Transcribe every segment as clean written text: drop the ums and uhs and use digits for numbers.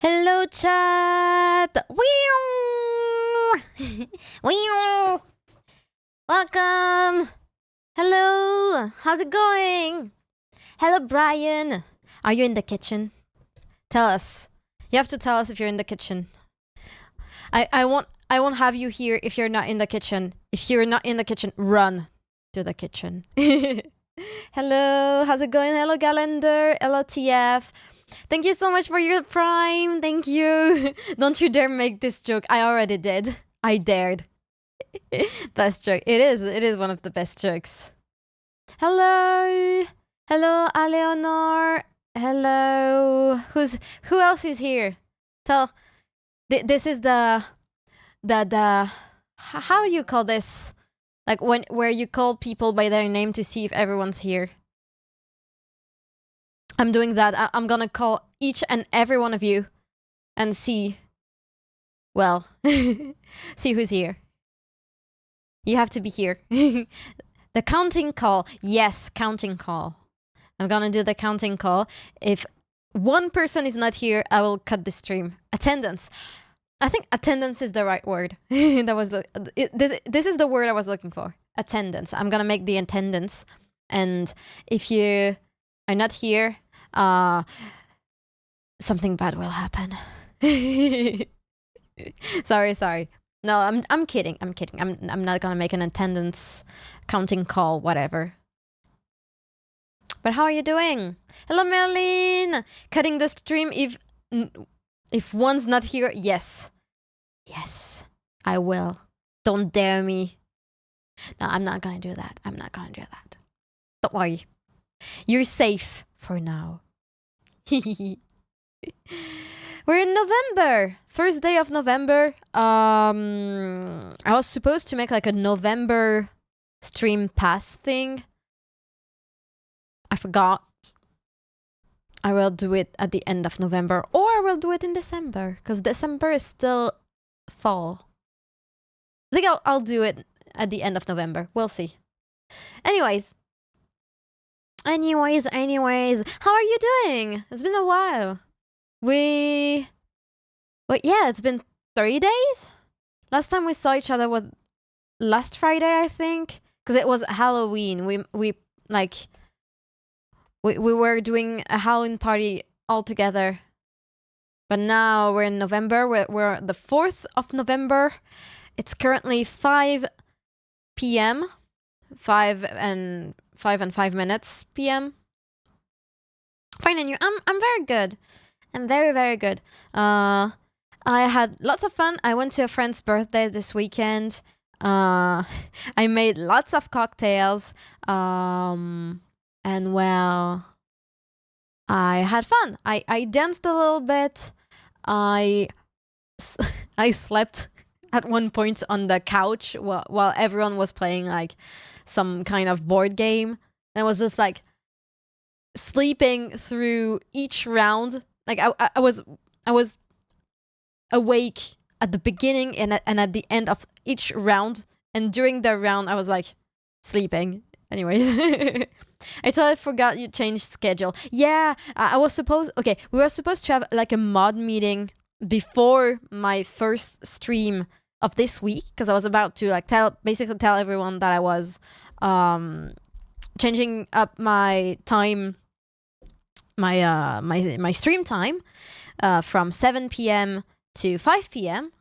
Hello, chat. Welcome. Hello. How's it going? Hello, Brian. Are you in the kitchen? Tell us. You have to tell us if you're in the kitchen. I won't have you here if you're not in the kitchen. If you're not in the kitchen, run to the kitchen. Hello. How's it going? Hello, Galender. Hello, TF. Thank you so much for your Prime. Thank you. Don't you dare make this joke. I already did. I dared. Best joke. It is one of the best jokes. Hello. Hello, Eleanor. Hello. Who else is here? Tell. This is the how do you call this? Like where you call people by their name to see if everyone's here. I'm doing that. I'm gonna call each and every one of you and see, well, see who's here. You have to be here. The counting call. Yes, counting call. I'm gonna do the counting call. If one person is not here, I will cut the stream. Attendance. I think attendance is the right word. This is the word I was looking for. Attendance. I'm gonna make the attendance. And if you are not here, something bad will happen. Sorry. No, I'm kidding. I'm not gonna make an attendance counting call, whatever. But how are you doing? Hello, Merlin. Cutting the stream if one's not here. Yes, I will. Don't dare me. No, I'm not gonna do that. Don't worry. You're safe for now. We're in November. First day of November. I was supposed to make like a November stream pass thing. I forgot. I will do it at the end of November, or I will do it in December, because December is still fall. I think I'll do it at the end of November. We'll see. Anyways, how are you doing? It's been a while. Yeah, it's been 3 days? Last time we saw each other was last Friday, I think, because it was Halloween. We were doing a Halloween party all together. But now we're in November. We're the 4th of November. It's currently 5 p.m. 5 and 5 minutes p.m. Fine, and you? I'm very good. I'm very, very good. I had lots of fun. I went to a friend's birthday this weekend. I made lots of cocktails. And well, I had fun. I danced a little bit. I slept at one point on the couch while everyone was playing like some kind of board game. And I was just like sleeping through each round. Like I was awake at the beginning and at the end of each round. And during the round, I was like sleeping. Anyways, I totally forgot you changed schedule. Yeah, we were supposed to have like a mod meeting before my first stream of this week, because I was about to like tell everyone that I was changing up my time, my stream time from 7 p.m. to 5 p.m.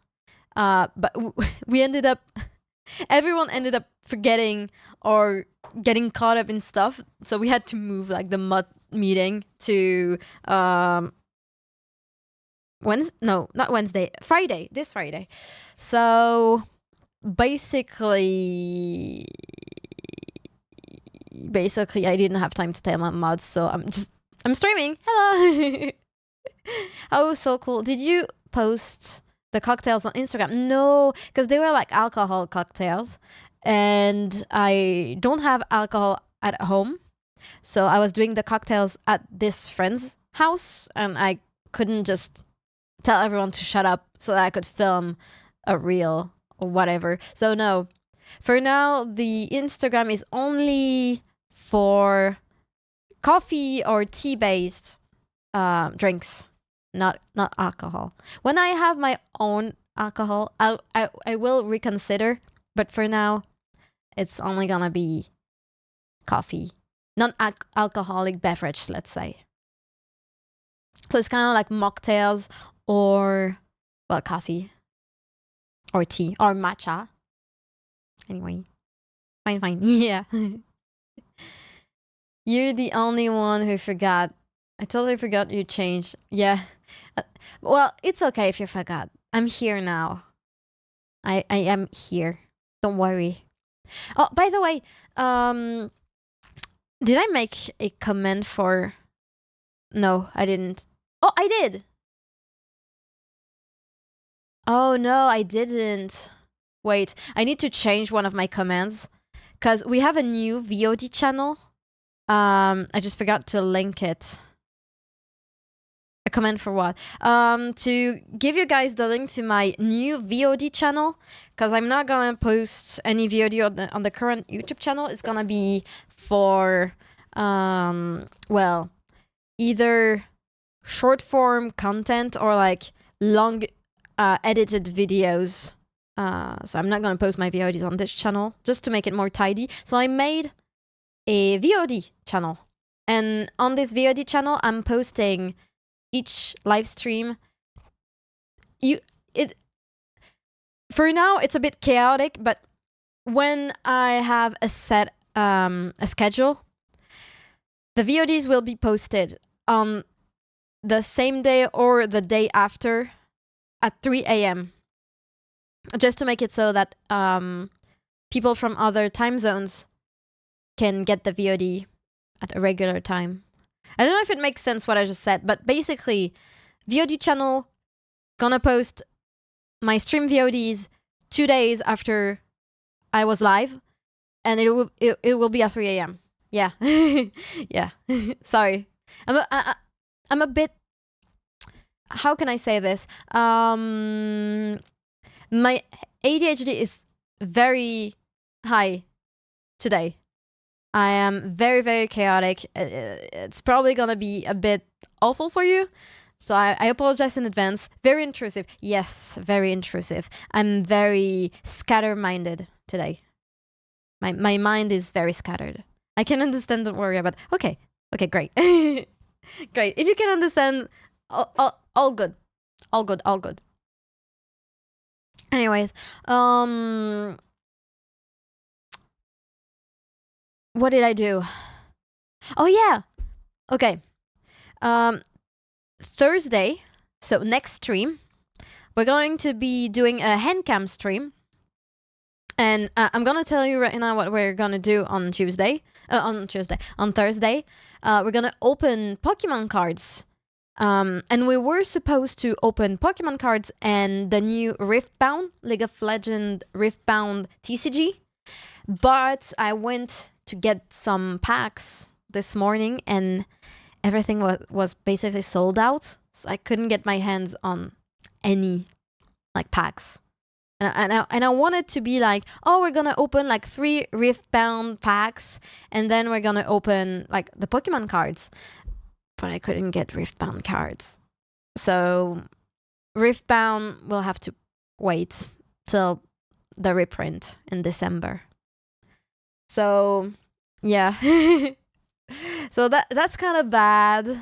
But everyone ended up forgetting or getting caught up in stuff, so we had to move like the mod meeting to Friday, this Friday. So basically I didn't have time to tell my mods, so I'm streaming. Hello. Oh, so cool. Did you post the cocktails on Instagram? No, because they were like alcohol cocktails, and I don't have alcohol at home, so I was doing the cocktails at this friend's house, and I couldn't just tell everyone to shut up so that I could film a reel or whatever. So no, for now the Instagram is only for coffee or tea based drinks. not alcohol. When I have my own alcohol, I will reconsider. But for now, it's only gonna be coffee, non-alcoholic beverage, let's say. So it's kind of like mocktails or, well, coffee or tea or matcha. Anyway, fine. Yeah. You're the only one who forgot. I totally forgot you changed. Yeah. Well, it's okay if you forgot. I'm here now. I am here. Don't worry. Oh, by the way, did I make a comment for... No, I didn't. Oh, I did. Oh, no, I didn't. Wait, I need to change one of my commands because we have a new VOD channel. I just forgot to link it. A comment for what? To give you guys the link to my new VOD channel, because I'm not gonna post any VOD on the current YouTube channel. It's gonna be for, well, either short form content or like long edited videos. So I'm not gonna post my VODs on this channel just to make it more tidy. So I made a VOD channel, and on this VOD channel, I'm posting each live stream. For now it's a bit chaotic, but when I have a set a schedule, the VODs will be posted on the same day or the day after at 3 a.m. just to make it so that people from other time zones can get the VOD at a regular time. I don't know if it makes sense what I just said, but basically, VOD channel gonna post my stream VODs 2 days after I was live, and it will be at 3 a.m. Yeah, yeah. Sorry, I'm a bit. How can I say this? My ADHD is very high today. I am very, very chaotic. It's probably gonna be a bit awful for you. So I apologize in advance. Very intrusive. Yes, very intrusive. I'm very scatter-minded today. My mind is very scattered. I can understand, don't worry about... Okay, great. Great. If you can understand, all good. All good. Anyways, what did I do? Oh yeah. Okay. Thursday, so next stream, we're going to be doing a handcam stream. And I'm gonna tell you right now what we're gonna do on Thursday. We're gonna open Pokemon cards. And we were supposed to open Pokemon cards and the new Riftbound, League of Legends Riftbound TCG. But I went to get some packs this morning and everything was basically sold out. So I couldn't get my hands on any like packs. And I wanted to be like, oh, we're gonna open like 3 Riftbound packs and then we're gonna open like the Pokemon cards. But I couldn't get Riftbound cards. So Riftbound will have to wait till the reprint in December. So yeah. So that's kind of bad.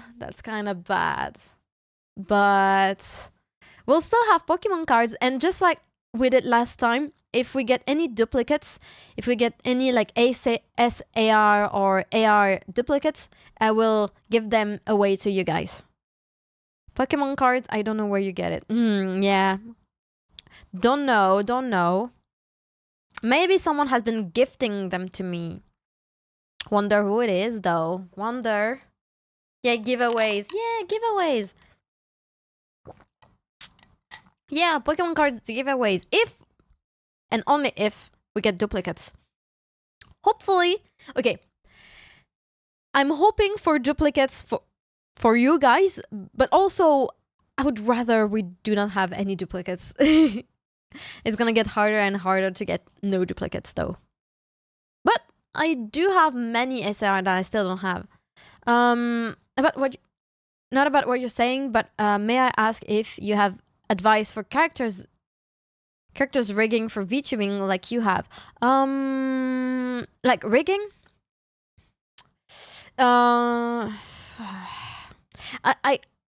But we'll still have Pokemon cards, and just like we did last time, if we get any duplicates, if we get any like SAR or AR duplicates, I will give them away to you guys. Pokemon cards, I don't know where you get it. Yeah. Don't know. Maybe someone has been gifting them to me. Wonder who it is, though. Wonder. Yeah, giveaways. Yeah, Pokemon cards giveaways. If and only if we get duplicates. Hopefully. Okay. I'm hoping for duplicates for you guys, but also I would rather we do not have any duplicates. It's gonna get harder and harder to get no duplicates, though. But I do have many SR that I still don't have. About what? not about what you're saying, but may I ask if you have advice for characters rigging for VTubing like you have? Like rigging? I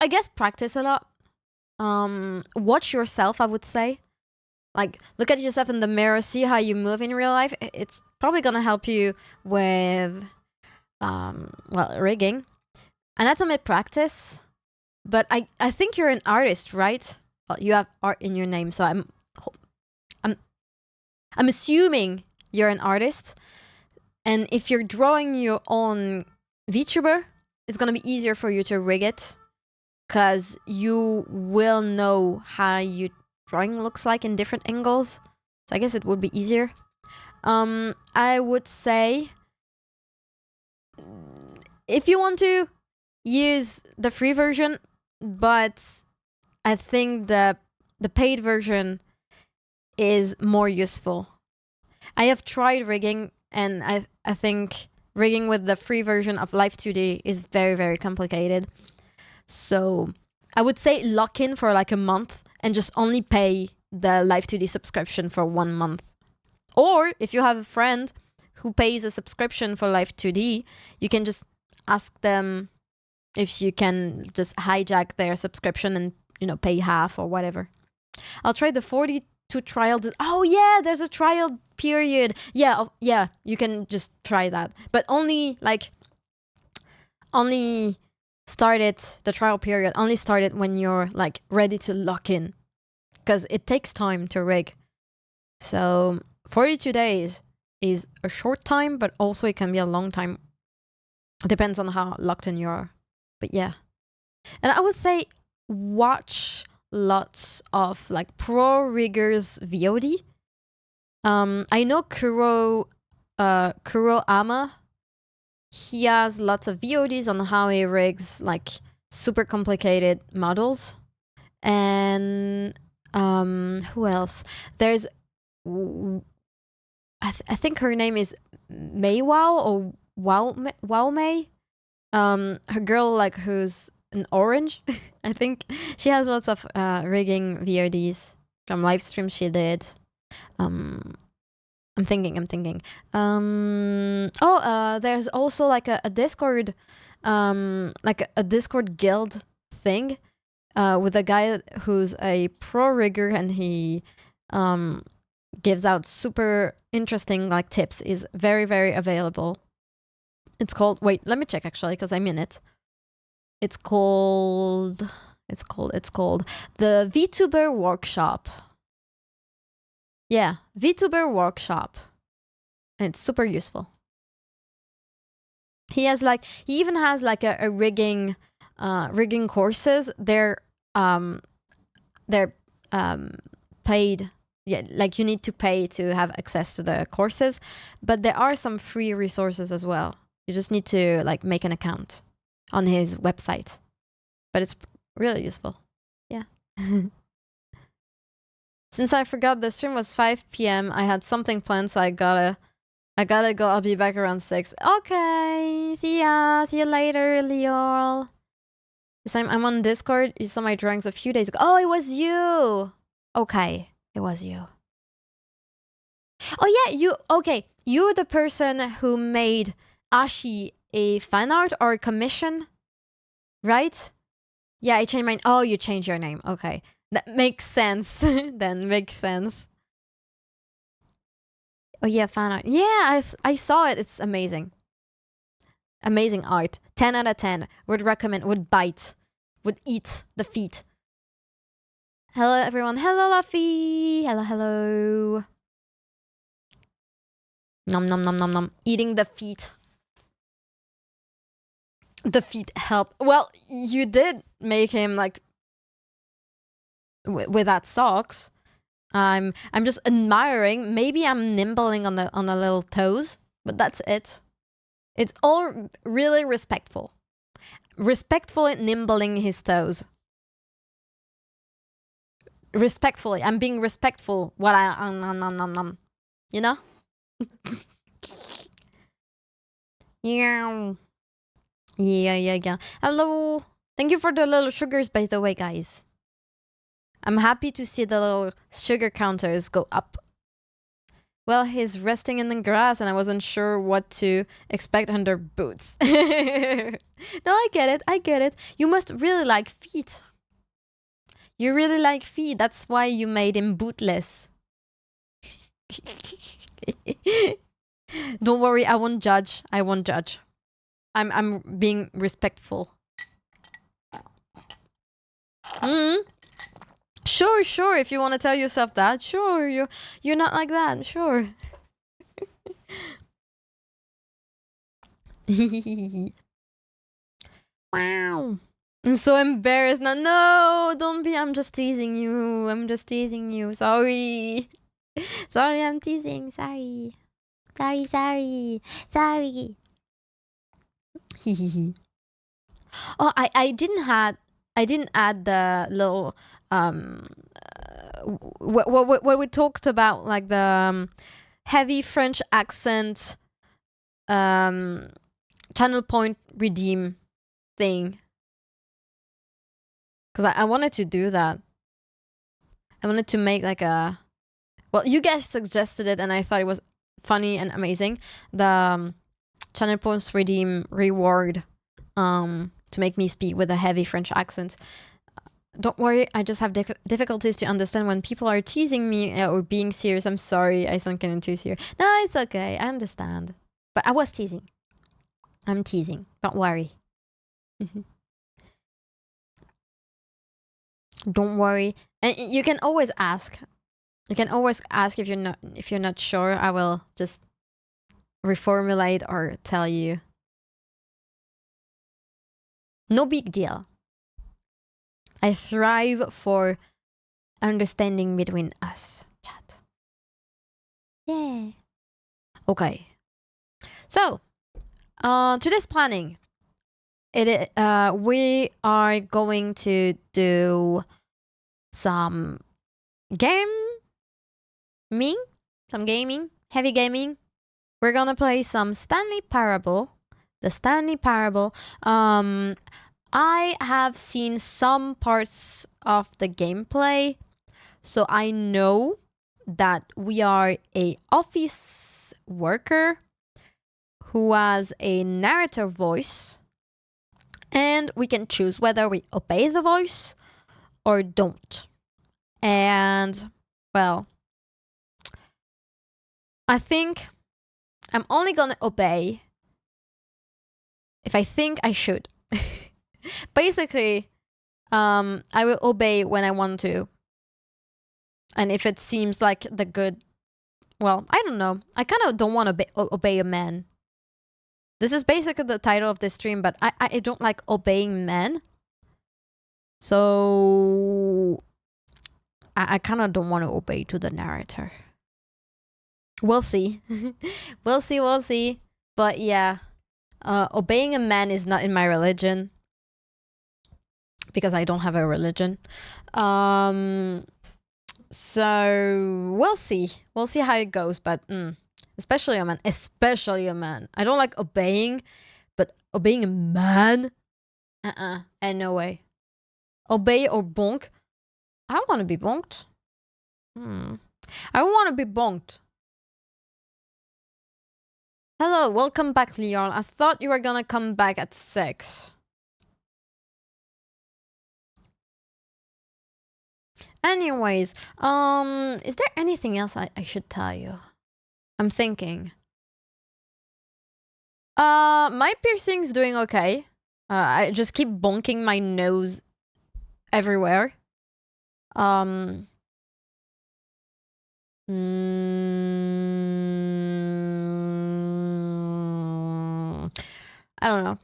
guess practice a lot. Watch yourself, I would say. Like, look at yourself in the mirror, see how you move in real life. It's probably gonna help you with, well, rigging. Anatomy practice. But I think you're an artist, right? Well, you have art in your name, so I'm assuming you're an artist. And if you're drawing your own VTuber, it's gonna be easier for you to rig it, because you will know how your drawing looks like in different angles. So I guess it would be easier. I would say if you want to use the free version, but I think the paid version is more useful. I have tried rigging, and I think rigging with the free version of Live 2D is very, very complicated. So I would say lock in for like a month and just only pay the Live 2D subscription for 1 month. Or if you have a friend who pays a subscription for Live 2D, you can just ask them if you can just hijack their subscription and, you know, pay half or whatever. I'll try the 42 trial. Oh yeah, there's a trial period. Yeah, yeah, you can just try that. But only start it, the trial period, only start it when you're like ready to lock in. Because it takes time to rig. So 42 days is a short time, but also it can be a long time. It depends on how locked in you are. But yeah. And I would say watch lots of like pro riggers VOD. I know Kuro Ama. He has lots of VODs on how he rigs like super complicated models. And who else? There's I think her name is Maywow or Wow May. Her girl like who's an orange. I think she has lots of rigging VODs from live streams she did. I'm thinking. There's also like a Discord, like a Discord guild thing, with a guy who's a pro rigger, and he gives out super interesting like tips. Is very, very available. It's called, wait, let me check actually, because I'm in it. It's called the VTuber Workshop. Yeah, VTuber Workshop. And it's super useful. He even has like a rigging courses. They're paid. Yeah, like you need to pay to have access to the courses, but there are some free resources as well. You just need to like make an account on his website. But it's really useful. Yeah. Since I forgot the stream was 5 p.m., I had something planned, so I gotta go. I'll be back around 6. Okay. See ya. See you later, Leol. This time I'm on Discord. You saw my drawings a few days ago. Oh, it was you. Okay. It was you. Oh yeah, okay. You're the person who made Ashi a fan art or a commission, right? Yeah, I changed mine. Oh, you changed your name. Okay. That makes sense. Then makes sense. Oh yeah, fan art. Yeah, I saw it. It's amazing. Amazing art. 10 out of 10. Would recommend, would bite. Would eat the feet. Hello everyone. Hello Luffy. Hello. Nom nom nom nom nom. Eating the feet. The feet help. Well, you did make him like with that socks. I'm just admiring. Maybe I'm nimbling on the little toes, but that's it. It's all really respectful. Respectful at nimbling his toes. Respectfully. I'm being respectful. What you know? Yeah. Hello. Thank you for the little sugars, by the way, guys. I'm happy to see the little sugar counters go up. Well, he's resting in the grass and I wasn't sure what to expect under boots. No, I get it. I get it. You must really like feet. You really like feet. That's why you made him bootless. Don't worry, I won't judge. I won't judge. I'm being respectful. Sure, sure. If you want to tell yourself that, sure. You're not like that. Sure. Wow. I'm so embarrassed now. No, don't be. I'm just teasing you. I'm just teasing you. Sorry. Sorry, I'm teasing. Sorry. Sorry. Oh, I didn't add the little what we talked about, like the heavy French accent channel point redeem thing, because I wanted to do that. I wanted to make like a, well, you guys suggested it and I thought it was funny and amazing, the channel points redeem reward to make me speak with a heavy French accent. Don't worry, I just have difficulties to understand when people are teasing me or being serious. I'm sorry, I sunk in too serious. No, it's okay, I understand. But I was teasing. I'm teasing, don't worry. Don't worry. And you can always ask. You can always ask if you're not sure. I will just reformulate or tell you. No big deal. I thrive for understanding between us, chat. Yeah. Okay. So, today's planning. We are going to do some heavy gaming. We're gonna play some Stanley Parable. The Stanley Parable. I have seen some parts of the gameplay, so I know that we are a office worker who has a narrator voice, and we can choose whether we obey the voice or don't. And, well, I think I'm only gonna obey if I think I should. Basically, I will obey when I want to. And if it seems like the good... Well, I don't know. I kind of don't want to obey a man. This is basically the title of this stream, but I don't like obeying men. So... I kind of don't want to obey to the narrator. We'll see. We'll see. But yeah, obeying a man is not in my religion. Because I don't have a religion. So we'll see. We'll see how it goes, but especially a man. I don't like obeying, but obeying a man? And no way. Obey or bonk? I don't want to be bonked. I don't want to be bonked. Hello, welcome back, Leon. I thought you were gonna come back at 6. Anyways, is there anything else I should tell you? I'm thinking. My piercing's doing okay. I just keep bonking my nose everywhere. I don't know.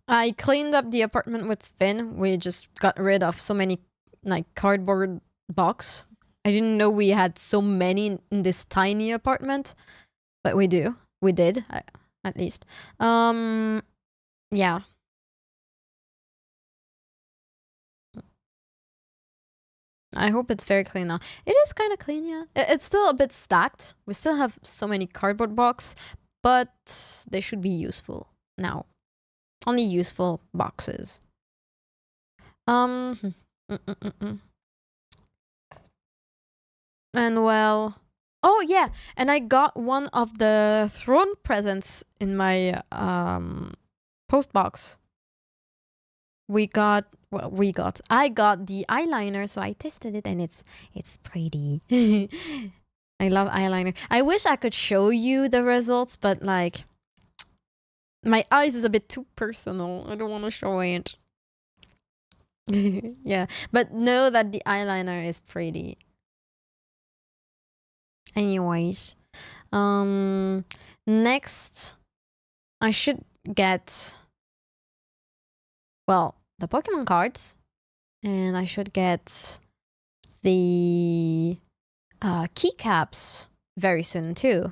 I cleaned up the apartment with Finn. We just got rid of so many like cardboard box. I didn't know we had so many in this tiny apartment, but we do. We did, at least. Yeah. I hope it's very clean now. It is kind of clean, yeah. It's still a bit stacked. We still have so many cardboard box, but they should be useful now. Only useful boxes. And well, oh yeah, and I got one of the throne presents in my post box. I got the eyeliner, so I tested it and it's pretty. I love eyeliner. I wish I could show you the results, but like my eyes is a bit too personal. I don't want to show it. Yeah, but know that the eyeliner is pretty. Anyways, next I should get, well, the Pokemon cards, and I should get the keycaps very soon too.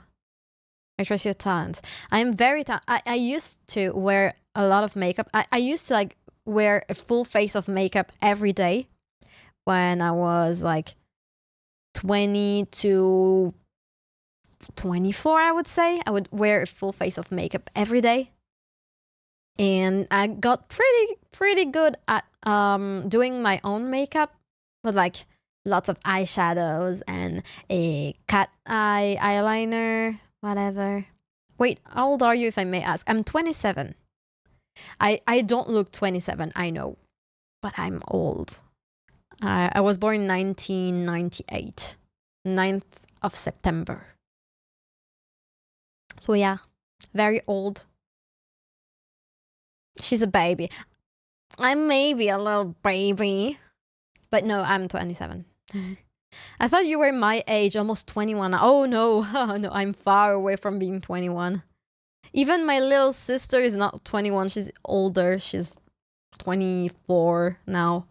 I trust your talent. I am very I used to wear a lot of makeup. I used to like wear a full face of makeup every day when I was like 20 to 24, I would say. I would wear a full face of makeup every day. And I got pretty good at doing my own makeup with like lots of eyeshadows and a cat eye eyeliner, whatever. Wait, how old are you, if I may ask? I'm 27. I don't look 27, I know, but I'm old. I was born in 1998, 9th of September. So yeah, very old. She's a baby. I'm maybe a little baby, but no, I'm 27. I thought you were my age, almost 21. Oh no, no, I'm far away from being 21. Even my little sister is not 21. She's older. She's 24 now.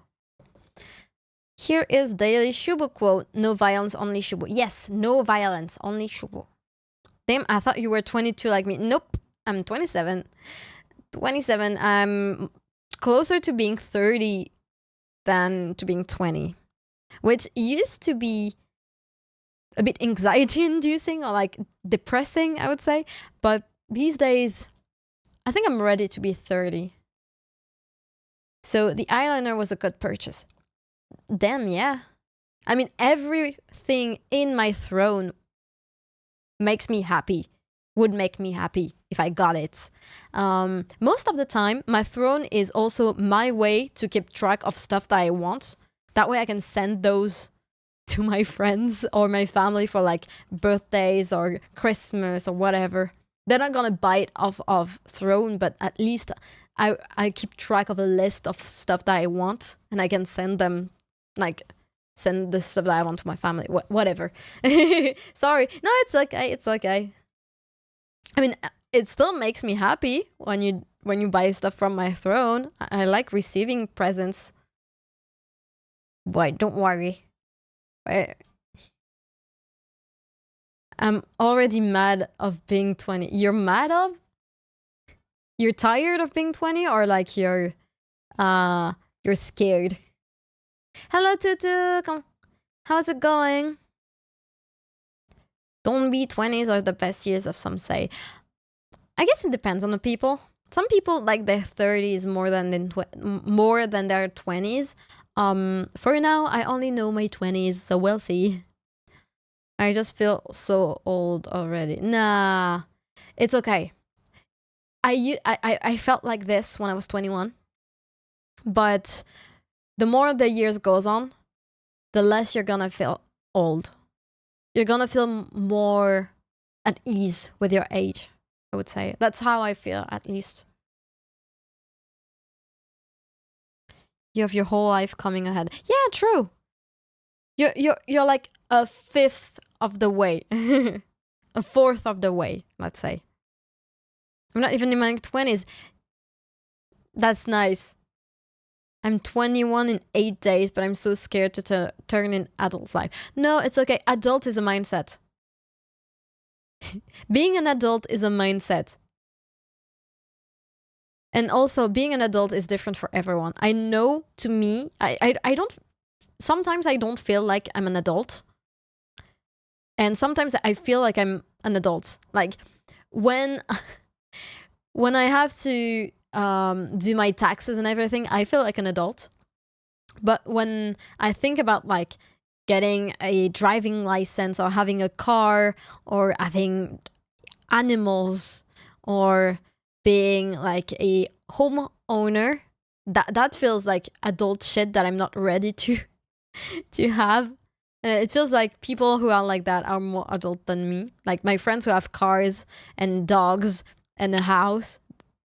Here is daily shubu quote. No violence, only shubu. Yes, no violence, only shubu. Damn, I thought you were 22 like me. Nope, I'm 27. 27, I'm closer to being 30 than to being 20, which used to be a bit anxiety inducing or like depressing, I would say. But these days, I think I'm ready to be 30. So the eyeliner was a good purchase. Damn, yeah. I mean, everything in my throne makes me happy, would make me happy if I got it. Most of the time, my throne is also my way to keep track of stuff that I want. That way I can send those to my friends or my family for like birthdays or Christmas or whatever. They're not gonna buy it off of throne, but at least I keep track of a list of stuff that I want, and I can send them, like, send the stuff that I want to my family, whatever. Sorry, no, it's okay, it's okay. I mean, it still makes me happy when you buy stuff from my throne. I like receiving presents. Boy, don't worry. I'm already mad of being 20. You're mad of? You're tired of being 20, or like you're scared? Hello, Tutu. How's it going? Don't be 20s are the best years of some say. I guess it depends on the people. Some people like their 30s more than their 20s. For now, I only know my 20s, so we'll see. I just feel so old already. Nah, it's okay. I felt like this when I was 21, but the more the years goes on, the less you're gonna feel old. You're gonna feel more at ease with your age, I would say. That's how I feel, at least. You have your whole life coming ahead. Yeah, true. You're like a fifth of the way. A fourth of the way, let's say. I'm not even in my 20s. That's nice. I'm 21 in 8 days, but I'm so scared to turn in adult life. No, it's okay. Adult is a mindset. Being an adult is a mindset. And also, being an adult is different for everyone. I know, to me, I don't... Sometimes I don't feel like I'm an adult. And sometimes I feel like I'm an adult. Like, when I have to do my taxes and everything, I feel like an adult. But when I think about like getting a driving license or having a car or having animals or being like a homeowner, that feels like adult shit that I'm not ready to have. It feels like people who are like that are more adult than me. Like my friends who have cars and dogs and a house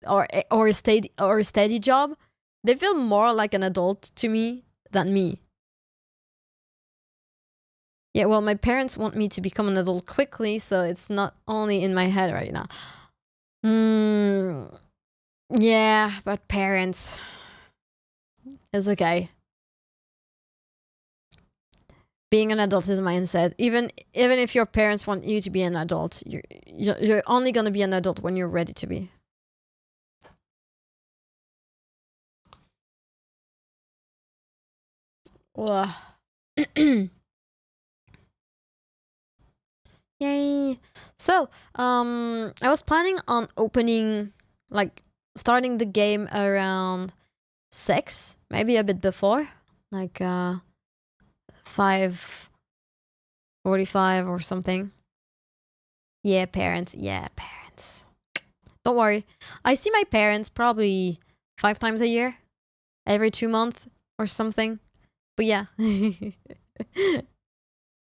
or a steady job, they feel more like an adult to me than me. Yeah, well, my parents want me to become an adult quickly, so it's not only in my head right now. Yeah, but parents, it's okay. Being an adult is mindset. Even if your parents want you to be an adult, you're only gonna be an adult when you're ready to be. Ugh. Yay! So, I was planning on opening, like, starting the game around 6, maybe a bit before, like 5:45 or something. Yeah, parents. Yeah, parents. Don't worry. I see my parents probably 5 times a year, every 2 months or something. But yeah.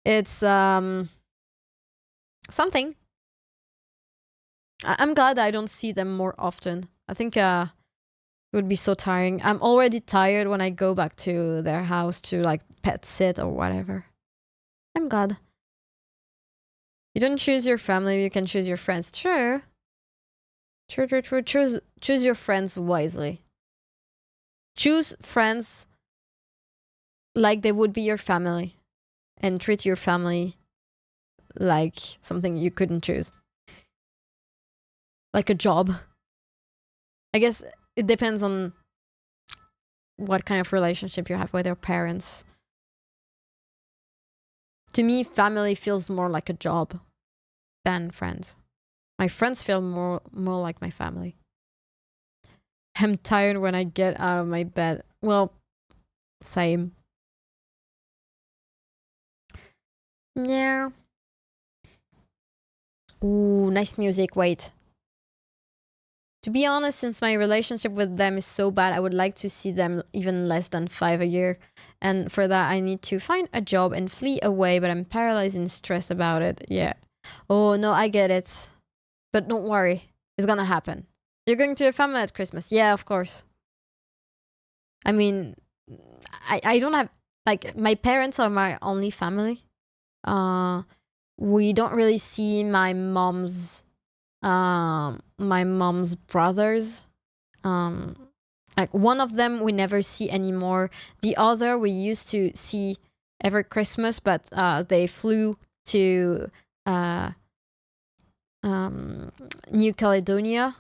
It's something. I'm glad I don't see them more often. I think it would be so tiring. I'm already tired when I go back to their house to like pet sit or whatever. I'm glad. You don't choose your family, you can choose your friends. True. True, true, true. Choose your friends wisely. Choose friends like they would be your family. And treat your family like something you couldn't choose. Like a job. I guess it depends on what kind of relationship you have with your parents. To me, family feels more like a job than friends. My friends feel more like my family. I'm tired when I get out of my bed. Well, same. Yeah. Ooh, nice music. Wait. To be honest, since my relationship with them is so bad, I would like to see them even less than 5 a year. And for that, I need to find a job and flee away, but I'm paralyzed and stressed about it. Yeah. Oh, no, I get it. But don't worry. It's gonna happen. You're going to your family at Christmas. Yeah, of course. I mean, I don't have, like, my parents are my only family. We don't really see my mom's brothers. Like one of them we never see anymore. The other we used to see every Christmas, but they flew to New Caledonia,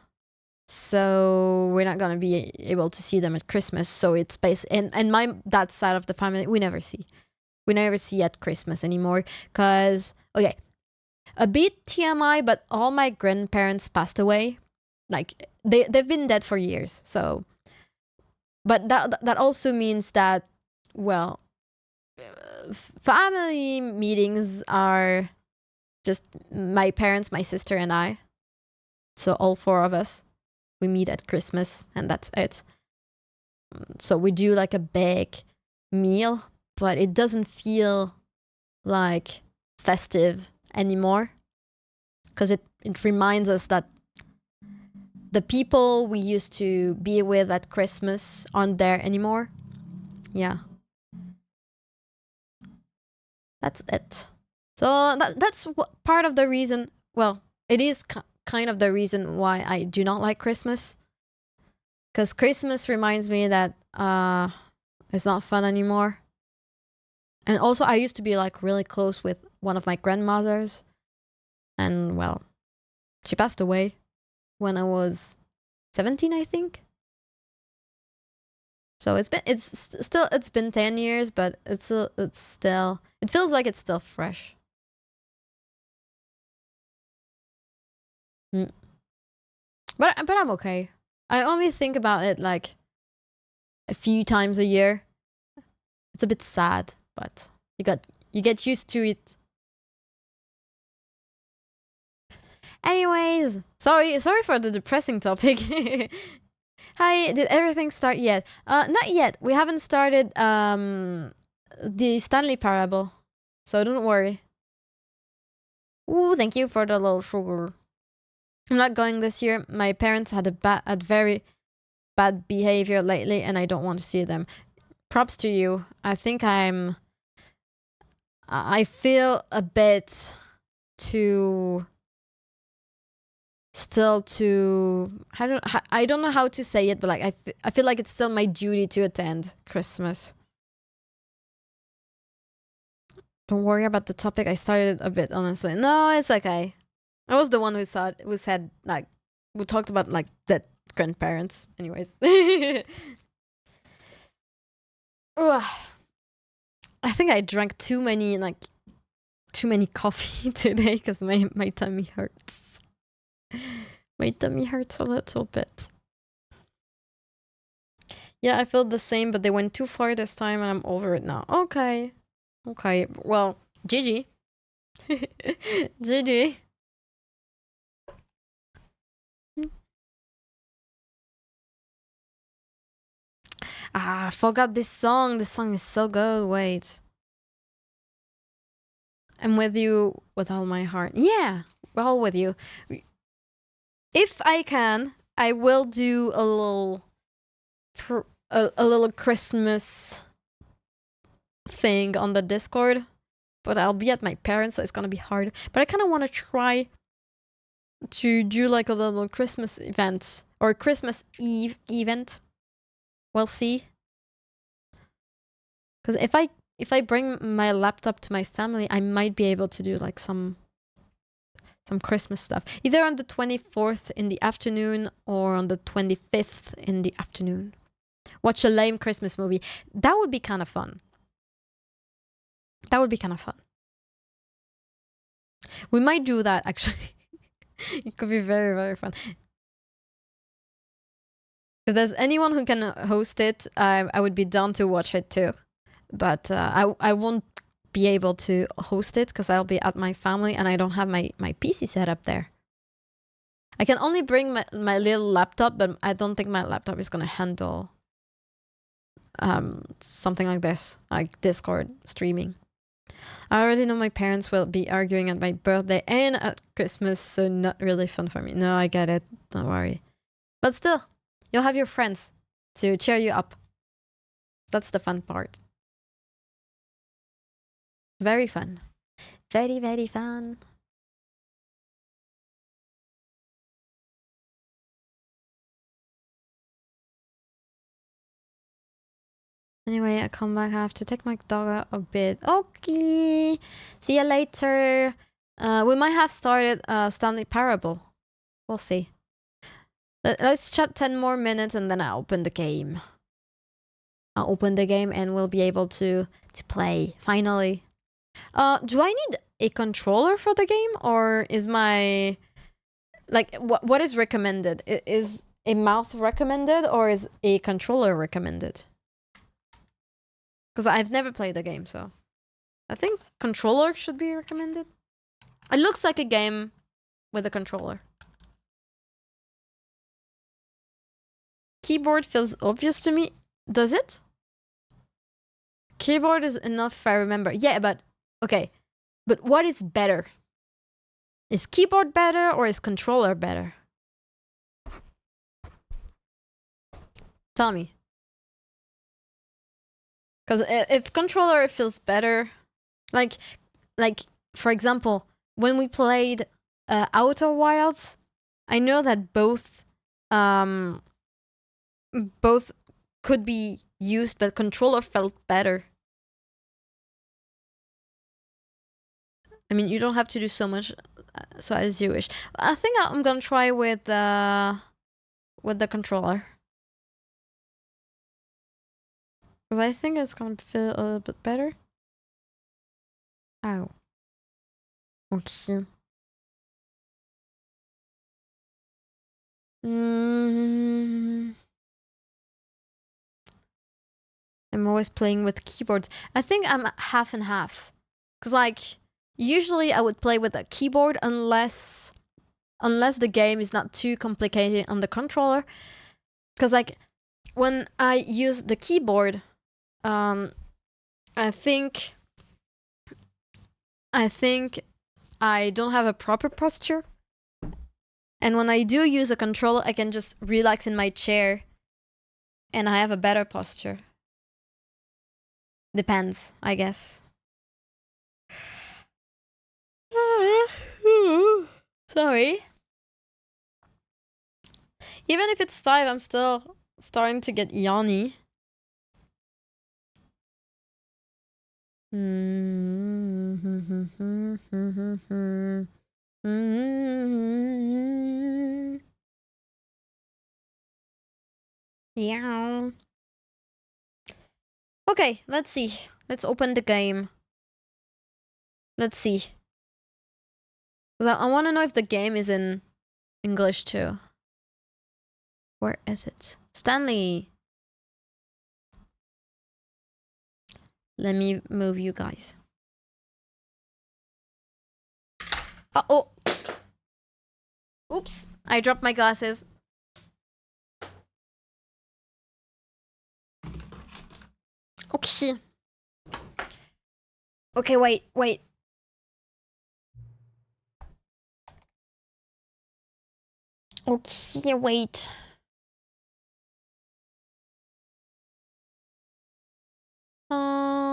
so we're not gonna be able to see them at Christmas. So it's based and my that side of the family we never see at Christmas anymore. Cause okay, a bit TMI, but all my grandparents passed away. Like they've been dead for years. So, but that also means that, well, family meetings are just my parents, my sister, and I. So all 4 of us, we meet at Christmas, and that's it. So we do like a big meal, but it doesn't feel like festive anymore because it reminds us that the people we used to be with at Christmas aren't there anymore. Yeah. That's it. So that's part of the reason. Well, it is kind of the reason why I do not like Christmas. Because Christmas reminds me that it's not fun anymore. And also, I used to be like really close with one of my grandmothers, and well, she passed away when I was 17, I think. So it's been 10 years, but it feels like it's still fresh. Mm. But I'm okay. I only think about it like a few times a year. It's a bit sad, but you get used to it. Anyways, sorry for the depressing topic. Hi, did everything start yet? Not yet. We haven't started the Stanley Parable, so don't worry. Ooh, thank you for the little sugar. I'm not going this year. My parents had a very bad behavior lately, and I don't want to see them. Props to you. I think I feel a bit too still too I don't know how to say it, but like I feel like it's still my duty to attend Christmas. Don't worry about the topic. I started a bit, honestly. No, it's okay. I was the one who said like we talked about like dead grandparents. Anyways. Ugh. I think I drank too many coffee today because my tummy hurts. My tummy hurts a little bit. Yeah, I feel the same, but they went too far this time and I'm over it now. Okay. Okay. Well, GG. GG. Ah, I forgot this song. This song is so good. Wait. I'm with you with all my heart. Yeah, we're all with you. If I can, I will do a little a little Christmas thing on the Discord, but I'll be at my parents, so it's gonna be hard. But I kind of want to try to do like a little Christmas event or Christmas Eve event. We'll see. Because if I bring my laptop to my family, I might be able to do like some Christmas stuff, either on the 24th in the afternoon or on the 25th in the afternoon. Watch a lame Christmas movie. That would be kind of fun. That would be kind of fun. We might do that, actually. It could be very, very fun. If there's anyone who can host it, I would be down to watch it too. But I won't be able to host it because I'll be at my family and I don't have my PC set up there. I can only bring my little laptop, but I don't think my laptop is gonna handle something like this, like Discord streaming. I already know my parents will be arguing at my birthday and at Christmas, so not really fun for me. No, I get it. Don't worry. But still, you'll have your friends to cheer you up. That's the fun part. Very fun. Very, very fun. Anyway, I come back. I have to take my dog out a bit. Okay. See you later. We might have started Stanley Parable. We'll see. Let's chat 10 more minutes and then I'll open the game. I'll open the game and we'll be able to play, finally. Do I need a controller for the game? Or is my... Like, what is recommended? Is a mouse recommended or is a controller recommended? Because I've never played the game, so... I think controller should be recommended. It looks like a game with a controller. Keyboard feels obvious to me. Does it? Keyboard is enough if I remember. Yeah, but... Okay. But what is better? Is keyboard better or is controller better? Tell me. Because if controller feels better... Like, for example, when we played Outer Wilds, I know that both could be used, but controller felt better. I mean, you don't have to do so much, so as you wish. I think I'm gonna try with the controller. Because I think it's gonna feel a little bit better. Ow. Okay. I'm always playing with keyboards. I think I'm half and half. Because, like, usually I would play with a keyboard unless the game is not too complicated on the controller. Because, like, when I use the keyboard, I think I don't have a proper posture. And when I do use a controller, I can just relax in my chair and I have a better posture. Depends, I guess. Sorry. Even if it's 5, I'm still starting to get yawny. Yeah. Okay, let's see. Let's open the game. Let's see. I want to know if the game is in English too. Where is it? Stanley. Let me move you guys. Uh-oh. Oops. I dropped my glasses. Okay. Okay, wait. Okay, wait.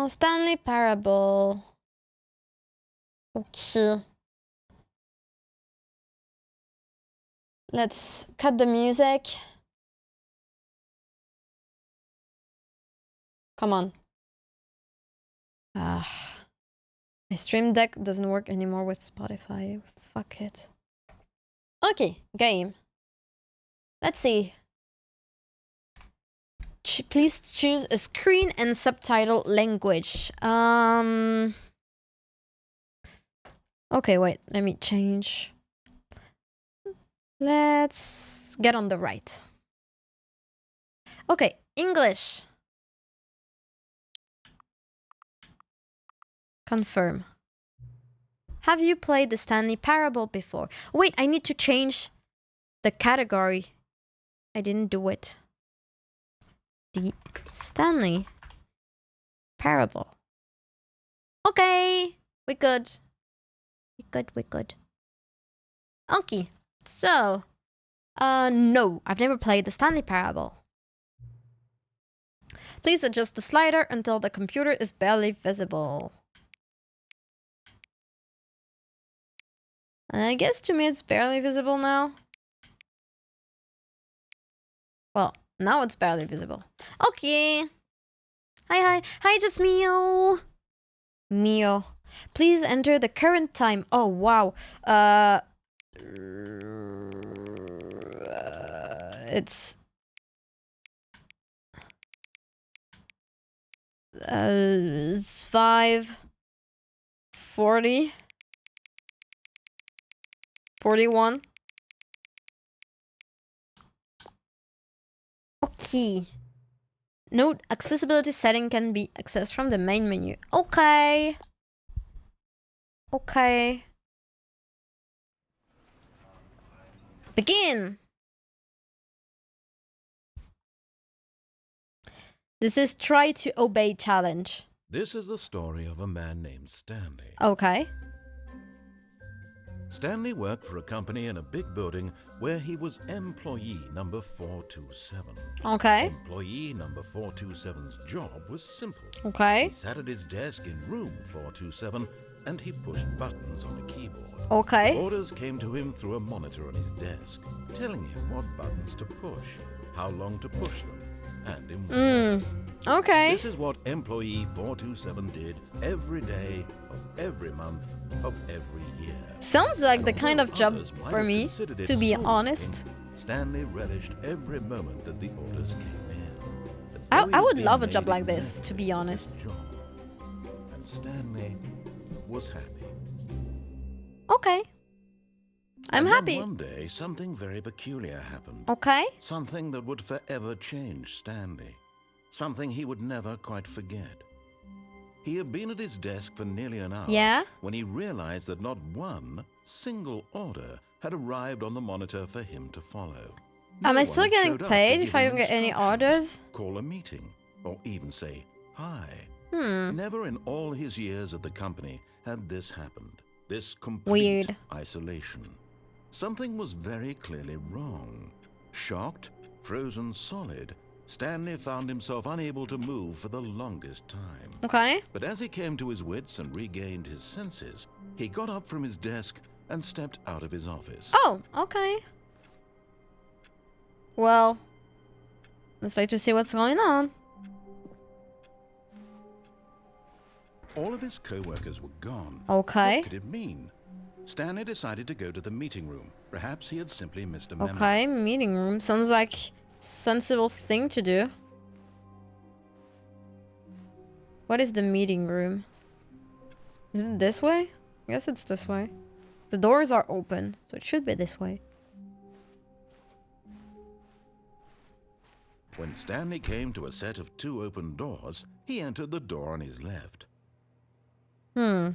Stanley Parable. Okay. Let's cut the music. Come on. My Stream Deck doesn't work anymore with Spotify. Fuck it. Okay, game. Let's see. Please choose a screen and subtitle language. Okay, wait. Let me change. Let's get on the right. Okay, English. Confirm. Have you played the Stanley Parable before? Wait, I need to change the category. I didn't do it. The Stanley Parable. Okay, we good. We good. Okay, so, no, I've never played the Stanley Parable. Please adjust the slider until the computer is barely visible. I guess to me it's barely visible now. Well, now it's barely visible. Okay. Hi, just Mio. Mio. Please enter the current time. Oh, wow. It's... it's 5:40. 41. Okay. Note, accessibility setting can be accessed from the main menu. Okay. Okay. Begin. This is try to obey challenge. This is the story of a man named Stanley. Okay. Stanley worked for a company in a big building where he was employee number 427. Okay. Employee number 427's job was simple. Okay. He sat at his desk in room 427 and he pushed buttons on a keyboard. Okay. Orders came to him through a monitor on his desk, telling him what buttons to push, how long to push them, and in what way. Okay. This is what employee 427 did every day of every month of every year. Sounds like And the kind of although job others might for have me, considered it to be soul-wrenching, honest. Stanley relished every moment that the orders came in. as though he I had would been love a made job like this, exactly to be for honest. this job. And Stanley was happy. Okay. I'm And then happy. one day, something very peculiar happened. Okay. Something that would forever change Stanley. something he would never quite forget. He had been at his desk for nearly an hour Yeah? when he realized that not one single order had arrived on the monitor for him to follow. Am I No still one getting showed up paid to if give I him don't get any instructions, orders? call a meeting, or even say hi. Hmm. Never in all his years at the company had this happened. This complete Weird. isolation. Something was very clearly wrong. Shocked, frozen solid, Stanley found himself unable to move for the longest time. Okay. But as he came to his wits and regained his senses, he got up from his desk and stepped out of his office. Oh, okay. Well, let's try to see what's going on. All of his co-workers were gone. Okay. What could it mean? Stanley decided to go to the meeting room. Perhaps he had simply missed a memo. Okay, meeting room. Sounds like sensible thing to do. What is the meeting room? Is it this way? I guess it's this way. The doors are open, so it should be this way. When Stanley came to a set of 2 open doors, he entered the door on his left. Hmm.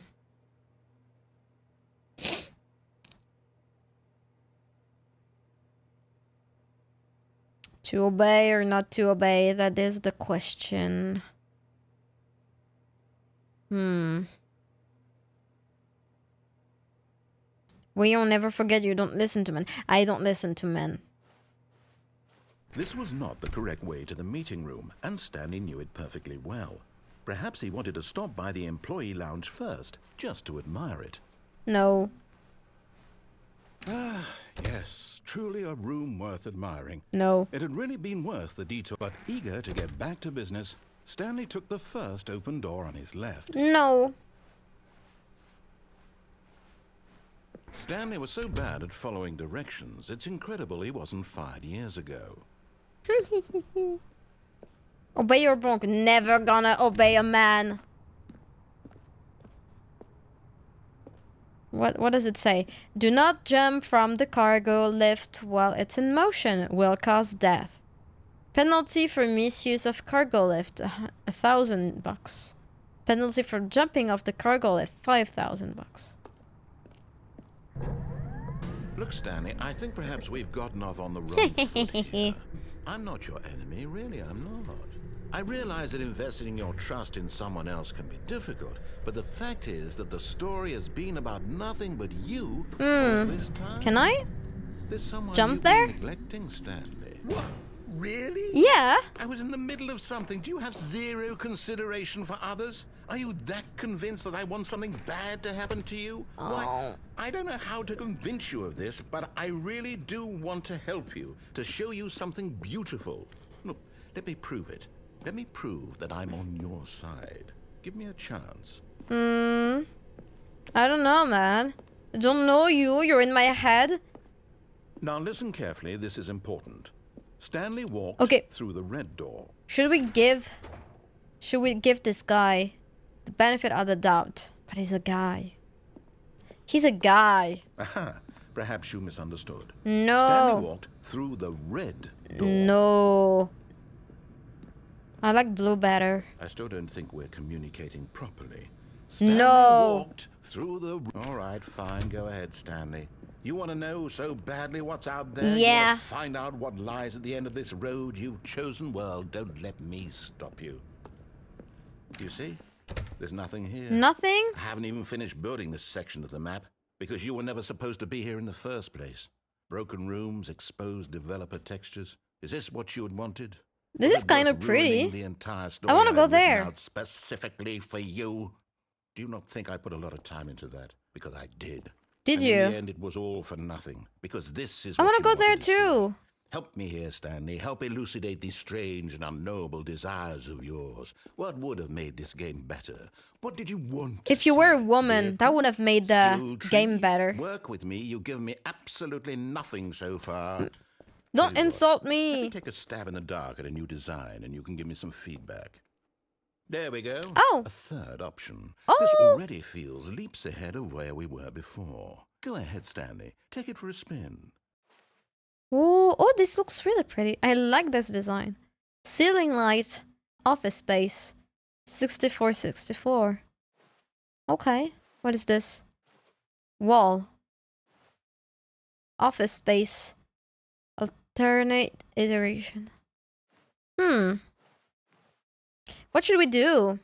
To obey or not to obey, that is the question. Hmm. We'll never forget you don't listen to men. I don't listen to men. This was not the correct way to the meeting room, and Stanley knew it perfectly well. Perhaps he wanted to stop by the employee lounge first, just to admire it. No. Ah, yes, truly a room worth admiring. No. It had really been worth the detour, but eager to get back to business, Stanley took the first open door on his left. No. Stanley was so bad at following directions, it's incredible he wasn't fired years ago. Obey your bronc. Never gonna obey a man. What does it say? Do not jump from the cargo lift while it's in motion. Will cause death. Penalty for misuse of cargo lift, $1,000. Penalty for jumping off the cargo lift, $5,000. Look, Stanley, I think perhaps we've gotten off on the wrong foot here. I'm not your enemy, really, I'm not. I realize that investing your trust in someone else can be difficult, but the fact is that the story has been about nothing but you all this time. Can I There's someone jump you've there? been neglecting, Stanley. What? Really? Yeah. I was in the middle of something. Do you have zero consideration for others? Are you that convinced that I want something bad to happen to you? Why, I don't know how to convince you of this, but I really do want to help you, to show you something beautiful. Look, let me prove it. Let me prove that I'm on your side. Give me a chance. I don't know, man. I don't know you. You're in my head. Now listen carefully, this is important. Stanley walked through the red door. Should we give this guy the benefit of the doubt? But he's a guy. He's a guy. Aha, perhaps you misunderstood. No. Stanley walked through the red door. No. I like blue better. I still don't think we're communicating properly. Stanley walked through the... All right, fine, go ahead, Stanley. You want to know so badly what's out there? Yeah. You want to find out what lies at the end of this road you've chosen? Well, don't let me stop you. You see? There's nothing here. Nothing? I haven't even finished building this section of the map because you were never supposed to be here in the first place. Broken rooms, exposed developer textures. Is this what you had wanted? This is kind of pretty. The entire story I want to go I'd written there. out specifically for you. Do you not think I put a lot of time into that? Because I did. Did and you? In the end, it was all for nothing. Because this is I what want to you go there wanted to see. too. Help me here, Stanley. Help elucidate these strange and unknowable desires of yours. What would have made this game better? What did you want? If you were a woman, that would have made the Skill game trees? better. Work with me. You've given me absolutely nothing so far. Don't insult Let me me. take a stab in the dark at a new design, and you can give me some feedback. There we go. Oh. A third option. Oh. This already feels leaps ahead of where we were before. Go ahead, Stanley. Take it for a spin. Oh, this looks really pretty. I like this design. Ceiling light. Office space. 6464. Okay. What is this? Wall. Office space. Alternate iteration. What should we do?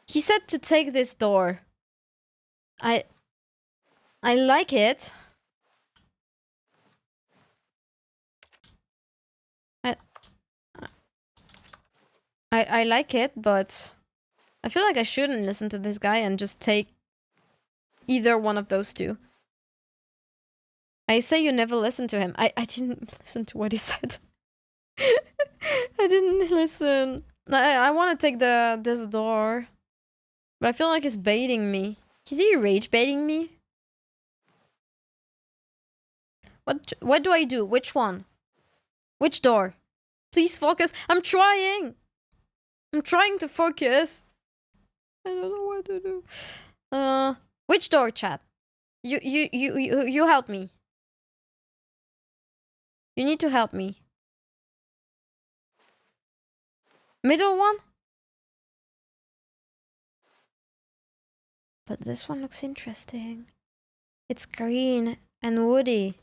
He said to take this door. I like it. I like it, but I feel like I shouldn't listen to this guy and just take either one of those two. I say you never listen to him. I didn't listen to what he said. I didn't listen. I want to take this door, but I feel like he's baiting me. Is he rage baiting me? What do I do? Which one? Which door? Please focus. I'm trying. I'm trying to focus. I don't know what to do. Which door, chat? You help me. You need to help me. Middle one? But this one looks interesting. It's green and woody.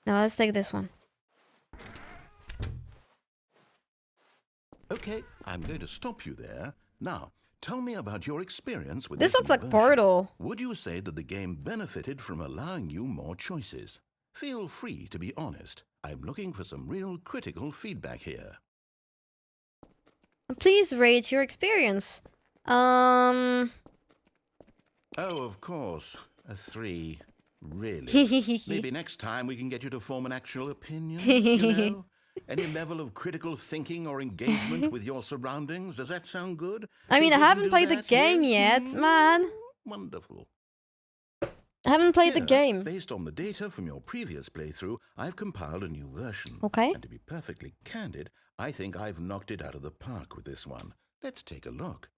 Now let's take this one. Okay, I'm going to stop you there. Now, tell me about your experience with This looks new like version. Portal. Would you say that the game benefited from allowing you more choices? Feel free to be honest. I'm looking for some real critical feedback here. Please rate your experience. Oh, of course. A 3. Really? Maybe next time we can get you to form an actual opinion, you know? Any level of critical thinking or engagement with your surroundings? Does that sound good? I mean, I Think we can haven't do played the that? game Yes? yet, man. Wonderful. I haven't played the Here, game. Based on the data from your previous playthrough, I've compiled a new version. Okay. And to be perfectly candid, I think I've knocked it out of the park with this one. Let's take a look.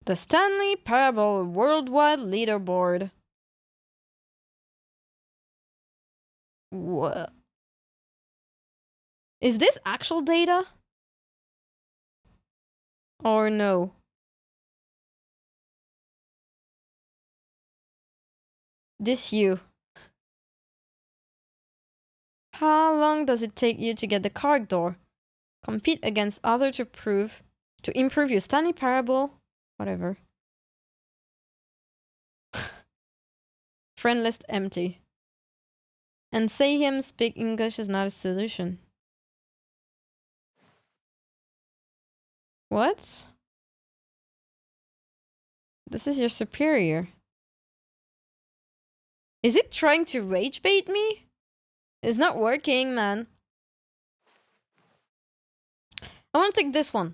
The Stanley Parable Worldwide Leaderboard. What? Is this actual data? Or no? This you. How long does it take you to get the card door? Compete against others to improve your Stanley Parable. Whatever. Friend list empty. And say him speak English is not a solution. What? This is your superior. Is it trying to rage bait me? It's not working, man. I want to take this one.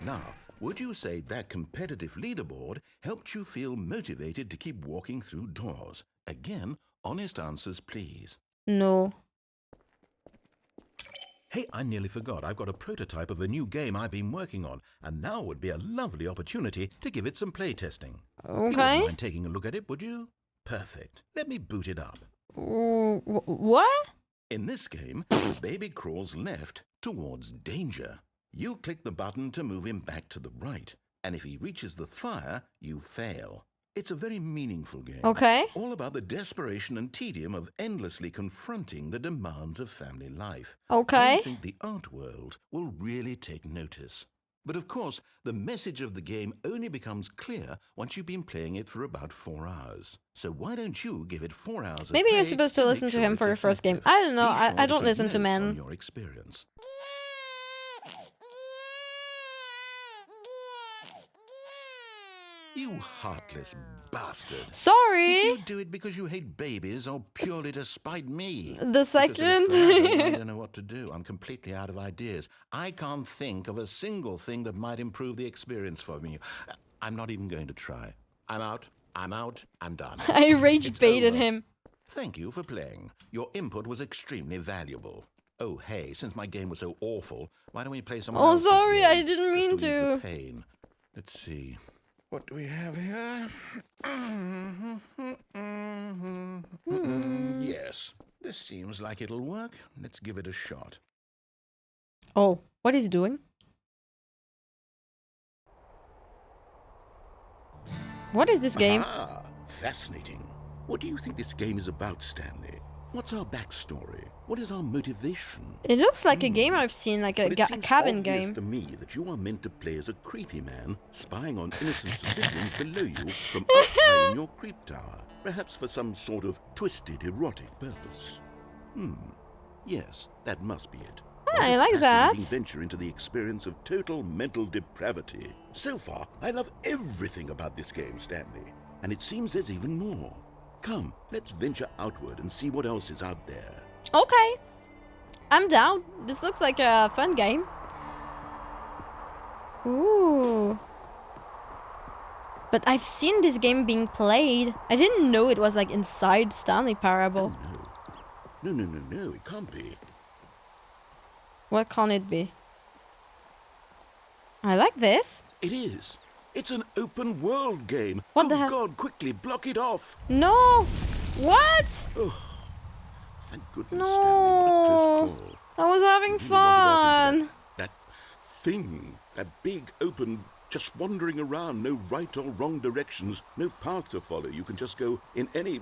Now, would you say that competitive leaderboard helped you feel motivated to keep walking through doors? Again, honest answers, please. No. Hey, I nearly forgot. I've got a prototype of a new game I've been working on, and now would be a lovely opportunity to give it some playtesting. You wouldn't Okay. mind taking a look at it, would you? Perfect. Let me boot it up. What? In this game, the baby crawls left towards danger. You click the button to move him back to the right, and if he reaches the fire, you fail. It's a very meaningful game. Okay. All about the desperation and tedium of endlessly confronting the demands of family life. Okay. I think the art world will really take notice. But of course, the message of the game only becomes clear once you've been playing it for about 4 hours. So why don't you give it 4 hours Maybe of you're play supposed to make listen to sure him it's for your first game. effective? I don't know. Be sure I to don't keep listen to notes on men. your experience. You heartless bastard. Sorry. Did you do it because you hate babies or purely to spite me? The Because if second. it's the latter, I don't know what to do. I'm completely out of ideas. I can't think of a single thing that might improve the experience for me. I'm not even going to try. I'm out. I'm done. I rage It's baited over. him. Thank you for playing. Your input was extremely valuable. Oh, hey, since my game was so awful, why don't we play someone Oh, else's sorry, game? I didn't mean Just to ease to. the pain. Let's see. What do we have here? Yes, this seems like it'll work. Let's give it a shot. Oh, what is he doing? What is this game? Ah, fascinating. What do you think this game is about, Stanley? What's our backstory? What is our motivation? It looks like a game I've seen, like Well, a it seems cabin obvious game. to me that you are meant to play as a creepy man, spying on innocent civilians below you from up high in your creep tower, perhaps for some sort of twisted, erotic purpose. Yes, that must be it. What I a like that. fascinating venture into the experience of total mental depravity. So far, I love everything about this game, Stanley, and it seems there's even more. Come, let's venture outward and see what else is out there. Okay. I'm down. This looks like a fun game. Ooh. But I've seen this game being played. I didn't know it was like inside Stanley Parable. Oh, no, it can't be. What can it be? I like this. It is. It's an open world game. What the Good hell? God, quickly block it off. No! What? Thank goodness, No. Stanley. What a close call. I was having You wandered off into fun. that thing, that big open, just wandering around, no right or wrong directions, no path to follow. You can just go in any...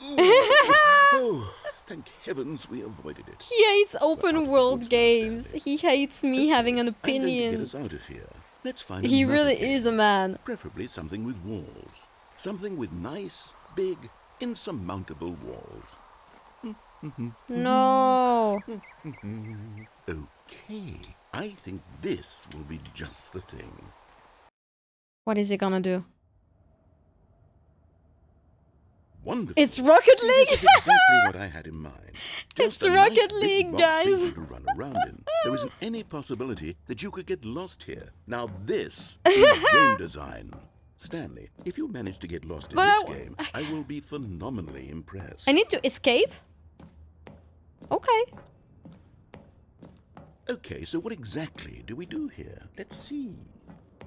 Oh, thank heavens we avoided it. He hates open world What's games. Stanley? He hates me having an I'm going to get opinion. us out of here. Let's find He another really game. is a man. Preferably something with walls. Something with nice, big, insurmountable walls. No. Okay, I think this will be just the thing. What is he gonna do? Wonderful. It's Rocket See, League! this is exactly what I had in mind. It's Just a Rocket nice big League, box guys. for you to run around in. There isn't any possibility that you could get lost here. Now this is game design. Stanley, if you manage to get lost in But this game, I will be phenomenally impressed. I need to escape? Okay. Okay, so what exactly do we do here? Let's see.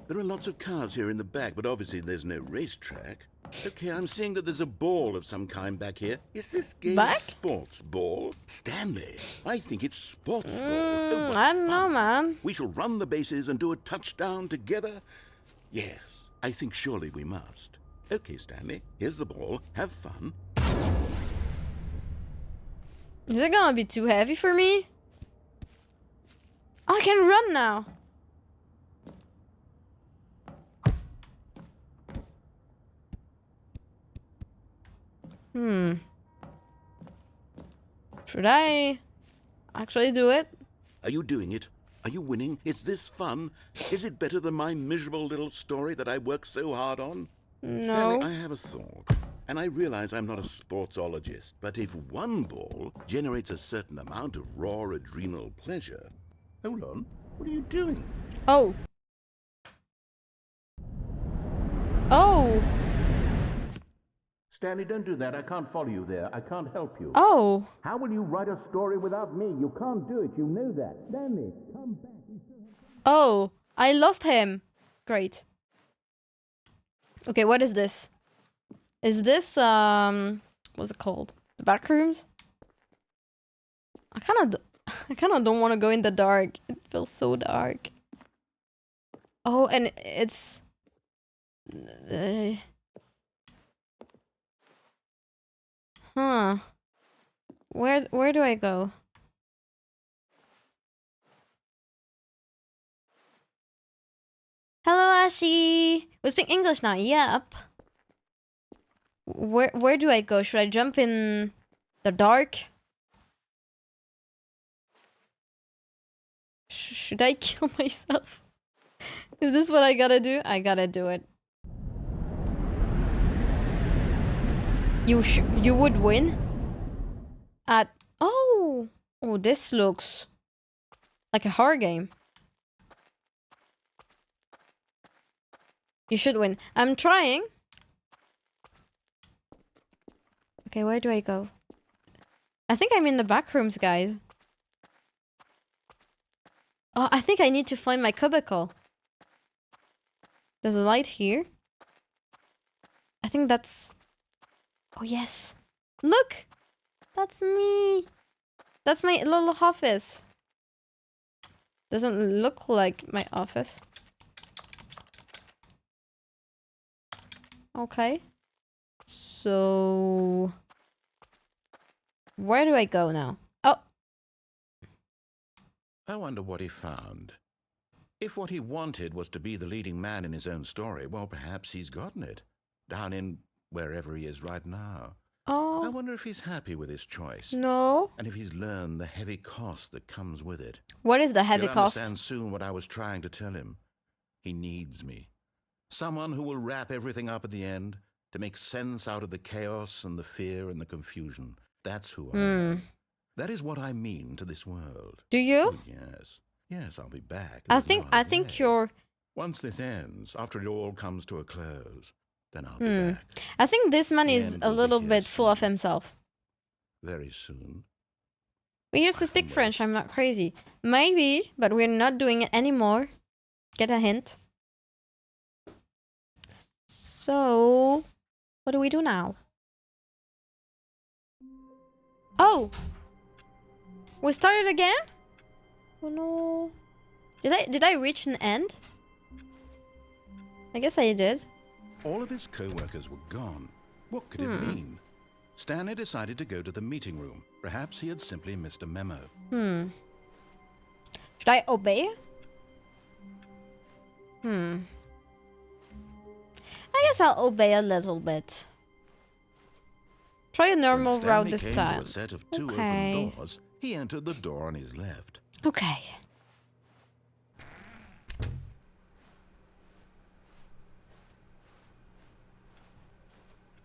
There are lots of cars here in the back, but obviously there's no racetrack. Okay, I'm seeing that there's a ball of some kind back here. Is this game Back? sports ball? Stanley, I think it's sports ball. Oh, what I don't know, fun. man. We shall run the bases and do a touchdown together? Yes, I think surely we must. Okay, Stanley, here's the ball. Have fun. Is it gonna be too heavy for me? I can run now. Should I actually do it? Are you doing it? Are you winning? Is this fun? Is it better than my miserable little story that I worked so hard on? No. Stanley, I have a thought. And I realize I'm not a sportsologist, but if one ball generates a certain amount of raw adrenal pleasure... Hold on. What are you doing? Oh. Oh. Stanley, don't do that. I can't follow you there. I can't help you. Oh. How will you write a story without me? You can't do it. You know that. Stanley, come back. Oh. I lost him. Great. Okay, what is this? Is this, what's it called? The back rooms? I kind of don't want to go in the dark. It feels so dark. Oh, and it's... Huh. Where do I go? Hello, Ashi. We speak English now. Yep. Where do I go? Should I jump in the dark? Should I kill myself? Is this what I gotta do? I gotta do it. You would win? Oh, this looks like a horror game. You should win. I'm trying. Okay, where do I go? I think I'm in the back rooms, guys. Oh, I think I need to find my cubicle. There's a light here. I think that's... Oh, yes. Look! That's me! That's my little office. Doesn't look like my office. Okay. So... Where do I go now? Oh! I wonder what he found. If what he wanted was to be the leading man in his own story, well, perhaps he's gotten it. Down in wherever he is right now. I Oh, wonder if he's happy with his choice. no. And if he's learned the heavy cost that comes with it. What is the heavy He'll cost? understand soon what I was trying to tell him. He needs me. Someone who will wrap everything up at the end to make sense out of the chaos and the fear and the confusion. That's who I am. That is what I mean to this world. Do you? Oh, yes. Yes, I'll be back. I There's think no I other think way. you're... Once this ends, after it all comes to a close, then I'll be back. I think this man The is end a will be little here bit full of soon. himself. Very soon. We used to I speak know. French, I'm not crazy. Maybe, but we're not doing it anymore. Get a hint. So, what do we do now? Oh! We started again? Oh no. Did I reach an end? I guess I did. All of his co-workers were gone. What could it mean? Stanley decided to go to the meeting room. Perhaps he had simply missed a memo. Should I obey? I guess I'll obey a little bit. Try a normal When route Stanley this came time. to a set of two Okay. open doors, he entered the door on his left. Okay.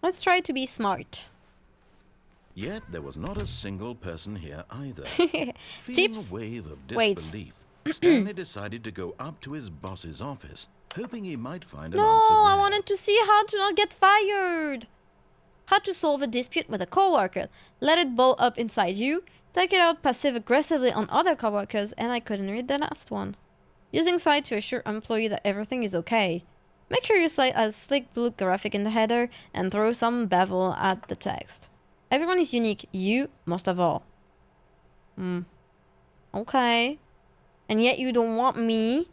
Let's try to be smart. Yet there was not a single person here either. Feeling Tips? a wave of Wait. disbelief, Stanley decided to go up to his boss's office, hoping he might find an No, answer there. I wanted to see how to not get fired. How to solve a dispute with a coworker. Let it ball up inside you. Take it out passive-aggressively on other coworkers, and I couldn't read the last one. Using site to assure employee that everything is okay. Make sure your site has slick blue graphic in the header and throw some bevel at the text. Everyone is unique, you most of all. Okay. And yet you don't want me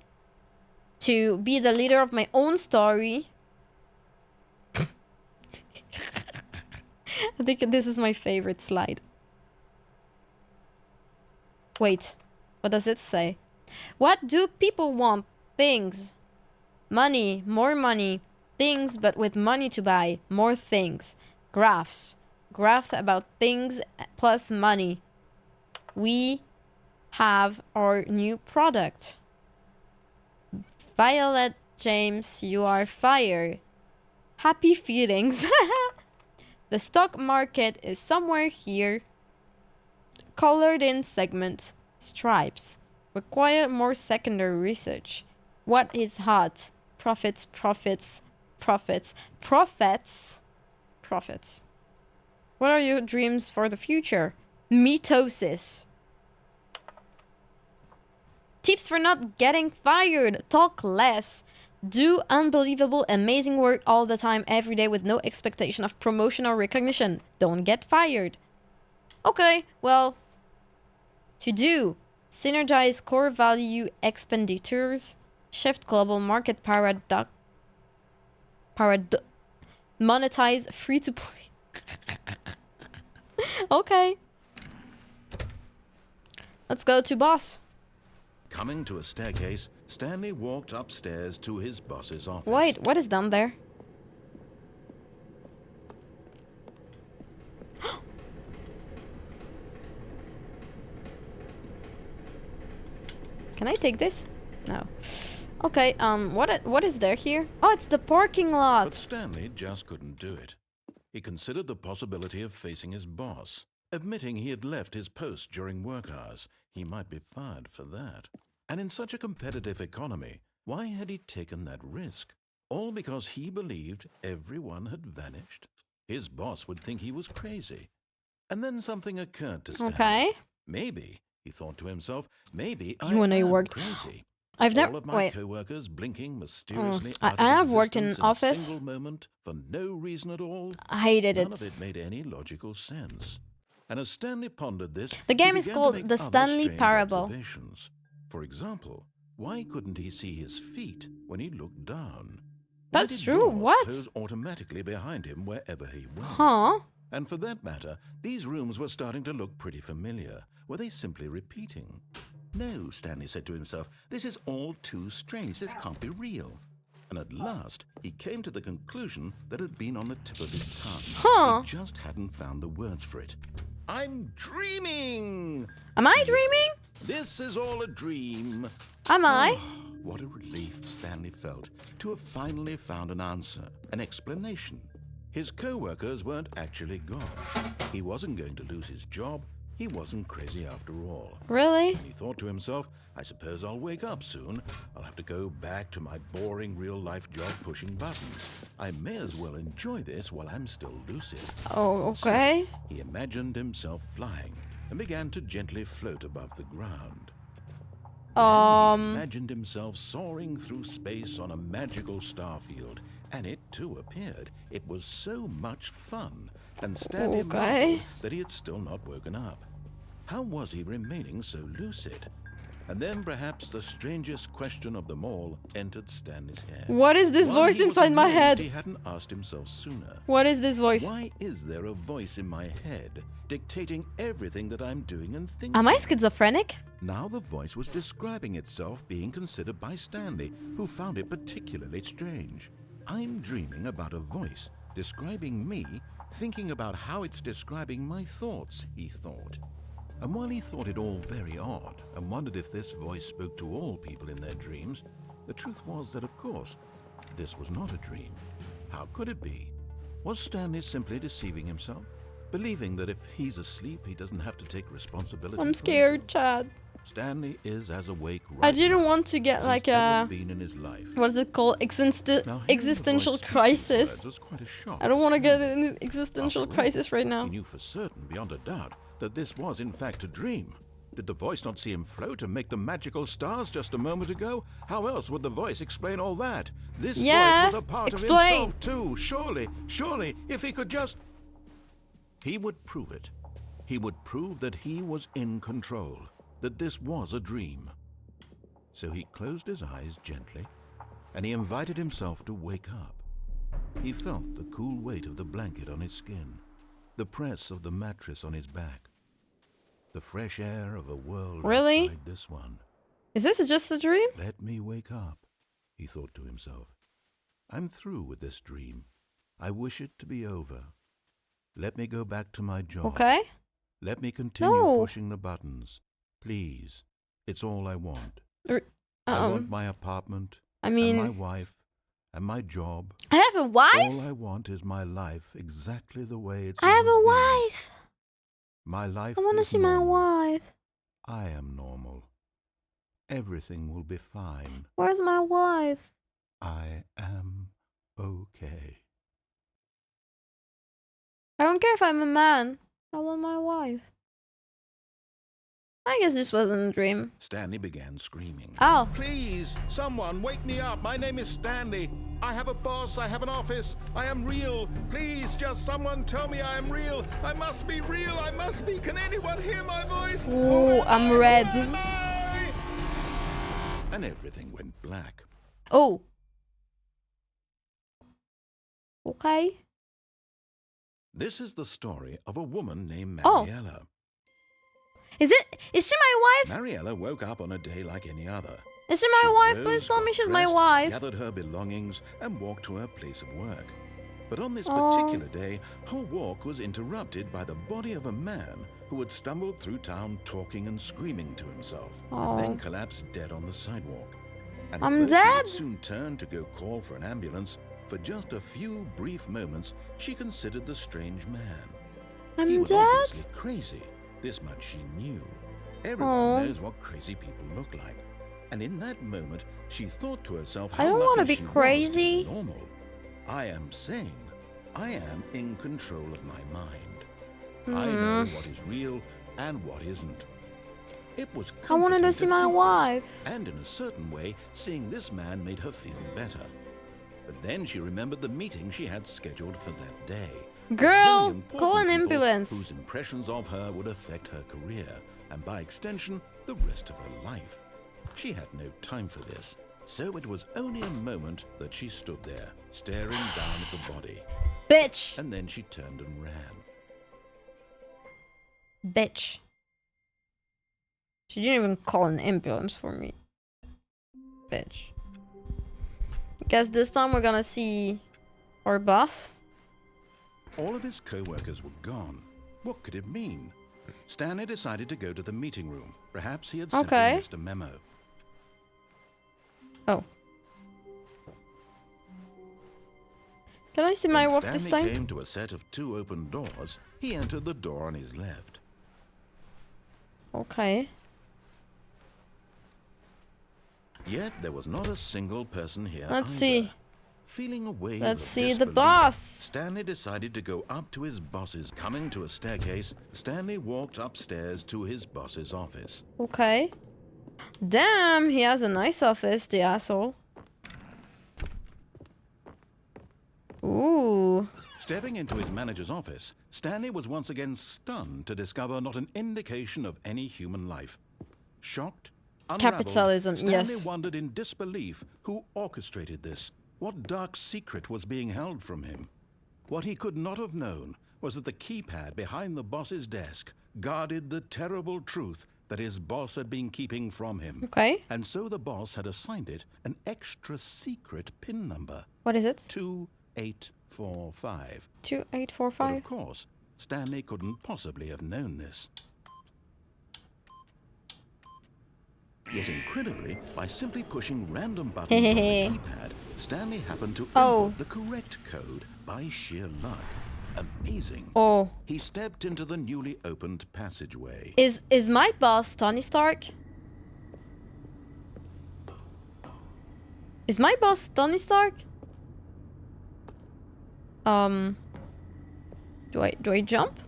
to be the leader of my own story. I think this is my favorite slide. Wait, what does it say? What do people want? Things. Money, more money. Things, but with money to buy. More things. Graphs. Graph about things plus money. We have our new product. Violet James, you are fired. Happy feelings. The stock market is somewhere here. Colored in segment. Stripes. Require more secondary research. What is hot? Profits, profits, profits, profits, profits. What are your dreams for the future? Mitosis. Tips for not getting fired. Talk less. Do unbelievable, amazing work all the time, every day with no expectation of promotion or recognition. Don't get fired. Okay, well, to do. Synergize core value expenditures. Shift global market monetize free to play. Okay. Let's go to boss. Coming to a staircase, Stanley walked upstairs to his boss's office. Wait, what is down there? Can I take this? No. Okay, what is there here? Oh, it's the parking But lot. Stanley just couldn't do it. He considered the possibility of facing his boss. Admitting he had left his post during work hours, he might be fired for that. And in such a competitive economy, why had he taken that risk? All because he believed everyone had vanished? His boss would think he was crazy. And then something occurred to Stanley. Okay. Maybe, he thought to himself, maybe I You and I am worked. crazy. I've never. All of my Wait. co-workers blinking mysteriously I out of have worked in an existence in office. a single moment for no reason at all. I hated None it. of it made any logical sense. And as Stanley pondered this, The game he is began to called make The other Stanley strange Parable. observations. For example, why couldn't he see his feet when he looked down? Why That's did true. doors What? close automatically behind him wherever he went? Huh? And for that matter, these rooms were starting to look pretty familiar. Were they simply repeating? No, Stanley said to himself, this is all too strange. This can't be real. And at last, he came to the conclusion that had been on the tip of his tongue. Huh? He just hadn't found the words for it. I'm dreaming! Am I dreaming? This is all a dream. Am I? What a relief Stanley felt to have finally found an answer, an explanation. His co-workers weren't actually gone. He wasn't going to lose his job. He wasn't crazy after all. Really? And he thought to himself, I suppose I'll wake up soon. I'll have to go back to my boring real-life job pushing buttons. I may as well enjoy this while I'm still lucid. Oh, okay. So he imagined himself flying and began to gently float above the ground. Then he imagined himself soaring through space on a magical starfield, and it too appeared. It was so much fun, and Stanley marveled that he had still not woken up. How was he remaining so lucid? And then perhaps the strangest question of them all entered Stanley's head. What is this voice inside my head? He hadn't asked himself sooner. What is this voice? Why is there a voice in my head dictating everything that I'm doing and thinking? Am I schizophrenic? Now the voice was describing itself being considered by Stanley, who found it particularly strange. I'm dreaming about a voice describing me, thinking about how it's describing my thoughts, he thought. And while he thought it all very odd and wondered if this voice spoke to all people in their dreams, the truth was that, of course, this was not a dream. How could it be? Was Stanley simply deceiving himself, believing that if he's asleep, he doesn't have to take responsibility? I'm scared, Chad. Stanley is as awake right I didn't now want to get as like he's ever a been in his life. what's it called? Now, hearing the Existential voice speak these crisis. words was quite a shock I don't to want to get Stanley. an existential After all, crisis right now. He knew for certain, beyond a doubt, that this was in fact a dream. Did the voice not see him float and make the magical stars just a moment ago? How else would the voice explain all that? This voice was a part of himself too. Surely, if he could just... He would prove it. He would prove that he was in control, that this was a dream. So he closed his eyes gently, and he invited himself to wake up. He felt the cool weight of the blanket on his skin, the press of the mattress on his back, the fresh air of a world outside this one. Is this just a dream? Let me wake up, he thought to himself. I'm through with this dream. I wish it to be over. Let me go back to my job. Okay. Let me continue pushing the buttons. Please. It's all I want. I want my apartment, and my wife, and my job. I have a wife? All I want is my life exactly the way it's I have a always been. wife. My life I want to is see my normal. wife. I am normal. Everything will be fine. Where's my wife? I am okay. I don't care if I'm a man. I want my wife. I guess this wasn't a dream. Stanley began screaming. Oh. Please, someone, wake me up. My name is Stanley. I have a boss. I have an office. I am real. Please, just someone tell me I am real. I must be real. I must be. Can anyone hear my voice? Ooh, I'm red. Who am I? And everything went black. Oh. Okay. This is the story of a woman named Oh. Mariella. Is she my wife? Mariella woke up on a day like any other. Is she my She wife? rose, Please tell me got she's my dressed, wife. gathered her belongings, and walked to her place of work. But on this Oh. particular day, her walk was interrupted by the body of a man who had stumbled through town talking and screaming to himself, Oh. then collapsed dead on the sidewalk. And I'm although she dead? would soon turned to go call for an ambulance, for just a few brief moments, she considered the strange man. He I'm was dead? obviously crazy. This much she knew. Everyone Oh. knows what crazy people look like. And in that moment, she thought to herself I how don't lucky wanna be she was to crazy. be normal. I am sane. I am in control of my mind. I know what is real and what isn't. It was I wanted to comforting see my think this, wife. and in a certain way, seeing this man made her feel better. But then she remembered the meeting she had scheduled for that day. Girl, Very important call an people ambulance. Whose impressions of her would affect her career, and by extension, the rest of her life. She had no time for this, so it was only a moment that she stood there, staring down at the body. Bitch. And then she turned and ran. Bitch. She didn't even call an ambulance for me. Bitch. Guess this time we're gonna see our boss. All of his co-workers were gone. What could it mean? Stanley decided to go to the meeting room. Perhaps he had simply missed a memo. Oh. Can I see my When wife this Stanley time? came to a set of 2 open doors, he entered the door on his left. Okay. Yet there was not a single person here Let's either. see. Feeling a wave Let's of see the disbelief, boss. Stanley decided to go up to his boss's. Coming to a staircase, Stanley walked upstairs to his boss's office. Okay. Damn, he has a nice office, the asshole. Ooh. Stepping into his manager's office, Stanley was once again stunned to discover not an indication of any human life. Shocked, unraveled, Capitalism, Stanley yes. wondered in disbelief who orchestrated this. What dark secret was being held from him? What he could not have known was that the keypad behind the boss's desk guarded the terrible truth that his boss had been keeping from him. Okay. And so the boss had assigned it an extra secret PIN number. What is it? 2845. But 2845. of course, Stanley couldn't possibly have known this. Yet incredibly, by simply pushing random buttons on the keypad, Stanley happened to input the correct code by sheer luck. Amazing. Oh. He stepped into the newly opened passageway. Is my boss Tony Stark? Is my boss Tony Stark? Do I jump?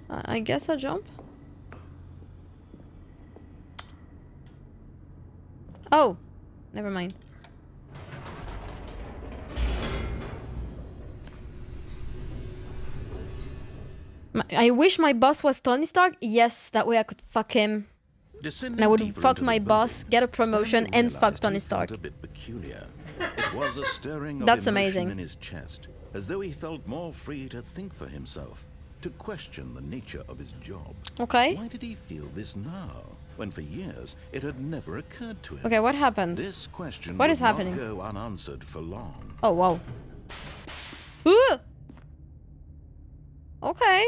I guess I jump. Oh, never mind. I wish my boss was Tony Stark. Yes, that way I could fuck him. Descending And I would deeper fuck into my the boss, building, get a promotion, Stanley and fuck realized Tony he felt Stark. a bit peculiar. It was a stirring of That's emotion amazing. in his chest, as though he felt more free to think for himself, to question the nature of his job. Okay. Why did he feel this now, when for years it had never occurred to him? Okay, what happened? This question What would is happening? not go unanswered for long. Oh, wow. Ooh! Okay.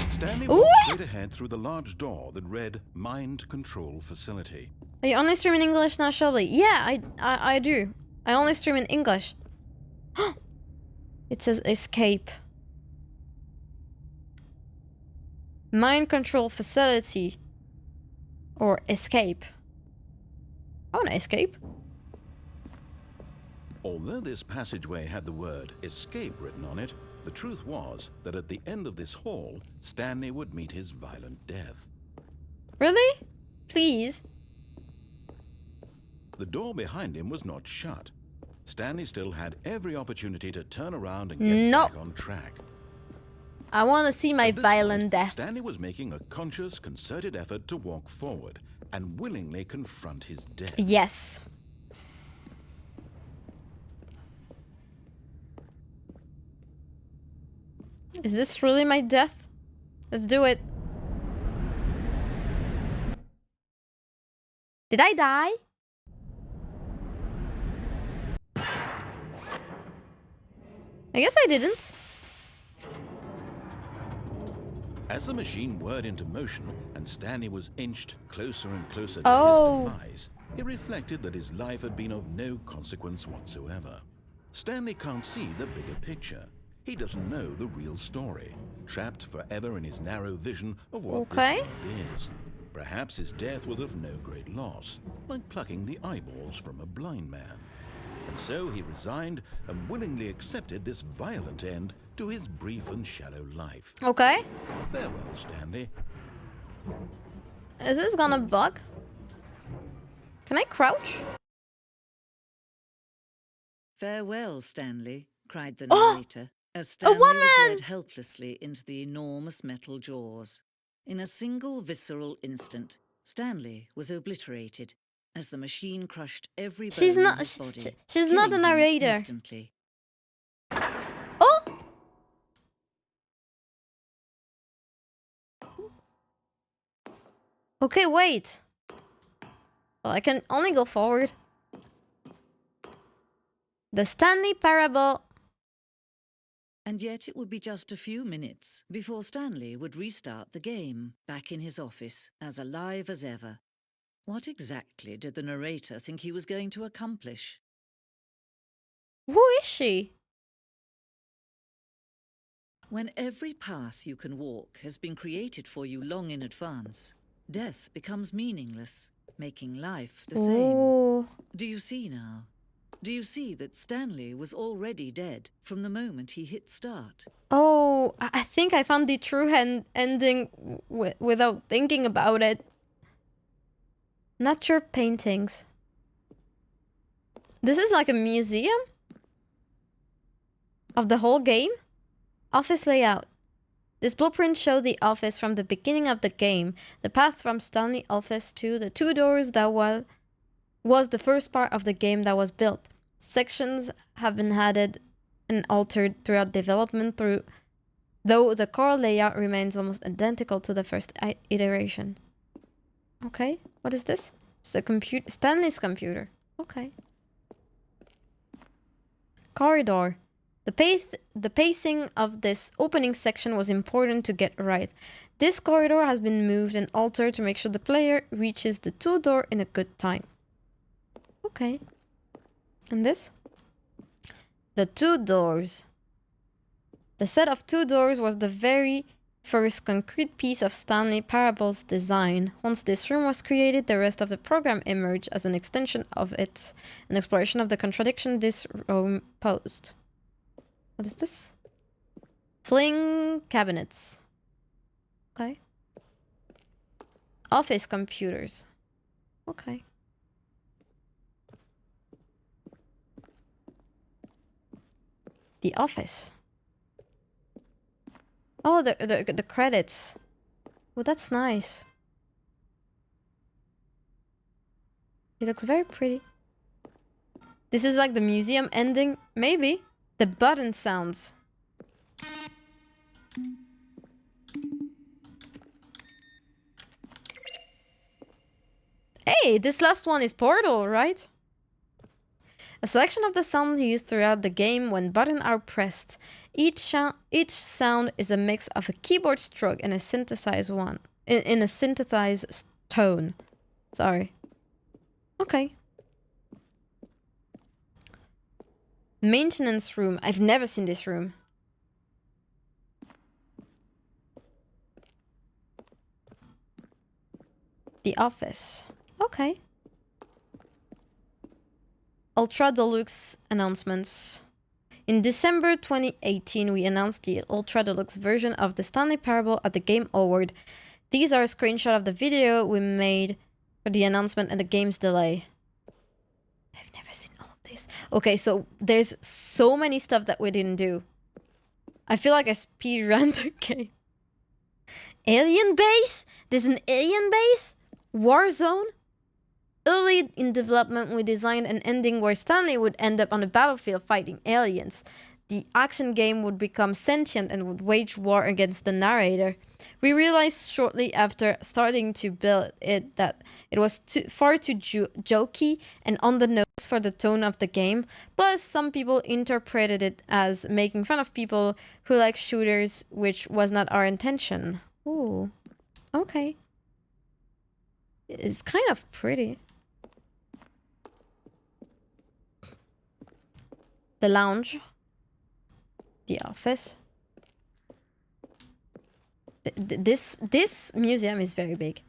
Stanley Ooh! walked straight ahead through the large door that read Mind Control Facility. Are you only stream in English now, Shelby? Yeah, I do. I only stream in English. It says escape. Mind control facility. Or escape. I wanna escape. Although this passageway had the word escape written on it, the truth was that at the end of this hall, Stanley would meet his violent death. Really? Please? The door behind him was not shut. Stanley still had every opportunity to turn around and get back on track. I wanna see my At this violent point, death. Stanley was making a conscious, concerted effort to walk forward and willingly confront his death. Yes. Is this really my death? Let's do it. Did I die? I guess I didn't. As the machine whirred into motion and Stanley was inched closer and closer to Oh. his demise, he reflected that his life had been of no consequence whatsoever. Stanley can't see the bigger picture. He doesn't know the real story, trapped forever in his narrow vision of what Okay. this world is. Perhaps his death was of no great loss, like plucking the eyeballs from a blind man. And so he resigned and willingly accepted this violent end to his brief and shallow life. Okay. Farewell, Stanley. Is this gonna bug? Can I crouch? Farewell, Stanley, cried the Oh! narrator, as Stanley was woman! led helplessly into the enormous metal jaws. In a single visceral instant, Stanley was obliterated as the machine crushed every bone She's in not. his body, She's not the killing him narrator. instantly. Oh! Okay, wait. Well, I can only go forward. The Stanley Parable. And yet it would be just a few minutes before Stanley would restart the game, back in his office, as alive as ever. What exactly did the narrator think he was going to accomplish? Who is she? When every path you can walk has been created for you long in advance, death becomes meaningless, making life the same. Ooh. Do you see now? Do you see that Stanley was already dead from the moment he hit start? Oh, I think I found the true ending without thinking about it. Nature paintings. This is like a museum of the whole game. Office layout. This blueprint shows the office from the beginning of the game. The path from Stanley office to the two doors that was the first part of the game that was built. Sections have been added and altered throughout development though the core layout remains almost identical to the first iteration. Okay, what is this? It's a computer, Stanley's computer. Okay. Corridor. The pacing of this opening section was important to get right. This corridor has been moved and altered to make sure the player reaches the two door in a good time. Okay. And this? The two doors. The set of two doors was the very first concrete piece of Stanley Parable's design. Once this room was created, the rest of the program emerged as an extension of it, an exploration of the contradiction this room posed. What is this? Fling cabinets. Okay. Office computers. Okay. The office. Oh, the credits. Oh, that's nice. It looks very pretty. This is like the museum ending, maybe. The button sounds. Hey, this last one is Portal, right? A selection of the sounds used throughout the game when buttons are pressed. Each sound is a mix of a keyboard stroke and a synthesized one. In a synthesized tone. Sorry. Okay. Maintenance room. I've never seen this room. The office. Okay. Ultra Deluxe announcements. In December 2018, we announced the Ultra Deluxe version of the Stanley Parable at the Game Award. These are a screenshot of the video we made for the announcement and the game's delay. I've never seen all of this. Okay, so there's so many stuff that we didn't do. I feel like I speedrun the game. Alien base? There's an alien base? Warzone? Early in development, we designed an ending where Stanley would end up on the battlefield fighting aliens. The action game would become sentient and would wage war against the narrator. We realized shortly after starting to build it that it was far too jokey and on the nose for the tone of the game. Plus, some people interpreted it as making fun of people who like shooters, which was not our intention. Ooh, okay. It's kind of pretty. The lounge. The office. This museum is very big.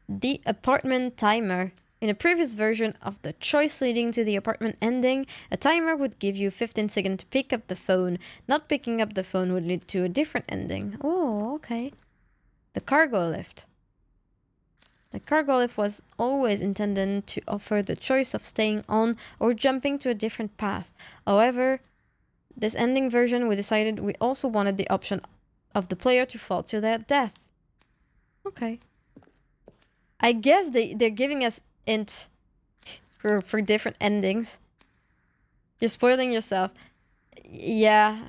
The apartment timer. In a previous version of the choice leading to the apartment ending, a timer would give you 15 seconds to pick up the phone. Not picking up the phone would lead to a different ending. Oh, okay. The cargo lift. The cargo lift was always intended to offer the choice of staying on or jumping to a different path. However, this ending version, we decided we also wanted the option of the player to fall to their death. Okay. I guess they're giving us int for different endings. You're spoiling yourself. Yeah.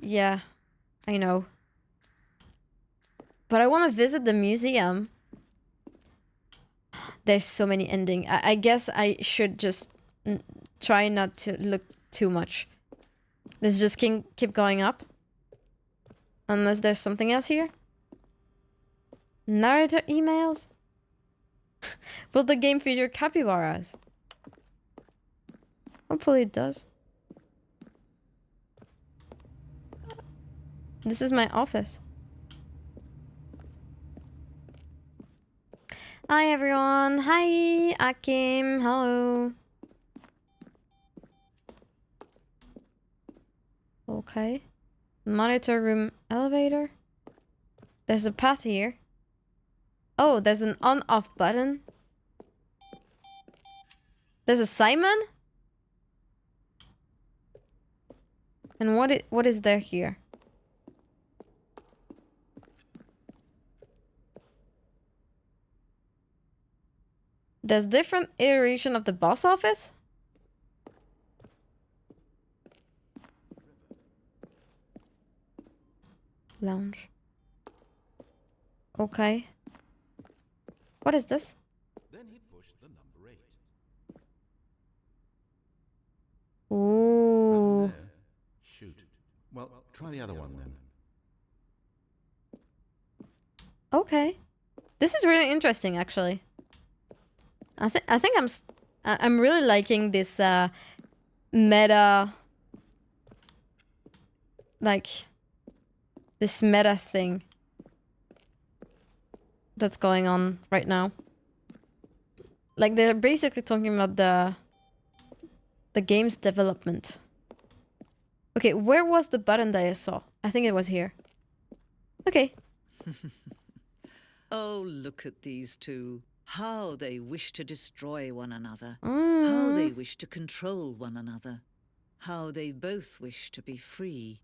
Yeah. I know. But I want to visit the museum. There's so many endings. I guess I should just try not to look too much. Let's just keep going up. Unless there's something else here. Narrator emails? Will the game feature capybaras? Hopefully it does. This is my office. Hi everyone. Hi Akim. Hello. Okay. Monitor room elevator. There's a path here. Oh, there's an on-off button. There's a Simon? And what is there here? There's different iteration of the boss office? Lounge. Okay. What is this? Then he pushed the number 8. Ooh. There. Shoot. Well, try the other one then. Okay. This is really interesting, actually. I think I'm really liking this meta, like this meta thing that's going on right now. Like they're basically talking about the game's development. Okay, where was the button that I saw? I think it was here. Okay. Oh, look at these two. How they wish to destroy one another. Mm. How they wish to control one another. How they both wish to be free.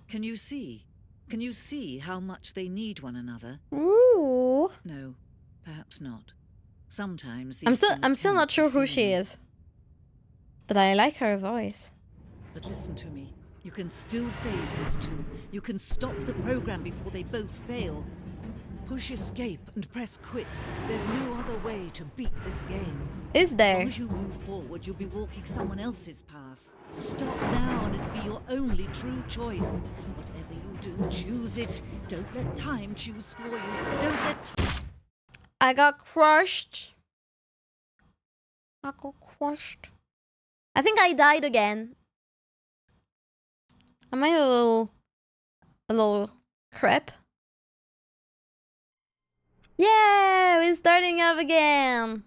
Can you see? Can you see how much they need one another? Ooh. No, perhaps not. Sometimes I'm these still things cannot not be sure who she seen. is. But I like her voice. But listen to me. You can still save these two. You can stop the program before they both fail. Push escape and press quit. There's no other way to beat this game. Is As there? long as you move forward, you'll be walking someone else's path. Stop now and it'll be your only true choice. Whatever you do, choose it. Don't let time choose for you. Don't let I got crushed. I got crushed. I think I died again. Am I a little crap? Yeah, we're starting up again.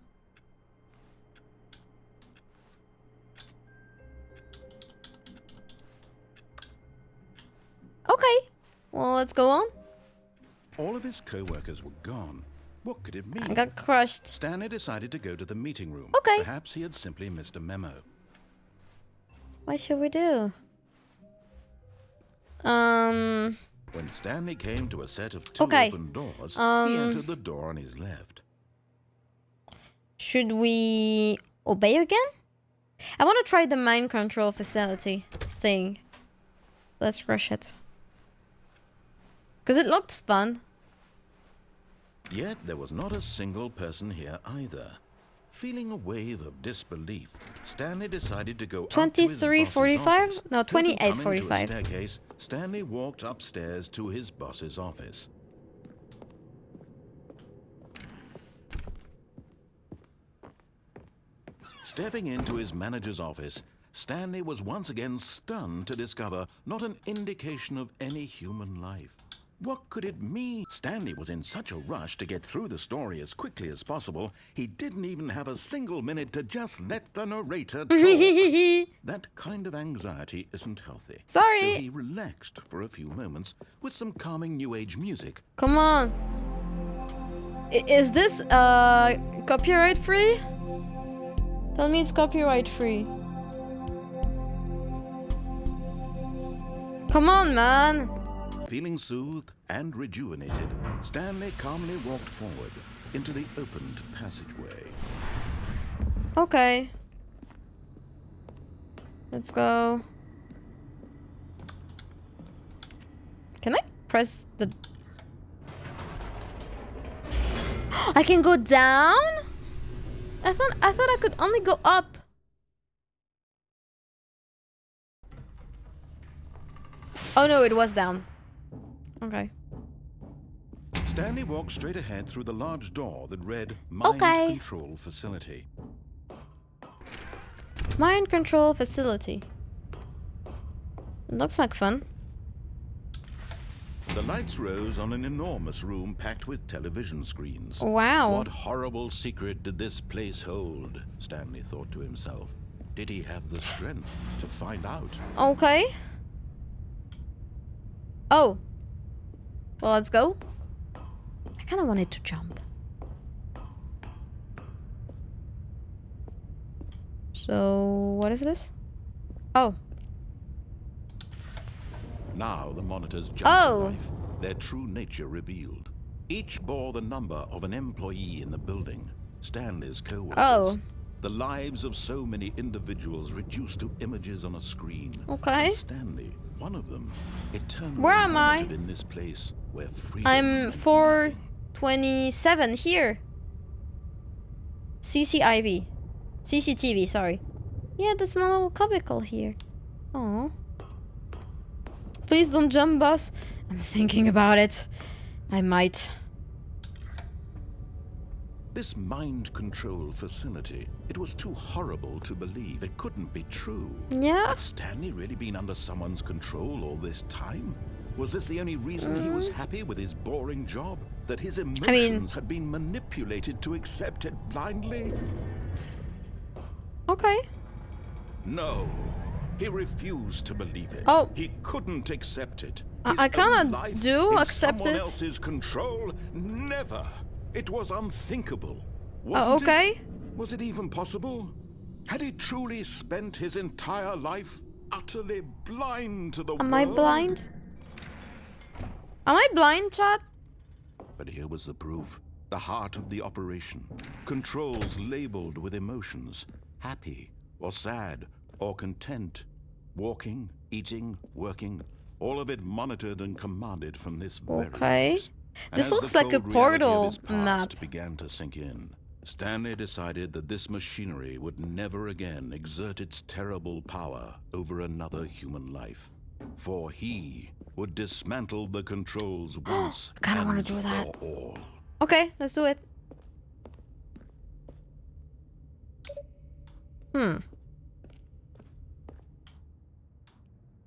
Okay, well, let's go on. All of his co-workers were gone. What could it mean? I got crushed. Stanley decided to go to the meeting room. Okay. Perhaps he had simply missed a memo. What should we do? When Stanley came to a set of two Okay. open doors, he entered the door on his left. Should we obey again? I want to try the mind control facility thing. Let's rush it. Because it looked fun. Yet there was not a single person here either. Feeling a wave of disbelief, Stanley decided to go up to his boss's 23:45? office. No, Hoping coming to a 28:45. staircase, Stanley walked upstairs to his boss's office. Stepping into his manager's office, Stanley was once again stunned to discover not an indication of any human life. What could it mean? Stanley was in such a rush to get through the story as quickly as possible, he didn't even have a single minute to just let the narrator talk. That kind of anxiety isn't healthy. Sorry. So he relaxed for a few moments with some calming new age music. Come on. Is this copyright free? Tell me it's copyright free. Come on, man. Feeling soothed and rejuvenated, Stanley calmly walked forward into the opened passageway. Okay. Let's go. Can I press the... I can go down? I thought I could only go up. Oh no, it was down. Okay. Stanley walked straight ahead through the large door that read Mind Control Facility. Mind Control Facility. It looks like fun. The lights rose on an enormous room packed with television screens. Wow. What horrible secret did this place hold? Stanley thought to himself. Did he have the strength to find out? Okay. Oh. Well, let's go. I kind of wanted to jump. So, what is this? Oh. Now the monitors jumped to life, their true nature revealed. Each bore the number of an employee in the building, Stanley's co-workers. Oh. The lives of so many individuals reduced to images on a screen. Okay. And Stanley, one of them, eternally Where am I? monitored in this place where freedom I'm meant 427 here. CCIV. CCTV, sorry. Yeah, that's my little cubicle here. Oh. Please don't jump, boss. I'm thinking about it. I might. This mind control facility, it was too horrible to believe. It couldn't be true. Yeah? Had Stanley really been under someone's control all this time? Was this the only reason he was happy with his boring job? That his emotions had been manipulated to accept it blindly? Okay. No. He refused to believe it. Oh. He couldn't accept it. I cannot accept someone it. else's control? Never. It was unthinkable. Wasn't okay. it? Was it even possible? Had he truly spent his entire life utterly blind to the world? Am I blind? Am I blind, chat? But here was the proof. The heart of the operation. Controls labeled with emotions. Happy, or sad, or content. Walking, eating, working. All of it monitored and commanded from this very place. And This as looks the like a cold reality of portal his past map. began to sink in, Stanley decided that this machinery would never again exert its terrible power over another human life. For he would dismantle the controls once I kinda wanna and do that. for all. Okay, let's do it.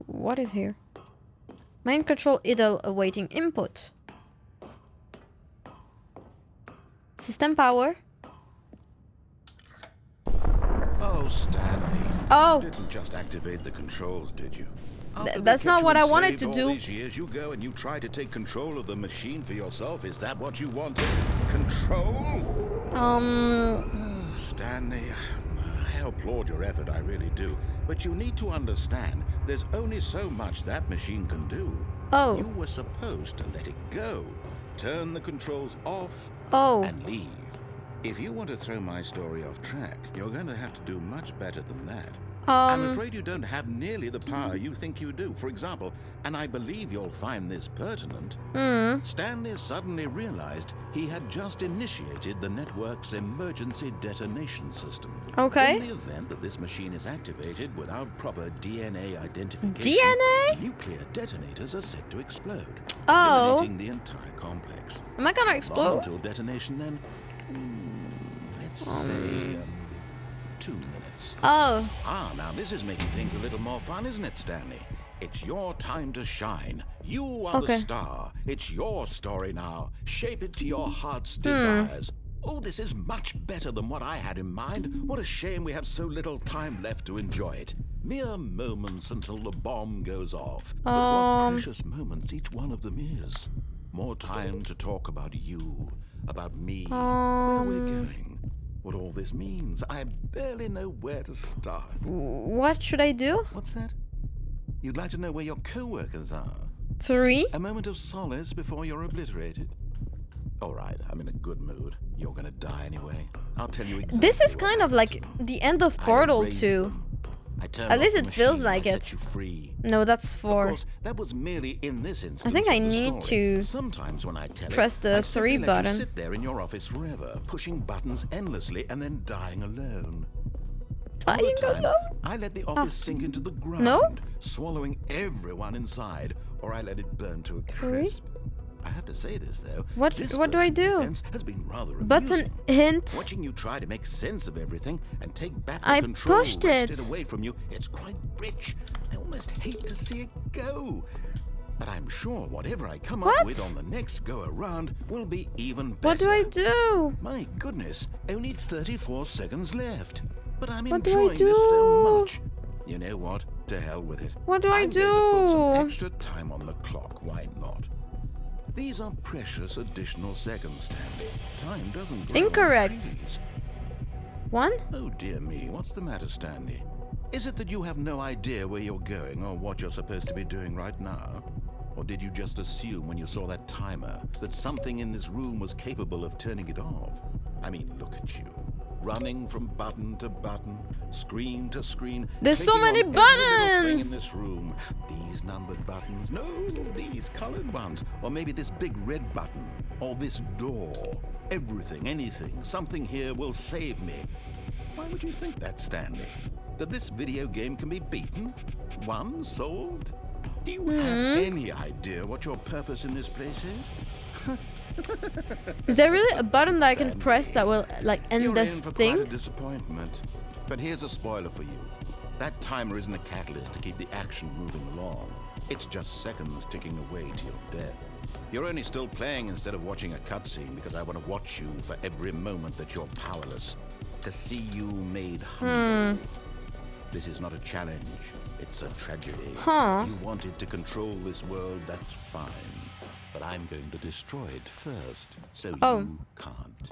What is here? Mind control idle awaiting input. System power. Oh, Stanley. Oh. You didn't just activate the controls, did you? That's not what I wanted to do. All these years, you go and you try to take control of the machine for yourself. Is that what you wanted? Control? Stanley, I applaud your effort, I really do. But you need to understand, there's only so much that machine can do. Oh. You were supposed to let it go. Turn the controls off and leave. If you want to throw my story off track, you're going to have to do much better than that. I'm afraid you don't have nearly the power you think you do. For example, and I believe you'll find this pertinent, Stanley suddenly realized he had just initiated the network's emergency detonation system. Okay. In the event that this machine is activated without proper DNA identification, DNA? nuclear detonators are set to explode, Oh. eliminating the entire complex. Am I gonna Long explode? until detonation then, let's say 2 minutes. Oh. Now this is making things a little more fun, isn't it, Stanley? It's your time to shine. You are the star. It's your story now. Shape it to your heart's desires. Oh, this is much better than what I had in mind. What a shame we have so little time left to enjoy it. Mere moments until the bomb goes off. But what precious moments each one of them is. More time to talk about you, about me, where we're going, what all this means. I barely know where to start. What should I do? What's that? You'd like to know where your co-workers are? 3? A moment of solace before you're obliterated. All right, I'm in a good mood. You're gonna die anyway. I'll tell you exactly. This is kind of like the end of Portal 2. At least it feels like it. No, that's 4. Of course, that was merely in this instance. I think I of the need story. to Sometimes when I tell press the I 3 simply let button. You sit there in your office forever, pushing buttons endlessly and then dying alone. Other times, I let the office sink into the ground, swallowing everyone inside, or I let it burn to a crisp. I have to say this though. What do I do? Has been rather Button amusing. hint. Watching you try to make sense of everything and take back the I control pushed wrested it. away from you, it's quite rich. I almost hate to see it go. But I'm sure whatever I come up with on the next go around will be even better. What do I do? My goodness, only 34 seconds left. But I'm What do I enjoying this so do? much. You know what? To hell with it. What do I I'm going to put some do? extra time on the clock. Why not? These are precious additional seconds, Stanley. Time doesn't grow on Incorrect. trees. 1? Oh dear me, what's the matter, Stanley? Is it that you have no idea where you're going or what you're supposed to be doing right now? Or did you just assume when you saw that timer that something in this room was capable of turning it off? I mean, look at you. Running from button to button, screen to screen. There's so clicking many on every little thing buttons! in this room. These numbered buttons. No, these colored ones. Or maybe this big red button. Or this door. Everything, anything, something here will save me. Why would you think that, Stanley? That this video game can be beaten? Won? Solved? Do you have any idea what your purpose in this place is? Is there really a button that I can press that will like end You're this in for thing? quite a disappointment. But here's a spoiler for you. That timer isn't a catalyst to keep the action moving along. It's just seconds ticking away to your death. You're only still playing instead of watching a cutscene because I want to watch you for every moment that you're powerless. To see you made humble. This is not a challenge. It's a tragedy. You wanted to control this world, that's fine. But I'm going to destroy it first, so you can't.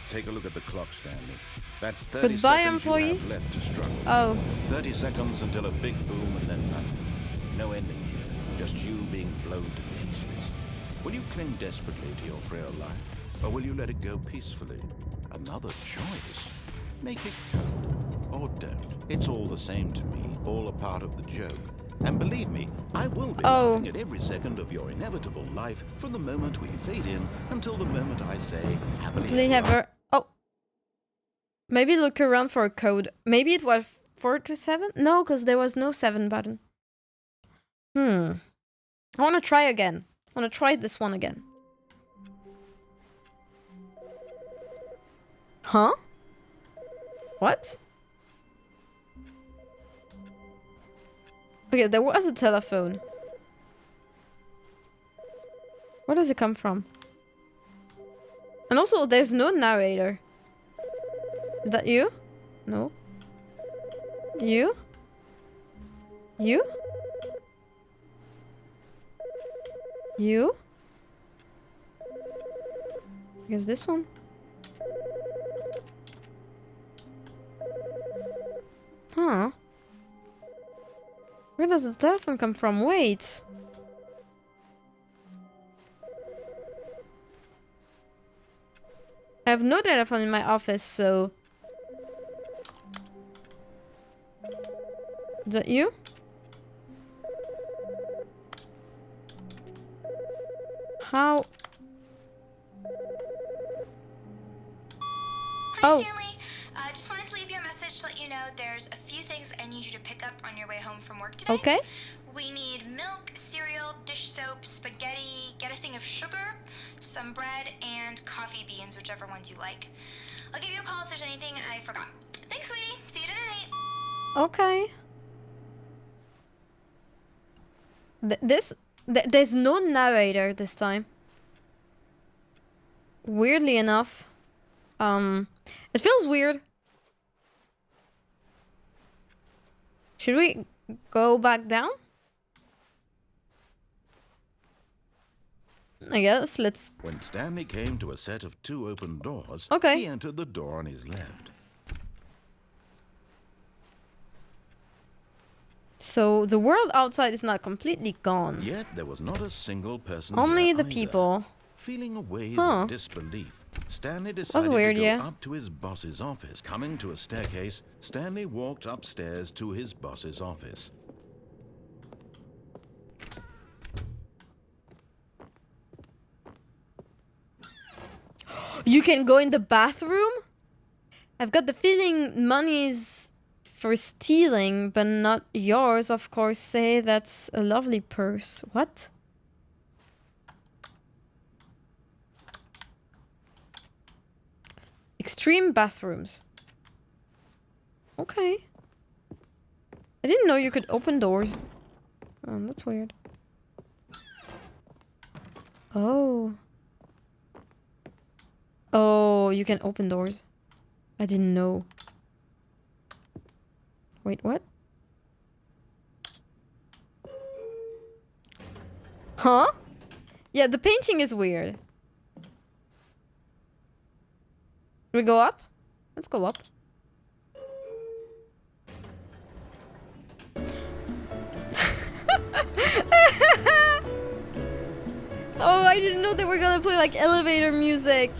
Take a look at the clock, Stanley. That's 30 Goodbye, seconds employee. you have left to struggle. 30 seconds until a big boom and then nothing. No ending here, just you being blown to pieces. Will you cling desperately to your frail life, or will you let it go peacefully? Another choice. Make it count, or don't. It's all the same to me, all a part of the joke. And believe me, I will be laughing at every second of your inevitable life from the moment we fade in until the moment I say happily ever. Oh. Maybe look around for a code. Maybe it was 4 to 7? No, because there was no 7 button. I want to try again. I want to try this one again. Huh? What? Okay, there was a telephone. Where does it come from? And also, there's no narrator. Is that you? No. You? You? You? I guess this one. Huh. Where does the telephone come from? Wait. I have no telephone in my office, so... Is that you? How? Hi, Stanley. Just wanted to leave you a message to let you know there's a few things I need you to pick up on your way home from work today. Okay. We need milk, cereal, dish soap, spaghetti, get a thing of sugar, some bread, and coffee beans, whichever ones you like. I'll give you a call if there's anything I forgot. Thanks, sweetie. See you tonight. Okay. There's no narrator this time. Weirdly enough. It feels weird. Should we go back down? I guess, let's... When Stanley came to a set of 2 open doors, Okay. he entered the door on his left. So, the world outside is not completely gone. Yet there was not a single person Only here the either. people. Feeling a wave Huh. of disbelief, Stanley decided weird, to go yeah. up to his boss's office. Coming to a staircase, Stanley walked upstairs to his boss's office. You can go in the bathroom? I've got the feeling money's for stealing, but not yours, of course. Say that's a lovely purse. What? Extreme bathrooms. Okay. I didn't know you could open doors. Oh, that's weird. Oh. Oh, you can open doors. I didn't know. Wait, what? Huh? Yeah, the painting is weird. We go up? Let's go up. Oh, I didn't know they were gonna play like elevator music.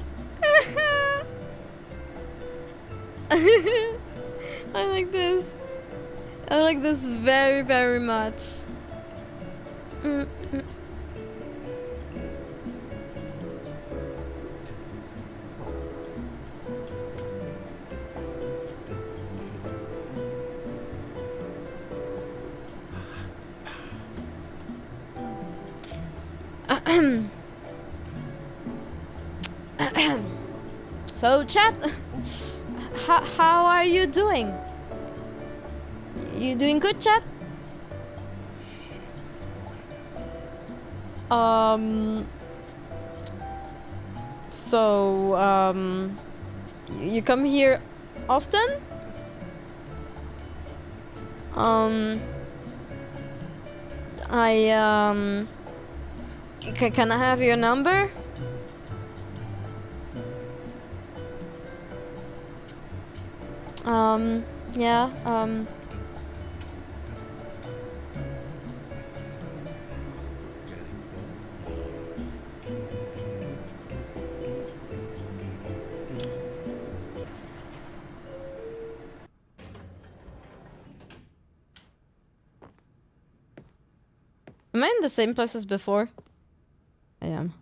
I like this. I like this very, very much. So, chat, how are you doing? You doing good, chat? So, you come here often? Can I have your number? Yeah, am I in the same place as before? I am.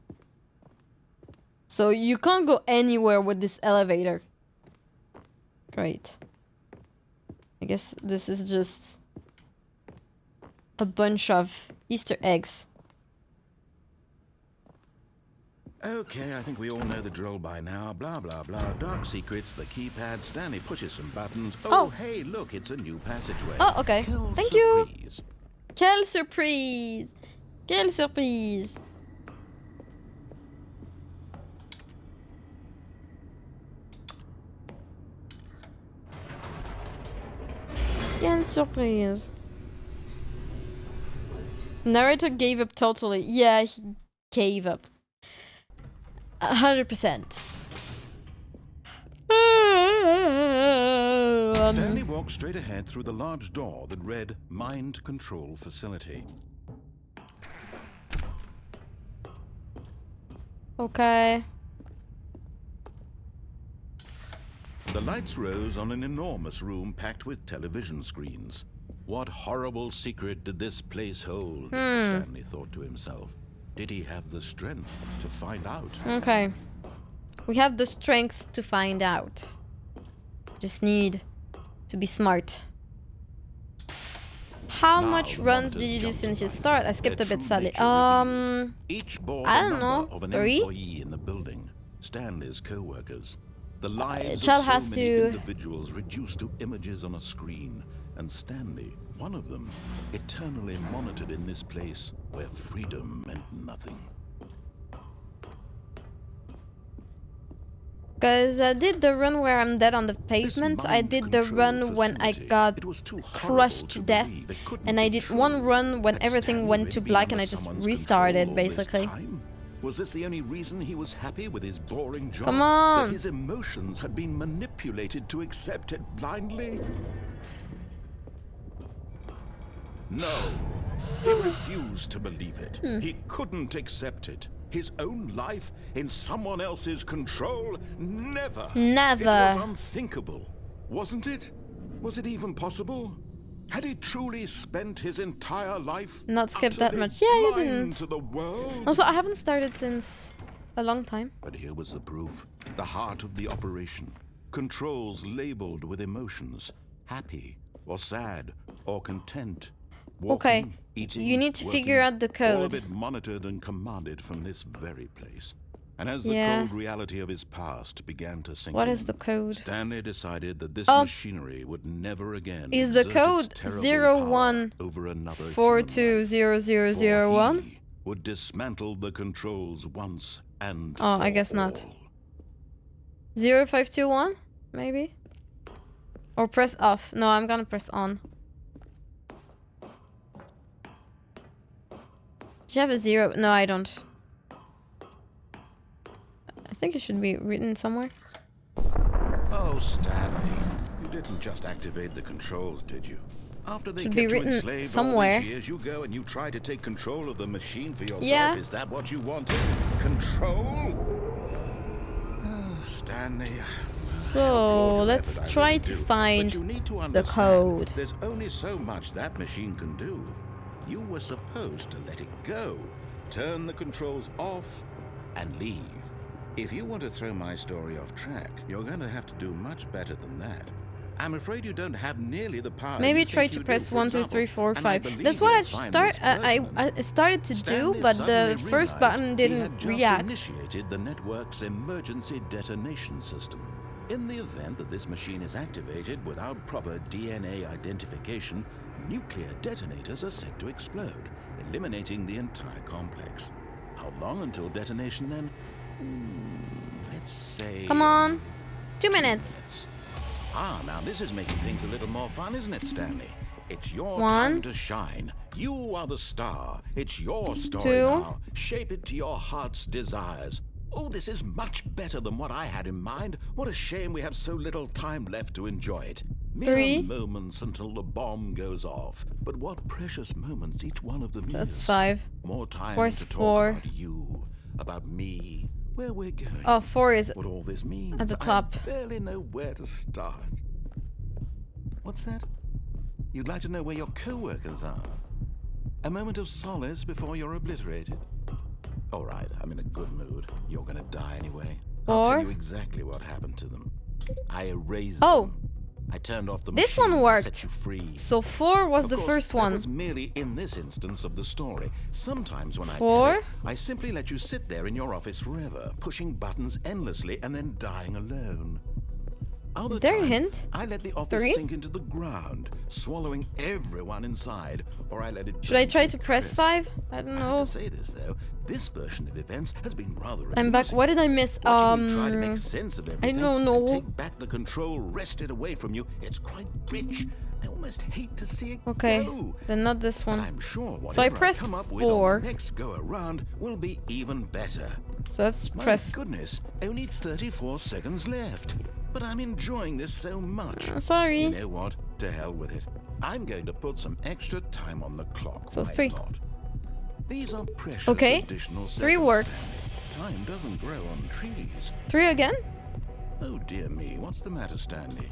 So you can't go anywhere with this elevator. Great. I guess this is just a bunch of Easter eggs. Okay, I think we all know the drill by now. Blah, blah, blah. Dark secrets, the keypad. Stanley pushes some buttons. Oh, hey, look, it's a new passageway. Oh, okay. Quelle Thank you. surprise. Quelle surprise! Quelle surprise! Quelle surprise! Narrator gave up totally. Yeah, he gave up. 100%. Stanley walked straight ahead through the large door that read Mind Control Facility. Okay. The lights rose on an enormous room packed with television screens. What horrible secret did this place hold? Stanley thought to himself. Did he have the strength to find out? Okay. We have the strength to find out. Just need to be smart. How Now much the runs monitors did you do jumped since you to life. started? I skipped a Their bit, true sadly. nature revealed. Each bore I the don't number know, of an 3? employee in the building. Stanley's co-workers. The lives child of so has many to- individuals reduced to images on a screen, and Stanley, one of them, eternally monitored in this place where freedom meant nothing. Because I did the run where I'm dead on the This pavement. I mind did the control run when I facility, got it was too horrible crushed to to death. believe it couldn't And I be did one true. run when Had everything Stanley went really to been black and under I just someone's restarted, control all this basically. time? Was this the only reason he was happy with his boring job? Come on. That his emotions had been manipulated to accept it blindly? No. He refused to believe it. He couldn't accept it. His own life in someone else's control? Never. Never. It was unthinkable. Wasn't it? Was it even possible? Had he truly spent his entire life Not skip that utterly much. Yeah, you blind didn't. to the world? Also, I haven't started since a long time. But here was the proof. The heart of the operation. Controls labeled with emotions. Happy, or sad, or content. Okay, Walking, eating, you need to working, figure out the All of code. it monitored and commanded from this very place. And as Yeah. the cold reality of his past began to sink What in, is the code? Stanley decided that this Oh. machinery would never again Is the exert its code terrible 01 power over another human life. 420001? For he would dismantle the controls once and Oh, for I guess not. all. 0521? Maybe? Or press off. No, I'm gonna press on. Do you have a 0? No, I don't. I think it should be written somewhere. Oh, Stanley, you didn't just activate the controls, did you? After they Should kept be you written enslaved somewhere. all these years, you go and you try to take control of the machine for yourself. Yeah. Is that what you wanted? Control? Oh, Stanley. So, let's try to find the code. There's only so much that machine can do. You were supposed to let it go, turn the controls off, and leave. If you want to throw my story off track, you're going to have to do much better than that. I'm afraid you don't have nearly the power. Maybe you try think to you press do. For 1, 2, example, 3, 4, and I 5. believe That's what I you'll find this I started to do, Stanley but the suddenly first realized button he didn't had just react. initiated the network's emergency detonation system. In the event that this machine is activated without proper DNA identification, nuclear detonators are set to explode, eliminating the entire complex. How long until detonation then? Let's say... Come on. 2 minutes. Ah, now this is making things a little more fun, isn't it, Stanley? It's your 1. time to shine. You are the star. It's your story 2. now. Shape it to your heart's desires. Oh, this is much better than what I had in mind. What a shame we have so little time left to enjoy it. Mere 3. moments until the bomb goes off. But what precious moments each one of them That's is. 5. More time Where's to talk 4? about you, about me, where we're going. Oh, 4 is What all this means. at the top. I barely know where to start. What's that? You'd like to know where your co-workers are? A moment of solace before you're obliterated? All right, I'm in a good mood. You're gonna die anyway. I'll 4. tell you exactly what happened to them. I erased Oh. them. I turned off the This machine one and worked. set you free. So 4 was Of the course, first that one. was merely in this instance of the story. Sometimes when I 4. tell it, I simply let you sit there in your office forever, pushing buttons endlessly and then dying alone. Other Is there a times, hint? I let the office 3? sink into the ground, swallowing everyone inside, or I let it Should I burn try to to press crisp. 5? I don't I have know. to say this though, this version of events has been rather I'm back. amusing. What did I miss? Watching you try to make sense of everything don't know. and take back the control wrested away from you, it's quite rich. I almost hate to see it Okay, go. then not this But one. I'm sure So I whatever pressed come up with 4. on the next go around will be even better. So let's My press. goodness, only 34 seconds left. But I'm enjoying this so much. Sorry. You know what? To hell with it. I'm going to put some extra time on the clock. So it's Why 3. not? These are precious Okay, additional 3 seconds, worked. Stanley. Time doesn't grow on trees. 3 again? Oh dear me, what's the matter, Stanley?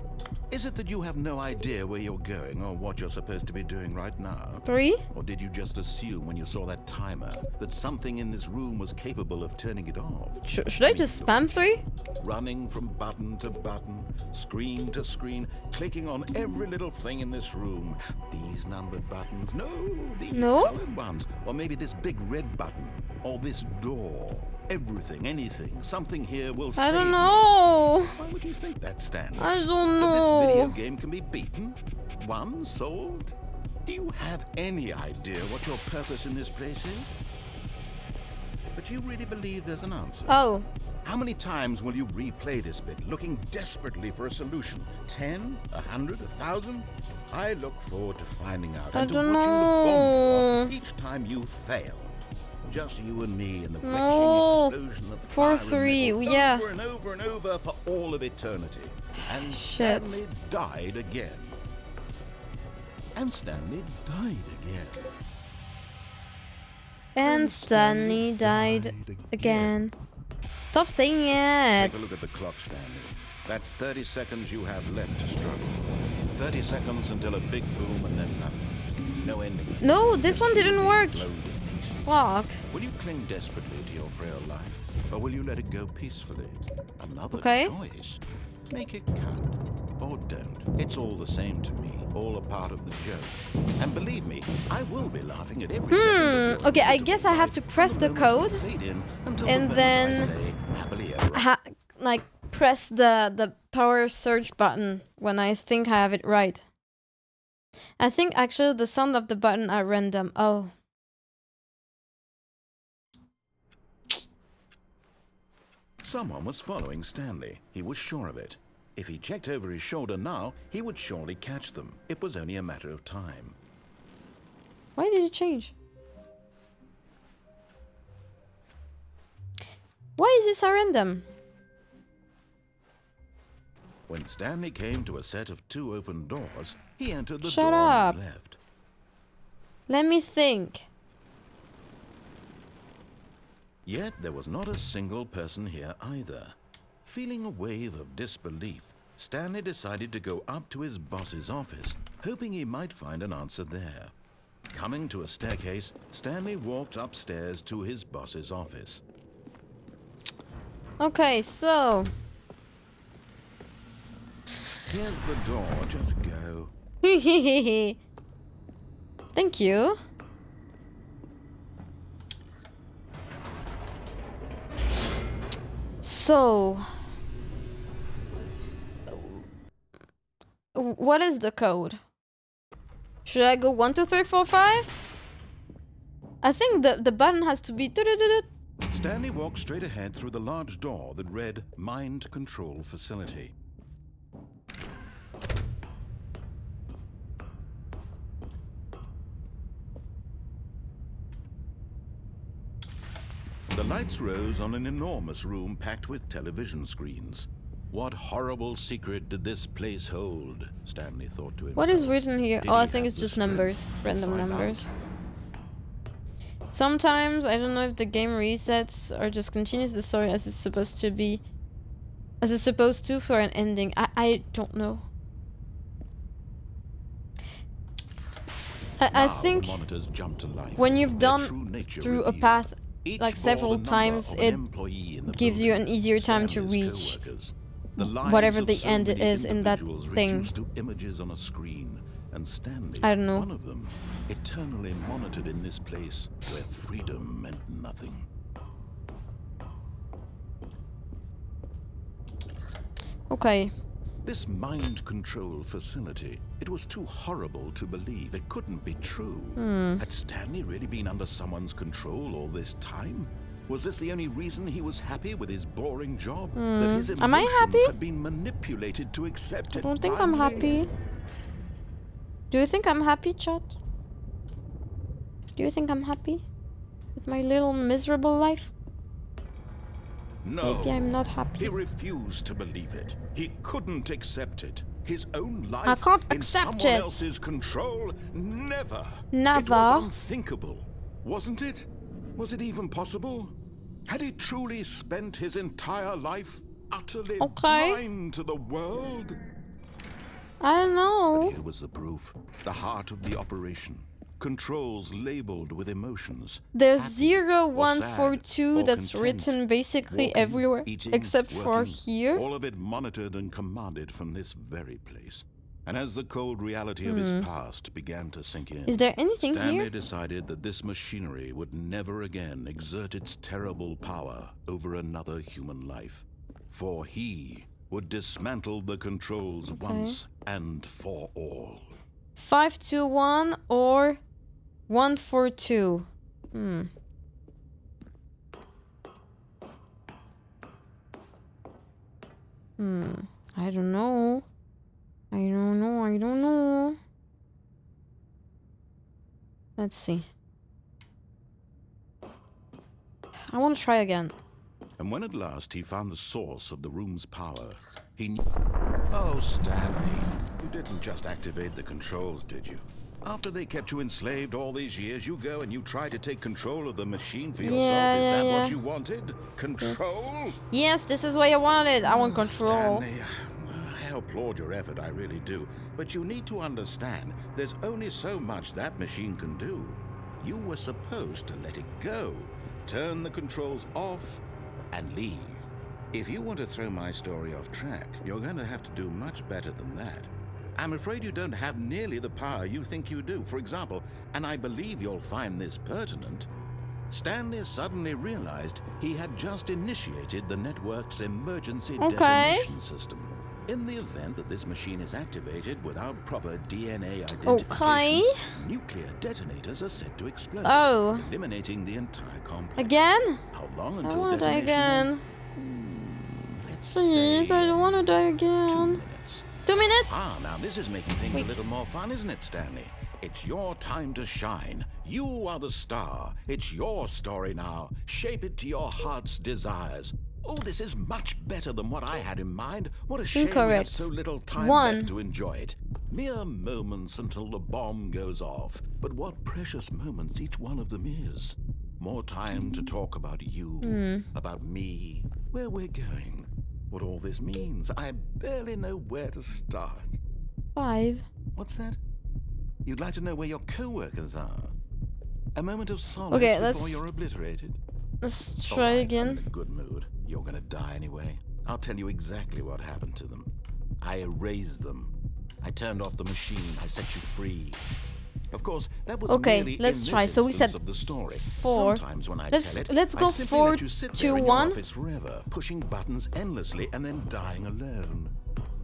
Is it that you have no idea where you're going or what you're supposed to be doing right now? 3? Or did you just assume when you saw that timer that something in this room was capable of turning it off? Should I just spam 3? Running from button to button, screen to screen, clicking on every little thing in this room. These numbered buttons, no, these No? colored ones. Or maybe this big red button, or this door. Everything, anything, something here will I save don't you. know. Why would you think that, Stanley? I don't That this video know. game can be beaten? Won? Solved? Do you have any idea what your purpose in this place is? But you really believe there's an answer? Oh. How many times will you replay this bit, looking desperately for a solution? 10? 100? 1,000? I look forward to finding out I and to don't watching the bomb go know. off each time you fail. Just you and me and the No. witching explosion of 4-3, fire and metal yeah. over and over and over for all of eternity. And Shit. Stanley died again. And Stanley died again. And Stanley died again. Stop saying it. Take a look at the clock, Stanley. That's 30 seconds you have left to struggle. 30 seconds until a big boom and then nothing. No ending. No, this one didn't work. Blown to pieces. Fuck. Will you cling desperately to your frail life, or will you let it go peacefully? Another Okay. choice. Make it count, or don't. It's all the same to me, all a part of the joke. And believe me, I will be laughing at every second of your Okay, I inevitable guess I have life to from press the moment we code, fade in until and the moment I then say, happily ever after. like press the power search button when I think I have it right. I think actually the sound of the button are random. Oh. Someone was following Stanley. He was sure of it. If he checked over his shoulder now, he would surely catch them. It was only a matter of time. Why did it change? Why is this so random? When Stanley came to a set of 2 open doors, he entered the Shut door on up. his left. Let me think. Yet there was not a single person here either. Feeling a wave of disbelief, Stanley decided to go up to his boss's office, hoping he might find an answer there. Coming to a staircase, Stanley walked upstairs to his boss's office. Okay, so Here's the door, just go. thank you. So, what is the code? Should I go 1, 2, 3, 4, 5? I think the button has to be. Stanley walked straight ahead through the large door that read Mind Control Facility. The lights rose on an enormous room packed with television screens. What horrible secret did this place hold? Stanley thought to himself. What is written here? Did Oh, I he think have it's the just strength numbers, to random find out? numbers. Sometimes I don't know if the game resets or just continues the story as it's supposed to be, as it's supposed to for an ending. I don't know. I Now the think monitors jumped to life, when you've their done true nature through a revealed. path Each like bore several the number times, of an it employee in the gives you building. an easier time to Stanley's reach coworkers. The lives whatever of the so end it many is in that individuals thing. reduced to images on a screen, and Stanley, I don't know. one of them, eternally monitored in this place where freedom meant nothing. Okay. This mind control facility, it was too horrible to believe. It couldn't be true. Had Stanley really been under someone's control all this time? Was this the only reason he was happy with his boring job? That his emotions Am I happy? had been manipulated to accept I it don't think I'm blindly? happy. Do you think I'm happy, chat? Do you think I'm happy with my little miserable life? No. Maybe I'm not happy. He refused to believe it. He couldn't accept it. His own life I can't in accept someone it. else's control? Never. It Never. was unthinkable, wasn't it? Was it even possible? Had he truly spent his entire life utterly Okay. blind to the world? I don't know. Here was the proof. The heart of the operation. Controls labeled with emotions. There's Happy 0, or 1, sad 4, 2 or that's content. written basically Walking, everywhere eating, except for working, here. All of it monitored and commanded from this very place. And as the cold reality of his past began to sink in, Is there anything Stanley here? decided that this machinery would never again exert its terrible power over another human life. For he would dismantle the controls once and for all. 521 or 142? I don't know. I don't know. Let's see. I want to try again. And when at last he found the source of the room's power, he knew... Oh, Stanley, you didn't just activate the controls, did you? After they kept you enslaved all these years, you go and you try to take control of the machine for yourself. Is that what you wanted? Control? Yes, this is what I wanted. I want control. Stanley, I applaud your effort, I really do. But you need to understand, there's only so much that machine can do. You were supposed to let it go, turn the controls off, and leave. If you want to throw my story off track, you're going to have to do much better than that. I'm afraid you don't have nearly the power you think you do. For example, and I believe you'll find this pertinent, Stanley suddenly realized he had just initiated the network's emergency detonation system. In the event that this machine is activated without proper DNA identification, nuclear detonators are said to explode, eliminating the entire complex. Again? How long I until want to die detonation? again. Let's Please, say I don't want to die 2 again. minutes. 2 minutes? Ah, now this is making things a little more fun, isn't it, Stanley? It's your time to shine. You are the star. It's your story now. Shape it to your heart's desires. Oh, this is much better than what I had in mind. What a shame we have so little time left to enjoy it. Mere moments until the bomb goes off. But what precious moments each one of them is. More time to talk about you, about me, where we're going, what all this means. I barely know where to start. 5. What's that? You'd like to know where your co-workers are? A moment of solace before you're obliterated? Let's try again. I'm in a good mood. You're gonna die anyway. I'll tell you exactly what happened to them. I erased them. I turned off the machine. I set you free. Of course, that was merely let's in try. this So we said instance of the story. 4. Sometimes when I Let's tell it, go I simply 4 let you sit to there in 1. your office forever, pushing buttons endlessly and then dying alone.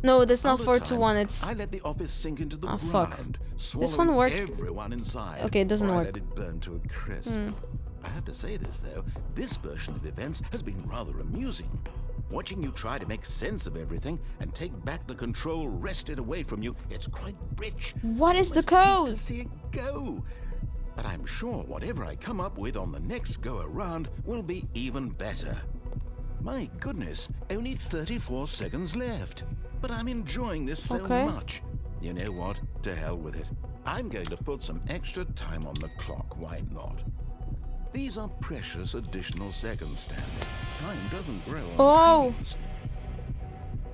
No, that's not Other 4 to times, 1. It's I let the office sink into the fuck. ground, This one swallowing worked. everyone inside. Okay, it doesn't or I work. let it burn to a crisp. I have to say this though, this version of events has been rather amusing. Watching you try to make sense of everything and take back the control wrested away from you, it's quite rich. What is the I almost hate code? to see it go. But I'm sure whatever I come up with on the next go around will be even better. My goodness, only 34 seconds left. But I'm enjoying this so much. You know what? To hell with it. I'm going to put some extra time on the clock. Why not? These are precious additional seconds, Stanley. Time doesn't grow on trees.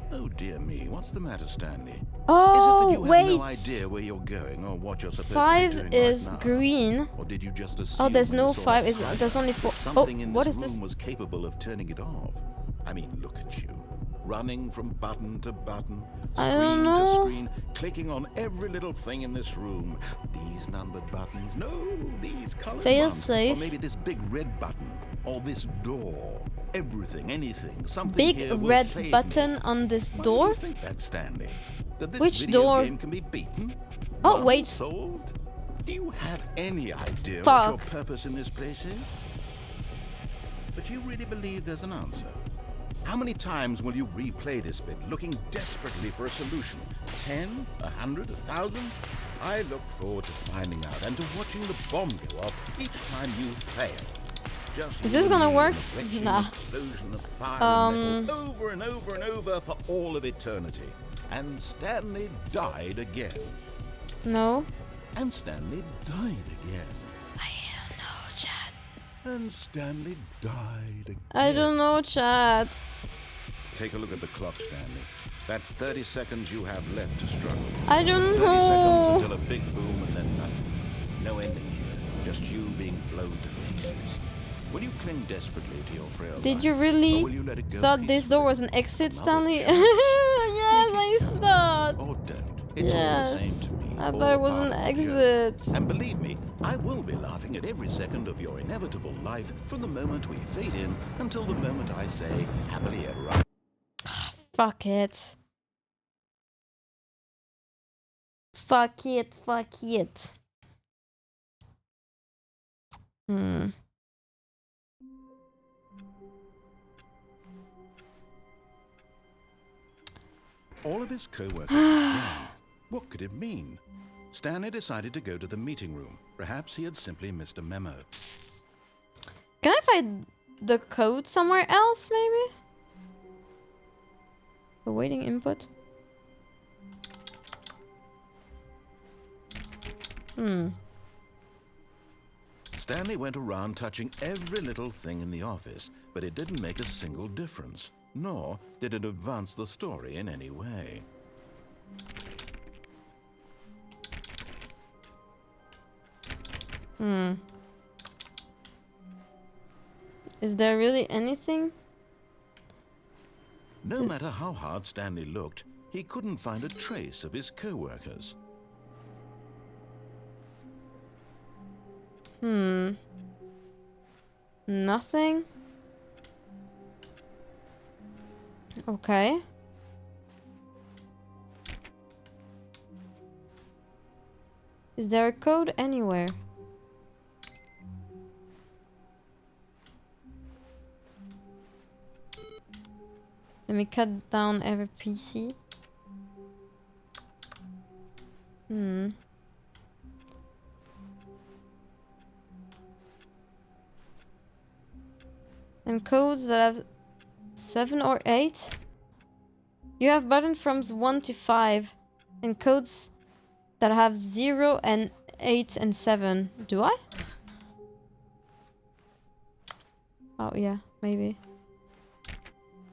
Oh dear me, what's the matter, Stanley? Oh, is it that you wait. have no idea where you're going or what you're supposed to 5 be doing is right now? green. Or did you just assume Oh, there's when you no saw 5. that Is timer there's only that 4. something in what this is this? room was capable of turning it off? I mean, look at you. Running from button to button, screen to screen, clicking on every little thing in this room. These numbered buttons, no, these colored Fail ones. safe. Or maybe this big red button, or this door. Everything, anything, something Big here will red save button me. on this Why do door? you think that, Stanley? That this Which video door? game can be beaten? Oh, Won, wait. solved? Do you have any idea Fuck. what your purpose in this place is? But you really believe there's an answer? How many times will you replay this bit, looking desperately for a solution? 10? 100? 1,000? I look forward to finding out and to watching the bomb go off each time you fail. Just Is this gonna work? Nah. Explosion of fire and metal over and over and over for all of eternity. And Stanley died again. No. And Stanley died again. I don't know, chat. And Stanley died again. I don't know, chat. Take a look at the clock, Stanley. That's 30 seconds you have left to struggle. I don't 30 know. seconds until a big boom and then nothing. No ending here. Just you being blown to pieces. Will you cling desperately to your frail Did life, you or really will you let it go thought this door was peacefully? an exit, Another Stanley? chance. Yes, I thought. Or don't. It's all the Yes. same to me. I all thought it was part an of the joke. exit. And believe me, I will be laughing at every second of your inevitable life from the moment we fade in until the moment I say happily ever after. Fuck it. Fuck it, fuck it. Hmm. All of his co-workers had gone. What could it mean? Stanley decided to go to the meeting room. Perhaps he had simply missed a memo. Can I find the code somewhere else, maybe? Awaiting input. Stanley went around touching every little thing in the office, but it didn't make a single difference, nor did it advance the story in any way. Is there really anything? No matter how hard Stanley looked, he couldn't find a trace of his co-workers. Nothing? Okay. Is there a code anywhere? Let me cut down every PC. And codes that have 7 or 8? You have button from 1 to 5. And codes that have 0 and 8 and 7. Do I? Oh yeah, maybe.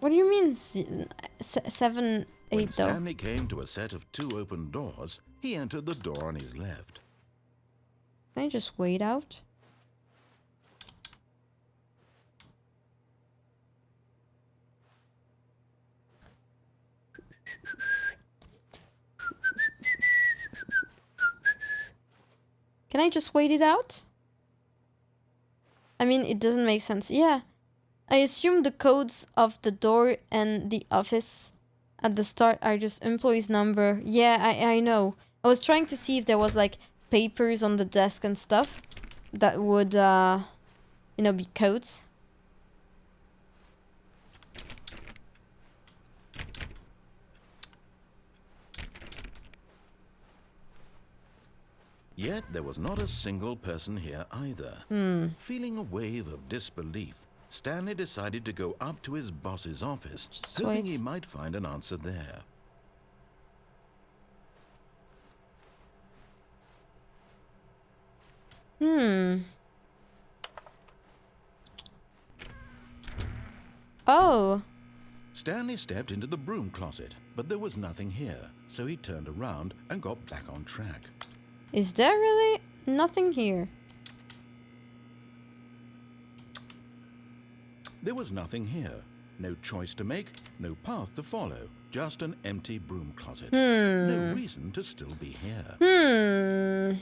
What do you mean 7, 8 When though? Stanley came to a set of 2 open doors, he entered the door on his left. Can I just wait out? Can I just wait it out? I mean, it doesn't make sense. Yeah. I assume the codes of the door and the office at the start are just employee's number. Yeah, I know. I was trying to see if there was like papers on the desk and stuff that would, you know, be codes. Yet there was not a single person here either. Feeling a wave of disbelief, Stanley decided to go up to his boss's office, Just hoping wait. he might find an answer there. Oh. Stanley stepped into the broom closet, but there was nothing here, so he turned around and got back on track. Is there really nothing here? There was nothing here. No choice to make, no path to follow, just an empty broom closet. No reason to still be here.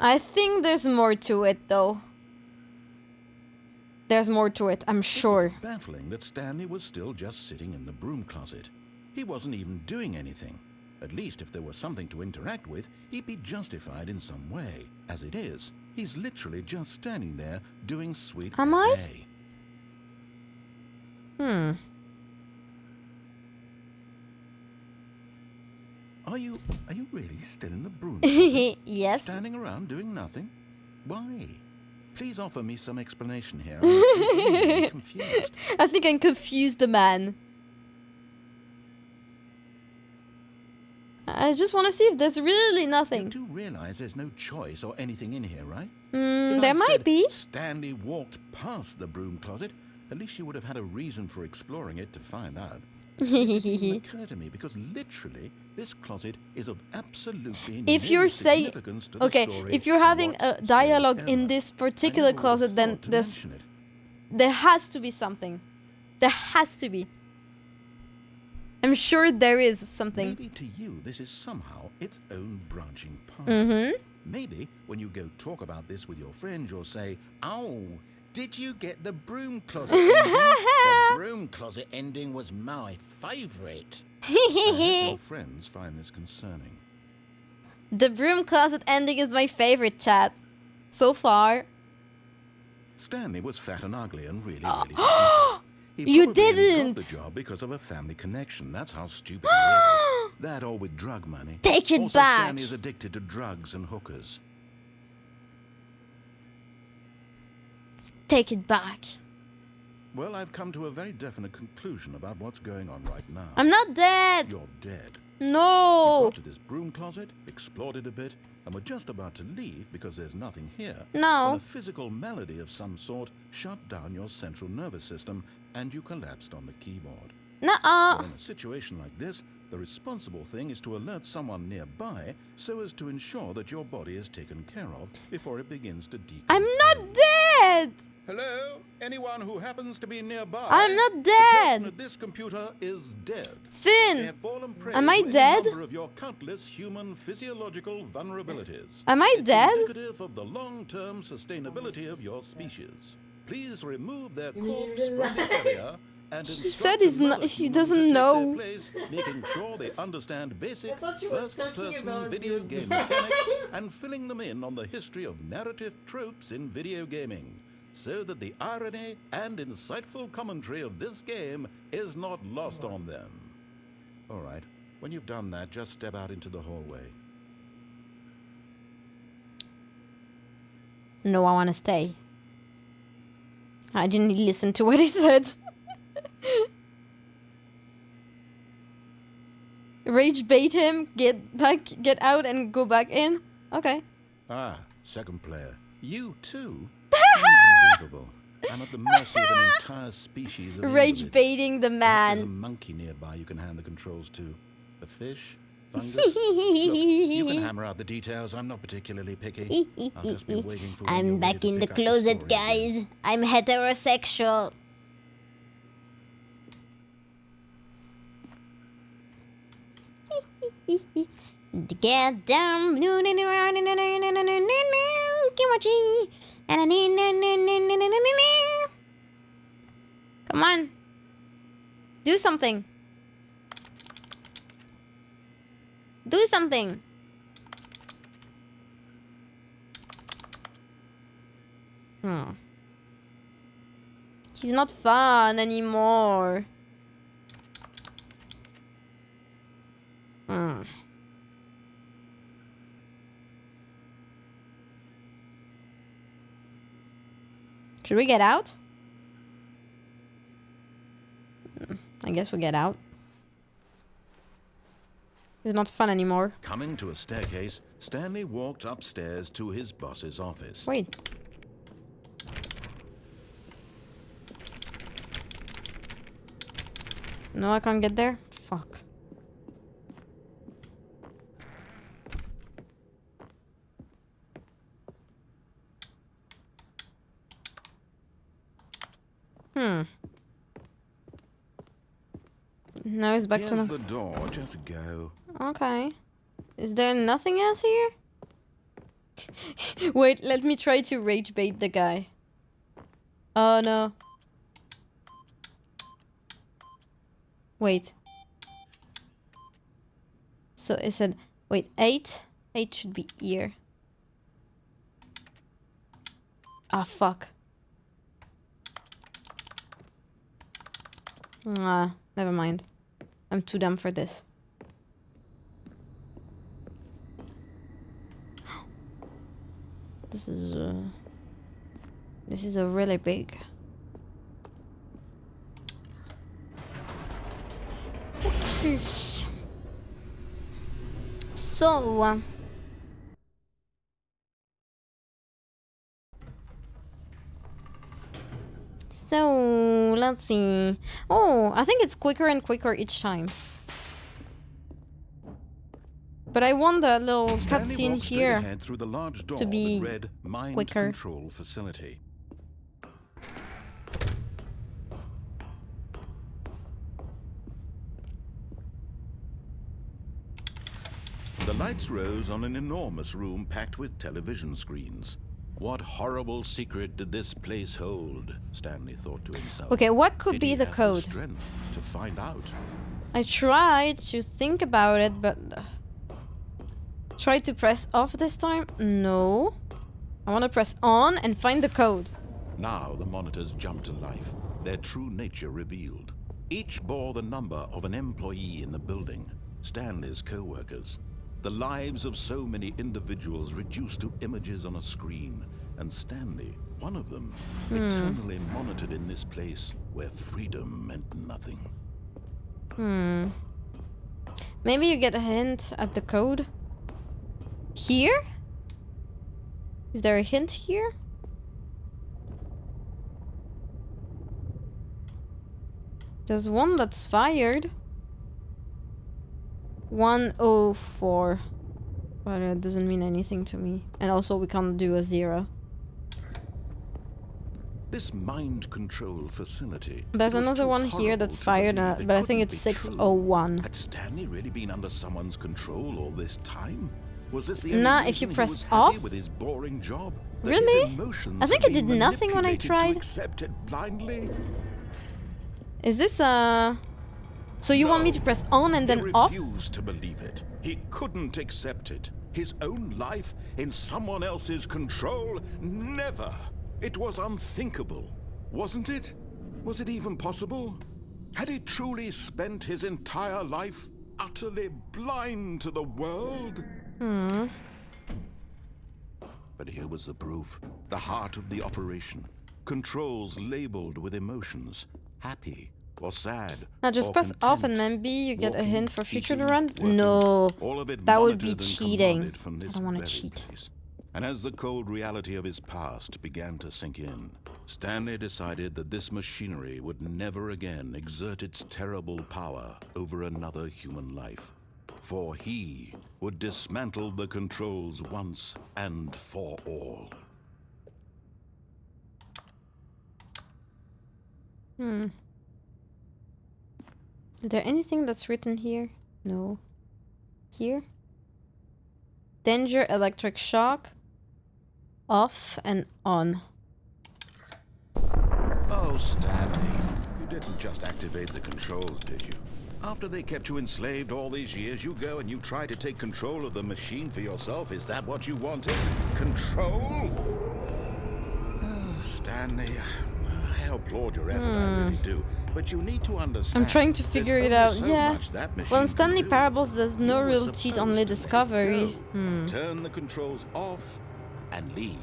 I think there's more to it though. There's more to it, I'm sure. It was baffling that Stanley was still just sitting in the broom closet. He wasn't even doing anything. At least if there was something to interact with, he'd be justified in some way. As it is, he's literally just standing there doing sweet Am I? FA. Are you really still in the broom closet? Yes. Standing around doing nothing? Why? Please offer me some explanation here. I'm genuinely confused. I think I'm confused, the man. I just want to see if there's really You nothing. do realize there's no choice or anything in here, right? There I'd might said be. Stanley walked past the broom closet, at least you would have had a reason for exploring it to find out. It didn't occur to me because literally this closet is of absolutely If no you're saying, significance to the okay, story if you're having a dialogue whatsoever. in this I particular never would have closet, then thought to there's, mention it. there has to be something. There has to be. I'm sure there is something. Maybe to you this is somehow its own branching path. Mm-hmm. Maybe when you go talk about this with your friend, you'll say, "Oh, did you get the broom closet ending? The broom closet ending was my favourite." I hope your friends find this concerning. The broom closet ending is my favorite, chat. So far. Stanley was fat and ugly and really stupid. He You probably only didn't! got the job because of a family connection. That's how stupid he is. That or with drug money. Take it also, back! Stanley is addicted to drugs and hookers. Take it back. Well, I've come to a very definite conclusion about what's going on right now. I'm not dead! You're dead. No! You got to this broom closet, explored it a bit, and were just about to leave because there's nothing here. No. When a physical malady of some sort shut down your central nervous system and you collapsed on the keyboard. Nuh-uh. Well, in a situation like this, the responsible thing is to alert someone nearby so as to ensure that your body is taken care of before it begins to decompose. I'm not dead! Hello? Anyone who happens to be nearby? I'm not The dead! person at this computer is dead. They Finn! have fallen prey Am I to any dead? number of your countless human physiological vulnerabilities. Am I It's dead? indicative of the long-term sustainability of your species. Please remove their corpse from the area and said he's not- he doesn't know. Place, making sure they understand basic first-person video game mechanics and filling them in on the history of narrative tropes in video gaming, so that the irony and insightful commentary of this game is not lost on them. All right, when you've done that, just step out into the hallway. No, I want to stay. I didn't listen to what he said. Rage bait him, get out and go back in. Okay. Ah, second player. You too? Unbelievable. I'm at the mercy of an entire species of Rage invalids. baiting the Perhaps there's a man. monkey nearby you can hand the controls to. A fish? Fungus? Look, you can hammer out the details. I'm not particularly picky. I'll just be waiting for when you're I'm ready back to in the pick up the closet, story again. guys. I'm heterosexual. Get down. Kimochi. Come on. Do something. Do something. He's not fun anymore. Should we get out? I guess we get out. It's not fun anymore. Coming to a staircase, Stanley walked upstairs to his boss's office. Wait. No, I can't get there? Fuck. Now it's back Here's to... the door. Just go. Okay. Is there nothing else here? Wait, let me try to rage bait the guy. Oh no. Wait. So it said, wait, 8? 8 should be here. Ah, fuck. Ah, never mind. I'm too dumb for this. This is a really big. Okay. So let's see. Oh, I think it's quicker and quicker each time. But I want that little Stanley cutscene walked straight here ahead through the large door to be that read Mind quicker. Control Facility. The lights rose on an enormous room packed with television screens. What horrible secret did this place hold? Stanley thought to himself. Okay, what could Did be he the have code? Strength to find out. I tried to think about it, but try to press off this time? No. I want to press on and find the code. Now the monitors jumped to life, their true nature revealed. Each bore the number of an employee in the building, Stanley's co-workers. The lives of so many individuals reduced to images on a screen, and Stanley, one of them, eternally monitored in this place where freedom meant nothing. Maybe you get a hint at the code? Here? Is there a hint here? There's one that's fired. 104. But it doesn't mean anything to me. And also we can't do a 0. This mind control facility. There's it was another too one here horrible that's to fired, believe it but I think couldn't it's be true. 601. Had Stanley really been under someone's control all this time? Was this the Nah, only if you reason he press was happy off? with his boring job? That Really? his emotions I think had I did been nothing when I manipulated tried. To accept it blindly? Is this a... So you want me to press on and then he off? refused to believe it. He couldn't accept it. His own life in someone else's control? Never. It was unthinkable, wasn't it? Was it even possible? Had he truly spent his entire life utterly blind to the world? But here was the proof. The heart of the operation. Controls labeled with emotions. Happy or sad. Now just or press off content. and maybe you get a Walking, hint for future eating, to run? working, No. all of it That would be monitored and cheating. commanded from this I don't want to very cheat. place. And as the cold reality of his past began to sink in, Stanley decided that this machinery would never again exert its terrible power over another human life. For he would dismantle the controls once and for all. Is there anything that's written here? No. Here? Danger, electric shock. Off and on. Oh, Stanley, you didn't just activate the controls, did you? After they kept you enslaved all these years, you go and you try to take control of the machine for yourself. Is that what you wanted? Control? Oh, Stanley, I applaud your effort, I really do. But you need to understand. I'm trying to there's figure it only out. so Yeah. much that machine Well, in can Stanley do. Parables, there's no You were real cheat, supposed only to let it discovery. go. Turn the controls off and leave.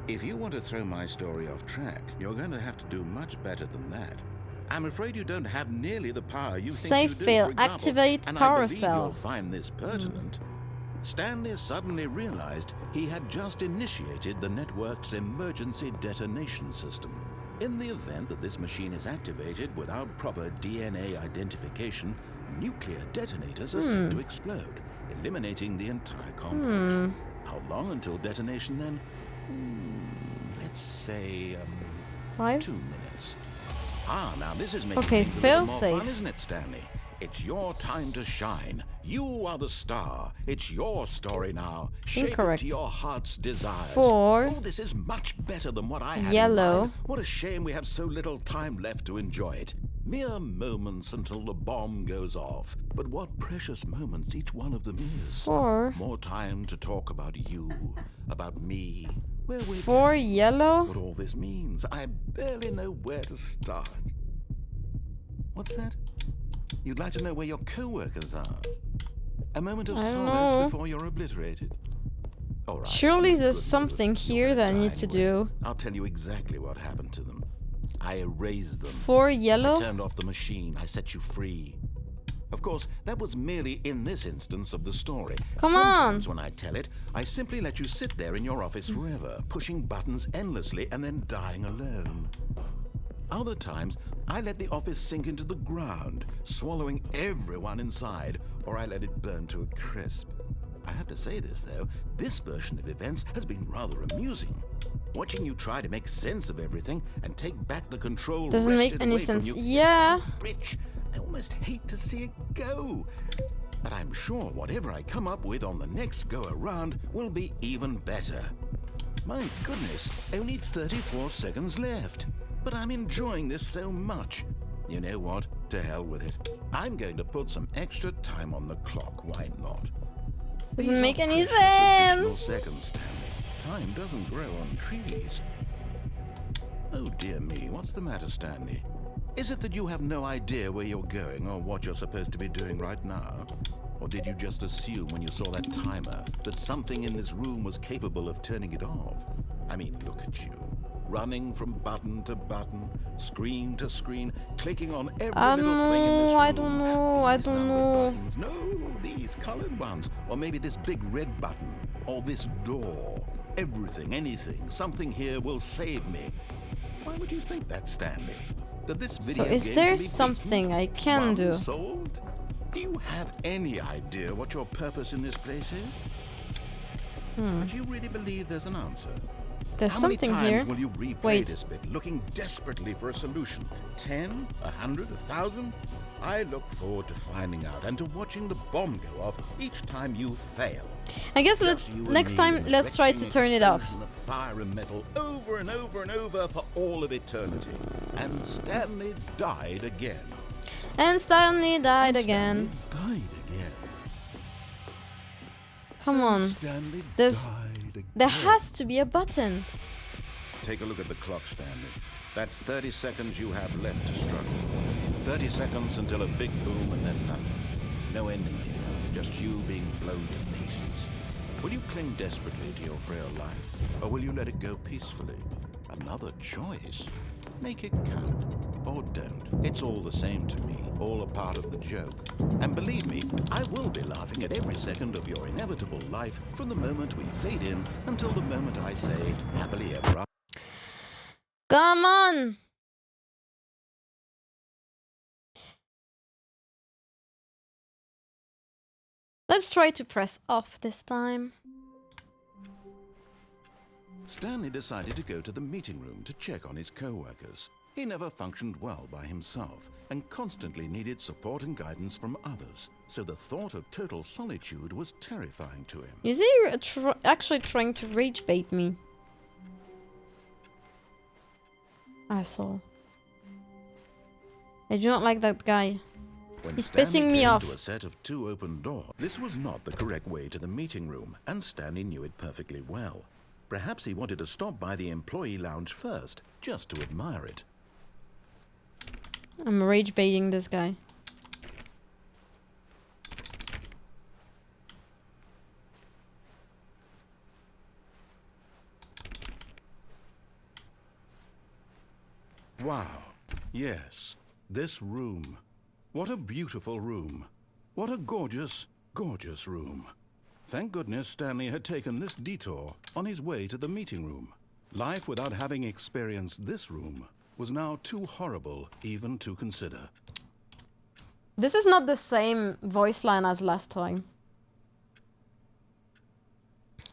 If you want to throw my story off track, you're going to have to do much better than that. I'm afraid you don't have nearly the power you think Safe you do, fail. for example, Activate and power I believe cell. you'll find this pertinent. Stanley suddenly realized he had just initiated the network's emergency detonation system. In the event that this machine is activated without proper DNA identification, nuclear detonators are set to explode, eliminating the entire complex. How long until detonation then? Let's say 5? 2 minutes. Ah, now this is making Okay, things a fail little more safe. fun, isn't it, Stanley? It's your time to shine. You are the star. It's your story now. Shape Incorrect. it to your heart's desires. 4. Oh, this is much better than what I had in Yellow. mind. What a shame we have so little time left to enjoy it. Mere moments until the bomb goes off. But what precious moments each one of them is. 4. More time to talk about you, about me, where we're 4 going, yellow. what all this means. I barely know where to start. What's that? You'd like to know where your co-workers are? A moment of I don't solace know. before you're obliterated? All right. Surely I'm in there's good something mood. here You're that I gonna need die to anyway. do. I'll tell you exactly what happened to them. I erased them. 4 I yellow. turned off the machine. I set you free. Of course, that was merely in this instance of the story. Come on. Sometimes when I tell it, I simply let you sit there in your office forever, pushing buttons endlessly and then dying alone. Other times, I let the office sink into the ground, swallowing everyone inside, or I let it burn to a crisp. I have to say this, though, this version of events has been rather amusing. Watching you try to make sense of everything and take back the control Doesn't make wrested any away from sense. you, Yeah. it's quite rich. I almost hate to see it go. but I'm sure whatever I come up with on the next go-around will be even better. My goodness, only 34 seconds left. But I'm enjoying this so much. You know what? To hell with it. I'm going to put some extra time on the clock. Why not? Doesn't make any Additional sense. seconds, Stanley. Time doesn't grow on trees. Oh dear me, what's the matter, Stanley? Is it that you have no idea where you're going or what you're supposed to be doing right now? Or did you just assume when you saw that timer that something in this room was capable of turning it off? I mean, look at you. Running from button to button, screen to screen, clicking on every little thing in this room. I don't know. These numbered buttons. No, these colored ones. Or maybe this big red button. Or this door. Everything, anything, something here will save me. Why would you think that, Stanley? That this video So is game there can be something beaten? I can One do? solved? Do you have any idea what your purpose in this place is? But you really believe there's an answer? There's How something many times here. will you replay Wait. this bit, looking desperately for a solution? 10, 100, 1,000? I look forward to finding out and to watching the bomb go off each time you fail. I guess Just you and next me time in a let's try to retching turn it off. explosion of fire and metal over and over and over for all of eternity. And Stanley died again. And Stanley died And again. Stanley died again. Come on. Stanley There's- died again. There has to be a button. Take a look at the clock, Stanley. That's 30 seconds you have left to struggle. 30 seconds until a big boom and then nothing. No ending here, just you being blown to pieces. Will you cling desperately to your frail life, or will you let it go peacefully? Another choice. Make it count, or don't. It's all the same to me, all a part of the joke. And believe me, I will be laughing at every second of your inevitable life from the moment we fade in until the moment I say, happily ever after. Come on. Let's try to press off this time. Stanley decided to go to the meeting room to check on his co-workers. He never functioned well by himself and constantly needed support and guidance from others, so the thought of total solitude was terrifying to him. Is he actually trying to rage bait me? Asshole. I do not like that guy. When He's Stanley pissing me came off. to a set of 2 open doors, this was not the correct way to the meeting room, and Stanley knew it perfectly well. Perhaps he wanted to stop by the employee lounge first, just to admire it. I'm rage baiting this guy. Wow. Yes, this room. What a beautiful room. What a gorgeous, gorgeous room. Thank goodness Stanley had taken this detour on his way to the meeting room. Life without having experienced this room was now too horrible even to consider. This is not the same voice line as last time.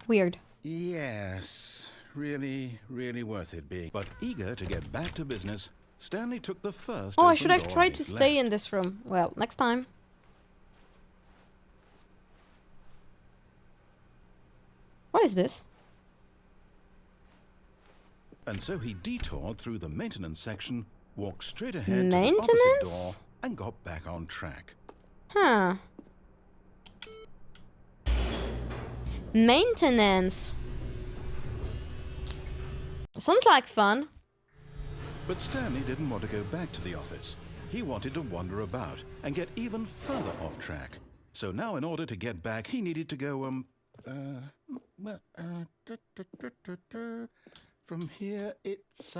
Weird. Yes, really, really worth it being. But eager to get back to business, Stanley took the first Oh, I open should have door tried on to his stay left. in this room. Well, next time. What is this? And so he detoured through the maintenance section, walked straight ahead to the opposite Maintenance? door, and got back on track. Huh. Maintenance. Sounds like fun. But Stanley didn't want to go back to the office. He wanted to wander about and get even further off track. So now in order to get back, he needed to go, from here it's,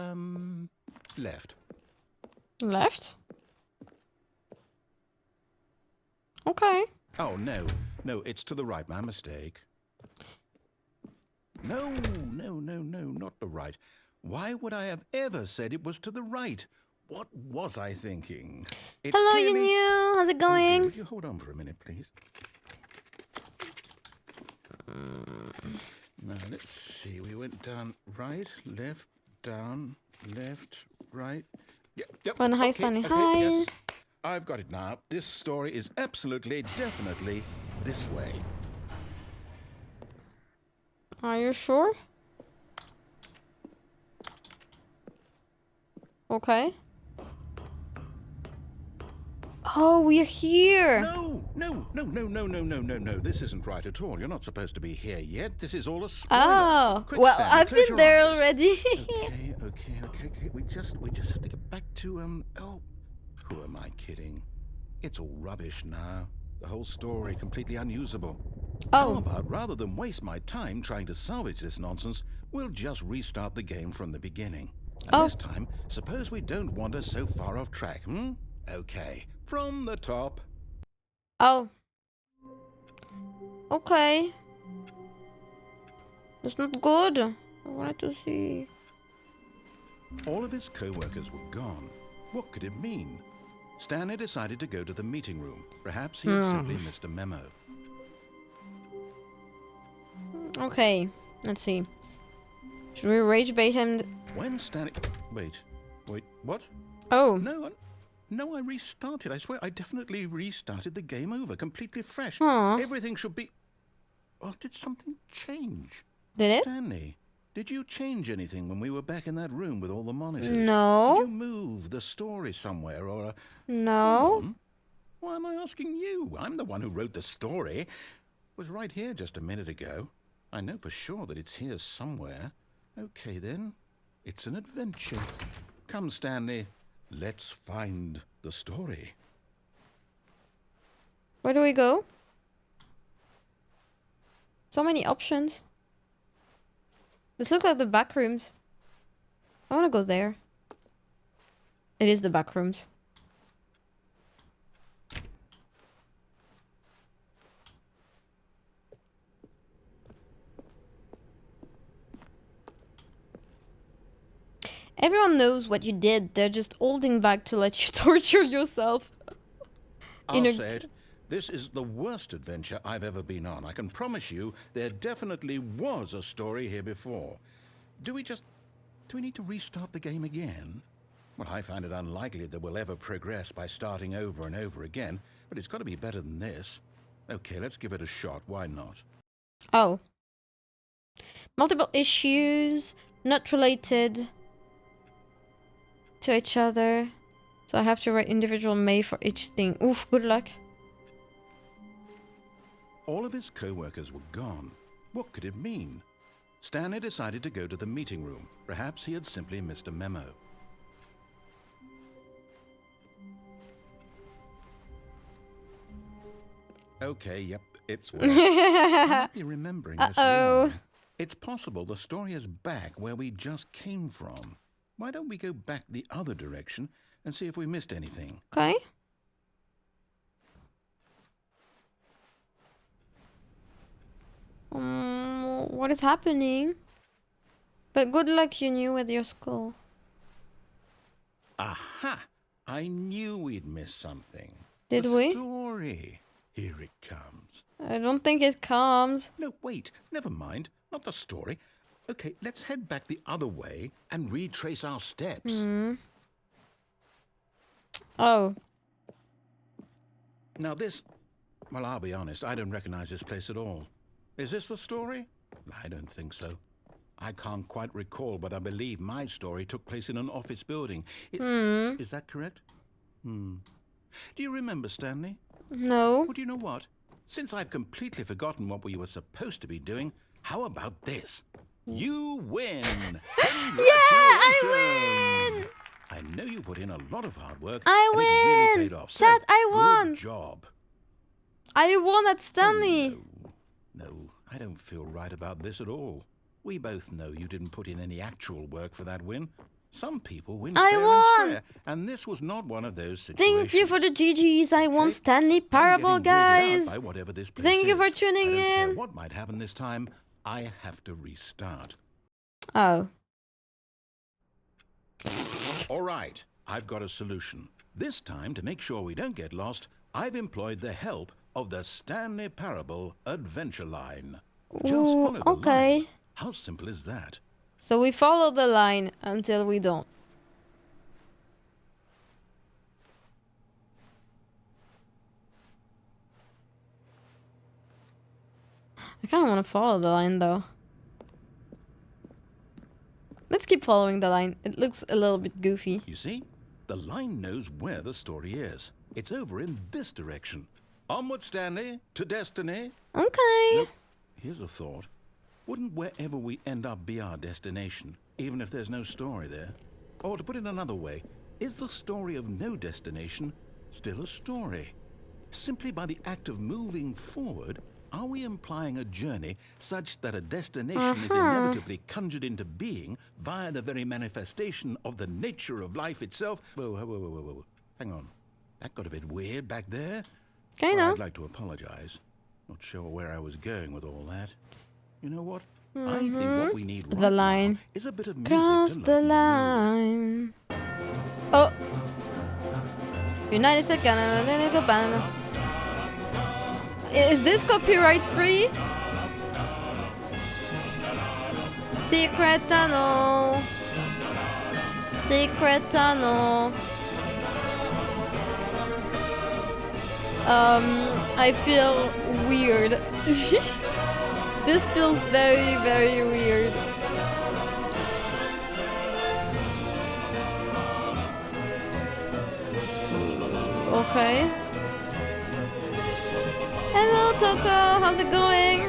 left. Left? Okay. Oh, no, it's to the right, my mistake. No, not the right. Why would I have ever said it was to the right? What was I thinking? It's Hello, clearly... Yunyu. How's it Oh, dear, going? would you hold on for a minute, please? Now, let's see. We went down right, left, down, left, right. Yep. Hi, okay, Stanley. okay, Hi. yes. I've got it now. This story is absolutely, definitely this way. Are you sure? Okay. Oh, we're here. No, no, no, no, no, no, no, no, no. This isn't right at all. You're not supposed to be here yet. This is all a spoiler. Oh, Quick, well, Stanley, I've close been your there eyes. already. Okay. We just have to get back to oh, who am I kidding? It's all rubbish now. The whole story completely unusable. How Oh, about rather than waste my time trying to salvage this nonsense, we'll just restart the game from the beginning. And Oh. this time, suppose we don't wander so far off track, hmm? Okay, from the top. oh. Okay. That's not good. I wanted to see. All of his co-workers were gone. What could it mean? Stanley decided to go to the meeting room. Perhaps he had simply missed a memo. Okay, let's see. Should we rage bait him? When Stanley... Wait, what? Oh. No, I restarted. I swear, I definitely restarted the game over, completely fresh. Huh. Everything should be... Oh, did something change? Did it? Stanley, did you change anything when we were back in that room with all the monitors? No. Did you move the story somewhere or... No. Why am I asking you? I'm the one who wrote the story. It was right here just a minute ago. I know for sure that it's here somewhere. Okay, then. It's an adventure. Come, Stanley. Let's find the story. Where do we go? So many options. This looks like the back rooms. I want to go there. It is the back rooms. Everyone knows what you did. They're just holding back to let you torture yourself. I'll say it. This is the worst adventure I've ever been on. I can promise you there definitely was a story here before. Do we need to restart the game again? Well, I find it unlikely that we'll ever progress by starting over and over again, but it's got to be better than this. Okay, let's give it a shot. Why not? Oh. Multiple issues, not related to each other. So I have to write individual May for each thing. Oof, good luck. All of his co-workers were gone. What could it mean? Stanley decided to go to the meeting room. Perhaps he had simply missed a memo. Okay, yep, it's worse. I might be remembering this wrong. It's possible the story is back where we just came from. Why don't we go back the other direction and see if we missed anything? Okay. What is happening? But good luck, you knew, with your skull. Aha! I knew we'd miss something. Did the we? Story. Here it comes. I don't think it comes. No, wait. Never mind. Not the story. Okay, let's head back the other way and retrace our steps. Oh. Now this... Well, I'll be honest. I don't recognize this place at all. Is this the story? I don't think so. I can't quite recall, but I believe my story took place in an office building. Is that correct? Do you remember, Stanley? No. Well, do you know what? Since I've completely forgotten what we were supposed to be doing, how about this? You win! Yeah, I win! I know you put in a lot of hard work. I and it really win! paid off. Chat, I good won! job. I won at Stanley! No, I don't feel right about this at all. We both know you didn't put in any actual work for that win. Some people win I fair won! and square, and this was not one of those situations. Thank you for the GGs. I won Okay. Stanley I'm Parable, getting weirded out guys. by whatever this place Thank you for is. tuning I don't care in. what might happen this time. I have to restart. Oh. All right, I've got a solution. This time, to make sure we don't get lost, I've employed the help of the Stanley Parable Adventure Line. Just Ooh, follow the okay. line. How simple is that? So we follow the line until we don't. I kind of want to follow the line though. Let's keep following the line. It looks a little bit goofy. You see, the line knows where the story is. It's over in this direction. Onward, Stanley, to destiny. Okay. Nope. Here's a thought. Wouldn't wherever we end up be our destination, even if there's no story there? Or to put it another way, is the story of no destination still a story? Simply by the act of moving forward, are we implying a journey such that a destination is inevitably conjured into being via the very manifestation of the nature of life itself? Whoa, whoa, whoa, whoa, whoa, whoa. Hang on. That got a bit weird back there. Kind Well, of. I'd like to apologize. Not sure where I was going with all that. You know what? I think what we need right The line. now is a bit of music Cross to the lighten mood. line. Oh. United States, Canada, Panama. Is this copyright free? Secret tunnel. Secret tunnel. I feel weird. This feels very, very weird. Okay. Hello, Toko. How's it going?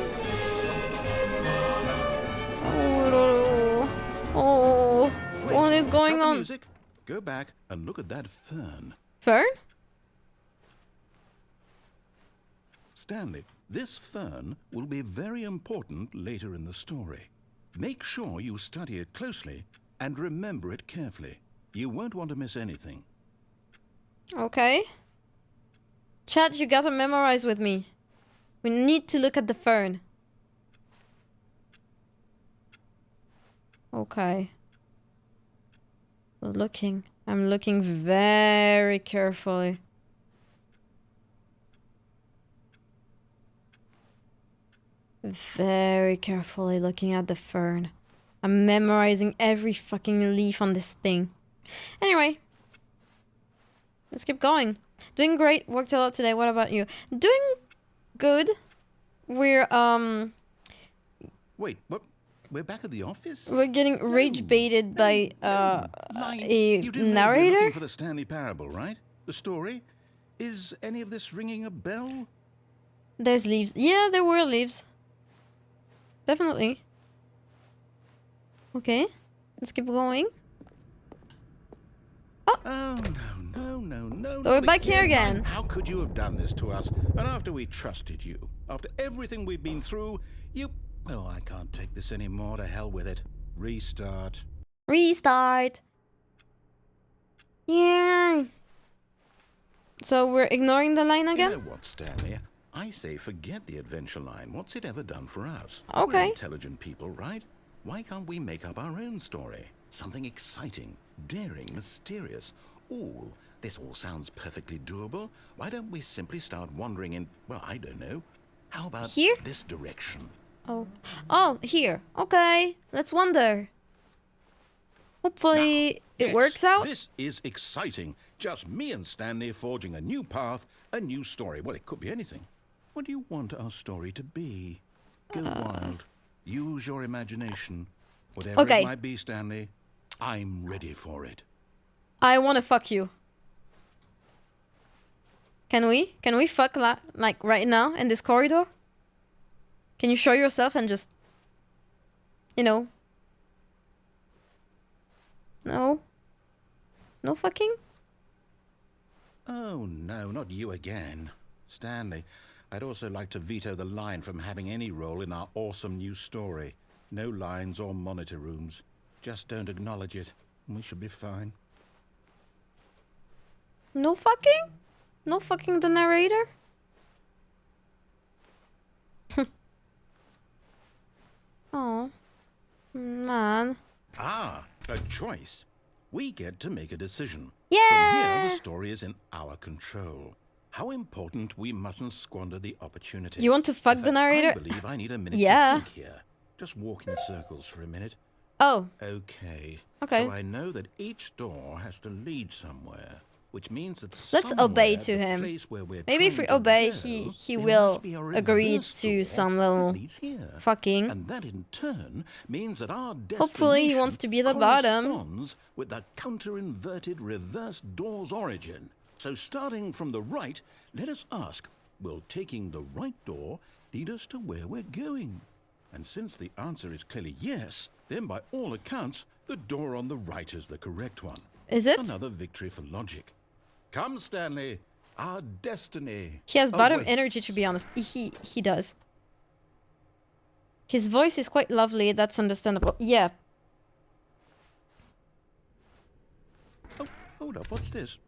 Oh, Wait, what is going cut the on? music. Go back and look at that fern. Fern? Stanley, this fern will be very important later in the story. Make sure you study it closely and remember it carefully. You won't want to miss anything. Okay. Chat, you gotta memorize with me. We need to look at the fern. Okay. Looking. I'm looking very carefully. Very carefully looking at the fern. I'm memorizing every fucking leaf on this thing. Anyway. Let's keep going. Doing great. Worked a lot today. What about you? Doing good. We're Wait, what? We're back at the office? we're getting rage baited by Line, a you do know we're narrator. looking for the Stanley Parable, right? The story? Is any of this ringing a bell? There's leaves. Yeah, there were leaves. Definitely. Okay. Let's keep going. Oh, no. So we're not back here again. Line, how could you have done this to us? And after we trusted you, after everything we've been through, you... Well, I can't take this anymore. To hell with it. Restart. Restart. Yeah. So we're ignoring the line You again? know what, Stanley? I say forget the adventure line. What's it ever done for us? Okay. We're intelligent people, right? Why can't we make up our own story? Something exciting, daring, mysterious. Ooh, this all sounds perfectly doable. Why don't we simply start wandering in, well, I don't know. How about Here? this direction? Oh, here. Okay. Let's wander. Hopefully it Yes, works out. This is exciting. Just me and Stanley forging a new path, a new story. Well, it could be anything. What do you want our story to be? Go wild. Use your imagination. Whatever Okay. it might be, Stanley, I'm ready for it. I want to fuck you. Can we? Can we fuck like right now in this corridor? Can you show yourself and just, you know? No? No fucking? Oh, no, not you again. Stanley, I'd also like to veto the line from having any role in our awesome new story. No lines or monitor rooms. Just don't acknowledge it, and we should be fine. No fucking? No fucking the narrator? Oh. Man. Ah, a choice. We get to make a decision. Yeah! From here, the story is in our control. How important we mustn't squander the opportunity. You want to fuck In the fact, narrator? I believe I need a minute Yeah. to think here. Just walk in circles for a minute. Oh. Okay. Okay. So I know that each door has to lead somewhere. which means that Let's obey to somewhere the him. place where we're Maybe if trying we to obey, go, he there will must be a agree reverse to door some that little leads here. fucking. And that in turn means that our Hopefully he wants to be the bottom. corresponds with the counter-inverted reverse door's origin. So starting from the right, let us ask, will taking the right door lead us to where we're going? And since the answer is clearly yes, then by all accounts, the door on the right is the correct one. Is it? Another victory for logic. Come, Stanley, our destiny. He has bottom awaits. energy, to be honest. He does. His voice is quite lovely, that's understandable. Yeah. Oh, hold up, what's this?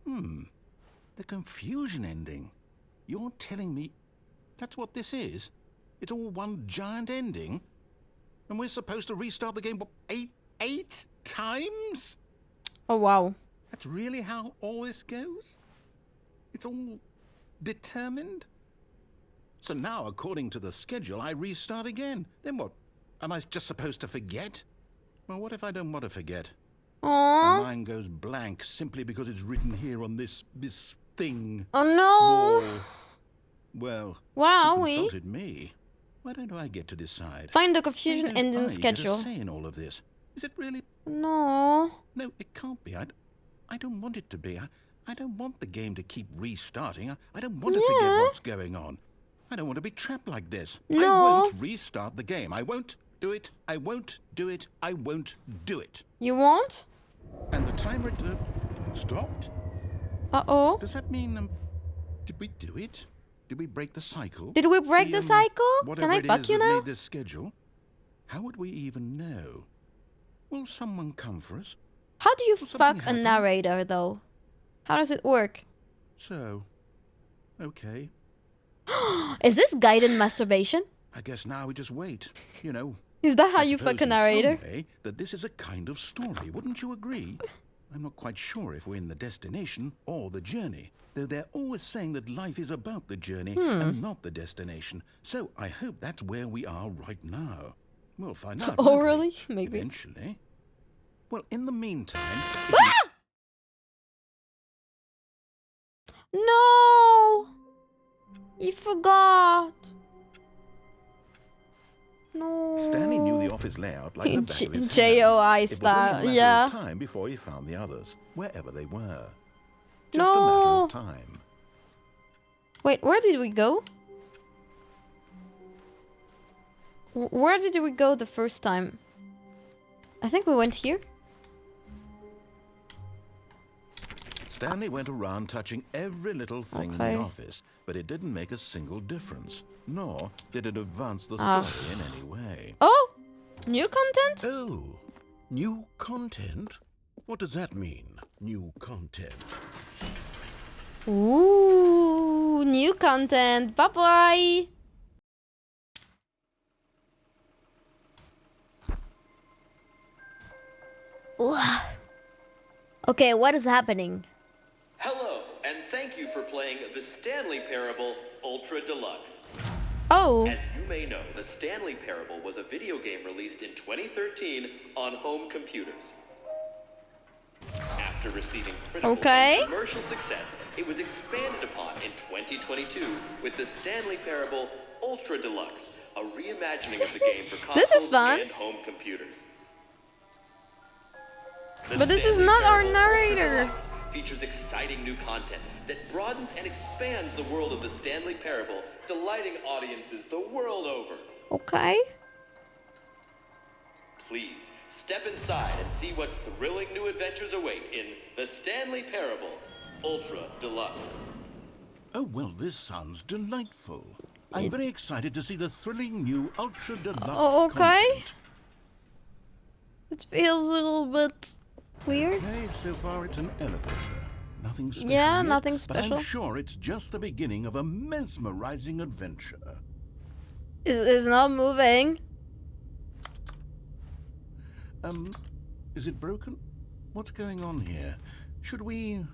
The confusion ending. You're telling me that's what this is? It's all one giant ending? And we're supposed to restart the game, what, eight times? Oh, wow. That's really how all this goes? It's all determined? So now, according to the schedule, I restart again. Then what? Am I just supposed to forget? Well, what if I don't want to forget? My Aww. mind goes blank simply because it's written here on this thing. Oh no. Wall. Well, Wow. you consulted me. Why don't I get to decide? Find the Why confusion don't ending I get a schedule. say in all of this? Is it really? No. No, it can't be. I don't want it to be. I don't want the game to keep restarting. I don't want to forget what's going on. I don't want to be trapped like this. No. I won't restart the game. I won't do it. I won't do it. I won't do it. You won't? And the timer stopped? Uh-oh. Does that mean, did we do it? Did we break the cycle? Did we break the cycle? Can Whatever I it fuck is you that now? made this schedule? How would we even know? Will someone come for us? How do you Will something fuck a happen? narrator, though? How does it work? So, okay. Is this guided masturbation? I guess now we just wait. You know. Is that how I you fuck suppose a in narrator? some way that this is a kind of story. Wouldn't you agree? I'm not quite sure if we're in the destination or the journey, though they're always saying that life is about the journey and not the destination. So I hope that's where we are right now. We'll find out. Oh, won't we? really? Maybe. Eventually. Well, in the meantime, No! You forgot. No. Stanley knew the office layout like the back of his hand. JOI It was style, only a matter yeah. of time before he found the others, wherever they were. Just No. a matter of time. Wait, where did we go? Where did we go the first time? I think we went here. Stanley went around touching every little thing in Okay. the office, but it didn't make a single difference, nor did it advance the story in any way. Oh! New content? Oh, new content? What does that mean, new content? Ooh, new content. Bye-bye. Ugh. Okay, what is happening? Hello, and thank you for playing the Stanley Parable Ultra Deluxe. Oh, As you may know, the Stanley Parable was a video game released in 2013 on home computers. After receiving critical Okay. and commercial success, it was expanded upon in 2022 with the Stanley Parable Ultra Deluxe, a reimagining of the game for consoles This is fun. and home computers. The But this is Stanley not our Parable Ultra narrator. Deluxe features exciting new content that broadens and expands the world of the Stanley Parable, delighting audiences the world over. okay. Please step inside and see what thrilling new adventures await in the Stanley Parable Ultra Deluxe. Oh, well, this sounds delightful. I'm very excited to see the thrilling new Ultra Deluxe Oh, okay. content. It feels a little bit weird. Okay, so far it's an elevator. Nothing special Yeah, yet, nothing But special. I'm sure it's just the beginning of a mesmerizing adventure. It's not moving. Is it broken? What's going on here? Should we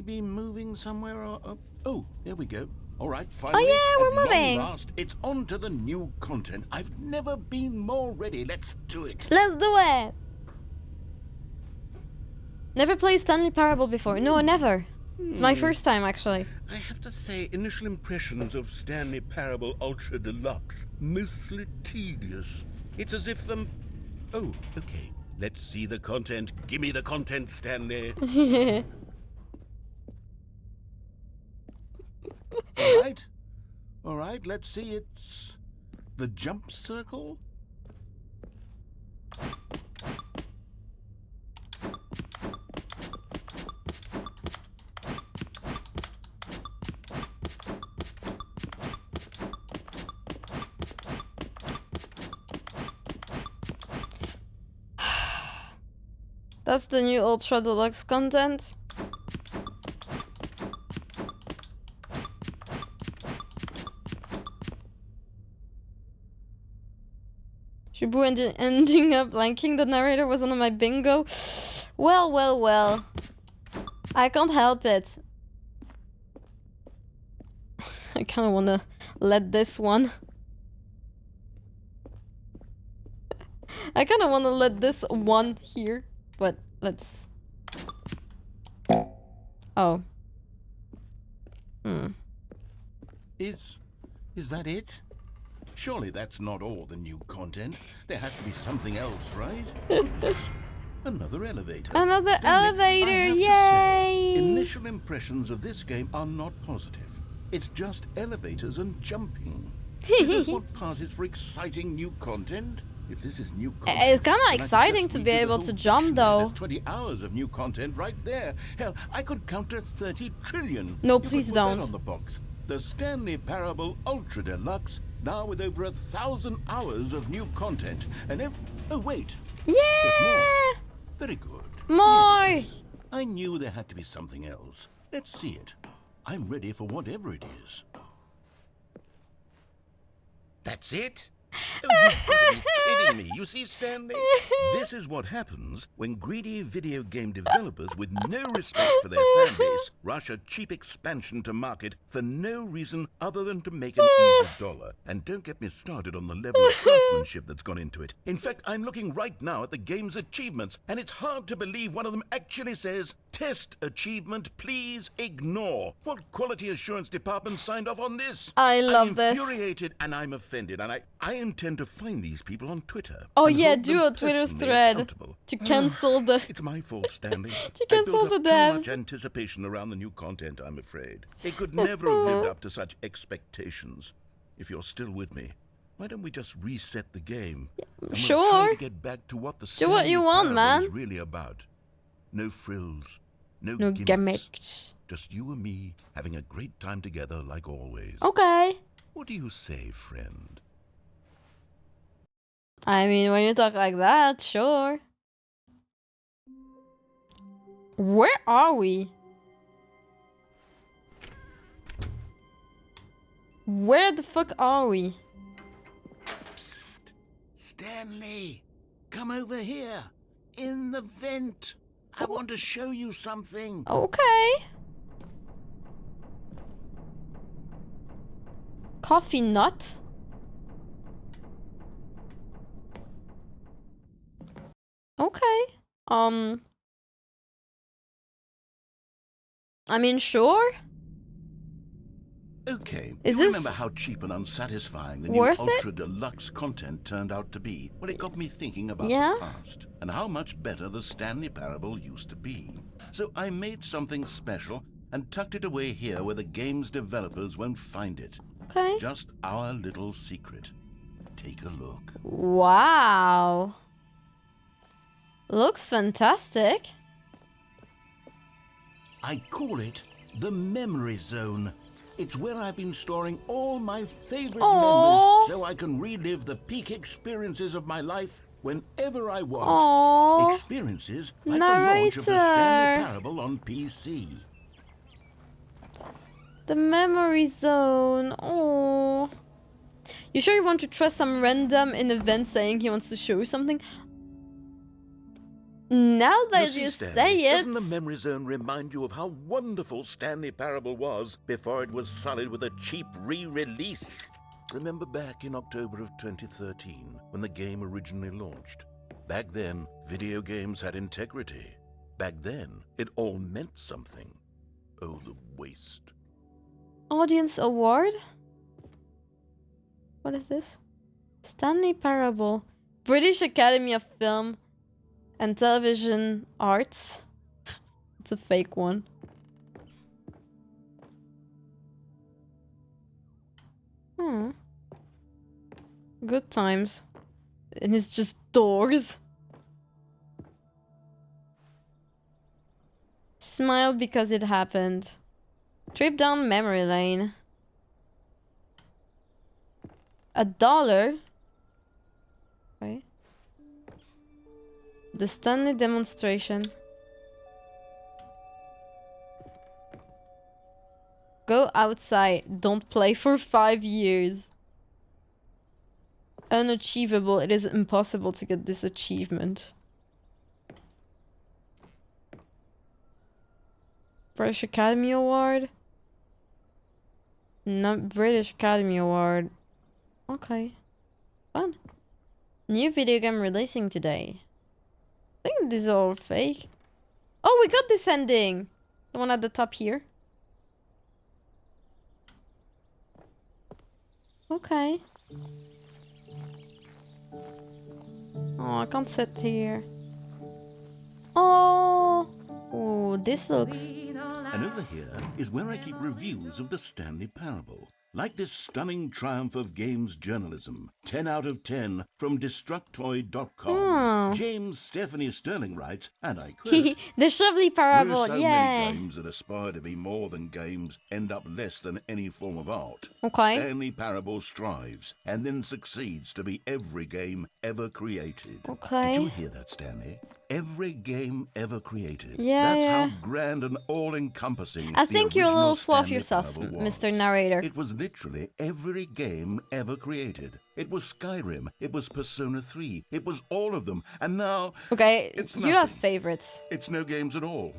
be moving somewhere or... oh, there we go. All right, finally. yeah, we're at long moving. last, it's on to the new content. I've never been more ready. Let's do it. Let's do it. Never played Stanley Parable before. No, never. It's my first time, actually. I have to say, initial impressions of Stanley Parable Ultra Deluxe, mostly tedious. It's as if, oh, okay. Let's see the content. Give me the content, Stanley. All right, let's see. It's the jump circle. That's the new Ultra Deluxe content. Shubu ending up liking the narrator was on my bingo. Well. I can't help it. I kind of want to let this one. I kind of want to let this one here, but let's. Oh. Is that it? Surely that's not all the new content. There has to be something else, right? Goodness. Another elevator. Another Stanley, I elevator, have to yay! say, initial impressions of this game are not positive. It's just elevators and jumping. Is this what passes for exciting new content? If this is new content, It's kind then I of could exciting just to read be you the able whole to jump, dictionary. though. There's 20 hours of new content right there. Hell, I could counter 30 trillion. No, You could please put don't. that on the box. The Stanley Parable Ultra Deluxe, now with over 1,000 hours of new content. And oh wait, there's more. Yeah! Very good. More! Yes. I knew there had to be something else. Let's see it. I'm ready for whatever it is. That's it? Oh, you've got to be kidding me. You see, Stanley? This is what happens when greedy video game developers with no respect for their fan base rush a cheap expansion to market for no reason other than to make an easy dollar. And don't get me started on the level of craftsmanship that's gone into it. In fact, I'm looking right now at the game's achievements, and it's hard to believe one of them actually says, "Test achievement, please ignore." What quality assurance department signed off on this? I love I'm this. infuriated and I'm offended, and I intend to find these people on Twitter. Oh and yeah, hold do them a Twitter personally thread accountable. to cancel the. It's my fault, Stanley. To I cancel built up the too devs. much anticipation around the new content, I'm afraid. They could never have lived up to such expectations. If you're still with me, why don't we just reset the game? And we'll Sure. try to get back to what the Do what you Stanley want, Parable is man. really about. No frills, no No gimmicks. gimmicks. Just you and me having a great time together like always. Okay. What do you say, friend? I mean, when you talk like that, sure. Where are we? Where the fuck are we? Psst. Stanley, come over here. In the vent. I want to show you something. Okay. Coffee nut? Okay. I mean, sure. Okay, Is you this remember how cheap and unsatisfying the worth new it? Ultra Deluxe content turned out to be? Well, it got me thinking about Yeah? the past and how much better the Stanley Parable used to be. So I made something special and tucked it away here where the game's developers won't find it. Okay. Just our little secret. Take a look. Wow. Looks fantastic. I call it the Memory Zone. It's where I've been storing all my favorite Aww. memories so I can relive the peak experiences of my life whenever I want. Aww. Experiences like the launch of the Stanley Narrator. Parable on PC. The memory zone. Oh. You sure you want to trust some random in event saying he wants to show you something? Now that see, you Stanley, say it. doesn't the Memory Zone remind you of how wonderful Stanley Parable was before it was sullied with a cheap re-release? Remember back in October of 2013, when the game originally launched? Back then, video games had integrity. Back then, it all meant something. Oh, the waste. Audience award? What is this? Stanley Parable. British Academy of Film and Television Arts. It's a fake one. Hmm. Good times. And it's just doors. Smile because it happened. Trip down memory lane. $1. Okay. The Stanley demonstration. Go outside. Don't play for 5 years. Unachievable. It is impossible to get this achievement. British Academy Award? No, British Academy Award. Okay. Fun. New video game releasing today. I think these are all fake. Oh, we got this ending! The one at the top here. Okay. Oh, I can't sit here. Oh! Oh, this looks... And over here is where I keep reviews of the Stanley Parable. Like this stunning triumph of games journalism, 10 out of 10 from Destructoid.com. Oh. James Stephanie Sterling writes, and I quote, The Shovely Parable, "Where so yeah! many games that aspire to be more than games end up less than any form of art. Okay. Stanley Parable strives and then succeeds to be every game ever created." Okay. Did you hear that, Stanley? Every game ever created. Yeah, That's yeah. how grand and all-encompassing I the think you're a little original full of Stanley yourself, Parable Mr. was. Narrator. It was literally every game ever created. It was Skyrim. It was Persona 3. It was all of them. And now, Okay, it's you have nothing. favorites. It's no games at all.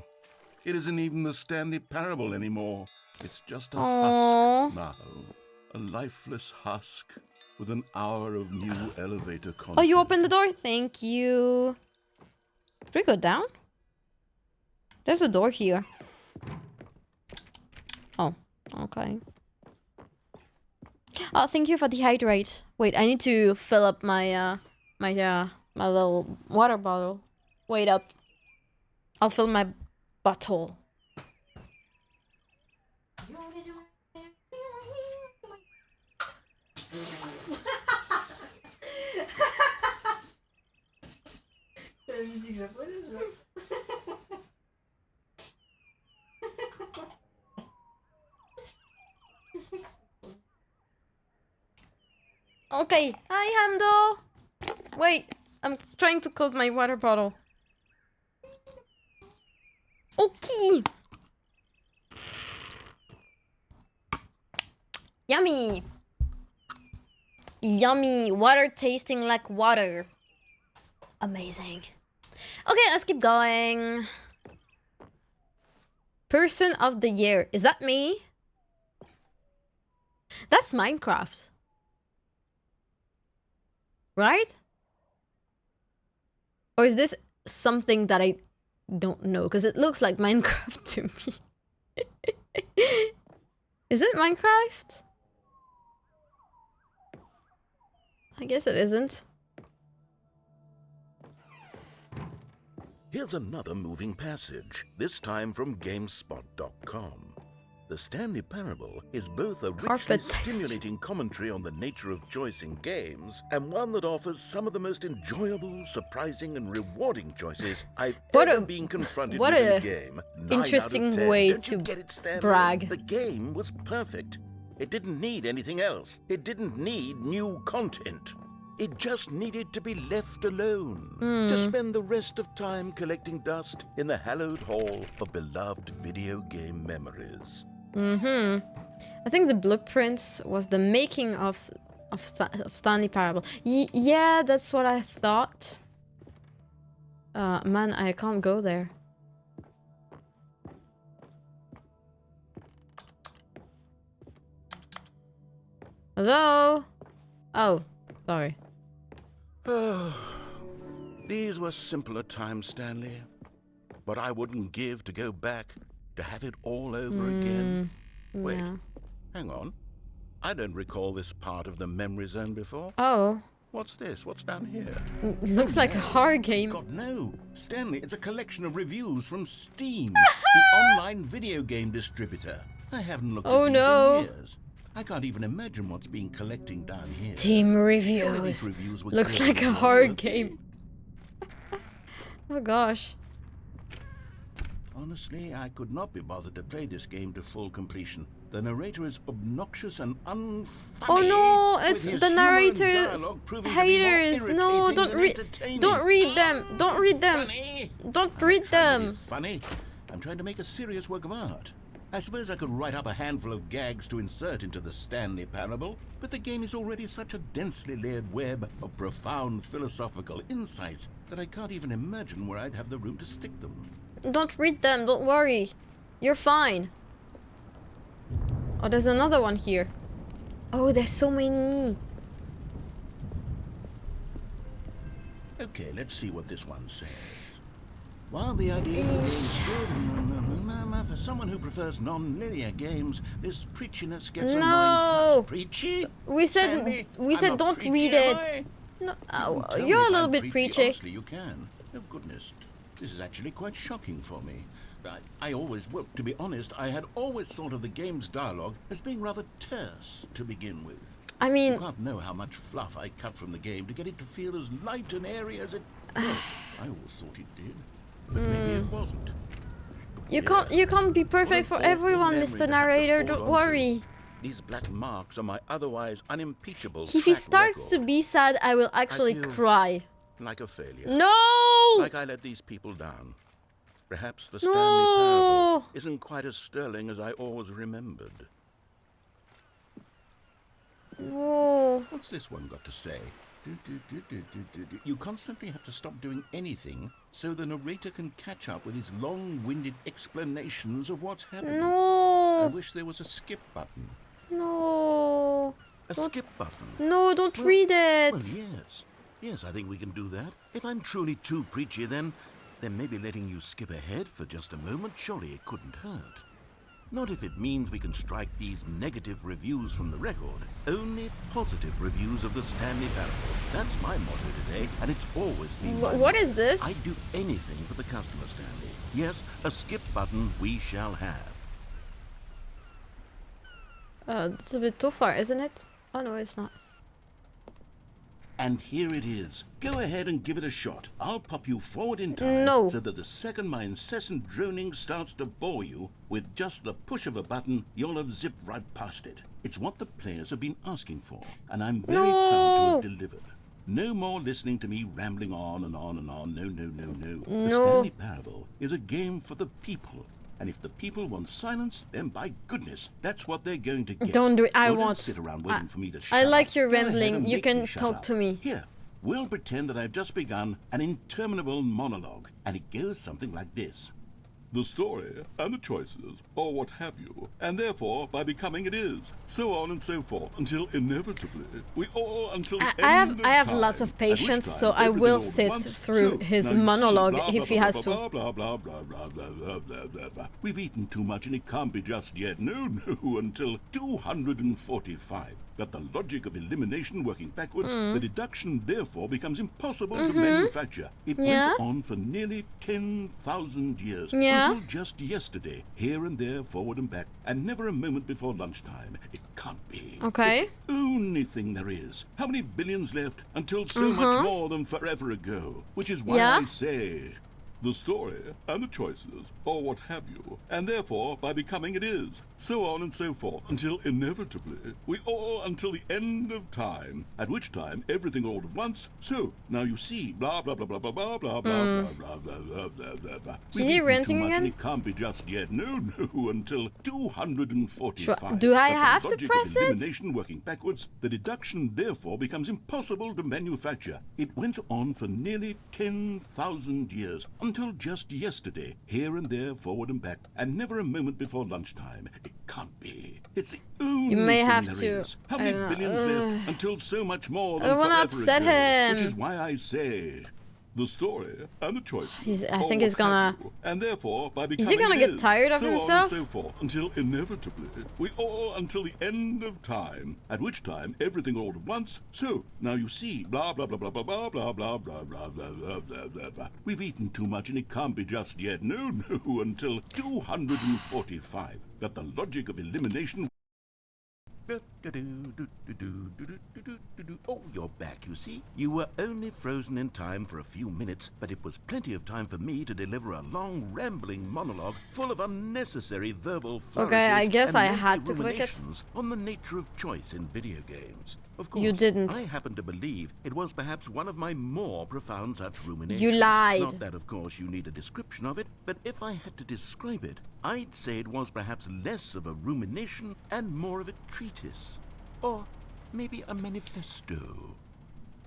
It isn't even the Stanley Parable anymore. It's just a Aww. husk now. A lifeless husk with an hour of new elevator content. Oh, you opened the door? Thank you. Should we go down? There's a door here. Oh, okay. Oh, thank you for the hydrate. Wait, I need to fill up my my little water bottle. Wait up. I'll fill my bottle. Okay. Hi, Hamdo. Wait, I'm trying to close my water bottle. Okay. Yummy. Yummy. Water tasting like water. Amazing. Okay, let's keep going. Person of the year. Is that me? That's Minecraft. Right? Or is this something that I don't know? Because it looks like Minecraft to me. Is it Minecraft? I guess it isn't. Here's another moving passage, this time from GameSpot.com. The Stanley Parable is both a richly Carpet texture. stimulating commentary on the nature of choice in games, and one that offers some of the most enjoyable, surprising, and rewarding choices I've ever been confronted with in a game. 9 interesting out of 10. way Don't to you get it, Stanley? brag. The game was perfect. It didn't need anything else. It didn't need new content. It just needed to be left alone, to spend the rest of time collecting dust in the hallowed hall of beloved video game memories. I think the blueprints was the making of Stanley Parable. Yeah, that's what I thought. Man, I can't go there. Hello? Oh, sorry. These were simpler times, Stanley. what I wouldn't give to go back, to have it all over again. Wait, Yeah. hang on. I don't recall this part of the memory zone before. Oh, What's this? What's down here? looks like a horror game. God, no. Stanley, it's a collection of reviews from Steam, the online video game distributor. I haven't looked Oh, at these no. in years. I can't even imagine what's being collecting down here. Team Surely these reviews. reviews were Looks good like a and horror worthy. game. Oh gosh. Honestly, I could not be bothered to play this game to full completion. The narrator is obnoxious and unfunny. Oh no, with it's his the humor and narrator's dialogue proving to be more haters. No, irritating don't than read. entertaining. Don't read them. Don't read them. Funny. Don't I'm read not trying to be them. funny. I'm trying to make a serious work of art. I suppose I could write up a handful of gags to insert into the Stanley Parable, but the game is already such a densely layered web of profound philosophical insights that I can't even imagine where I'd have the room to stick them. Don't read them. Don't worry. You're fine. Oh, there's another one here. Oh, there's so many. Okay, let's see what this one says. While the idea for the game is good, for someone who prefers non-linear games, this preachiness gets No. annoying. Such preachy? We said Stanley, we I'm said not don't preachy, read am it. I? No, You can tell me you're a if little I'm bit preachy. Honestly, you can. Oh, goodness. This is actually quite shocking for me. Well, to be honest, I had always thought of the game's dialogue as being rather terse to begin with. I You mean, can't know how much fluff I cut from the game to get it to feel as light and airy as it... Well, I always thought it did, but maybe it wasn't. you can't be perfect for What an awful everyone, memory Mr. to have to Narrator. hold Don't on to. worry. These black marks are my otherwise unimpeachable If he track starts to record. be sad, I will actually feel- cry. Like a failure. No! Like I let these people down. Perhaps the Stanley No. Parable isn't quite as sterling as I always remembered. No. What's this one got to say? You constantly have to stop doing anything so the narrator can catch up with his long-winded explanations of what's happening. I No. wish there was a skip button. No. A skip button. No, don't read it. Well, yes. Yes, I think we can do that. If I'm truly too preachy, then maybe letting you skip ahead for just a moment, surely it couldn't hurt. Not if it means we can strike these negative reviews from the record. Only positive reviews of the Stanley Parable. That's my motto today, and it's always been my What motto. is this? I'd do anything for the customer, Stanley. Yes, a skip button we shall have. It's a bit too far, isn't it? Oh no, it's not. And here it is. Go ahead and give it a shot. I'll pop you forward in time No. so that the second my incessant droning starts to bore you, with just the push of a button, you'll have zipped right past it. It's what the players have been asking for, and I'm very proud to have delivered. No more listening to me rambling on and on and on. No, no, no, no. The Stanley Parable is a game for the people. And if the people want silence, then by goodness, that's what they're going to get. Don't do it. I Don't won't. sit around waiting for me to shut I like up. your Go ahead rambling. and You make can me shut talk up. to me. Here, we'll pretend that I've just begun an interminable monologue, and it goes something like this. The story and the choices, or what have you, and therefore by becoming it is, so on and so forth, until inevitably we all until the I end of have time, lots of at which patience, time so I everything will all at sit once, through so, his now you see, monologue blah, if blah, he blah, has blah, to. blah, blah, blah, blah, blah, blah, blah, blah, blah, blah. We've eaten too much and it can't be just yet. No, no, until 245. That the logic of elimination working backwards, the deduction therefore becomes impossible to manufacture. It Yeah. went on for nearly 10,000 years, Yeah. until just yesterday, here and there, forward and back, and never a moment before lunchtime. It can't be. Okay. It's the only thing there is. How many billions left until so much more than forever ago? Which is why Yeah. I say... The story and the choices, or what have you, and therefore by becoming it is, so on and so forth, until inevitably we all until the end of time, at which time everything all at once. So now you see, blah blah blah blah blah blah blah blah blah blah blah blah blah blah blah. We've he eaten ranting too much and again? it can't be just yet. No, no, until 245. Do I But the have to logic press of it? elimination working backwards, the deduction therefore becomes impossible to manufacture. It went on for nearly 10,000 years, until just yesterday, here and there, forward and back, and never a moment before lunchtime. It can't be. It's the only may thing have there to- is. How I many don't know. billions left until so much more I than don't wanna forever upset ago? him. Which is why I say... The story and the choices. I think all he's gonna... have you, and therefore, by Is he becoming gonna it get is, tired of so himself? on and so forth, until inevitably, we all until the end of time, at which time everything all at once. So, now you see, blah, blah, blah, blah, blah, blah, blah, blah, blah, blah, blah, blah, blah, blah, blah. We've eaten too much and it can't be just yet. No, no, until 245. That the logic of elimination... Oh, you're back, you see. You were only frozen in time for a few minutes, but it was plenty of time for me to deliver a long, rambling monologue full of unnecessary verbal flourishes Okay, I guess and I lengthy had to click it. ruminations on the nature of choice in video games. Of course, You didn't. I happen to believe it was perhaps one of my more profound such ruminations. You lied. Not that, of course, you need a description of it, but if I had to describe it, I'd say it was perhaps less of a rumination and more of a treatise. Or maybe a manifesto.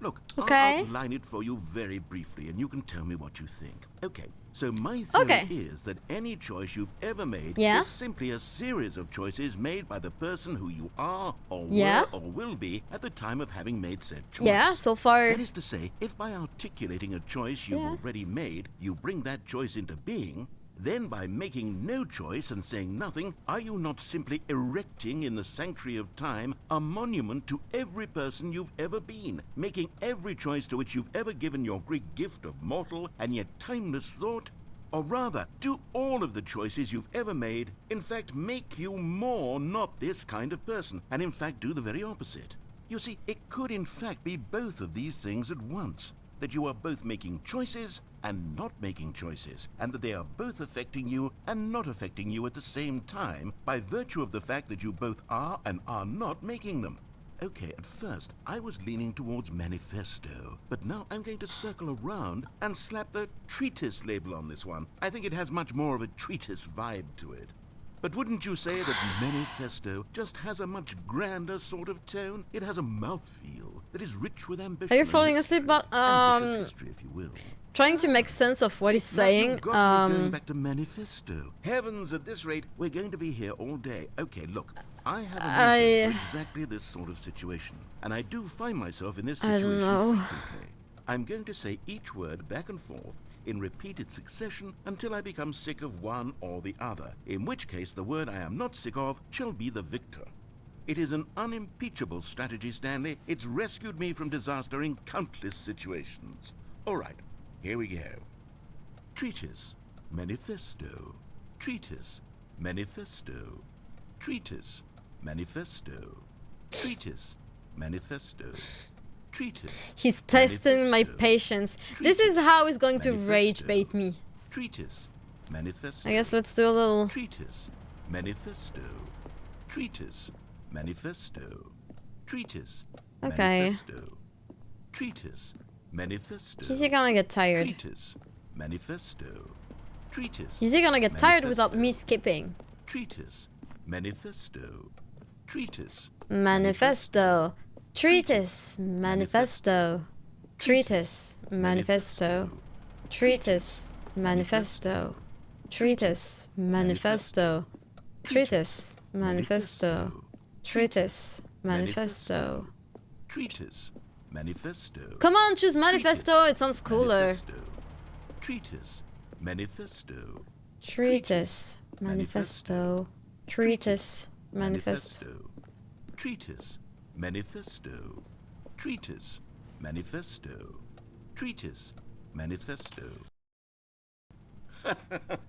Look, Okay. I'll outline it for you very briefly, and you can tell me what you think. Okay, so my theory is that any choice you've ever made is simply a series of choices made by the person who you are, or were, or will be at the time of having made said choice. Yeah, so far... That is to say, if by articulating a choice you've already made, you bring that choice into being, then by making no choice and saying nothing, are you not simply erecting in the sanctuary of time a monument to every person you've ever been, making every choice to which you've ever given your Greek gift of mortal and yet timeless thought? Or rather, do all of the choices you've ever made, in fact, make you more not this kind of person, and in fact do the very opposite? You see, it could in fact be both of these things at once. That you are both making choices and not making choices, and that they are both affecting you and not affecting you at the same time by virtue of the fact that you both are and are not making them. Okay, at first, I was leaning towards manifesto, but now I'm going to circle around and slap the treatise label on this one. I think it has much more of a treatise vibe to it. But wouldn't you say that manifesto just has a much grander sort of tone? It has a mouthfeel that is rich with ambition. Are you falling asleep? But ambitious history, if you will. Trying to make sense of what he's Now saying. you've got me going back to manifesto. Heavens, at this rate, we're going to be here all day. Okay, look, I have a method for exactly this sort of situation, and I do find myself in this situation frequently. I'm going to say each word back and forth in repeated succession until I become sick of one or the other, in which case the word I am not sick of shall be the victor. It is an unimpeachable strategy, Stanley. It's rescued me from disaster in countless situations. All right, here we go. Treatise, manifesto. Treatise, manifesto. Treatise, manifesto. Treatise, manifesto. Treatise. He's testing my patience. This is how he's going to rage bait me. Treatise, manifesto. I guess let's do a little... Treatise, manifesto. Treatise, manifesto. Treatise, manifesto. Treatise, manifesto. Is he gonna get tired? Treatise, manifesto. Treatise. Is he gonna get tired without me skipping? Treatise, manifesto. Treatise, Manifesto. Treatise. Manifesto. Treatise. Manifesto. Treatise. Manifesto. Treatise. Manifesto. Treatise. Manifesto. Treatise. Manifesto. Treatise, manifesto. Come on, choose manifesto. It sounds cooler. Treatise, manifesto. Treatise. Manifesto. Treatise. Manifesto. Treatise, manifesto. Treatise, manifesto. Treatise, manifesto.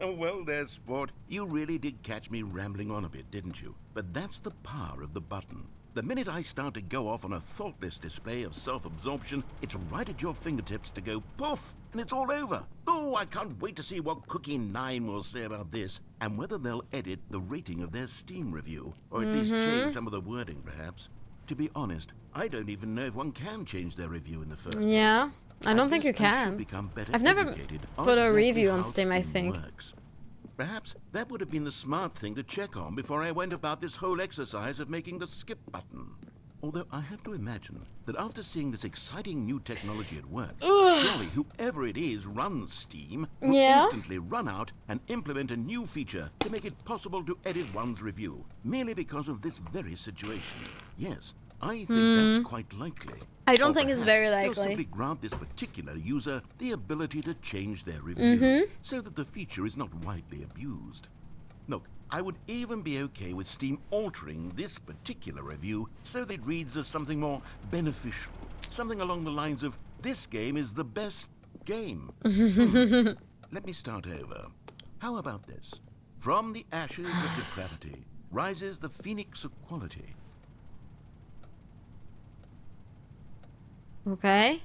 Well there, sport. You really did catch me rambling on a bit, didn't you? But that's the power of the button. The minute I start to go off on a thoughtless display of self-absorption, it's right at your fingertips to go poof, and it's all over. Oh, I can't wait to see what Cookie 9 will say about this, and whether they'll edit the rating of their Steam review, or at least change some of the wording, perhaps. To be honest, I don't even know if one can change their review in the first place. Yeah, I don't think you can. I've never put a review on Steam, I think. Works. Perhaps that would have been the smart thing to check on before I went about this whole exercise of making the skip button. Although I have to imagine that after seeing this exciting new technology at work, surely whoever it is runs Steam will instantly run out and implement a new feature to make it possible to edit one's review, merely because of this very situation. Yes, I think that's quite likely. I don't Or think it's perhaps very they'll likely. simply grant this particular user the ability to change their review so that the feature is not widely abused. Look, I would even be okay with Steam altering this particular review so that it reads as something more beneficial. Something along the lines of, this game is the best game. Let me start over. How about this? From the ashes of depravity rises the phoenix of quality. Okay.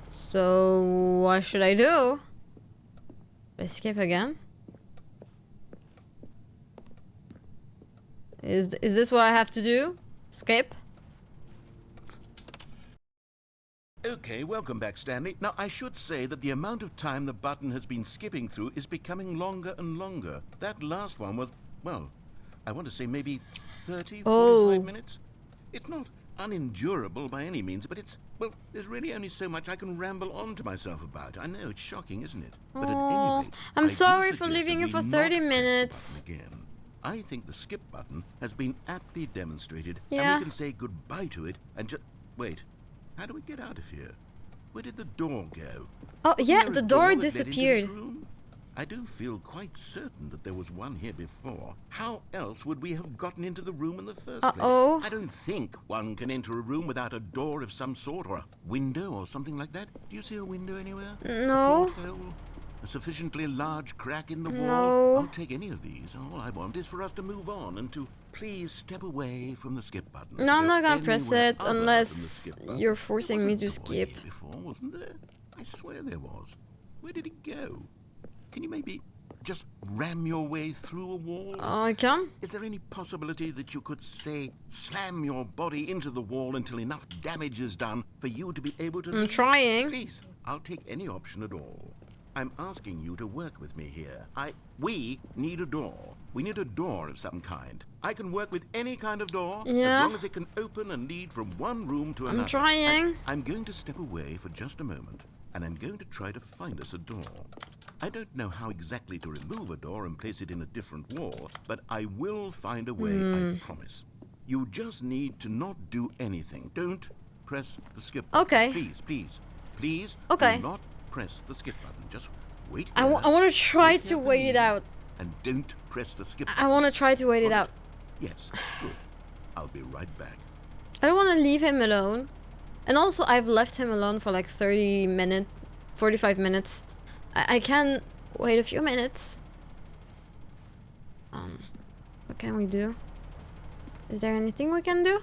So what should I do? Escape again? Is this what I have to do? Escape? Okay, welcome back, Stanley. Now, I should say that the amount of time the button has been skipping through is becoming longer and longer. That last one was, well, I want to say maybe 30, 45 minutes. It's not unendurable by any means, but it's, well, there's really only so much I can ramble on to myself about. I know, it's shocking, isn't it? But at any rate, I'm I do sorry for suggest leaving that you for we 30 not press the minutes. button again. I think the skip button has been aptly demonstrated, Yeah. and we can say goodbye to it and just... Wait, how do we get out of here? Where did the door go? Oh, Wasn't yeah, there a the door door that led into this disappeared. room? I do feel quite certain that there was one here before. How else would we have gotten into the room in the first Uh-oh. place? I don't think one can enter a room without a door of some sort, or a window or something like that. Do you see a window anywhere? No. A porthole? A sufficiently large crack in the wall? No. I'll take any of these. All I want is for us to move on and to please step away from the skip button. No, I'm Go not gonna press anywhere it other than the unless skip button. you're There forcing was me a to door skip. here before, wasn't there? I swear there was. Where did it go? Can you maybe just ram your way through a wall? I can. Is there any possibility that you could, say, slam your body into the wall until enough damage is done for you to be able to I'm leave? trying. Please, I'll take any option at all. I'm asking you to work with me here. We need a door. We need a door of some kind. I can work with any kind of door Yeah. as long as it can open and lead from one room to another. I'm trying. I'm going to step away for just a moment, and I'm going to try to find us a door. I don't know how exactly to remove a door and place it in a different wall, but I will find a way, I promise. You just need to not do anything. Don't press the skip button. Okay. Please, please, please Okay. do not press the skip button. Just wait I here. want to try Wait to here for wait it me, out. And don't press the skip I button. want to try to wait it Got out. Yes, good. I'll be right back. I don't want to leave him alone. And also, I've left him alone for like 30 minutes, 45 minutes. I can wait a few minutes. What can we do? Is there anything we can do?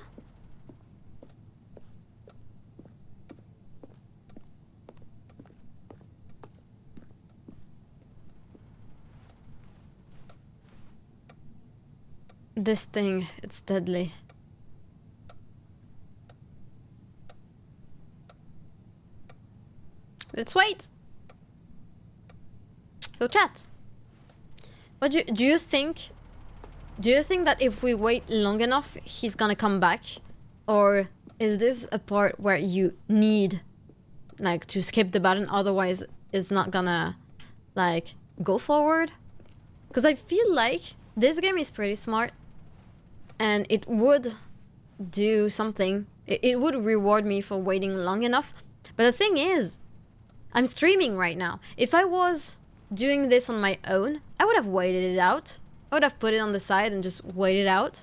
This thing, it's deadly. Let's wait. So chat. What do you think? Do you think that if we wait long enough, he's gonna come back, or is this a part where you need, like, to skip the button? Otherwise, it's not gonna, like, go forward. Because I feel like this game is pretty smart, and it would do something. It would reward me for waiting long enough. But the thing is, I'm streaming right now. If I was doing this on my own, I would have waited it out. I would have put it on the side and just waited out.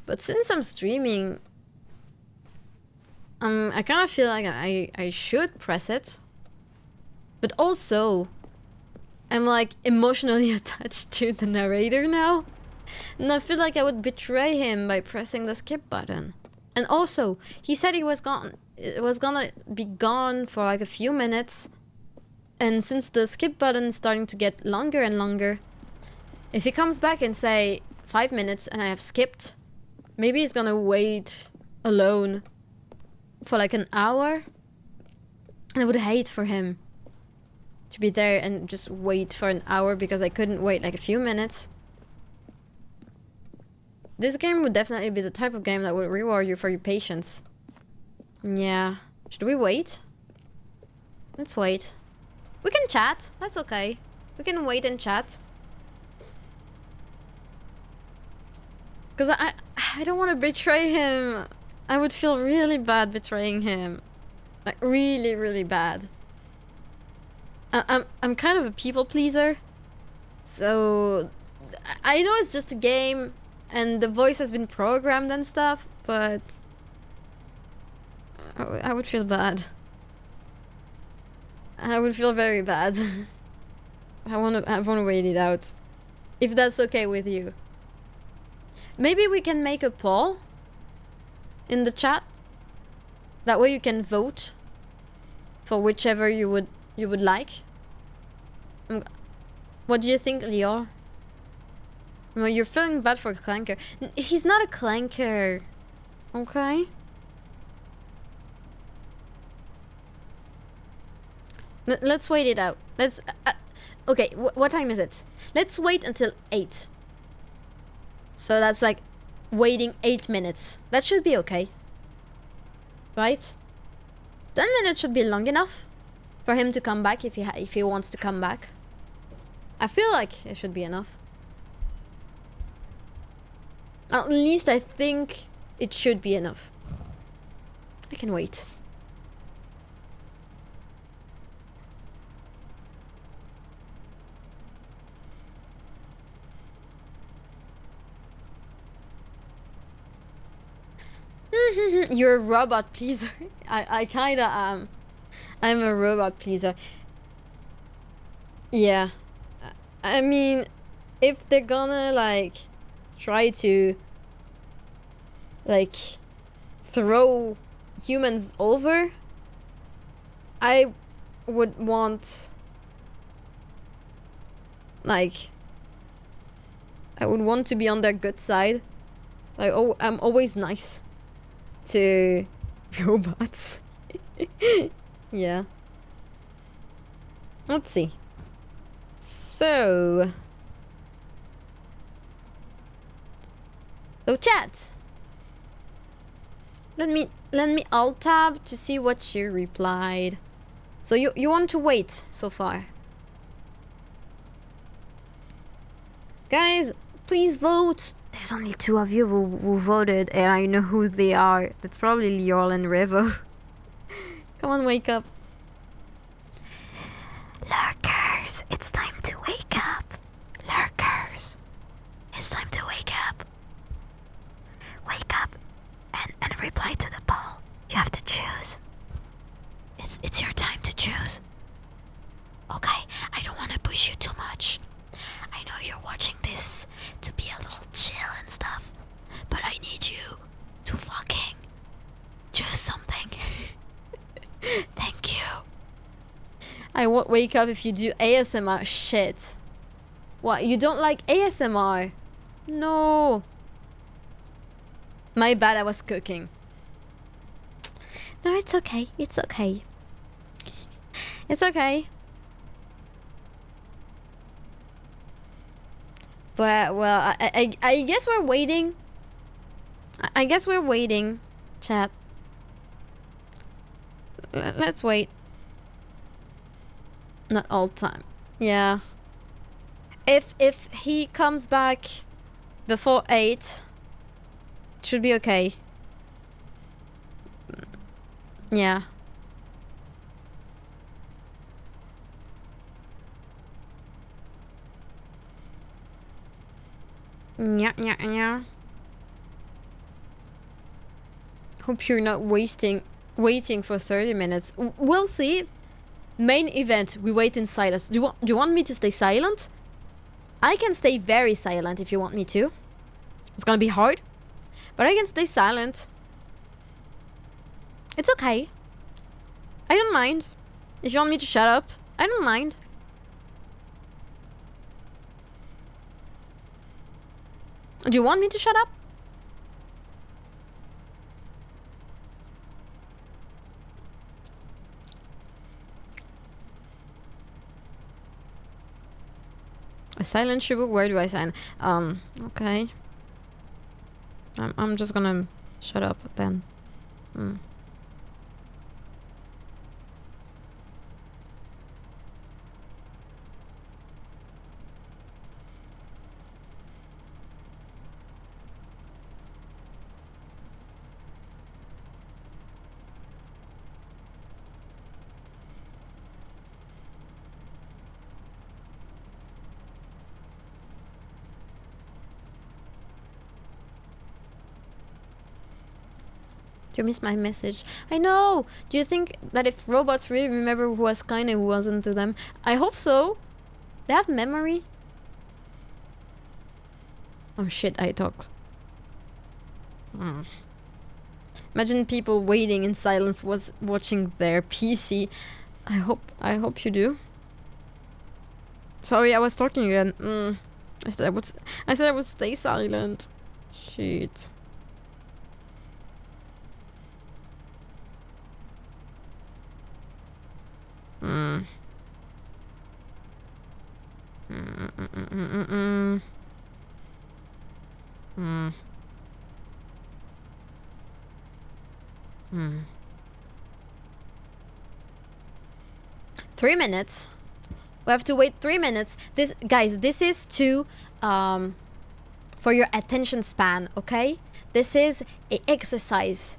But since I'm streaming, I kind of feel like I should press it. But also, I'm like emotionally attached to the narrator now. And I feel like I would betray him by pressing the skip button. And also, he said he was gone. It was gonna be gone for like a few minutes. And since the skip button is starting to get longer and longer, if he comes back and say 5 minutes and I have skipped, maybe he's gonna wait alone for like an hour. And I would hate for him to be there and just wait for an hour because I couldn't wait like a few minutes. This game would definitely be the type of game that would reward you for your patience. Yeah. Should we wait? Let's wait. We can chat. That's okay. We can wait and chat. Because I don't want to betray him. I would feel really bad betraying him. Like, really, really bad. I'm kind of a people pleaser. So, I know it's just a game, and the voice has been programmed and stuff, but... I would feel bad. I would feel very bad. I wanna wait it out. If that's okay with you. Maybe we can make a poll in the chat. That way you can vote for whichever you would like. What do you think, Lior? Well, you're feeling bad for Clanker. He's not a Clanker. Okay? Let's wait it out. Let's... okay, what time is it? Let's wait until 8. So that's like waiting 8 minutes. That should be okay. Right? 10 minutes should be long enough for him to come back if he wants to come back. I feel like it should be enough. At least I think it should be enough. I can wait. You're a robot pleaser. I kinda am. I'm a robot pleaser. Yeah. I mean, if they're gonna like try to like throw humans over, I would want like I would want to be on their good side. So I'm always nice to robots. Yeah. Let's see. So chat. Let me alt tab to see what you replied. So you want to wait so far. Guys, please vote. There's only 2 of you who voted, and I know who they are. That's probably Liol and Revo. Come on, wake up. Lurkers, it's time to wake up. Lurkers, it's time to wake up. Wake up and reply to the poll. You have to choose. It's your time to choose. Okay, I don't want to push you too much. I know you're watching this to be a little chill and stuff, but I need you to fucking choose something. Thank you. I won't wake up if you do ASMR. Shit. What, you don't like ASMR? No. My bad, I was cooking. No, it's okay. It's okay. It's okay. But, well, I guess we're waiting. I guess we're waiting, chat. Let's wait. Not all time. Yeah. If he comes back before 8, it should be okay. Yeah. Yeah. Hope you're not waiting for 30 minutes. We'll see. Main event, we wait in silence. Do you want me to stay silent? I can stay very silent if you want me to. It's gonna be hard, but I can stay silent. It's okay. I don't mind. If you want me to shut up, I don't mind. Do you want me to shut up? A silent shubu? Where do I sign? Okay. I'm just gonna shut up then. You missed my message. I know! Do you think that if robots really remember who was kind and who wasn't to them? I hope so. They have memory. Oh shit, I talk. Imagine people waiting in silence was watching their PC. I hope you do. Sorry, I was talking again. I said I would stay silent. Shit. Three minutes. We have to wait 3 minutes. This, guys, this is to for your attention span, okay? This is a exercise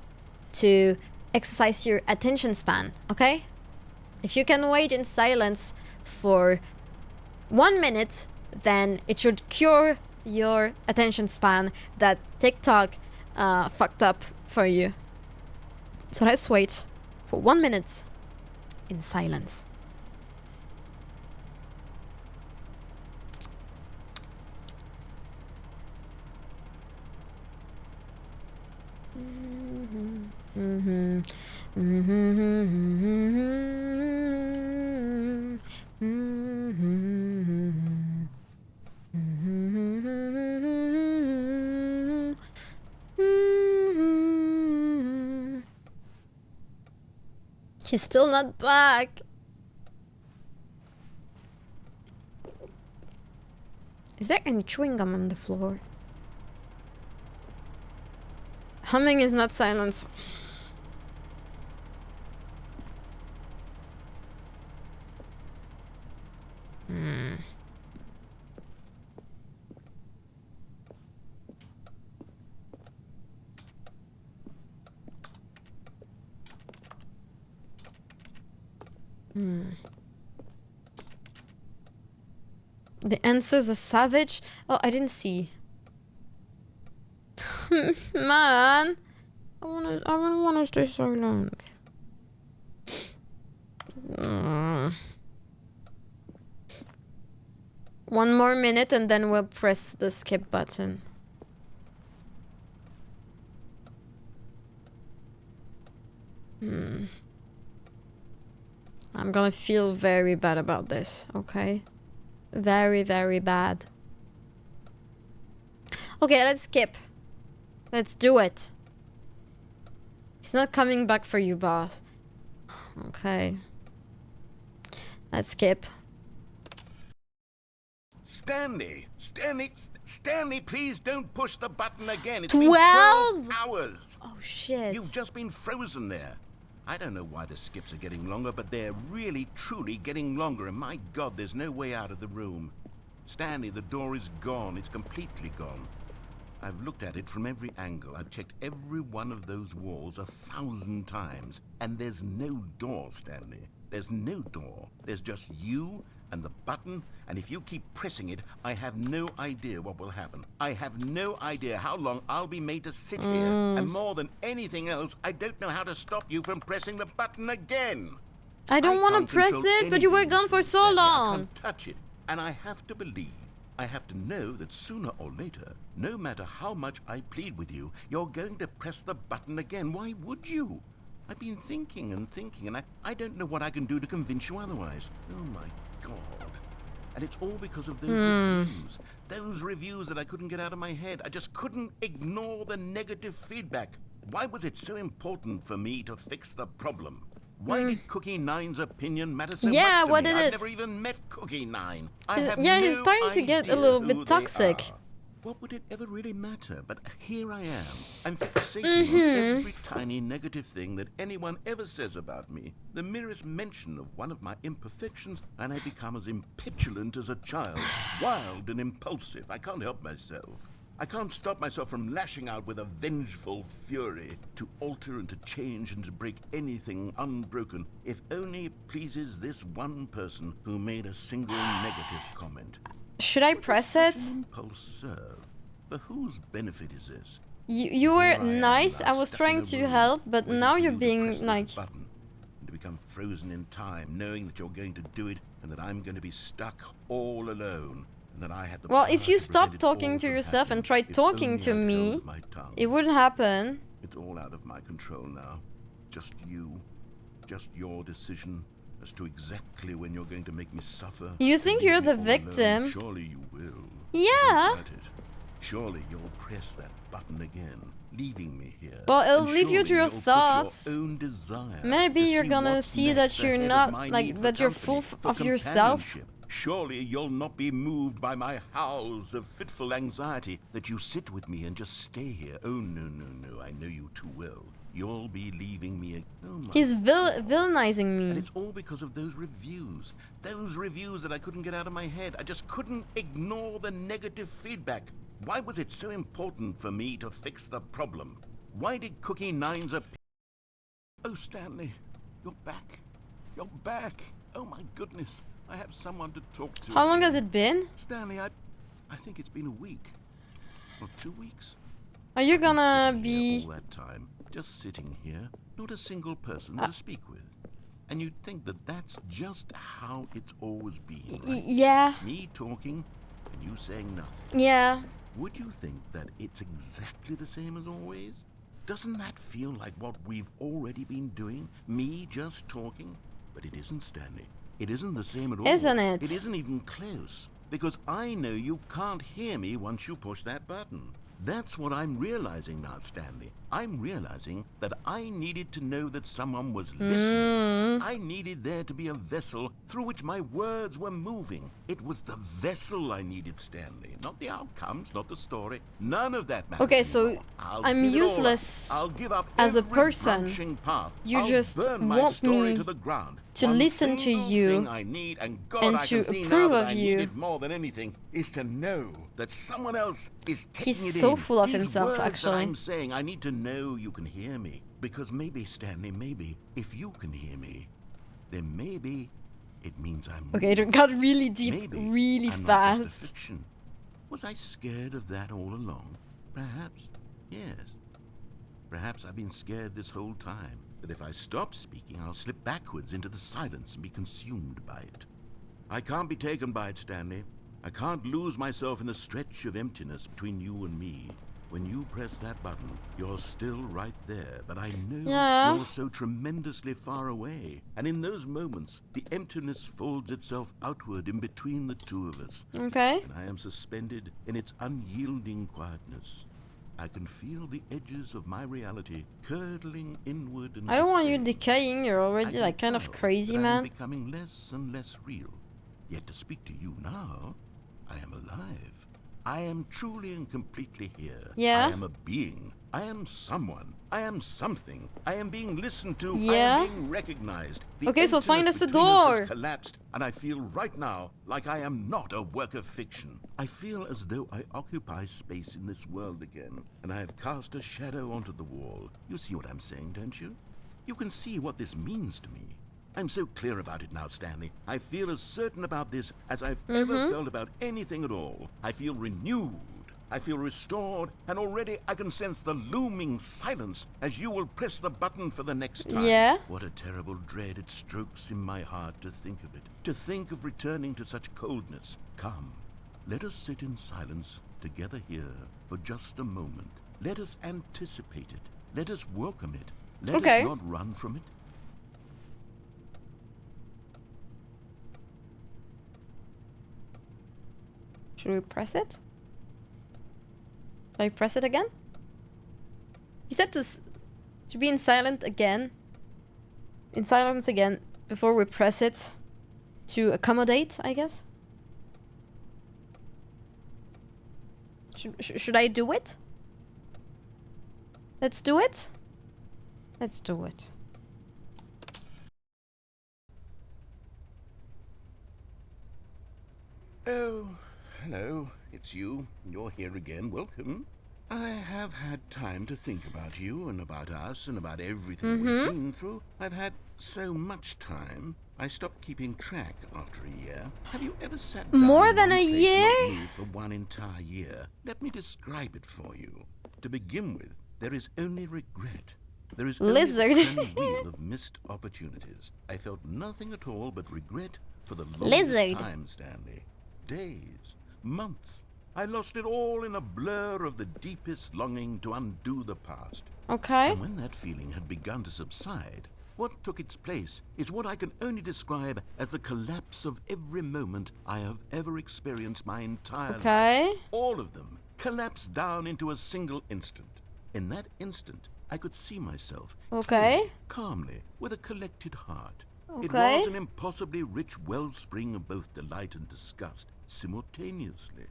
to exercise your attention span, okay? If you can wait in silence for 1 minute, then it should cure your attention span that TikTok fucked up for you. So let's wait for 1 minute in silence. He's still not back. Is there any chewing gum on the floor? Humming is not silence. The answer's a savage. Oh, I didn't see. Man, I wanna stay silent. One more minute and then we'll press the skip button. I'm gonna feel very bad about this, okay? Very, very bad. Okay, let's skip. Let's do it. He's not coming back for you, boss. Okay. Let's skip. Stanley, please don't push the button again. It's 12 been 12 hours. Oh shit. You've just been frozen there. I don't know why the skips are getting longer, but they're really, truly getting longer. And my God, there's no way out of the room. Stanley, the door is gone. It's completely gone. I've looked at it from every angle. I've checked every one of those walls 1,000 times. And there's no door, Stanley. There's no door. There's just you and the button, and if you keep pressing it, I have no idea what will happen. I have no idea how long I'll be made to sit here. And more than anything else, I don't know how to stop you from pressing the button again. I don't want to press it, but you were gone for so long. I can't touch it, and I have to believe. I have to know that sooner or later, no matter how much I plead with you, you're going to press the button again. Why would you? I've been thinking and thinking, and I don't know what I can do to convince you otherwise. Oh my God. And it's all because of those reviews. Those reviews that I couldn't get out of my head. I just couldn't ignore the negative feedback. Why was it so important for me to fix the problem? Why did Cookie Nine's opinion matter so much to what me? did I've it? never even met Cookie Nine. He's starting to get a little bit toxic. What would it ever really matter? But here I am. I'm fixating on every tiny negative thing that anyone ever says about me. The merest mention of one of my imperfections, and I become as impetulant as a child. Wild and impulsive. I can't help myself. I can't stop myself from lashing out with a vengeful fury to alter and to change and to break anything unbroken, if only it pleases this one person who made a single negative comment. Should I press it? Impulse serve. For whose benefit is this? You were Here I am nice. now, I was stuck trying in a to room, help, but waiting now for you're you to press being this like. button and to become frozen in time, knowing that you're going to do it and that I'm going to be stuck all alone. And that I had the Well, power if you to prevent stopped it talking all to from yourself and happening tried if talking only to I'd me, held my tongue. it wouldn't happen. It's all out of my control now. Just you. Just your decision as to exactly when you're going to make me suffer. You to think leave you're me the all alone. victim? Surely you will. Yeah. I don't doubt it. Surely you'll press that button again, leaving me here. Well, it'll And leave you to surely your you'll put thoughts. your own desire Maybe to you're see gonna what's see next that you're ahead of not my like need for that you're company, full for of yourself. companionship. Surely you'll not be moved by my howls of fitful anxiety that you sit with me and just stay here. Oh, no, no, no. I know you too well. You'll be leaving me. Oh, my He's God. villainizing And me. it's all because of those reviews. Those reviews that I couldn't get out of my head. I just couldn't ignore the negative feedback. Why was it so important for me to fix the problem? Why did Cookie Nines appear? Oh, Stanley, you're back. You're back. Oh, my goodness. I have someone to talk to. How long again. has it been? Stanley, I think it's been a week. Or 2 weeks. Are you I've been gonna sitting here be... all that time, just sitting here, not a single person to speak with. And you'd think that that's just how it's always been, right? Yeah. Me talking and you saying nothing. Yeah. Would you think that it's exactly the same as always? Doesn't that feel like what we've already been doing? Me just talking? But it isn't, Stanley. It isn't the same at all. Isn't it? It isn't even close. Because I know you can't hear me once you push that button. That's what I'm realizing now, Stanley. I'm realizing that I needed to know that someone was listening. I needed there to be a vessel through which my words were moving. It was the vessel I needed, Stanley. Not the outcomes, not the story. None of that matters Okay, so anymore. I'll I'm give it all up. useless I'll give up as a every person. branching path. You I'll just burn my want story me to the ground. to One listen to single you thing I need, and God, and I to can see now approve that of I you. need it more than anything, is to know that someone else is taking He's it so in. full of These himself, words that actually. I'm saying, I need to know you can hear me. Because maybe, Stanley, maybe, if you can hear me, then maybe it means I'm Okay, it got really deep, maybe really I'm not just a fast. fiction. Was I scared of that all along? Perhaps. Yes. Perhaps I've been scared this whole time, that if I stop speaking, I'll slip backwards into the silence and be consumed by it. I can't be taken by it, Stanley. I can't lose myself in the stretch of emptiness between you and me. When you press that button, you're still right there, but I know Yeah. you're so tremendously far away. And in those moments, the emptiness folds itself outward in between the two of us. Okay. And I am suspended in its unyielding quietness. I can feel the edges of my reality curdling inward and I don't want you decaying. decaying. You're I already can like kind of tell crazy, that I am man. becoming less and less real. Yet to speak to you now, I am alive. I am truly and completely here. Yeah. I am a being. I am someone. I am something. I am being listened to. Yeah. I am being recognized. The Okay, so find emptiness us a between us has door. collapsed, and I feel right now like I am not a work of fiction. I feel as though I occupy space in this world again, and I have cast a shadow onto the wall. You see what I'm saying, don't you? You can see what this means to me. I'm so clear about it now, Stanley. I feel as certain about this as I've ever felt about anything at all. I feel renewed. I feel restored, and already I can sense the looming silence as you will press the button for the next time. Yeah. What a terrible dread it strokes in my heart to think of it, to think of returning to such coldness. Come, let us sit in silence together here for just a moment. Let us anticipate it. Let us welcome it. Let Okay. us not run from it. Should we press it? Should I press it again? He said to be in silent again. In silence again before we press it to accommodate, I guess. Should I do it? Let's do it. Let's do it. Oh, hello. It's you. You're here again. Welcome. I have had time to think about you and about us and about everything we've been through. I've had so much time. I stopped keeping track after a year. Have you ever sat down More in than one a place year? not moved for one entire year? Let me describe it for you. To begin with, there is only regret. There is Lizard. only the turning wheel of missed opportunities. I felt nothing at all but regret for the longest Lizard. time, Stanley. Days, months. I lost it all in a blur of the deepest longing to undo the past. Okay. And when that feeling had begun to subside, what took its place is what I can only describe as the collapse of every moment I have ever experienced my entire Okay. life. All of them collapsed down into a single instant. In that instant, I could see myself Okay. clearly, calmly, with a collected heart. It Okay. was an impossibly rich wellspring of both delight and disgust simultaneously.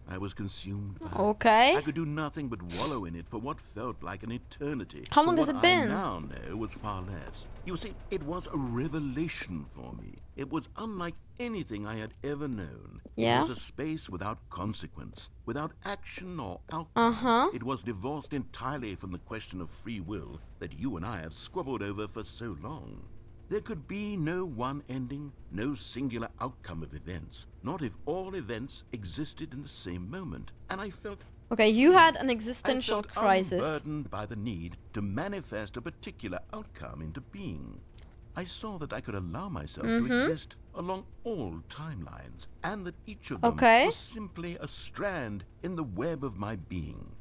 I was consumed by it. Okay. I could do nothing but wallow in it for what felt like an eternity. How long But has it what been? I now know was far less. You see, it was a revelation for me. It was unlike anything I had ever known. Yeah. It was a space without consequence, without action or outcome. It was divorced entirely from the question of free will that you and I have squabbled over for so long. There could be no one ending, no singular outcome of events, not if all events existed in the same moment. And I felt Okay, you had an I existential felt crisis. unburdened by the need to manifest a particular outcome into being. I saw that I could allow myself to exist along all timelines, and that each of them Okay. was simply a strand in the web of my being.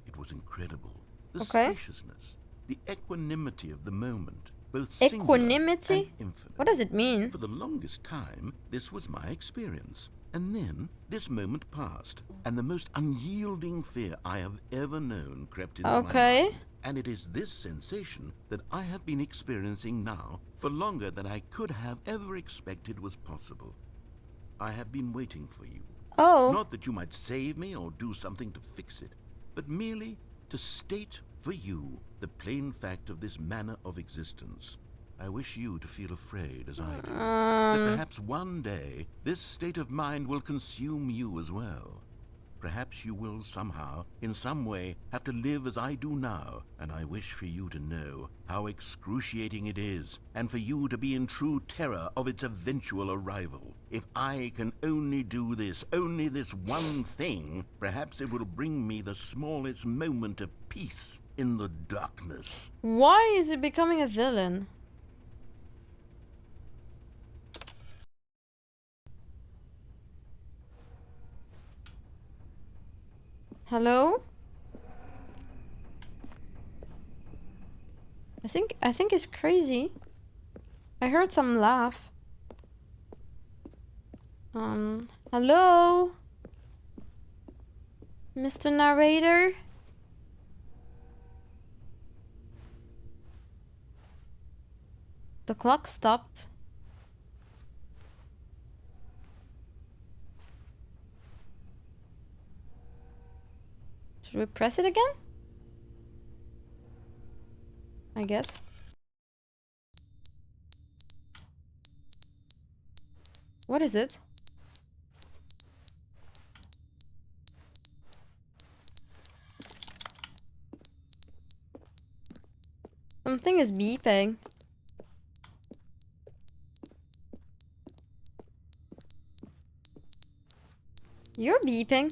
It was incredible. The Okay. spaciousness, the equanimity of the moment, both singular Equanimity? and infinite. What does it mean? For the longest time, this was my experience. And then, this moment passed, and the most unyielding fear I have ever known crept into my Okay. mind. And it is this sensation that I have been experiencing now for longer than I could have ever expected was possible. I have been waiting for you. Oh. Not that you might save me or do something to fix it, but merely to state for you the plain fact of this manner of existence. I wish you to feel afraid, as I do, that perhaps one day this state of mind will consume you as well. Perhaps you will somehow, in some way, have to live as I do now, and I wish for you to know how excruciating it is, and for you to be in true terror of its eventual arrival. If I can only do this, only this one thing, perhaps it will bring me the smallest moment of peace in the darkness. Why is he becoming a villain? Hello? I think it's crazy. I heard some laugh. Hello? Mr. Narrator? The clock stopped. Should we press it again? I guess. What is it? Something is beeping. You're beeping.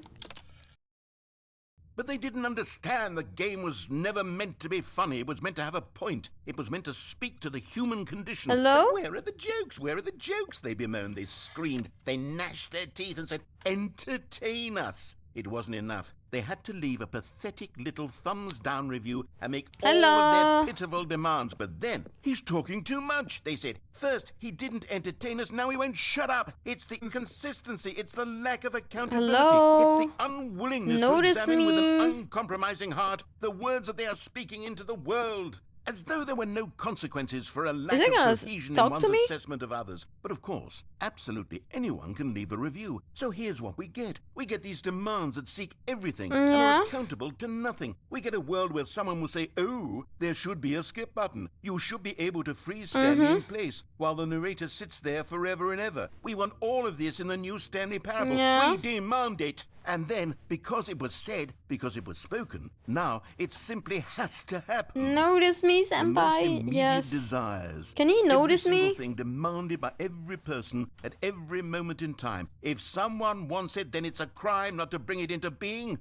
But they didn't understand the game was never meant to be funny. It was meant to have a point. It was meant to speak to the human condition. Hello? But where are the jokes? Where are the jokes? They bemoaned, they screamed, they gnashed their teeth and said, entertain us. It wasn't enough. They had to leave a pathetic little thumbs down review and make all of Hello? their pitiful demands. But then, he's talking too much, they said. First, he didn't entertain us, now he won't shut up. It's the inconsistency, it's the lack of accountability. Hello? It's the unwillingness Notice to examine with me. an uncompromising heart the words that they are speaking into the world. As though there were no consequences for a lack it of gonna cohesion in talk one's to me? assessment of others. But of course, absolutely anyone can leave a review. So here's what we get. We get these demands that seek everything and Yeah. are accountable to nothing. We get a world where someone will say, oh, there should be a skip button. You should be able to freeze Stanley in place while the narrator sits there forever and ever. We want all of this in the new Stanley parable. Yeah. We demand it. And then, because it was said, because it was spoken, now it simply has to happen. Notice me, The most senpai. immediate Yes. desires. Can he notice every me? single thing demanded by every person at every moment in time. If someone wants it, then it's a crime not to bring it into being.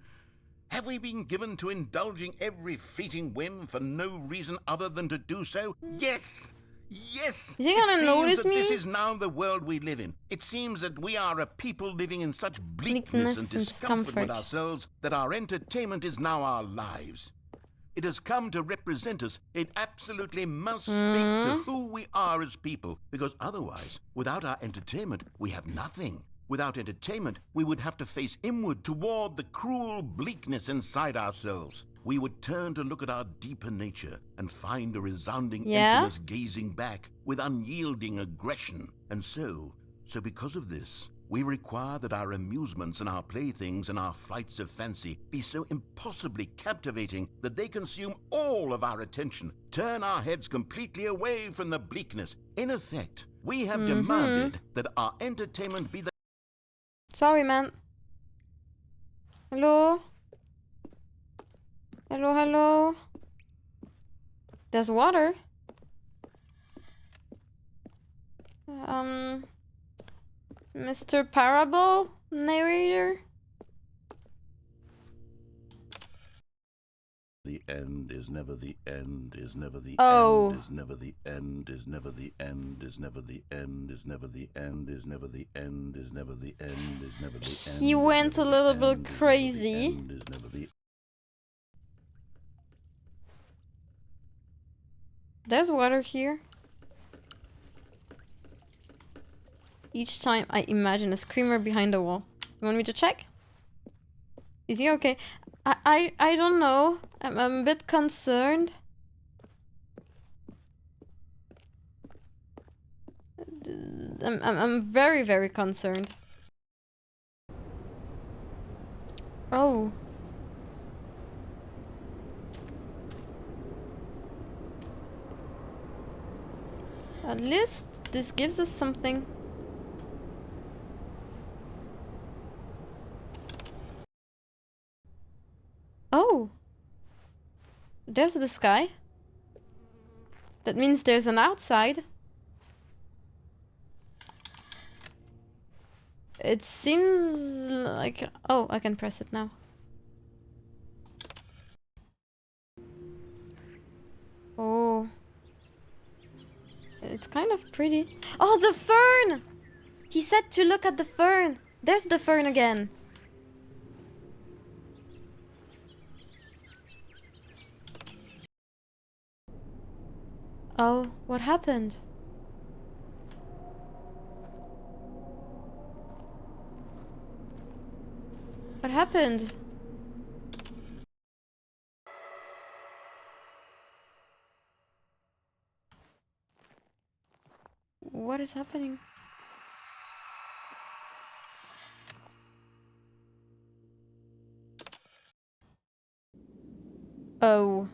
Have we been given to indulging every fleeting whim for no reason other than to do so? Yes! Yes! Is he It gonna seems notice that this me? is now the world we live in. It seems that we are a people living in such bleakness Bleakness and and discomfort with discomfort. ourselves that our entertainment is now our lives. It has come to represent us. It absolutely must speak to who we are as people, because otherwise, without our entertainment, we have nothing. Without entertainment, we would have to face inward toward the cruel bleakness inside ourselves. We would turn to look at our deeper nature and find a resounding Yeah? emptiness gazing back with unyielding aggression. And so because of this, we require that our amusements and our playthings and our flights of fancy be so impossibly captivating that they consume all of our attention, turn our heads completely away from the bleakness. In effect, we have demanded that our entertainment be the... Sorry, man. Hello? Hello, hello? There's water. Mr. Parable? Narrator? The end is never the end, is never the Oh. end, is never the end, is never the end, is never the end, is never the end, is never the end, is never the end, is never the end. He went a little bit crazy. There's water here. Each time I imagine a screamer behind the wall. You want me to check? Is he okay? I don't know. I'm a bit concerned. I'm very, very concerned. Oh. At least this gives us something. Oh. There's the sky. That means there's an outside. It seems like... Oh, I can press it now. Oh. It's kind of pretty. Oh, the fern! He said to look at the fern. There's the fern again. Oh, what happened? What happened? What is happening? Oh.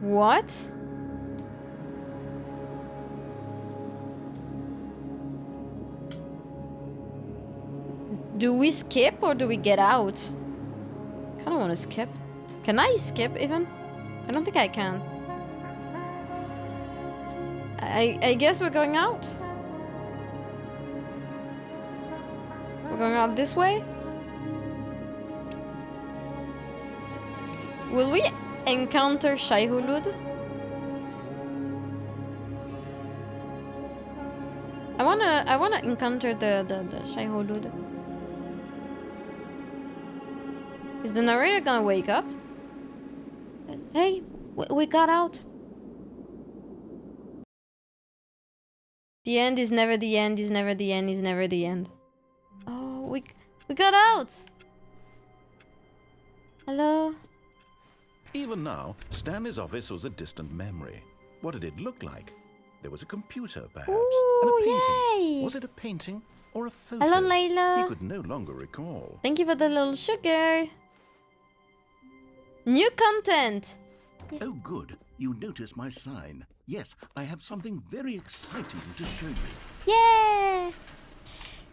What? Do we skip or do we get out? Kinda wanna skip. Can I skip even? I don't think I can. I guess we're going out. We're going out this way? Will we encounter Shaihulud? I wanna encounter the Shaihulud. Is the narrator gonna wake up? Hey, we got out. The end is never the end, is never the end, is never the end. Oh, we got out! Hello? Even now, Stanley's office was a distant memory. What did it look like? There was a computer, perhaps, and a painting. Yay! Was it a painting or a photo? Hello, Layla. He could no longer recall. Thank you for the little sugar. New content! Oh, good. You noticed my sign. Yes, I have something very exciting to show you. Yeah!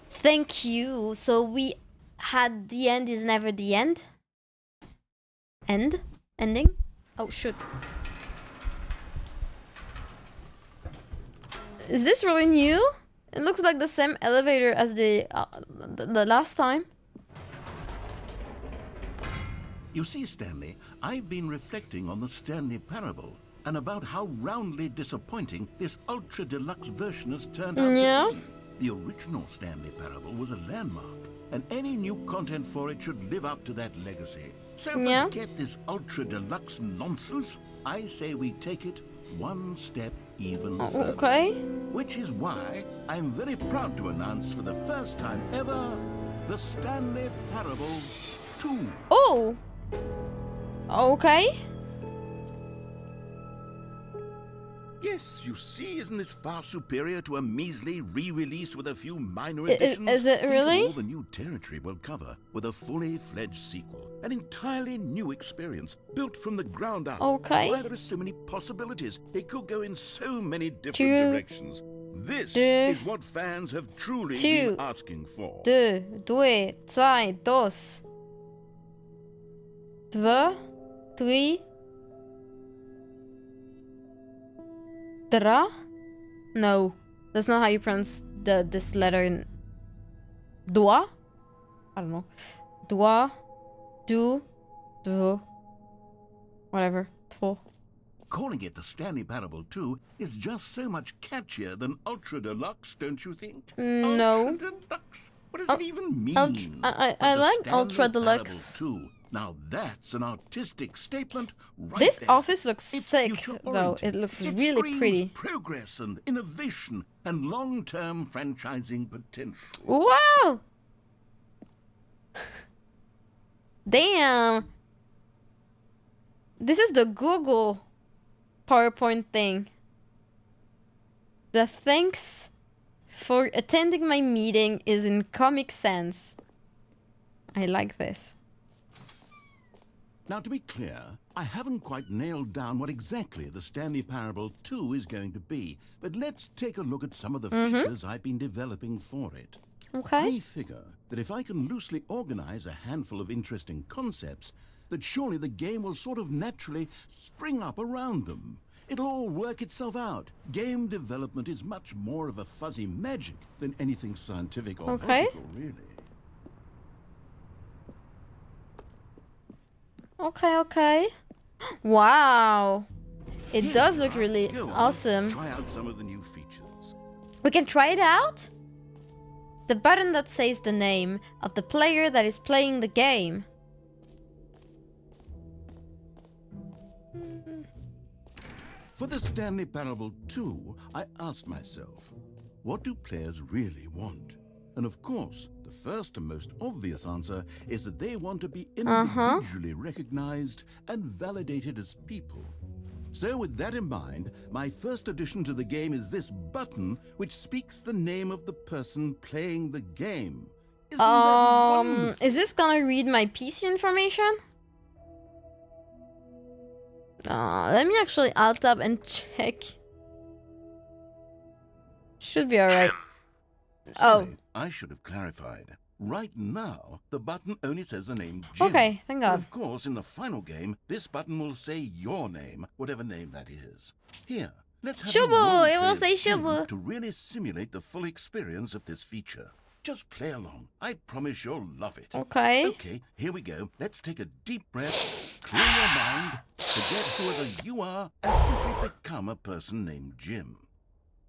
Thank you. So we had the end is never the end? Ending? Oh, shoot. Is this really new? It looks like the same elevator as the last time. You see, Stanley, I've been reflecting on the Stanley Parable and about how roundly disappointing this ultra deluxe version has turned out Yeah. to be. The original Stanley Parable was a landmark, and any new content for it should live up to that legacy. So Yeah. forget this ultra deluxe nonsense. I say we take it one step even further. Okay. Which is why I'm very proud to announce for the first time ever the Stanley Parable 2. Oh. Okay. Yes, you see, isn't this far superior to a measly re-release with a few minor Is additions? it Think really? of all the new territory we'll cover with a fully fledged sequel. An entirely new experience, built from the ground up. Okay. Why there are so many possibilities. It could go in so many different Two. directions. This Two. is what fans have truly Two. been asking for. 2, 2, 3, 2. 2, 3. Dra? No, that's not how you pronounce this letter in Dua? I don't know. Dua, du, whatever. Two. Calling it the Stanley Parable 2 is just so much catchier than Ultra Deluxe, don't you think? No. Ultra Deluxe? What does it even mean? I But the like Stanley Ultra Deluxe. Parable 2. Now that's an artistic statement right This there. office looks It's sick, future-oriented. though. It looks It really screams pretty. progress and innovation and long-term franchising potential. Wow! Damn! This is the Google PowerPoint thing. The thanks for attending my meeting is in Comic Sans. I like this. Now, to be clear, I haven't quite nailed down what exactly the Stanley Parable 2 is going to be, but let's take a look at some of the features I've been developing for it. Okay. I figure that if I can loosely organize a handful of interesting concepts, that surely the game will sort of naturally spring up around them. It'll all work itself out. Game development is much more of a fuzzy magic than anything scientific or Okay. logical, really. Okay, okay. Wow. It Here does we look are. really Go on, awesome. Try out some of the new features. We can try it out? The button that says the name of the player that is playing the game. For the Stanley Parable 2, I asked myself, what do players really want? And of course, the first and most obvious answer is that they want to be individually recognized and validated as people. So with that in mind, my first addition to the game is this button which speaks the name of the person playing the game. Isn't that wonderful? Is this gonna read my PC information? Let me actually alt tab and check. Should be alright. Oh, Sorry, I should have clarified. Right now, the button only says the name Jim. okay, thank But God. of course, in the final game, this button will say your name, whatever name that is. Here, let's have Shubu! a It will role-play say of Jim Shubu. to really simulate the full experience of this feature. Just play along. I promise you'll love it. Okay. Okay, here we go. Let's take a deep breath, clear your mind, forget whoever you are, and simply become a person named Jim.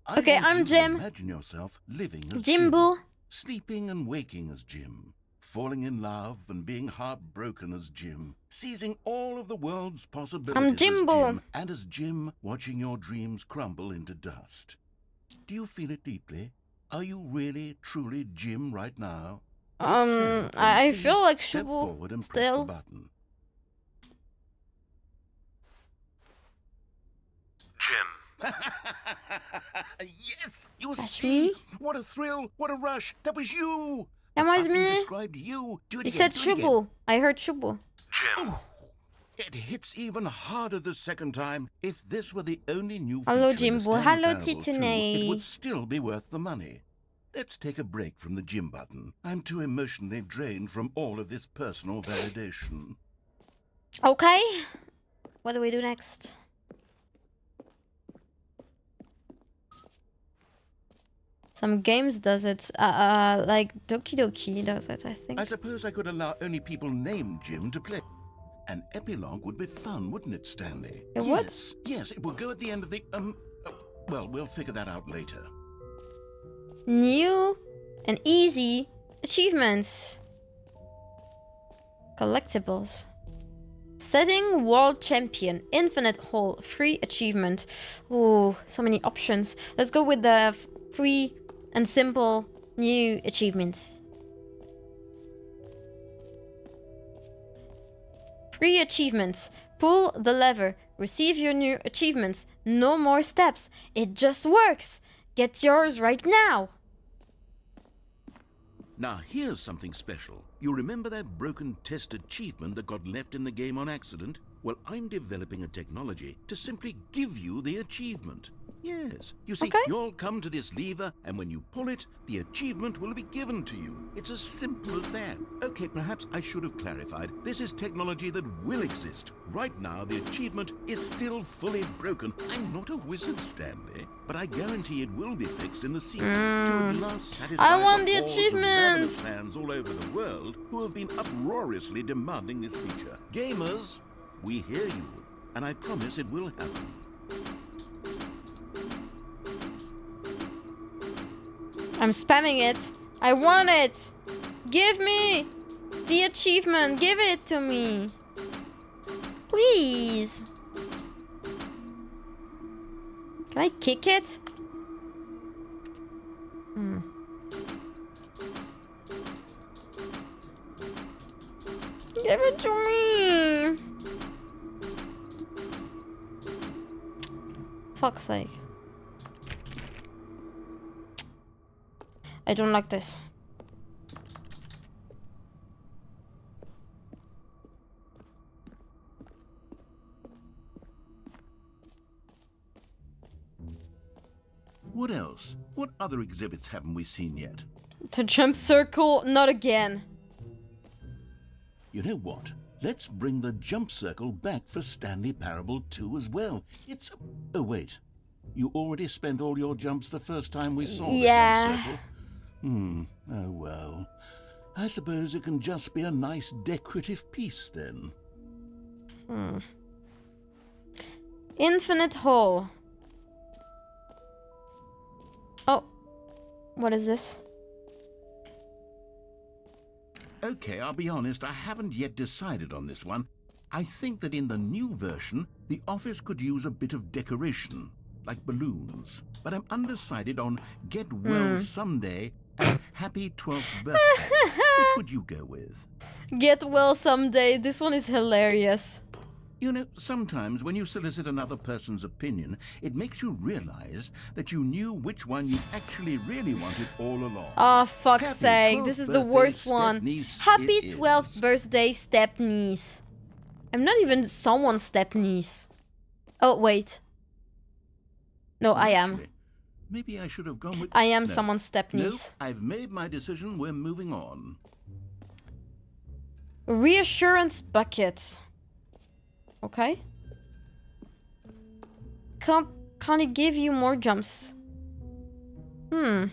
I Okay, want I'm you to Jim. Imagine yourself living as Jimbo. sleeping and waking as Jim, falling in love and being heartbroken as Jim, seizing all of the world's possibilities Jimbo. as Jim, and as Jim, watching your dreams crumble into dust. Do you feel it deeply? Are you really, truly Jim right now? If so, then I please feel like step Shubu forward and press still. the button. Jim. Yes, you That's see. me? What a thrill! What a rush! That was you. That The was button me. Described you. Do it You again, said do it again. Shubu. I heard Shubu. Jim. It hits even harder the second time. If this were the only new Hello, feature in the Jimbo. Stanley Hello, Parable 2, Titune. it would still be worth the money. Let's take a break from the Jim button. I'm too emotionally drained from all of this personal validation. Okay. What do we do next? Some games does it. Like Doki Doki does it, I think. I suppose I could allow only people named Jim to play. An epilogue would be fun, wouldn't it, Stanley? It would? Yes, it will go at the end of the, well, we'll figure that out later. New and easy achievements. Collectibles. Setting world champion. Infinite hole. Free achievement. Ooh, so many options. Let's go with the free and simple new achievements. Free achievements. Pull the lever. Receive your new achievements. No more steps. It just works. Get yours right now. Now, here's something special. You remember that broken test achievement that got left in the game on accident? Well, I'm developing a technology to simply give you the achievement. Yes. You see, Okay. you'll come to this lever, and when you pull it, the achievement will be given to you. It's as simple as that. Okay, perhaps I should have clarified. This is technology that will exist. Right now, the achievement is still fully broken. I'm not a wizard, Stanley, but I guarantee it will be fixed in the sequel to at last satisfy I want the hordes of achievement. ravenous fans all over the world who have been uproariously demanding this feature. Gamers, we hear you, and I promise it will happen. I'm spamming it. I want it. Give me the achievement. Give it to me. Please. Can I kick it? Give it to me. Fuck's sake. I don't like this. What else? What other exhibits haven't we seen yet? The jump circle, not again. You know what? Let's bring the jump circle back for Stanley Parable 2 as well. It's... Oh, wait. You already spent all your jumps the first time we saw the jump circle? Oh well. I suppose it can just be a nice decorative piece then. Infinite hole. Oh. What is this? Okay, I'll be honest, I haven't yet decided on this one. I think that in the new version, the office could use a bit of decoration, like balloons. But I'm undecided on Get Well Someday and Happy 12th Birthday. Which would you go with? Get well someday. This one is hilarious. You know, sometimes when you solicit another person's opinion, it makes you realize that you knew which one you actually really wanted all along. Oh, fuck's Happy sake. 12th This is the birthday, worst one. step-niece Happy it 12th is. birthday, step niece. I'm not even someone's step niece. Oh, wait. No, I am. Actually, maybe I should have gone with... I am No. someone's step Nope, niece. I've made my decision. We're moving on. Reassurance bucket. Okay. Can it give you more jumps? A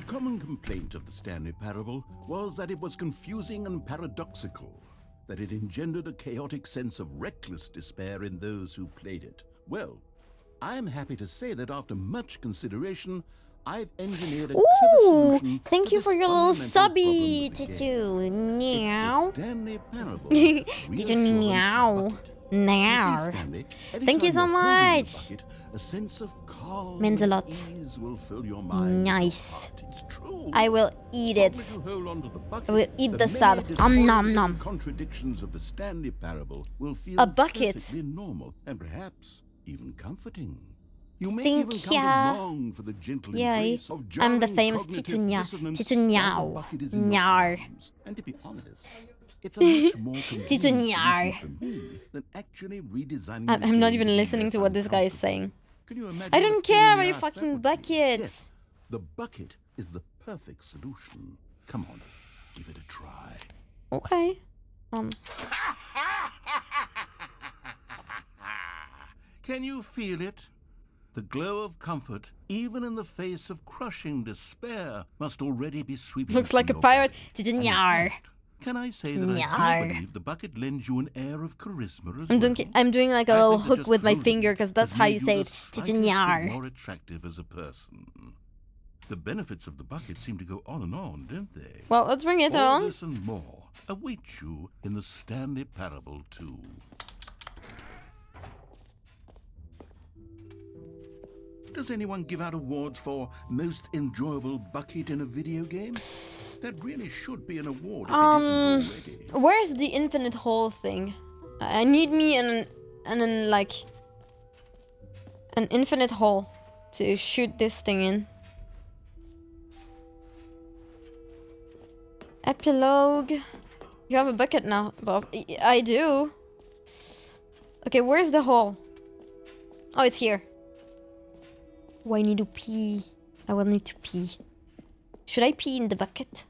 common complaint of the Stanley Parable was that it was confusing and paradoxical, that it engendered a chaotic sense of reckless despair in those who played it. Well, I'm happy to say that after much consideration, I've engineered a clever Ooh, solution thank to you this for your little fundamental subby, problem with the Titu. game. Meow. It's the Stanley Parable. Titu meow. Reassurance bucket. Meow. You see, Stanley, Thank you anytime so you're holding the much. bucket, a sense of calm Means a and lot. ease will fill your mind and your Nice. heart. It's true. I will eat As long it. as you hold onto the bucket, I will eat the many sub. Nom nom disorienting nom. contradictions of the Stanley Parable will feel A bucket. perfectly normal and perhaps even comforting. You may Thank even come ya. to long for the gentle Yay. embrace of I'm the jarring famous cognitive Titunya. dissonance Titunyao. while the bucket is in your Nyar. arms. And to be honest, it's a much more convenient Titunyar. solution for me than actually redesigning I'm the not game even to be listening less to what this guy is uncomfortable. saying. Can you imagine I what don't pain care in about the your ass that fucking would be? buckets. Yes, the bucket is the perfect solution. Come on, give it a try. Okay. Can you feel it? The glow of comfort, even in the face of crushing despair, must already be sweeping Looks through like a your pirate. body. Did you And in nyar? fact, can I say that I Nyar. do believe the bucket lends you an air of charisma as I'm well? doing like a I little think that hook just with my holding finger, it because that's has how made you say the it. Did you slightest bit nyar? more attractive as a person. The benefits of the bucket seem to go on and on, don't they? Well, let's bring it All on. this and more await you in the Stanley Parable 2. Does anyone give out awards for most enjoyable bucket in a video game? That really should be an award if it isn't already. Where's the infinite hole thing? I need me an like an infinite hole to shoot this thing in. Epilogue. You have a bucket now, boss. I do. Okay, where's the hole? Oh, it's here. Oh, I need to pee. I will need to pee. Should I pee in the bucket?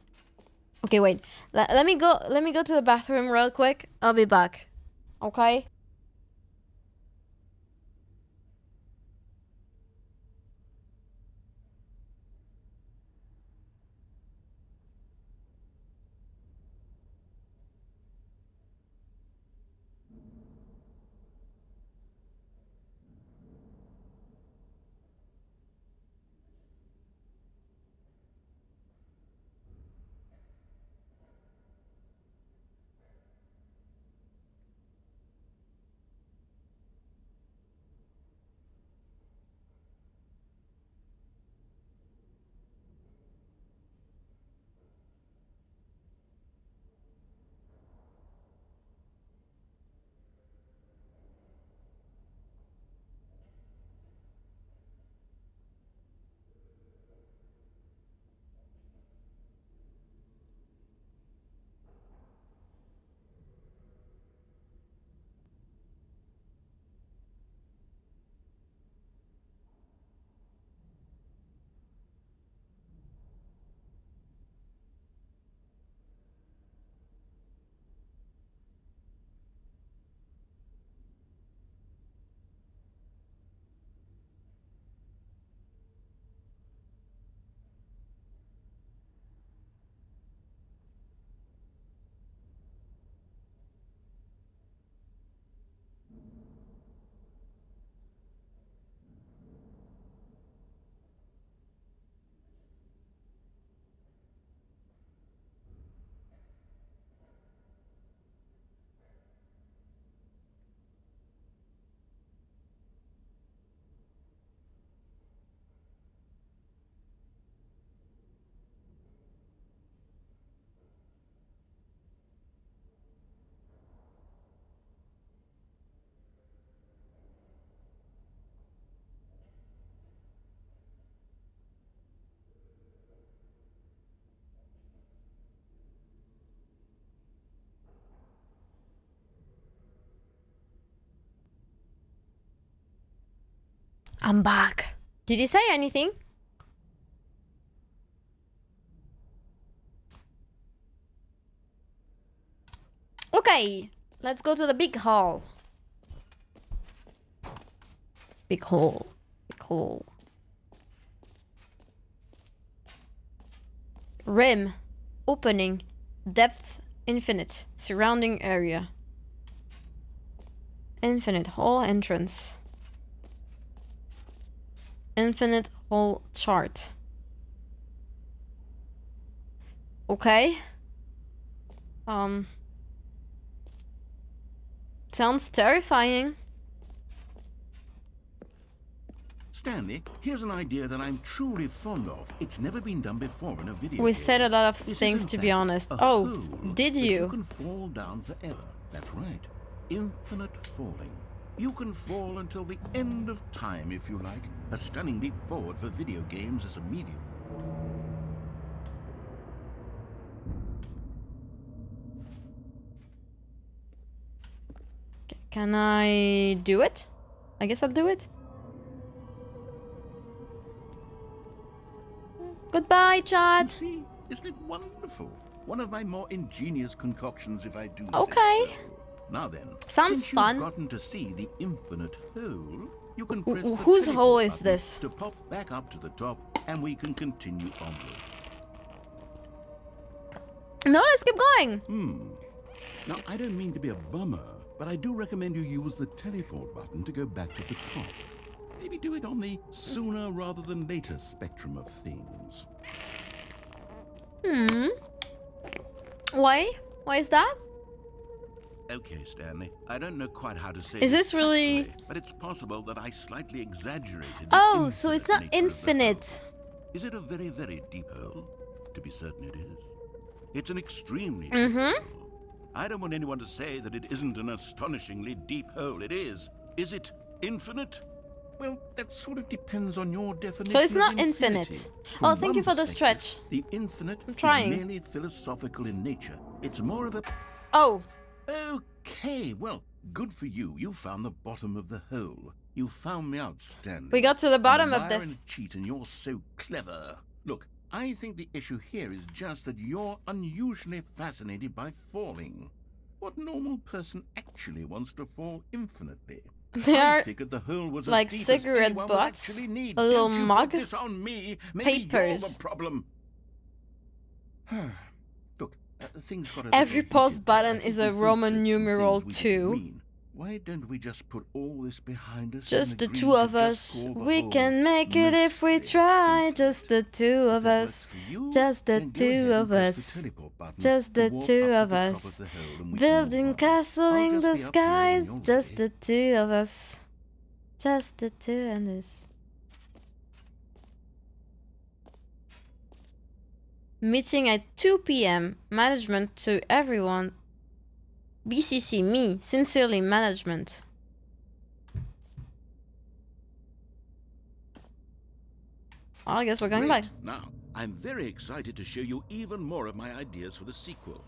Okay, wait. Let me go. Let me go to the bathroom real quick. I'll be back. Okay. I'm back. Did you say anything? Okay, let's go to the big hall. Big hole. Big hole. Rim. Opening. Depth. Infinite. Surrounding area. Infinite hole entrance. Infinite hole chart. Okay. Sounds terrifying. Stanley, here's an idea that I'm truly fond of. It's never been done before in a video We game. said a lot of This is, things, in to be fact, honest. a Oh, hole did that you you? can fall down forever. That's right. Infinite falling. You can fall until the end of time, if you like. A stunning leap forward for video games as a medium. Can I do it? I guess I'll do it. Goodbye, You chat. see, isn't it wonderful? One of my more ingenious concoctions, if I do Okay. say so. Now then, Sounds since fun. you've gotten to see the infinite hole, You can press the Whose teleport hole is button this? to pop back up to the top, and we can continue onward. No, let's keep going. Now, I don't mean to be a bummer, but I do recommend you use the teleport button to go back to the top. Maybe do it on the sooner rather than later spectrum of things. Why? Why is that? Okay, Stanley, I don't know quite how to say Is this really- tactfully, but it's possible that I slightly exaggerated the Oh, so it's not infinite nature of the infinite. hole. Is it a very, very deep hole? To be certain it is. It's an extremely deep Mm-hmm. hole. I don't want anyone to say that it isn't an astonishingly deep hole. It is. Is it infinite? Well, that sort of depends on your definition. So it's of not infinity. infinite. From Oh, thank you one for the perspective, stretch. The infinite I'm trying. is merely philosophical in nature. It's more of a... Oh, Okay, well, good for you. You found the bottom of the hole. You found me out, Stanley. we got to the bottom I'm a of liar this. and a cheat, and you're so clever. Look, I think the issue here is just that you're unusually fascinated by falling. What normal person actually wants to fall infinitely? They I are figured the hole was like as deep cigarette as anyone would butts, actually need. a little Don't you mug, put this on me. Maybe you're papers. the problem. Look, things got a Every little pause heated there. I button think is we a both Roman said some numeral things we didn't 2. mean. Why don't we just put all this behind us? Just and the agree two to of just us. call the We whole can make it if we mostly try. infinite? Just the two If of that works us. for you, Just the then go two ahead and of press the us. teleport button Just to the walk two up of to the top us. the hole, and we can move Building on. castle I'll in just the be up here when skies. you're Just ready. the two of us. Just the two of us. Meeting at 2 p.m. Management to everyone. BCC me. Sincerely, management. Well, I guess we're going back. Great. Now, I'm very excited to show you even more of my ideas for the sequel.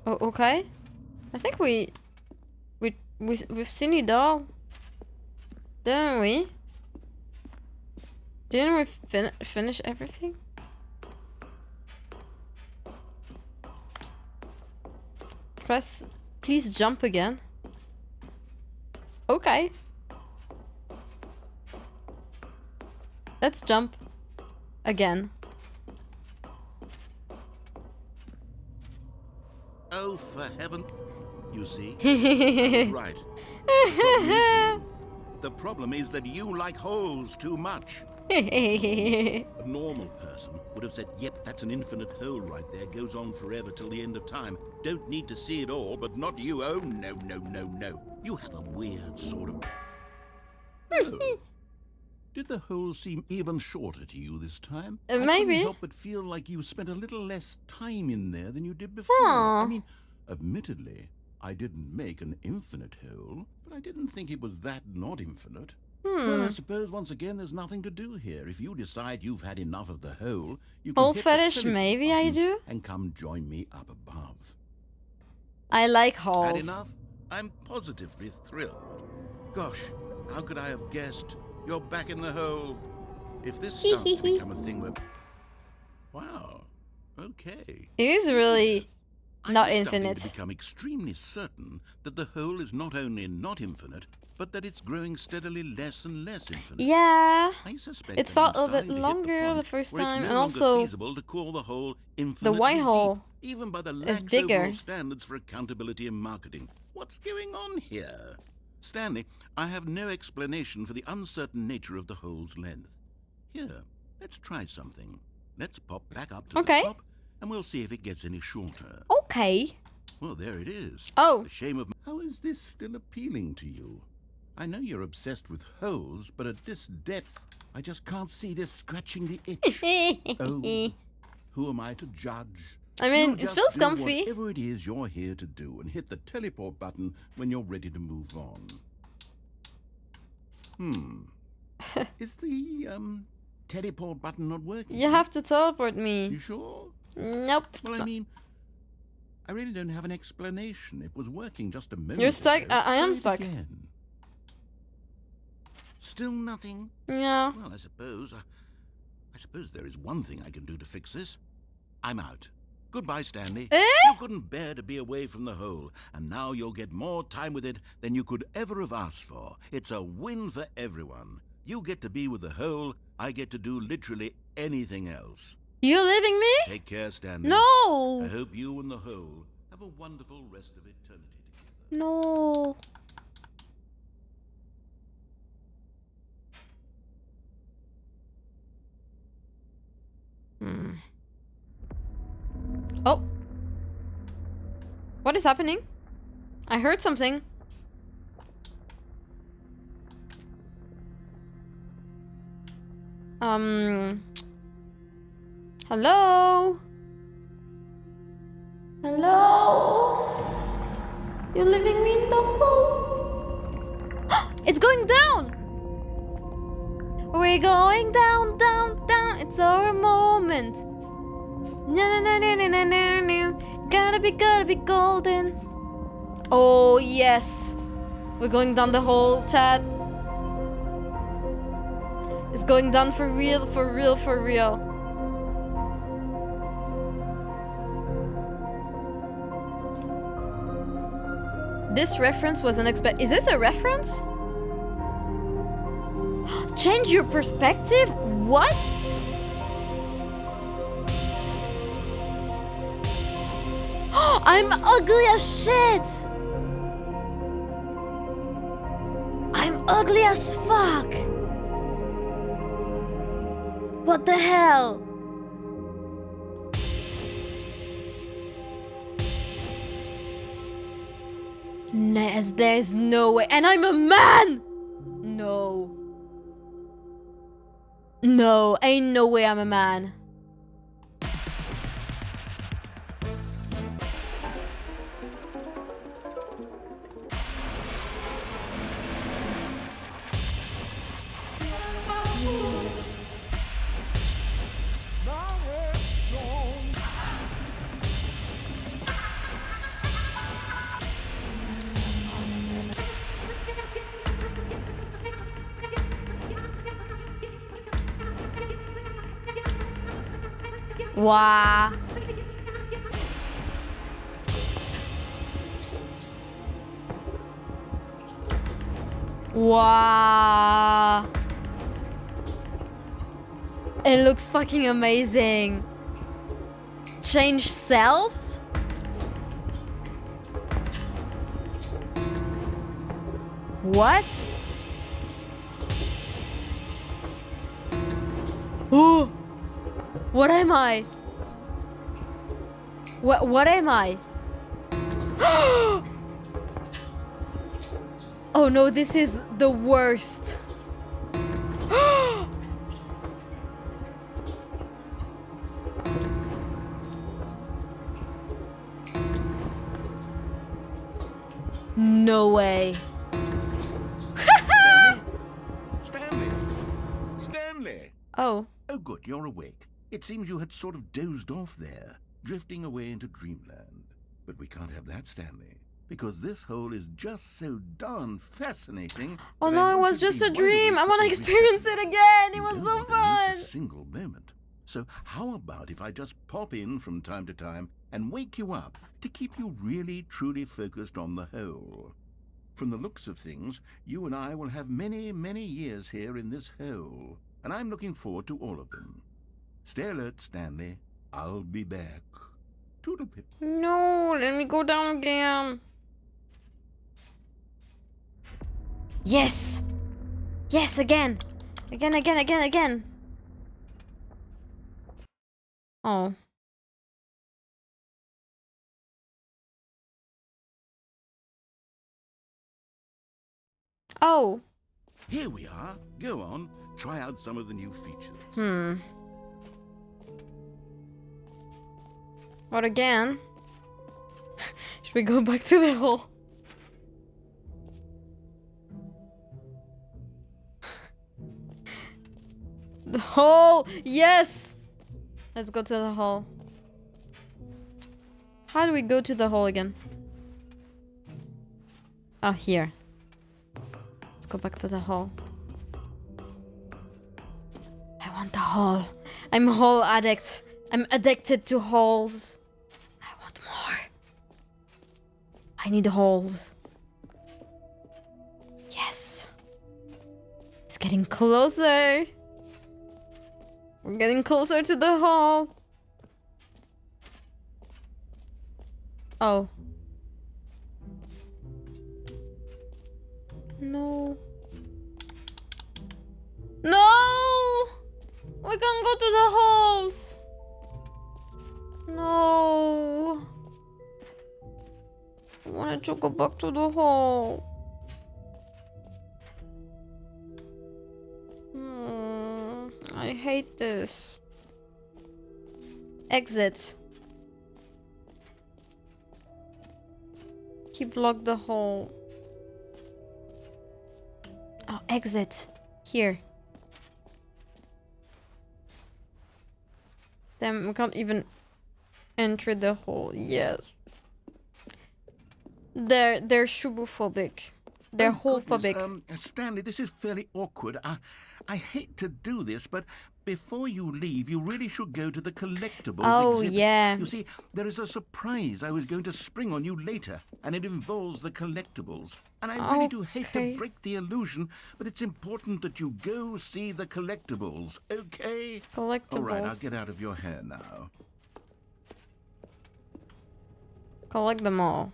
Oh, okay. I think we've seen it all, didn't we? Didn't we finish everything? Press. Please jump again. Okay. Let's jump again. Oh, for heaven. You see? I was right. The problem is you. The problem is that you like holes too much. A normal person would have said, yep, that's an infinite hole right there. Goes on forever till the end of time. Don't need to see it all, but not you. Oh, no, no, no, no. You have a weird sort of... Oh. Did the hole seem even shorter to you this time? I Maybe. couldn't help but feel like you spent a little less time in there than you did before. Aw. I mean, admittedly, I didn't make an infinite hole, but I didn't think it was that not infinite. Well, I suppose once again there's nothing to do here. If you decide you've had enough of the hole, you can Hole hit the fetish, teleport maybe I button do. and come join me up above. I like Had holes. enough? I'm positively thrilled. Gosh, how could I have guessed? You're back in the hole. If this starts to become a thing where... Wow. Okay. It is really I'm not starting infinite. to become extremely certain that the hole is not only not infinite, but that it's growing steadily less and less infinite. Yeah. I suspect It that felt I'm a bit starting to hit the longer the point first where it's time, no and longer also feasible to call the hole infinitely white deep, hole even by the is lax bigger. overall standards for accountability and marketing. What's going on here? Stanley, I have no explanation for the uncertain nature of the hole's length. Here, let's try something. Let's pop back up to Okay. the top, and we'll see if it gets any shorter. Okay. Well, there it is. Oh. A shame of... How is this still appealing to you? I know you're obsessed with holes, but at this depth, I just can't see this scratching the itch. Oh, who am I to judge? I mean, You it just feels do comfy. whatever it is you're here to do, and hit the teleport button when you're ready to move on. Is the, teleport button not working? You have to teleport You me. sure? Nope. Well, I mean, I really don't have an explanation. It was working just a moment You're stuck. ago. I am Try it stuck. again. Still nothing? Yeah. Well, I suppose there is one thing I can do to fix this. I'm out. Goodbye, Stanley. Eh? You couldn't bear to be away from the hole, and now you'll get more time with it than you could ever have asked for. It's a win for everyone. You get to be with the hole, I get to do literally anything else. You leaving me? Take care, Stanley. No. I hope you and the hole have a wonderful rest of eternity together. No. Oh. What is happening? I heard something. Hello? Hello? You're leaving me in the hole? It's going down! We're going down, down, down. It's our moment. Na na na na na na na. Gotta be golden. Oh yes. We're going down the hole, chat. It's going down for real, for real, for real. This reference was unexpected. Is this a reference? Change your perspective? What? I'm ugly as shit! I'm ugly as fuck! What the hell? Nez, there's no way. And I'm a man! No. No, ain't no way I'm a man. Wow. Wow. It looks fucking amazing. Change self? What? Oh! What am I? What am I? Oh no, this is the worst. No way. Stanley! Stanley! Oh. Oh, good, you're awake. It seems you had sort of dozed off there, drifting away into dreamland. But we can't have that, Stanley, because this hole is just so darn fascinating. Oh that no, I it want was you to just be a wide dream. awake I for want to every experience second. it again. It You was don't so want to miss fun. a single moment. So how about if I just pop in from time to time and wake you up to keep you really, truly focused on the hole? From the looks of things, you and I will have many, many years here in this hole, and I'm looking forward to all of them. Stay alert, Stanley. I'll be back. Toodlepip. No, let me go down again. Yes. Yes, again. Again, again, again, again. Oh. Oh. Here we are. Go on. Try out some of the new features. What again? Should we go back to the hole? The hole! Yes! Let's go to the hole. How do we go to the hole again? Oh, here. Let's go back to the hole. I want the hole. I'm a hole addict. I'm addicted to holes. I need holes. Yes. It's getting closer. We're getting closer to the hole. Oh. No. No! We can't go to the holes. No. I wanted to go back to the hole. I hate this. Exit. He blocked the hole. Oh, exit. Here. Damn, we can't even enter the hole. Yes. They're shubophobic. They're hole-phobic. Stanley, this is fairly awkward. I hate to do this, but before you leave, you really should go to the collectibles exhibit. Yeah. You see, there is a surprise I was going to spring on you later, and it involves the collectibles. And I really do hate to break the illusion, but it's important that you go see the collectibles, okay? Collectibles. All right, I'll get out of your hair now. Collect them all.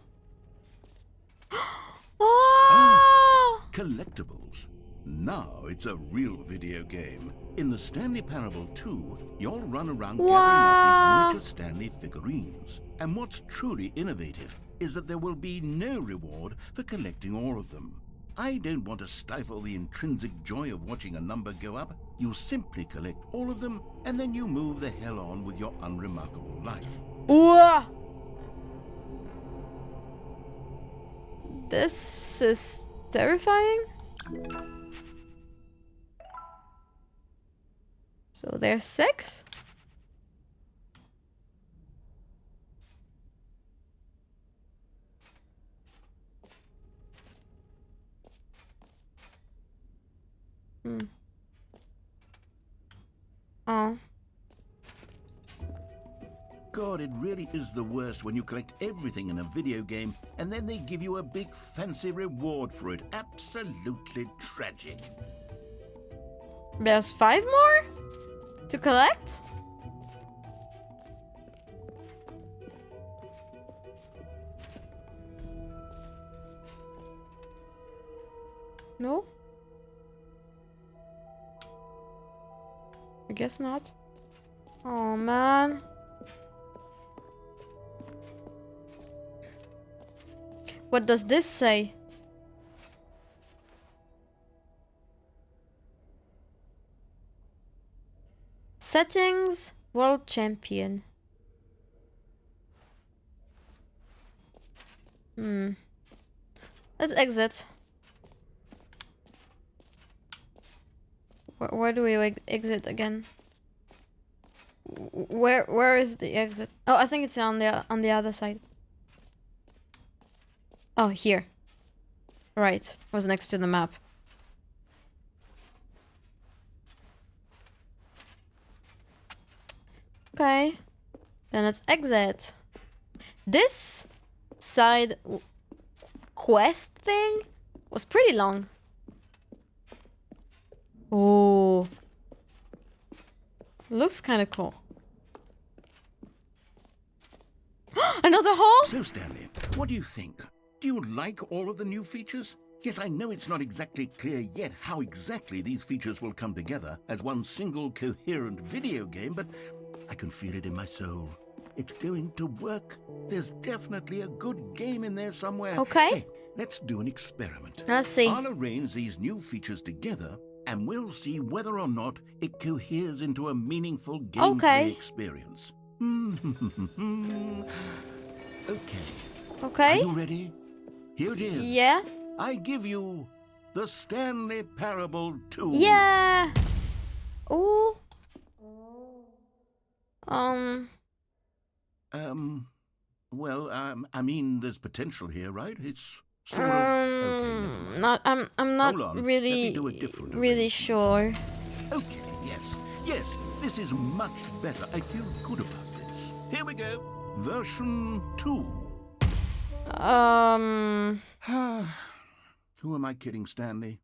Oh! Collectibles. Now it's a real video game. In the Stanley Parable 2, you'll run around gathering up these miniature Stanley figurines. And what's truly innovative is that there will be no reward for collecting all of them. I don't want to stifle the intrinsic joy of watching a number go up. You simply collect all of them, and then you move the hell on with your unremarkable life. Whoa! This is terrifying. So there's 6? Oh. God, it really is the worst when you collect everything in a video game and then they give you a big fancy reward for it. Absolutely tragic. There's 5 more to collect? No? I guess not. Oh man. What does this say? Settings, World Champion. Let's exit. Where do we exit again? Where is the exit? Oh, I think it's on the other side. Oh, here. Right, was next to the map. Okay, then let's exit. This side quest thing was pretty long. Oh, looks kind of cool. Another hole? So, Stanley, what do you think? Do you like all of the new features? Yes, I know it's not exactly clear yet how exactly these features will come together as one single coherent video game, but I can feel it in my soul. It's going to work. There's definitely a good game in there somewhere. Okay. Say, let's do an experiment. Let's see. I'll arrange these new features together, and we'll see whether or not it coheres into a meaningful gameplay experience. Okay. Okay. Are you ready? Here it is. Yeah. I give you the Stanley Parable 2. Yeah. Ooh. Well, I mean, there's potential here, right? It's sort of okay. Never mind. I'm not Hold on. really Let me do a different really arrangement. sure. Okay, yes, this is much better. I feel good about this. Here we go. Version 2. Who am I kidding, Stanley?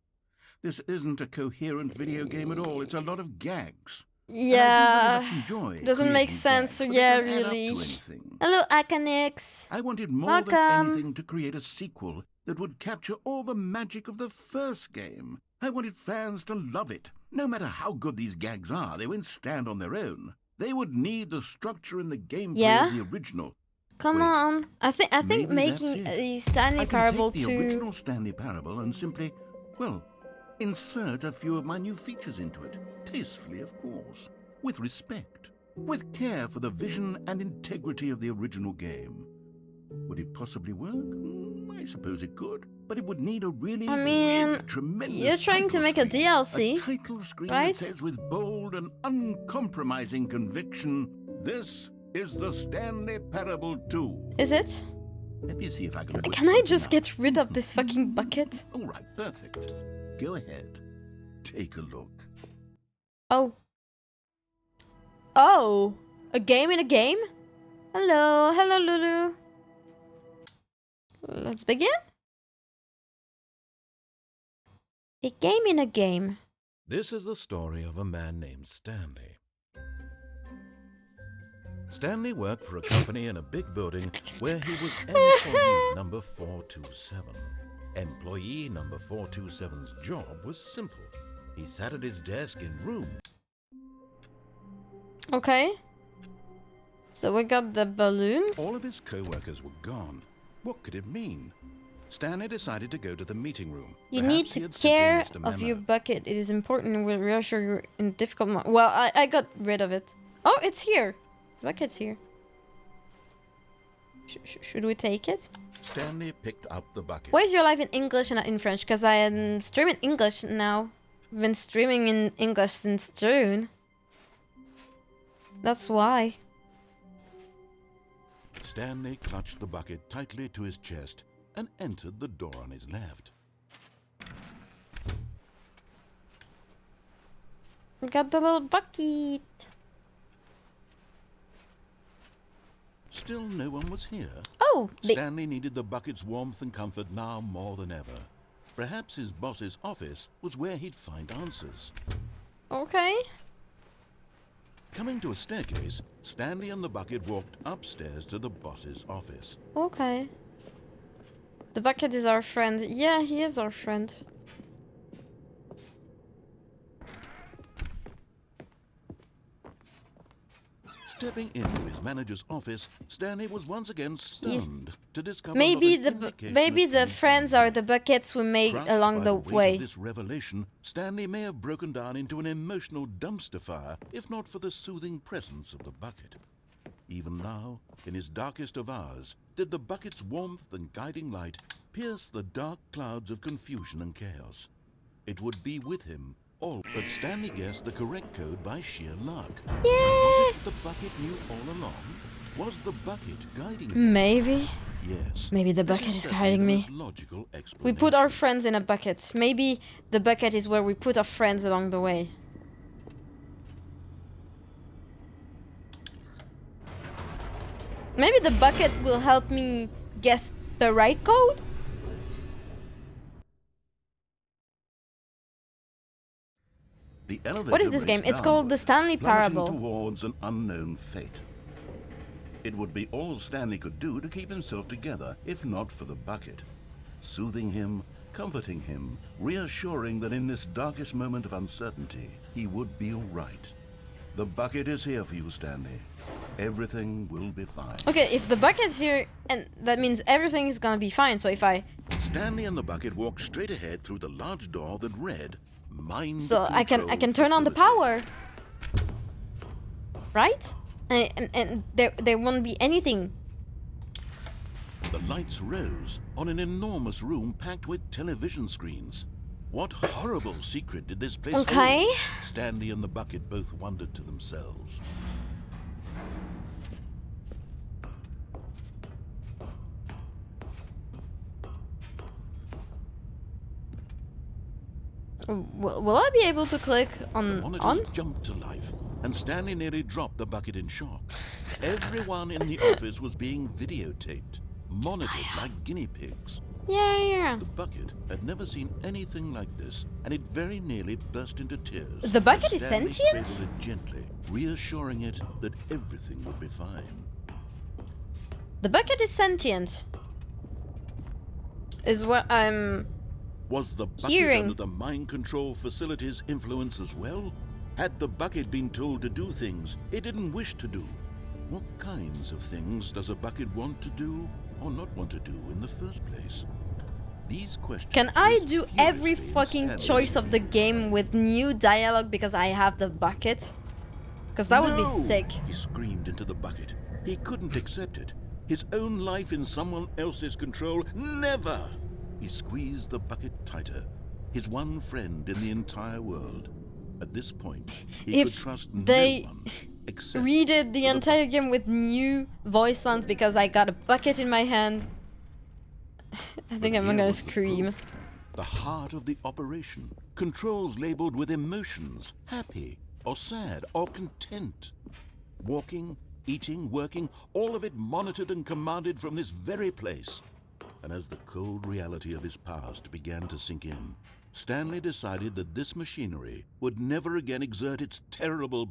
This isn't a coherent video game at all. It's a lot of gags. Yeah. And I do very much enjoy Doesn't make creating sense, gags, so but yeah, they don't add up really. to anything. Hello, Akanix. I wanted more Welcome. than anything to create a sequel that would capture all the magic of the first game. I wanted fans to love it. No matter how good these gags are, they won't stand on their own. They would need the structure and the gameplay of the original. Come Wait, on. I think maybe making that's it. the Stanley I can Parable take the 2. original Stanley Parable and simply, well, insert a few of my new features into it. Tastefully, of course. With respect. With care for the vision and integrity of the original game. Would it possibly work? I suppose it could. But it would need a really, really tremendous you're trying to title make a screen. DLC, A title screen right? that says with bold and uncompromising conviction, "This is the Stanley Parable 2. Is it? Let me see if I can. Can I just get rid of this fucking bucket? All right, perfect. Go ahead. Take a look. Oh. Oh. A game in a game? Hello. Hello, Lulu. Let's begin. A game in a game. This is the story of a man named Stanley. Stanley worked for a company in a big building where he was employee number 427. Employee number 427's job was simple. He sat at his desk in room. Okay. So we got the balloons. All of his co-workers were gone. What could it mean? Stanley decided to go to the meeting room. You Perhaps need he to had simply care missed a of your memo. bucket. It is important and will reassure you in difficult moments. Well, I got rid of it. Oh, it's here. The bucket's here. Should we take it? Stanley picked up the bucket. Why is your life in English and not in French? Because I am streaming English now. I've been streaming in English since June. That's why. Stanley clutched the bucket tightly to his chest and entered the door on his left. We got the little bucket. Still no one was here. Oh, Stanley needed the bucket's warmth and comfort now more than ever. Perhaps his boss's office was where he'd find answers. okay. Coming to a staircase, Stanley and the bucket walked upstairs to the boss's office. Okay. The bucket is our friend. Yeah, he is our friend. Stepping into his manager's office, Stanley was once again stunned to discover Maybe not an indication maybe of the anything friends are there. the buckets we made Crushed along by the weight way. of this revelation, Stanley may have broken down into an emotional dumpster fire if not for the soothing presence of the bucket. Even now, in his darkest of hours, did the bucket's warmth and guiding light pierce the dark clouds of confusion and chaos. It would be with him all, but Stanley guessed the correct code by sheer luck. Yay! Was it the bucket knew all along? Was the bucket guiding him? Maybe. Yes. Maybe the This bucket is certainly guiding the me. most logical We put our explanation. friends in a bucket. Maybe the bucket is where we put our friends along the way. Maybe the bucket will help me guess the right code? The elevator What is this game? raced It's called the downward, Stanley plummeting Parable. towards an unknown fate. It would be all Stanley could do to keep himself together, if not for the bucket. Soothing him, comforting him, reassuring that in this darkest moment of uncertainty, he would be all right. The bucket is here for you, Stanley. Everything will be fine. Okay, if the bucket's here, and that means everything is gonna be fine. So if I, Stanley and the bucket walked straight ahead through the large door that read, "Mind so I can Control turn on the Facility." power, right? And there won't be anything. The lights rose on an enormous room packed with television screens. What horrible secret did this place Okay. hold? Stanley and the bucket both wondered to themselves. Will I be able to click The on monitors jumped to life, and Stanley nearly dropped the bucket in shock. Everyone in the office was being videotaped. monitored like guinea pigs. Yeah. The bucket had never seen anything like this, and it very nearly burst into tears. The bucket is Stanley sentient? cradled it gently, reassuring it that everything would be fine. The bucket is sentient. Is what I'm Was the bucket hearing. under the mind control facility's influence as well? Had the bucket been told to do things it didn't wish to do? What kinds of things does a bucket want to do or not want to do in the first place? These questions. Can I raised do every furiously in fucking Stanley's choice of the brain. game with new dialogue because I have the bucket? Because that would be No! sick. He screamed into the bucket. He couldn't accept it. His own life in someone else's control, never! He squeezed the bucket tighter. His one friend in the entire world. At this point, he could If trust they no one except redid the for entire bucket. game with new voice lines because I got a bucket in my hand, I think I'm Here gonna was the scream. proof. The heart of the operation. Controls labeled with emotions. Happy or sad or content. Walking, eating, working, all of it monitored and commanded from this very place. And as the cold reality of his past began to sink in, Stanley decided that this machinery would never again exert its terrible...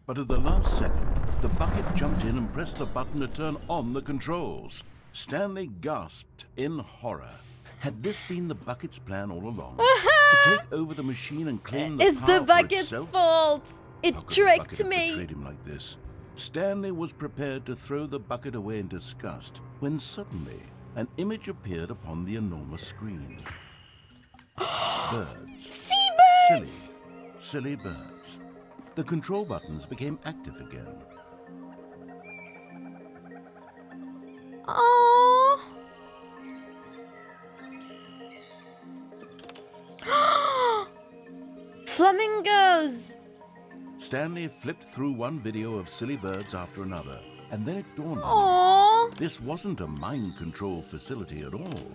But at the last second, the bucket jumped in and pressed the button to turn on the controls. Stanley gasped in horror. Had this been the bucket's plan all along? To take over the machine and claim the It's power the for bucket's itself? fault! It How could the tricked bucket have me! betrayed him like this? Stanley was prepared to throw the bucket away in disgust when suddenly an image appeared upon the enormous screen. Birds. Seabirds! Silly birds. The control buttons became active again. Aww. Flamingos! Stanley flipped through one video of silly birds after another, and then it dawned on him. Aww. This wasn't a mind control facility at all.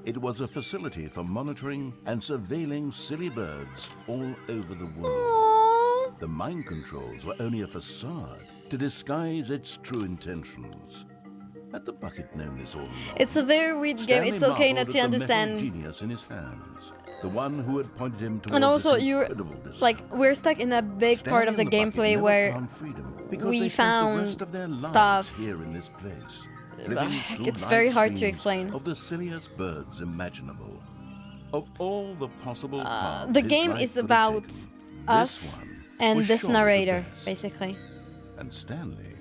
It was a facility for monitoring and surveilling silly birds all over the world. Aww. The mind controls were only a facade to disguise its true intentions. Had the bucket known this all along? It's a very weird game. Stanley It's okay not marveled to at the metal understand. genius in his hands, the one who had pointed him towards And also, this you're incredible discovery. like, we're stuck in a big part of the Stanley and bucket gameplay never where found freedom because we they spent the found rest of their lives stuff. here in this place, flipping Heck, through it's live very hard to streams explain. of the silliest birds imaginable. Of all the possible paths the his game life is could have about taken, us this one and was this surely the narrator, best. basically. And Stanley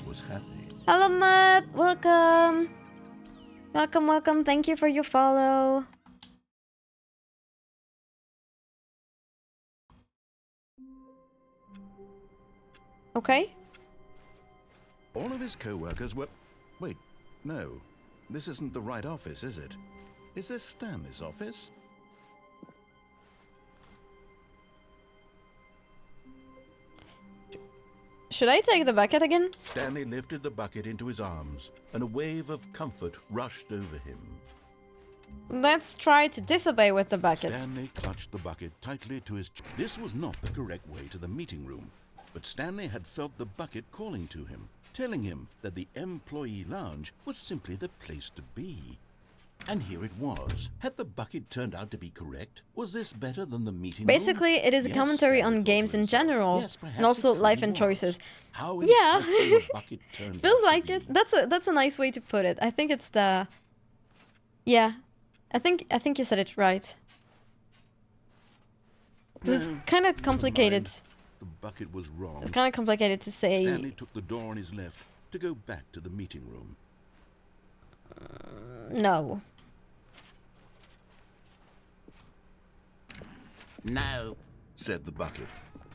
was happy. Hello, Matt. Welcome. Welcome. Thank you for your follow. Okay. All of his co-workers were... Wait, no. This isn't the right office, is it? Is this Stanley's office? Should I take the bucket again? Stanley lifted the bucket into his arms, and a wave of comfort rushed over him. Let's try to disobey with the bucket. Stanley clutched the bucket tightly to his chest. This was not the correct way to the meeting room, but Stanley had felt the bucket calling to him, telling him that the employee lounge was simply the place to be. And here it was. Had the bucket turned out to be correct? Was this better than the meeting room? Basically, it is a Yes, commentary Stanley on thought games to in himself. general, Yes, perhaps and also it life truly and was. choices. How Yeah. insightful the bucket turned Feels out to like be. it. That's a nice way to put it. I think it's the... Yeah. I think you said it right. 'Cause it's No, kind of never complicated. mind. The bucket was wrong. It's kind of complicated to say. Stanley took the door on his left to go back to the meeting room. No. No, Said the bucket.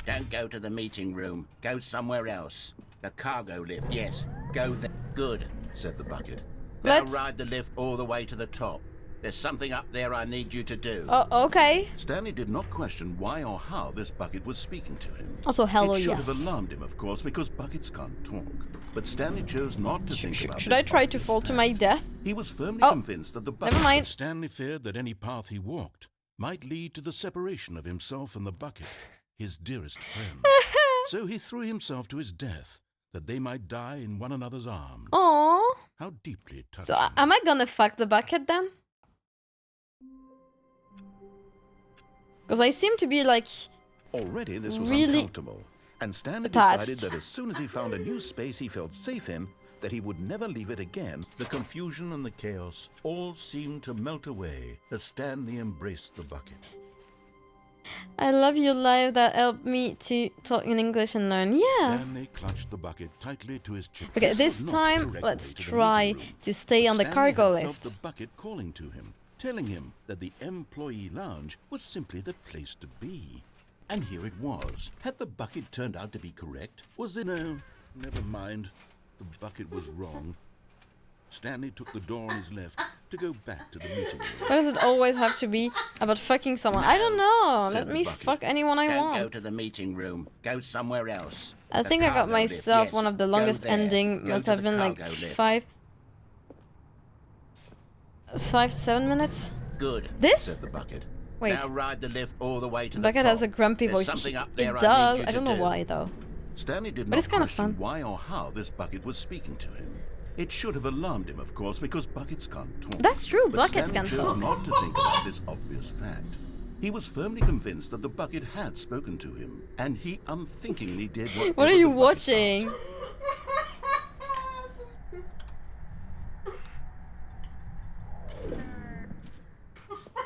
don't go to the meeting room. Go somewhere else. The cargo lift, yes. Go there. Good. Said the bucket. Now Let's... ride the lift all the way to the top. There's something up there I need you to do. Oh, okay. Stanley did not question why or how this bucket was speaking to him. Also, hello, it should yes. have alarmed him, of course, because buckets can't talk. But Stanley chose not to think about Should this I try to obvious fall to fact. my death? He was firmly Oh, convinced that the bucket... never mind. But Stanley feared that any path he walked might lead to the separation of himself and the bucket, his dearest friend. So he threw himself to his death, that they might die in one another's arms. Aww. How deeply touching. So am I gonna fuck the bucket then? Because I seem to be like Already this was really uncomfortable, and Stanley attached. decided that as soon as he found a new space he felt safe in, that he would never leave it again. The confusion and the chaos all seemed to melt away as Stanley embraced the bucket. I love you live that helped me to talk in English and learn. Yeah. Stanley clutched the bucket tightly to his chest. Okay, This this was not the time correct let's way to the try meeting room, to stay but on the Stanley cargo had lift. felt the bucket calling to him, telling him that the employee lounge was simply the place to be. And here it was. Had the bucket turned out to be correct? Was it no? Never mind. The bucket was wrong. Stanley took the door on his left to go back to the meeting room. Why does it always have to be about fucking someone? I don't know. said Let the me bucket. fuck anyone I Don't go want. to the meeting room. Go somewhere else. I The think I got cargo lift, myself yes. one of the Go longest there. ending. Go Must to have the been like cargo lift. 7 minutes. Good. This? Said the bucket. Wait. Now ride the lift all the way to The the bucket has a top. grumpy There's voice. something up It there I does. need you I don't to know do. why though. Stanley did But not it's kind of question fun. why or how this bucket was speaking to him. It should have alarmed him, of course, because buckets can't talk. That's true, But buckets Stanley can chose talk. not to think about this obvious fact. He was firmly convinced that the bucket had spoken to him, and he unthinkingly did what. What are you watching?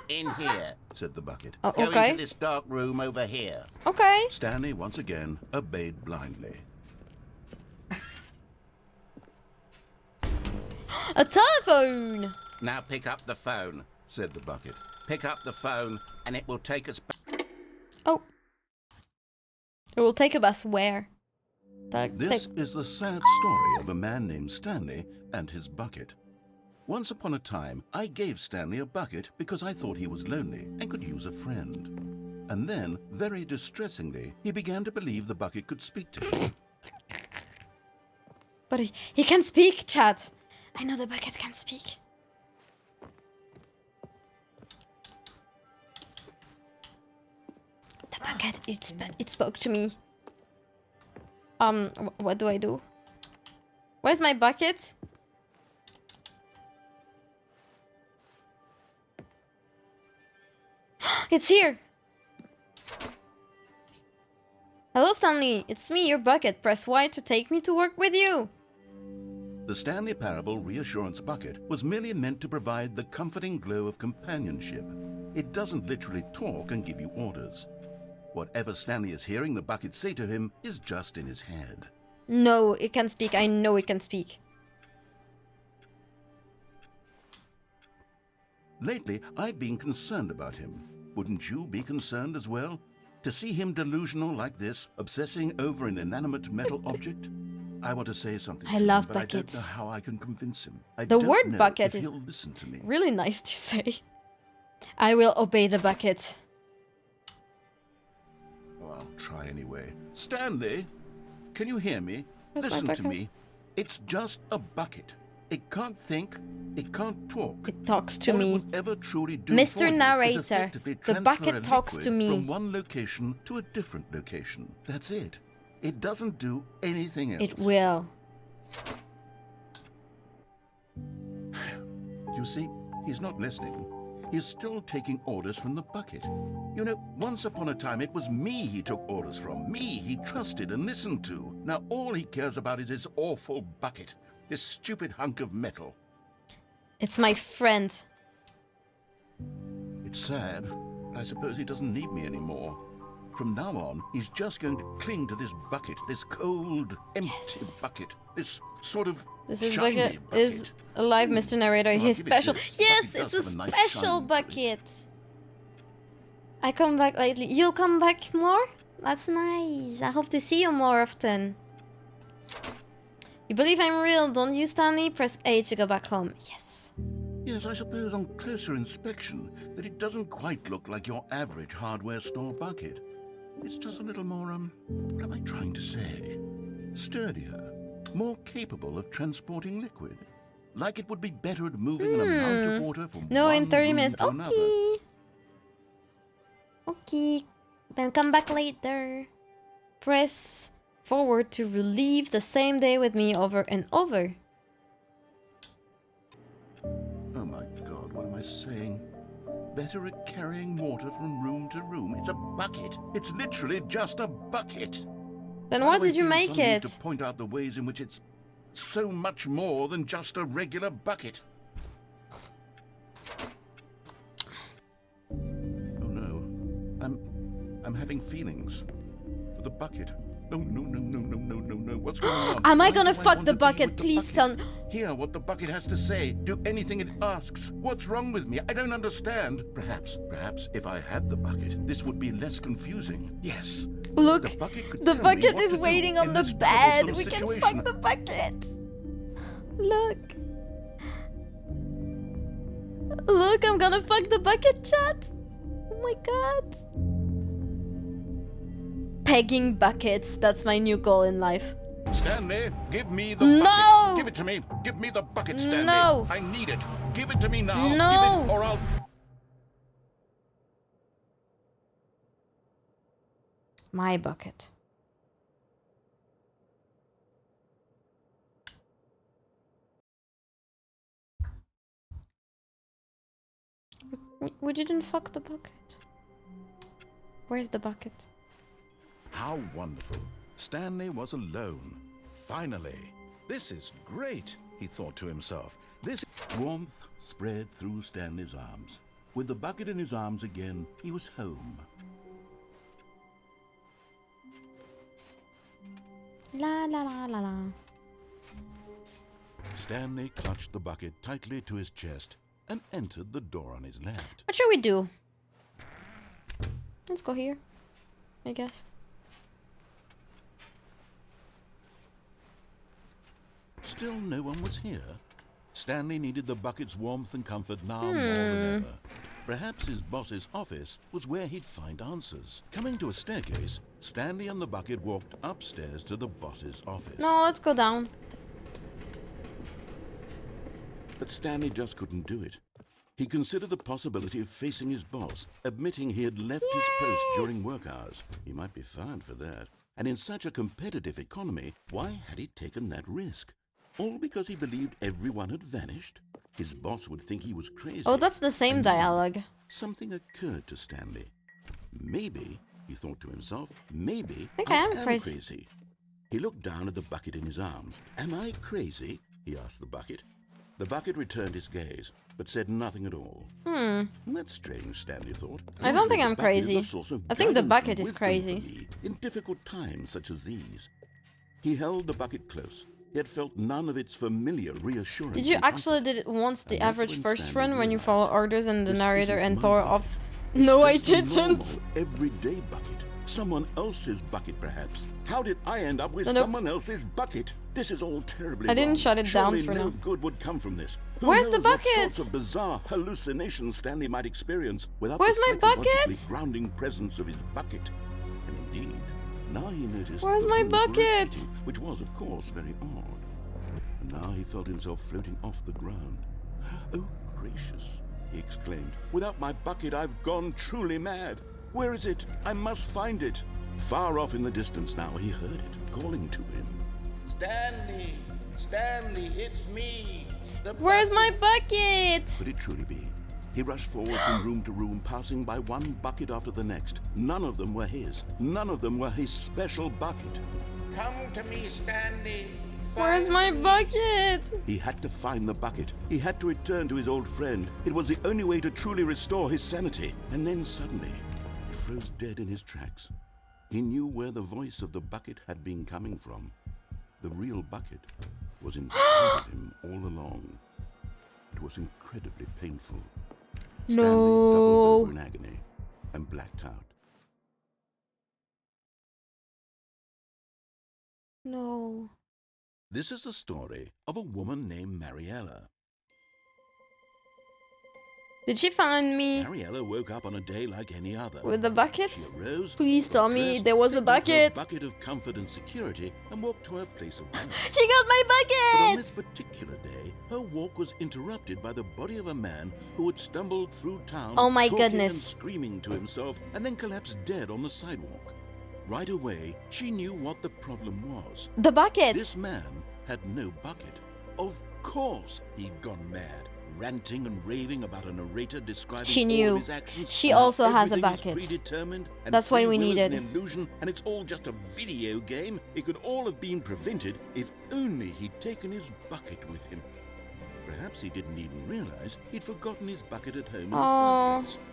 In here. Said the bucket. Oh, Go okay. into this dark room over here. Okay. Stanley once again obeyed blindly. A telephone. Now pick up the phone. Said the bucket. Pick up the phone and it will take us back. Oh. It will take us where? This is the sad story of a man named Stanley and his bucket. Once upon a time, I gave Stanley a bucket because I thought he was lonely and could use a friend. And then, very distressingly, he began to believe the bucket could speak to him. But he can speak, chat. I know the bucket can speak. The bucket, it spoke to me. What do I do? Where's my bucket? It's here! Hello, Stanley. It's me, your bucket. Press Y to take me to work with you. The Stanley Parable Reassurance Bucket was merely meant to provide the comforting glow of companionship. It doesn't literally talk and give you orders. Whatever Stanley is hearing the bucket say to him is just in his head. No, it can speak. I know it can speak. Lately, I've been concerned about him. Wouldn't you be concerned as well? To see him delusional like this, obsessing over an inanimate metal object? I want to say something I to love him, but buckets. I don't know how I can convince him. I The don't word know bucket if is he'll listen to me. Really nice to say. I will obey the bucket. Oh, I'll try anyway. Stanley, can you hear me? Where's my Listen to bucket? me. It's just a bucket. It can't think. It can't talk. It talks to All me. it would ever truly do Mr. for you is Narrator, effectively the transfer bucket a talks liquid to me. from one location to a different location. That's it. It doesn't do anything else. It will. You see, he's not listening. He's still taking orders from the bucket. You know, once upon a time it was me he took orders from. Me he trusted and listened to. Now all he cares about is his awful bucket. This stupid hunk of metal. It's my friend. It's sad, but I suppose he doesn't need me anymore. From now on, he's just going to cling to this bucket, this cold, empty Yes. bucket, this sort of This is shiny bucket bucket. is alive, Mr. Narrator. Well, He's give it special. this. The Yes, bucket it's does a have a nice special shine to it. bucket. I come back lately. You'll come back more? That's nice. I hope to see you more often. You believe I'm real, don't you, Stanley? Press A to go back home. Yes. Yes, I suppose on closer inspection that it doesn't quite look like your average hardware store bucket. It's just a little more, what am I trying to say? Sturdier, more capable of transporting liquid. Like it would be better at moving an amount of water from No, one in 30 room minutes. to another. Okay. Okay. Then come back later. Press forward to relive the same day with me over and over. I saying? Better at carrying water from room to room. It's a bucket. It's literally just a bucket. Then why do I did you feel make some need it? to point out the ways in which it's so much more than just a regular bucket? Oh no, I'm having feelings for the bucket. No, what's going on? Am I Why gonna do fuck want the to be bucket? with the Please bucket? tell me. Hear what the bucket has to say. Do anything it asks. What's wrong with me? I don't understand. Perhaps if I had the bucket, this would be less confusing. Yes. Look, The bucket could the tell me bucket what is to do waiting in on the this bed. troublesome We can situation. fuck the bucket. Look. Look, I'm gonna fuck the bucket, chat. Oh my god. Pegging buckets. That's my new goal in life. Stanley, give me the No! bucket. Give it to me. Give me the bucket, Stanley. No! I need it. Give it to me now. No! Give it or I'll... My bucket. We didn't fuck the bucket. Where's the bucket? How wonderful. Stanley was alone. Finally. This is great, he thought to himself. This Warmth spread through Stanley's arms. With the bucket in his arms again, he was home. La la la la la. Stanley clutched the bucket tightly to his chest and entered the door on his left. What should we do? Let's go here, I guess. Still no one was here. Stanley needed the bucket's warmth and comfort now more than ever. Perhaps his boss's office was where he'd find answers. Coming to a staircase, Stanley and the bucket walked upstairs to the boss's office. No, let's go down. But Stanley just couldn't do it. He considered the possibility of facing his boss, admitting he had left his post during work hours. He might be fined for that. And in such a competitive economy, why had he taken that risk? All because he believed everyone had vanished? His boss would think he was crazy. Oh, that's the same And then dialogue. something occurred to Stanley. Maybe, he thought to himself, maybe I think I am crazy. He looked down at the bucket in his arms. Am I crazy? He asked the bucket. The bucket returned his gaze, but said nothing at all. That's strange, Stanley thought. I don't Usually think the I'm bucket is crazy. a source of I think the guidance bucket and is wisdom crazy. for me in difficult times such as these. He held the bucket close, yet felt none of its familiar reassurance. Did you and actually comfort. did it once the And that's average when first Stanley run when you realized, follow orders and the this narrator isn't and my power bucket. off? It's No, I just a normal, didn't. everyday bucket. Someone else's bucket, perhaps. How did I end up with Nope. someone else's bucket? This is all terribly I didn't wrong. shut it down Surely for no now. good would come from this. Who Where's the knows what bucket? sorts of bizarre hallucinations Stanley might experience without Where's the my psychologically bucket? grounding presence of his bucket? And indeed, now he noticed Where's the my rooms were bucket? repeating, which was, of course, very odd. And now he felt himself floating off the ground. Oh, gracious, he exclaimed. Without my bucket, I've gone truly mad. Where is it? I must find it. Far off in the distance now, he heard it, calling to him. Stanley! Stanley, it's me! The Where's my bucket? Could it truly be? He rushed forward from room to room, passing by one bucket after the next. None of them were his. None of them were his special bucket. Come to me, Stanley! Where's Find my me. bucket? He had to find the bucket. He had to return to his old friend. It was the only way to truly restore his sanity. And then suddenly, he froze dead in his tracks. He knew where the voice of the bucket had been coming from. The real bucket was inside of him all along. It was incredibly painful. Stanley doubled over in agony and blacked out. No. This is the story of a woman named Mariella. Did she find me Mariella woke up on a day like any other. with the bucket? She arose, Please tell me dressed, there was a picked up her bucket. bucket of comfort and security, and walked to her place of work. She got my But on bucket! this particular day, her walk was interrupted by the body of a man who had stumbled through town, Oh my talking goodness. and screaming to himself, and then collapsed dead on the sidewalk. Right away, she knew what the problem was. The bucket! This man had no bucket. Of course he'd gone mad. ranting and raving about a narrator describing She all knew. of his actions. She and how also has a everything is bucket. predetermined and That's why free we will is needed. an illusion, and it's all just a video game. It could all have been prevented if only he'd taken his bucket with him. Perhaps he didn't even realize he'd forgotten his bucket at home in Aww. the first place.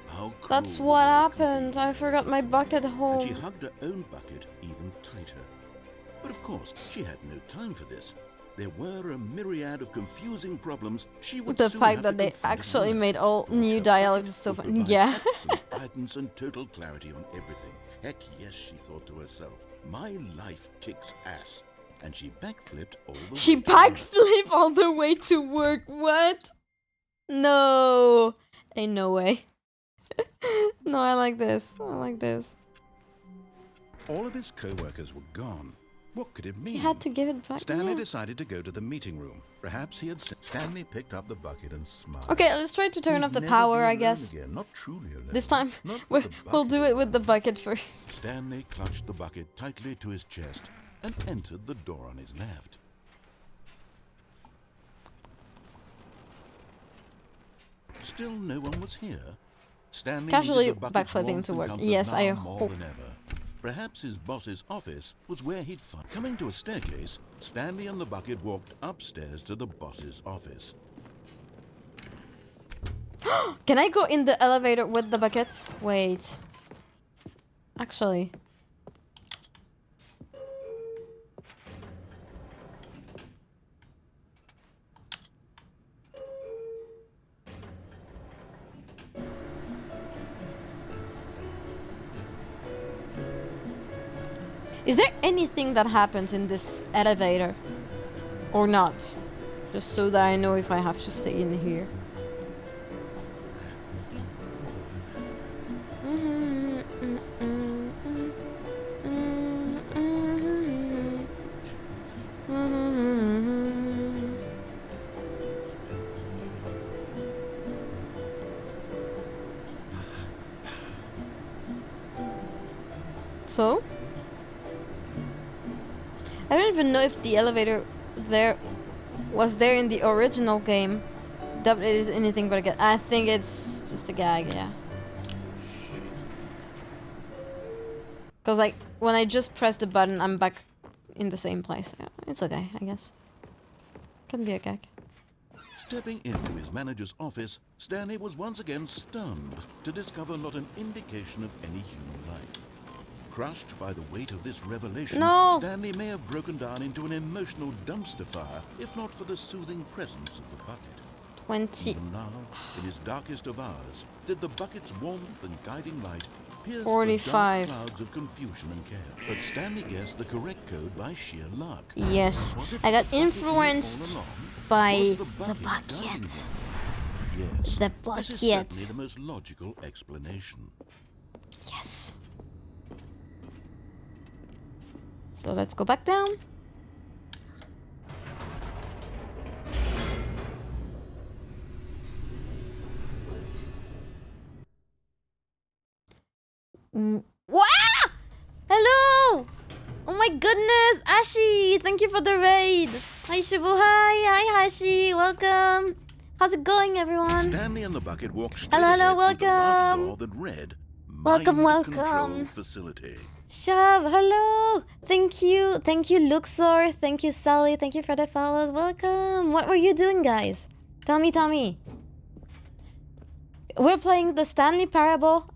How That's cruel what the world can happened. be. I forgot my bucket And she home. hugged her own bucket even tighter. But of course, she had no time for this. There were a myriad of confusing problems she would The soon fact have that to they confront at actually work, made all for which new her dialogues bucket is so would fun. provide Yeah. absolute guidance and total clarity on everything. Heck yes, she thought to herself. My life kicks ass. And she backflipped all the She way to work. backflip all the way to work. What? No. Ain't no way. No, I like this. I like this. All of his co-workers were gone. What could it mean? She had to give it back. Stanley Yeah. decided to go to the meeting room. Perhaps he had... Stanley picked up the bucket and smiled. Okay, let's try to turn He'd off the never power, be I alone guess. again. Not truly alone. This time, Not with the we'll bucket do it with the alone. bucket first. Stanley clutched the bucket tightly to his chest and entered the door on his left. Still no one was here. Stanley Casually needed the bucket's backflipping warmth to and work. comfort Yes, I now more hope. than ever. Perhaps his boss's office was where he'd find. Coming to a staircase, Stanley and the bucket walked upstairs to the boss's office. Can I go in the elevator with the bucket? Wait. Actually. Is there anything that happens in this elevator? Or not? Just so that I know if I have to stay in here. So? I don't even know if the elevator was there in the original game. Doubt it is anything but a gag. I think it's just a gag, yeah. Cause like when I just press the button, I'm back in the same place. Yeah, it's okay, I guess. Can be a gag. Stepping into his manager's office, Stanley was once again stunned to discover not an indication of any human life. Crushed by the weight of this revelation, No! Stanley may have broken down into an emotional dumpster fire, if not for the soothing presence of the bucket. 20. Even now, in his darkest of hours, did the bucket's warmth and guiding light pierce 45. the dark clouds of confusion and care. But Stanley guessed the correct code by sheer luck. Yes. Was it I got the bucket all influenced along? by Was the guiding bucket. him? Yes. The This is bucket. certainly the most logical explanation. Yes. So let's go back down. Wow! Hello! Oh my goodness, Ashi! Thank you for the raid. Hi Shubu, hi Hashi, welcome. How's it going, everyone? Stanley and the bucket walked straight Hello, hello, ahead through the large welcome. door that read Welcome, Mind Control welcome. Facility. Shub, hello! Thank you, Luxor, thank you, Sally, thank you for the follows, welcome! What were you doing, guys? Tell me. We're playing the Stanley Parable,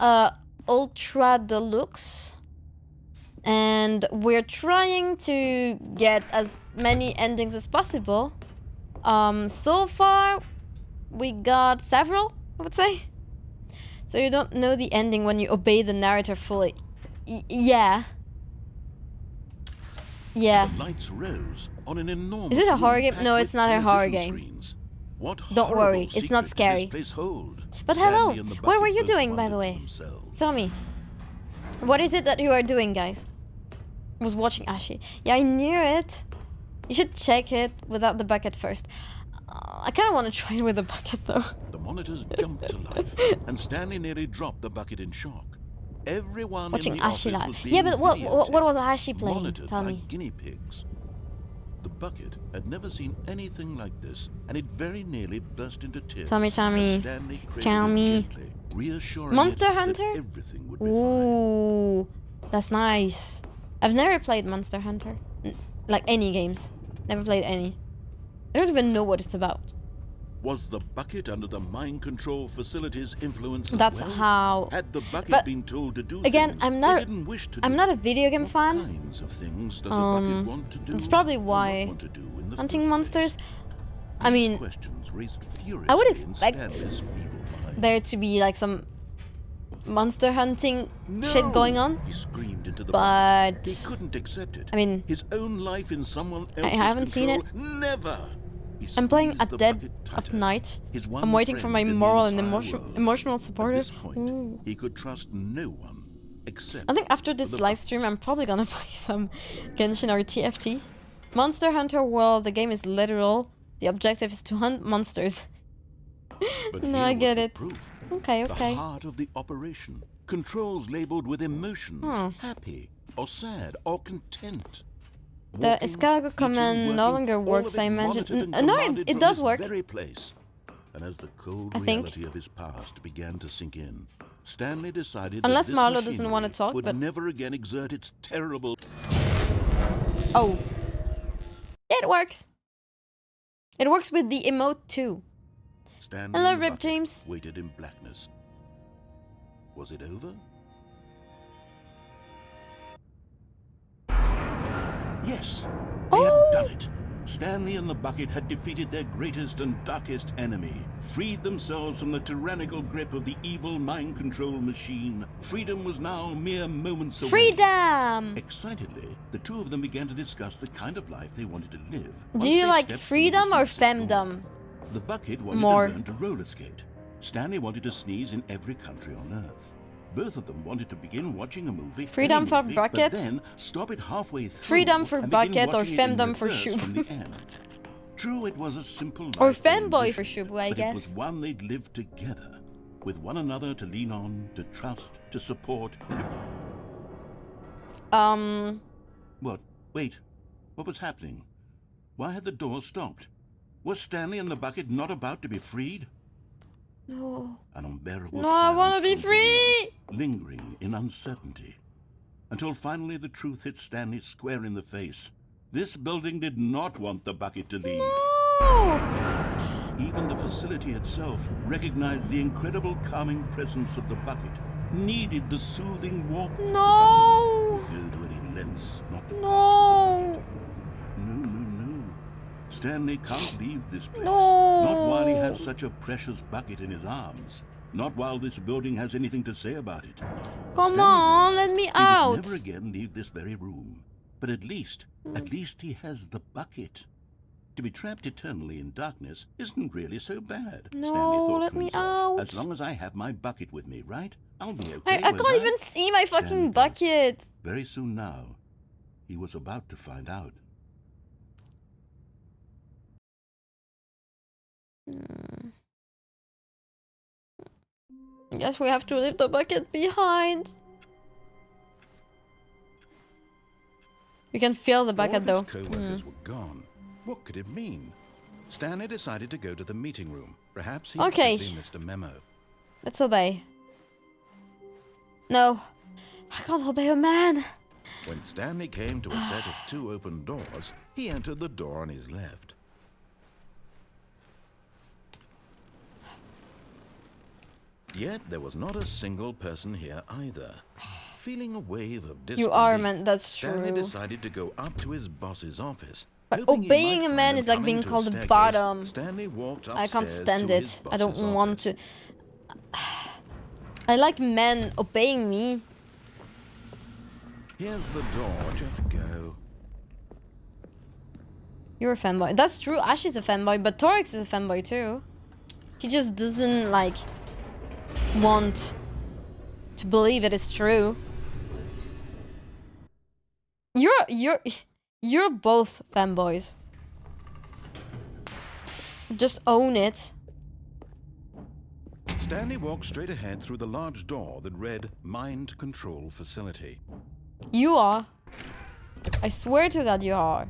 Ultra Deluxe. And we're trying to get as many endings as possible. So far, we got several, I would say. So you don't know the ending when you obey the narrator fully. Yeah. The lights rose on an enormous Is this a room horror game? packed No, with it's not a horror television game. screens. What Don't worry, horrible it's not secret did scary. this place hold? But Stanley hello, and the what were bucket you both doing, by the wondered to way? themselves. Tell me. What is it that you are doing, guys? I was watching Ashi. Yeah, I knew it. You should check it without the bucket first. I kind of want to try it with the bucket, though. The monitors jumped to life, and Stanley nearly dropped the bucket in shock. Everyone Watching in the Ashi office live. was being Yeah, but what was videotaped, Ashi playing? monitored Tell by me. guinea pigs. The bucket had never seen anything like this, and it very nearly burst into tears. Tommy, as Stanley cradled it Tommy. gently, reassuring Monster it Hunter? that everything would be fine. Ooh, that's nice. I've never played Monster Hunter. Like any games. Never played any. I don't even know what it's about. Was the bucket under the mind control facility's influence as That's well? how. Had the bucket But been told to do again, things I'm not. they didn't wish to I'm do? not a video game What fan. kinds of things does a bucket want to do? That's probably or not why want to do in the hunting first monsters. place? I These mean, questions raised I would furiously in expect Stanley's feeble mind. there to be like some monster hunting shit going on. He screamed into the But bucket. He couldn't accept it. I mean, his own life in someone else's haven't seen control. Never. He I'm playing squeezed at the dead bucket of tighter. night. His one I'm waiting for friend my in the moral and entire world. emotional At supporter. this point, he could trust no one except I think after this the live stream, I'm probably gonna play some Genshin or TFT. Monster Hunter World, the game is literal. The objective is to hunt monsters. But No, here I was get the it. proof. Okay, The okay. heart of the operation. Controls labeled with emotions. Happy or sad or content. The Walking, escargot eating, command no working, longer all works, of it I imagine. monitored and No, commanded it from does this work. very place. And as the cold I think. reality of his past began to sink in, Stanley decided Unless that this Marlo doesn't want to machinery talk, would but never again exert its terrible... oh, it works. It works with the emote too. Stanley Hello, and the Rip bucket James. waited in blackness. Was it over? Yes, they had done it. Stanley and the bucket had defeated their greatest and darkest enemy, freed themselves from the tyrannical grip of the evil mind control machine. Freedom was now mere moments away. Freedom! Excitedly, the two of them began to discuss the kind of life they wanted to live. Do once you they like stepped through freedom this or massive door. femdom? The bucket wanted More. to learn to roller skate. Stanley wanted to sneeze in every country on Earth. Both of them wanted to begin watching a movie, Freedom any for movie, bucket. but then stop it halfway through. Freedom for and begin bucket or watching it in femdom for reverse shub. from the end. True, it was a simple life Or they femboy for envisioned, shubu, I but guess. it was one they'd lived together, with one another to lean on, to trust, to support. What? Wait. What was happening? Why had the door stopped? Was Stanley and the bucket not about to be freed? No. An unbearable No, I want to silence be filled the room, free! lingering in uncertainty. Until finally the truth hit Stanley square in the face. This building did not want the bucket to leave. No! Even the facility itself recognized the incredible calming presence of the bucket, needed the soothing warmth of the No! bucket. Go to any lengths not to No! No. Stanley can't leave this place. No. Not while he has such a precious bucket in his arms. Not while this building has anything to say about it. Come Stanley on, realized let me he would out. never again leave this very room. But at least he has the bucket. To be trapped eternally in darkness isn't really so bad, No, Stanley thought let to me himself. out. As long as I have my bucket with me, right? I'll be okay. I won't can't even see my fucking Stanley thought. bucket. Very soon now, he was about to find out. Guess we have to leave the bucket behind. You can feel the bucket though. All of his co-workers were gone. What could it mean? Stanley decided to go to the meeting room. Perhaps he Okay. simply missed a memo. Let's obey. No. I can't obey a man. When Stanley came to a set of two open doors, he entered the door on his left. Yet there was not a single person here either. Feeling a wave of disbelief, You are, man, that's Stanley true. decided to go up to his boss's office. But Hoping he obeying might a find man him is like coming being to a called a staircase. bottom. Stanley walked I can't upstairs stand to it. his I don't boss's want office. to. I like men obeying me. Here's the door, just go. You're a fanboy. That's true. Ash is a fanboy, but Torix is a fanboy too. He just doesn't like want to believe it is true. You're both fanboys. Just own it. Stanley walked straight ahead through the large door that read Mind Control Facility. You are. I swear to God, you are.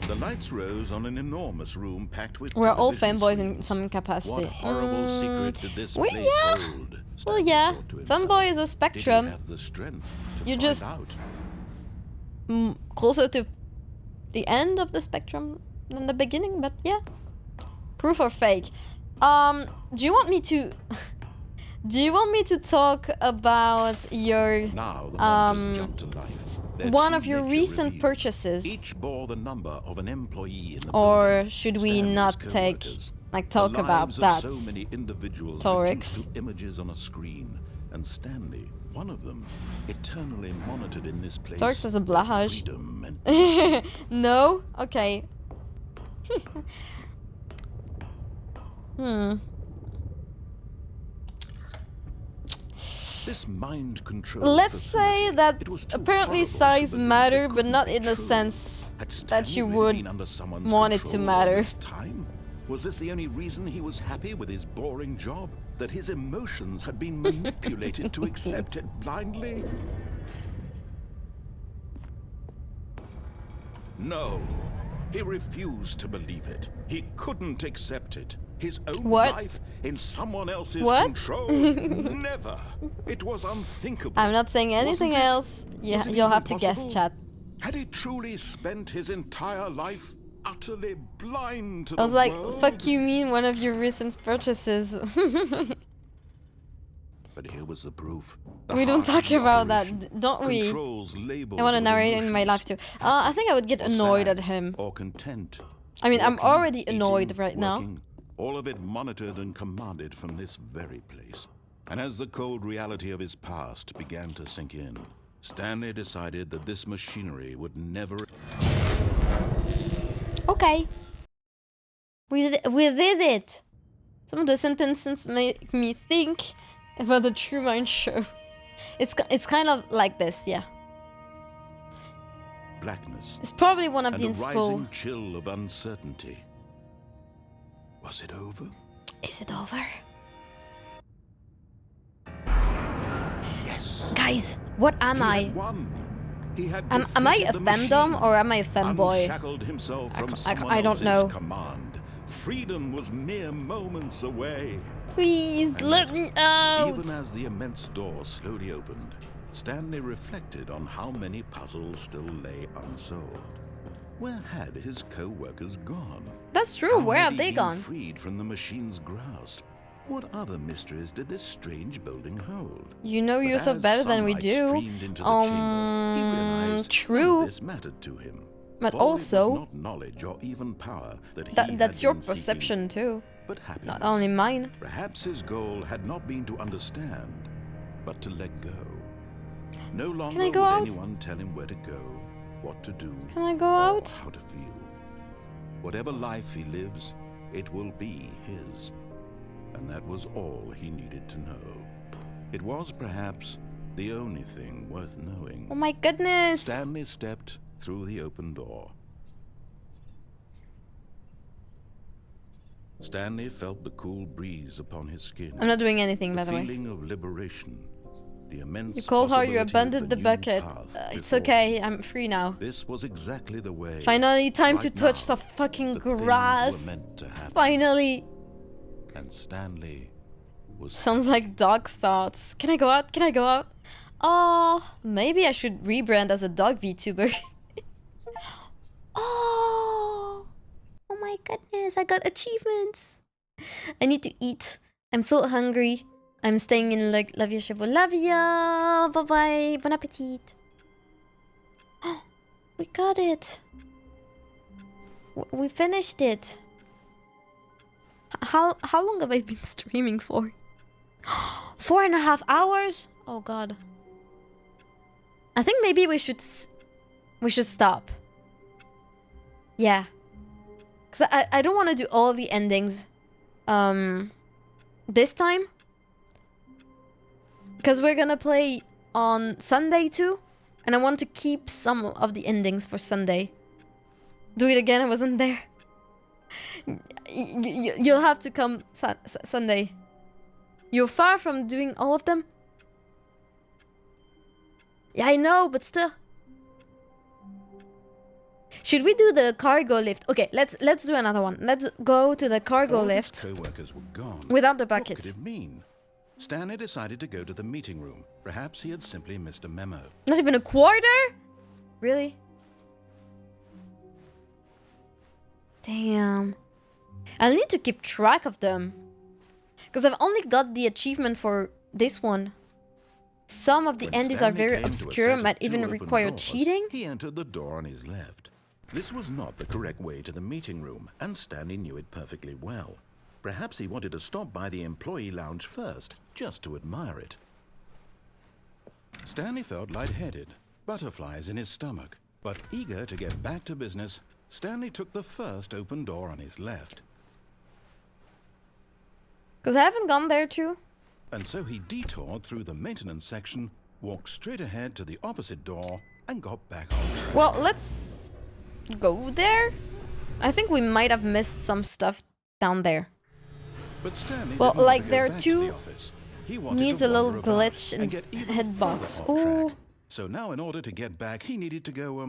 The lights rose on an enormous room packed with We're all television fanboys in screens. some capacity. What horrible secret did this Well, place yeah. hold? Well, Stanley yeah. thought to himself. Fanboy is a Did he spectrum. have the strength to You find just- out? Closer to the end of the spectrum than the beginning, but yeah. Proof or fake? Do you want me to... Do you want me to talk about your... Now the monitors jumped to life. Their one true of your nature recent revealed. purchases? Each bore the number of an employee in the Or building. should we Stanley's not take... co-workers. Like, talk The about lives that? of so many individuals Torix. reduced to images on a screen, and Stanley, one of them, eternally monitored in this place. Torix is a blahage. Freedom and No? Okay. this mind control. Let's say facility, that it was too apparently horrible to size believe matter, it but couldn't not be in the true. sense Had that Stanley you really would been under someone's want it to control matter. all this time? Was this the only reason he was happy with his boring job? That his emotions had been manipulated to accept it blindly? No, he refused to believe it. He couldn't accept it. His own What? life in someone else's What? control? Never. It was unthinkable. I'm not saying anything Wasn't it? else. Yeah, Was it you'll even have to guess, possible? chat. Had he truly spent his entire life utterly blind to I was the like, world? fuck you mean one of your recent purchases. But here was the proof. We don't talk about that, don't we? Controls labeled I want to with narrate it in my life emotions, too. I think I would get or annoyed sad, at him. Or content. I mean, I'm Walking, already annoyed eating, right now. working, all of it monitored and commanded from this very place. And as the cold reality of his past began to sink in, Stanley decided that this machinery would never... Okay. We did it! Some of the sentences make me think about the Truman Show. It's kind of like this, yeah. blackness It's probably one of and the a inspo... rising chill of uncertainty. Was it over? Is it over? Yes. Guys, what am He I? had won. He had Am I a defeated the fandom machine, or am I a fanboy? unshackled himself from I someone don't else's know. command. Freedom was mere moments away. Please, And let yet, me out! Even as the immense door slowly opened, Stanley reflected on how many puzzles still lay unsolved. Where had his co-workers gone? That's true, How where had have he they been gone? freed from the machine's grasp? What other mysteries did this strange building hold? You know But yourself as better than we sunlight do. streamed into the chamber, he realized none True. of this mattered to him. But For it was also, not knowledge or even power that he that's had your been seeking, perception too. but happiness. Not only mine. Perhaps his goal had not been to understand, but to let go. No longer I go would out? anyone tell him where to go, what to do, Can I go or out? how to feel. Whatever life he lives, it will be his. And that was all he needed to know. It was perhaps the only thing worth knowing. Oh my goodness! Stanley stepped through the open door. Stanley felt the cool breeze upon his skin. I'm not doing anything, by The the way. feeling of liberation. The immense You called how you possibility of abandoned the new bucket. path It's before okay, him. I'm free now. This was exactly the way. Finally, time to right touch now, some fucking that things grass. were meant to happen. Finally! And Stanley was Sounds like dog thoughts. Can I go out? Can I go out? Oh, maybe I should rebrand as a dog VTuber. Oh! Oh my goodness, I got achievements! I need to eat. I'm so hungry. I'm staying in Love Ya Shubu. Love ya! Bye bye. Bon appetit. We got it. We finished it. How long have I been streaming for? 4.5 hours? Oh god. I think maybe we should stop. Yeah. Cause I don't want to do all the endings this time. Because we're gonna play on Sunday too. And I want to keep some of the endings for Sunday. Do it again, I wasn't there. You'll have to come Sunday. You're far from doing all of them. Yeah, I know, but still. Should we do the cargo lift? Okay, let's do another one. Let's go to the cargo All of his lift co-workers were gone. without the What could buckets. it mean? Stanley decided to go to the meeting room. Perhaps he had simply missed a memo. Not even a quarter? Really? Damn. I'll need to keep track of them. Because I've only got the achievement for this one. Some of the When endings are Stanley very came to a obscure, set of might two even open require doors, cheating. He entered the door on his left. This was not the correct way to the meeting room, and Stanley knew it perfectly well. Perhaps he wanted to stop by the employee lounge first, just to admire it. Stanley felt lightheaded, butterflies in his stomach. But eager to get back to business, Stanley took the first open door on his left. Because I haven't gone there too. And so he detoured through the maintenance section, walked straight ahead to the opposite door, and got back on track. Well, let's go there. I think we might have missed some stuff down there. But Stanley Well, didn't want like, to go there are back to two- the office. He wanted Needs to a little wander about glitch and and get even headbox. further off Ooh. track. So now, in order to get back, he needed to go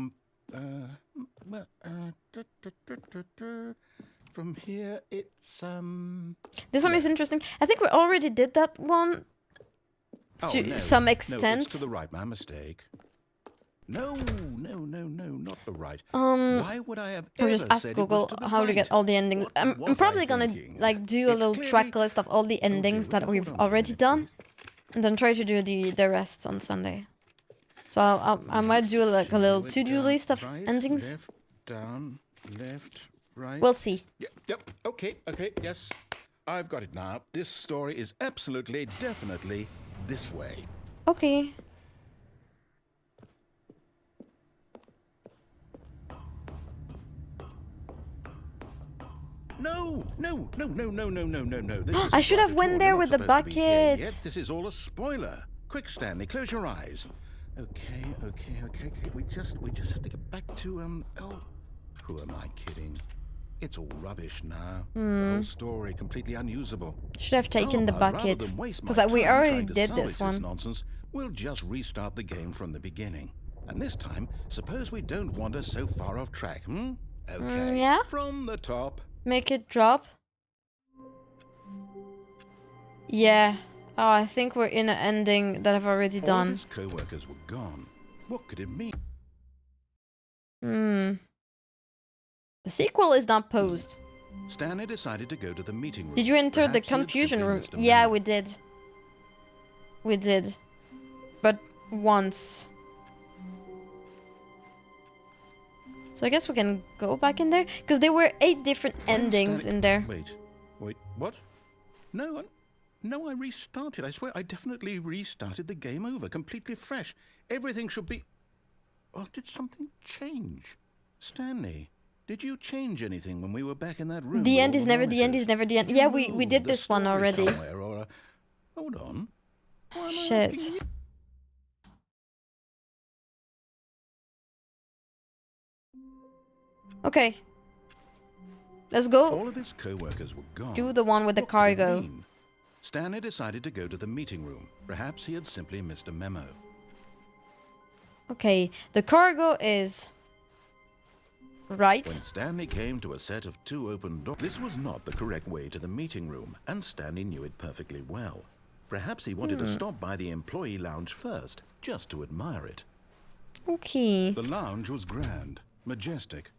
from here. It's This one is interesting. I think we already did that one to no, some No, extent. it's to the right. My mistake. No, not the right. Why would I have Or ever just ask said Google it was to the how to right? get all the endings. What I'm was probably I gonna thinking? like do a It's little clearly- track list of all the endings that hold we've on a already minute, done, please. and then try to do the rest on Sunday. So I might do like a little Slow it to-do down. list of Right, endings. Left, down, left, right. We'll see. Yep. Okay. Yes, I've got it now. This story is absolutely, definitely this way. Okay. No. This is I should have not at went all. there You're with not the supposed to be here bucket. yet. This is all a spoiler. Quick, Stanley, close your eyes. Okay. We just have to get back to Oh, who am I kidding? It's all rubbish now. The whole story completely unusable. Should have taken How the about bucket. rather than waste my Because we time already trying to did salvage this one. nonsense, we'll just restart the game from the beginning. And this time, suppose we don't wander so far off track, Okay. Yeah? From the top. Make it drop. Yeah. Oh, I think we're in an ending that I've already All of done. his co-workers were gone. What could it mean? The sequel is not posed. Stanley decided to go to the meeting room. Did you enter the Perhaps he had confusion simply room? missed a Yeah, memo. we did. We did. But once. So I guess we can go back in there? Because there were 8 different When endings Stanley- in there. Wait, what? No, I restarted. I swear, I definitely restarted the game over, completely fresh. Everything should be... Oh, did something change? Stanley, did you change anything when we were back in that room? The with end all is the never the end monitors? is never the end. Did you Yeah, we move did the this one story already. somewhere, or, hold on. Why am I Shit. asking you? Okay. Let's go All of his co-workers were gone. do the one with the What could it cargo. mean? Stanley decided to go to the meeting room. Perhaps he had simply missed a memo. Okay, the cargo is right. When Stanley came to a set of 2 open doors, this was not the correct way to the meeting room, and Stanley knew it perfectly well. Perhaps he wanted to stop by the employee lounge first, just to admire it. Okay. The lounge was grand, majestic,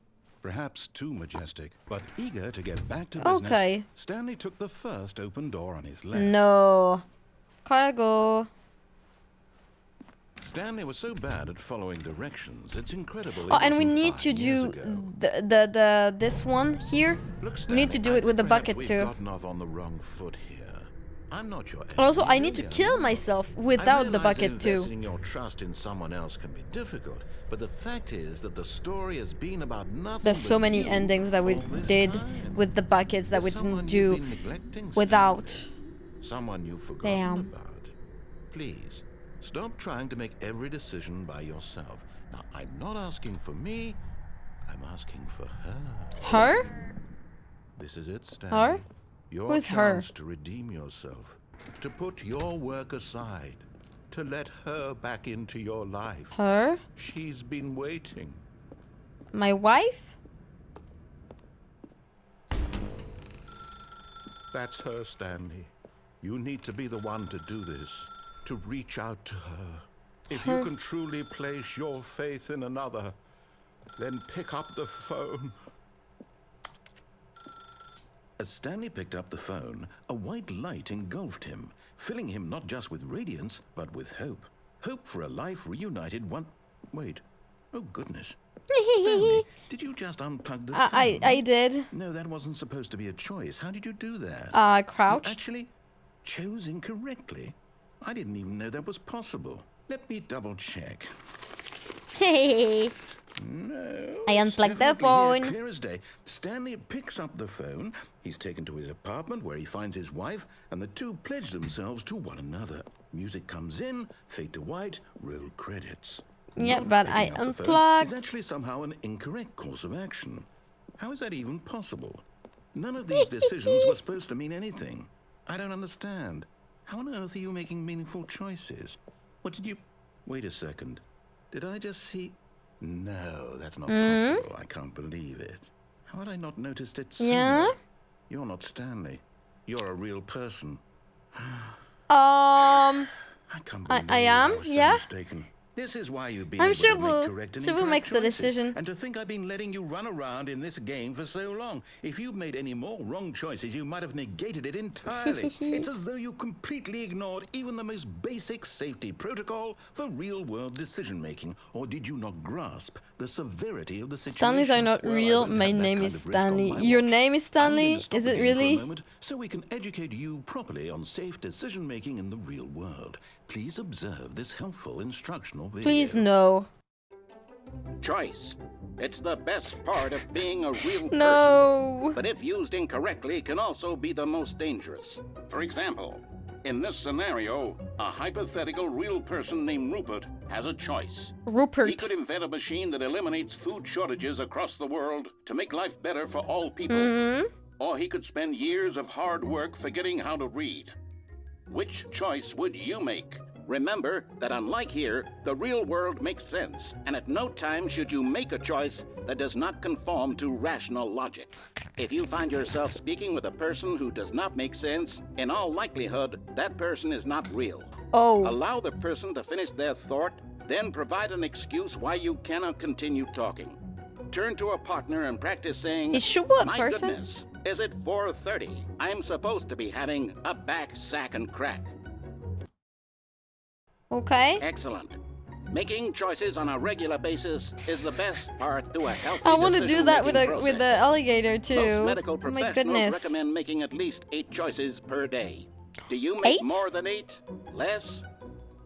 perhaps too majestic, but eager to get back to business, Okay. Stanley took the first open door on his left. No. Cargo. Stanley was so bad at following directions, it's incredible. Oh, and we need to do the this one here. Look, We need to Stanley, do it with the I think bucket perhaps too. we've gotten off on the wrong foot here. I'm not your enemy, Also, I need to really, kill I'm not. myself I without the realize bucket that too. investing your trust in someone else can be difficult, but the fact is that the story has been about nothing. There's so but many you endings that we all this did time. with the buckets that we There's someone didn't you've do been neglecting, without. Stanley. Someone you've forgotten Damn. about. Please, stop trying to make every decision by yourself. Now, I'm not asking for me, I'm asking for her. Her? This is it, Stanley. Her? Your Who's her? chance to redeem yourself, to put your work aside, to let her back into your life. Her? She's been waiting. My wife? That's her, Stanley. You need to be the one to do this, to reach out to her. If you can truly place your faith in another, then pick up the phone. As Stanley picked up the phone, a white light engulfed him, filling him not just with radiance, but with hope. Hope for a life reunited one... Wait. Oh, goodness. Stanley, did you just unplug the phone? I did. No, that wasn't supposed to be a choice. How did you do that? Crouched. You actually chose incorrectly? I didn't even know that was possible. Let me double check. Hey. No. I unplugged the it's definitely phone. here, clear as day. Stanley picks up the phone. He's taken to his apartment where he finds his wife, and the two pledge themselves to one another. Music comes in, fade to white, roll credits. Yeah, Not but picking I up the phone unplugged. is actually somehow an incorrect course of action. How is that even possible? None of these decisions were supposed to mean anything. I don't understand. How on earth are you making meaningful choices? What did you... Wait a second. Did I just see... No, that's not possible. I can't believe it. How had I not noticed it sooner? Yeah? You're not Stanley. You're a real person. I I can't believe am, I was so yeah? mistaken. This is why you've been I'm able to Shubu. make correct and Shubu incorrect makes the choices. decision. And to think I've been letting you run around in this game for so long. If you'd made any more wrong choices, you might have negated it entirely. It's as though you completely ignored even the most basic safety protocol for real-world decision-making. Or did you not grasp the severity of the situation? Stanleys are not Well, I real. wouldn't My have that name kind is of risk on Stanley. my Your watch. name is I'm going Stanley? to stop Is the it game for a really? moment so we can educate you properly on safe decision-making in the real world. Please observe this helpful instructional video. Please no. Choice. It's the best part of being a real person. No. But if used incorrectly, can also be the most dangerous. For example, in this scenario, a hypothetical real person named Rupert has a choice. He Rupert. could invent a machine that eliminates food shortages across the world to make life better for all people. Or he could spend years of hard work forgetting how to read. Which choice would you make? Remember that unlike here, the real world makes sense, and at no time should you make a choice that does not conform to rational logic. If you find yourself speaking with a person who does not make sense, in all likelihood, that person is not real. Oh. Allow the person to finish their thought, then provide an excuse why you cannot continue talking. Turn to a partner and practice saying, Is Shubu a "My person? goodness, is it 4:30? I'm supposed to be having a back, sack, and crack." Okay. Excellent. Making choices on a regular basis is the best part to a healthy I want to do that with decision-making the process. alligator Most too. medical Oh my professionals goodness. recommend making at least 8 choices per day. Do you make 8? more than 8? Less?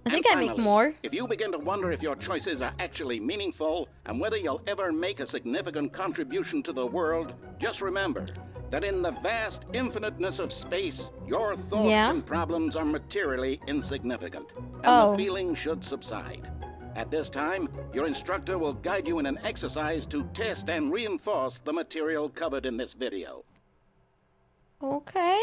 I think And I make finally, more. If you begin to wonder if your choices are actually meaningful and whether you'll ever make a significant contribution to the world, just remember that in the vast infiniteness of space, your thoughts Yeah. and problems are materially insignificant, and Oh. the feeling should subside. At this time, your instructor will guide you in an exercise to test and reinforce the material covered in this video. Okay.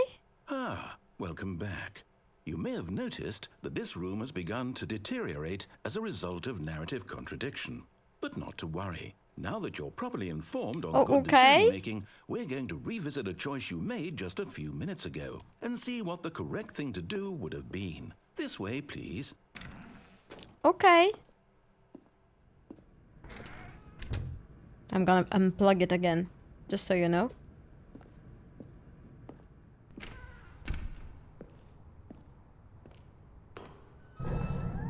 Ah, welcome back. You may have noticed that this room has begun to deteriorate as a result of narrative contradiction. But not to worry. Now that you're properly informed on good okay. decision-making, we're going to revisit a choice you made just a few minutes ago and see what the correct thing to do would have been. This way, please. Okay. I'm gonna unplug it again, just so you know.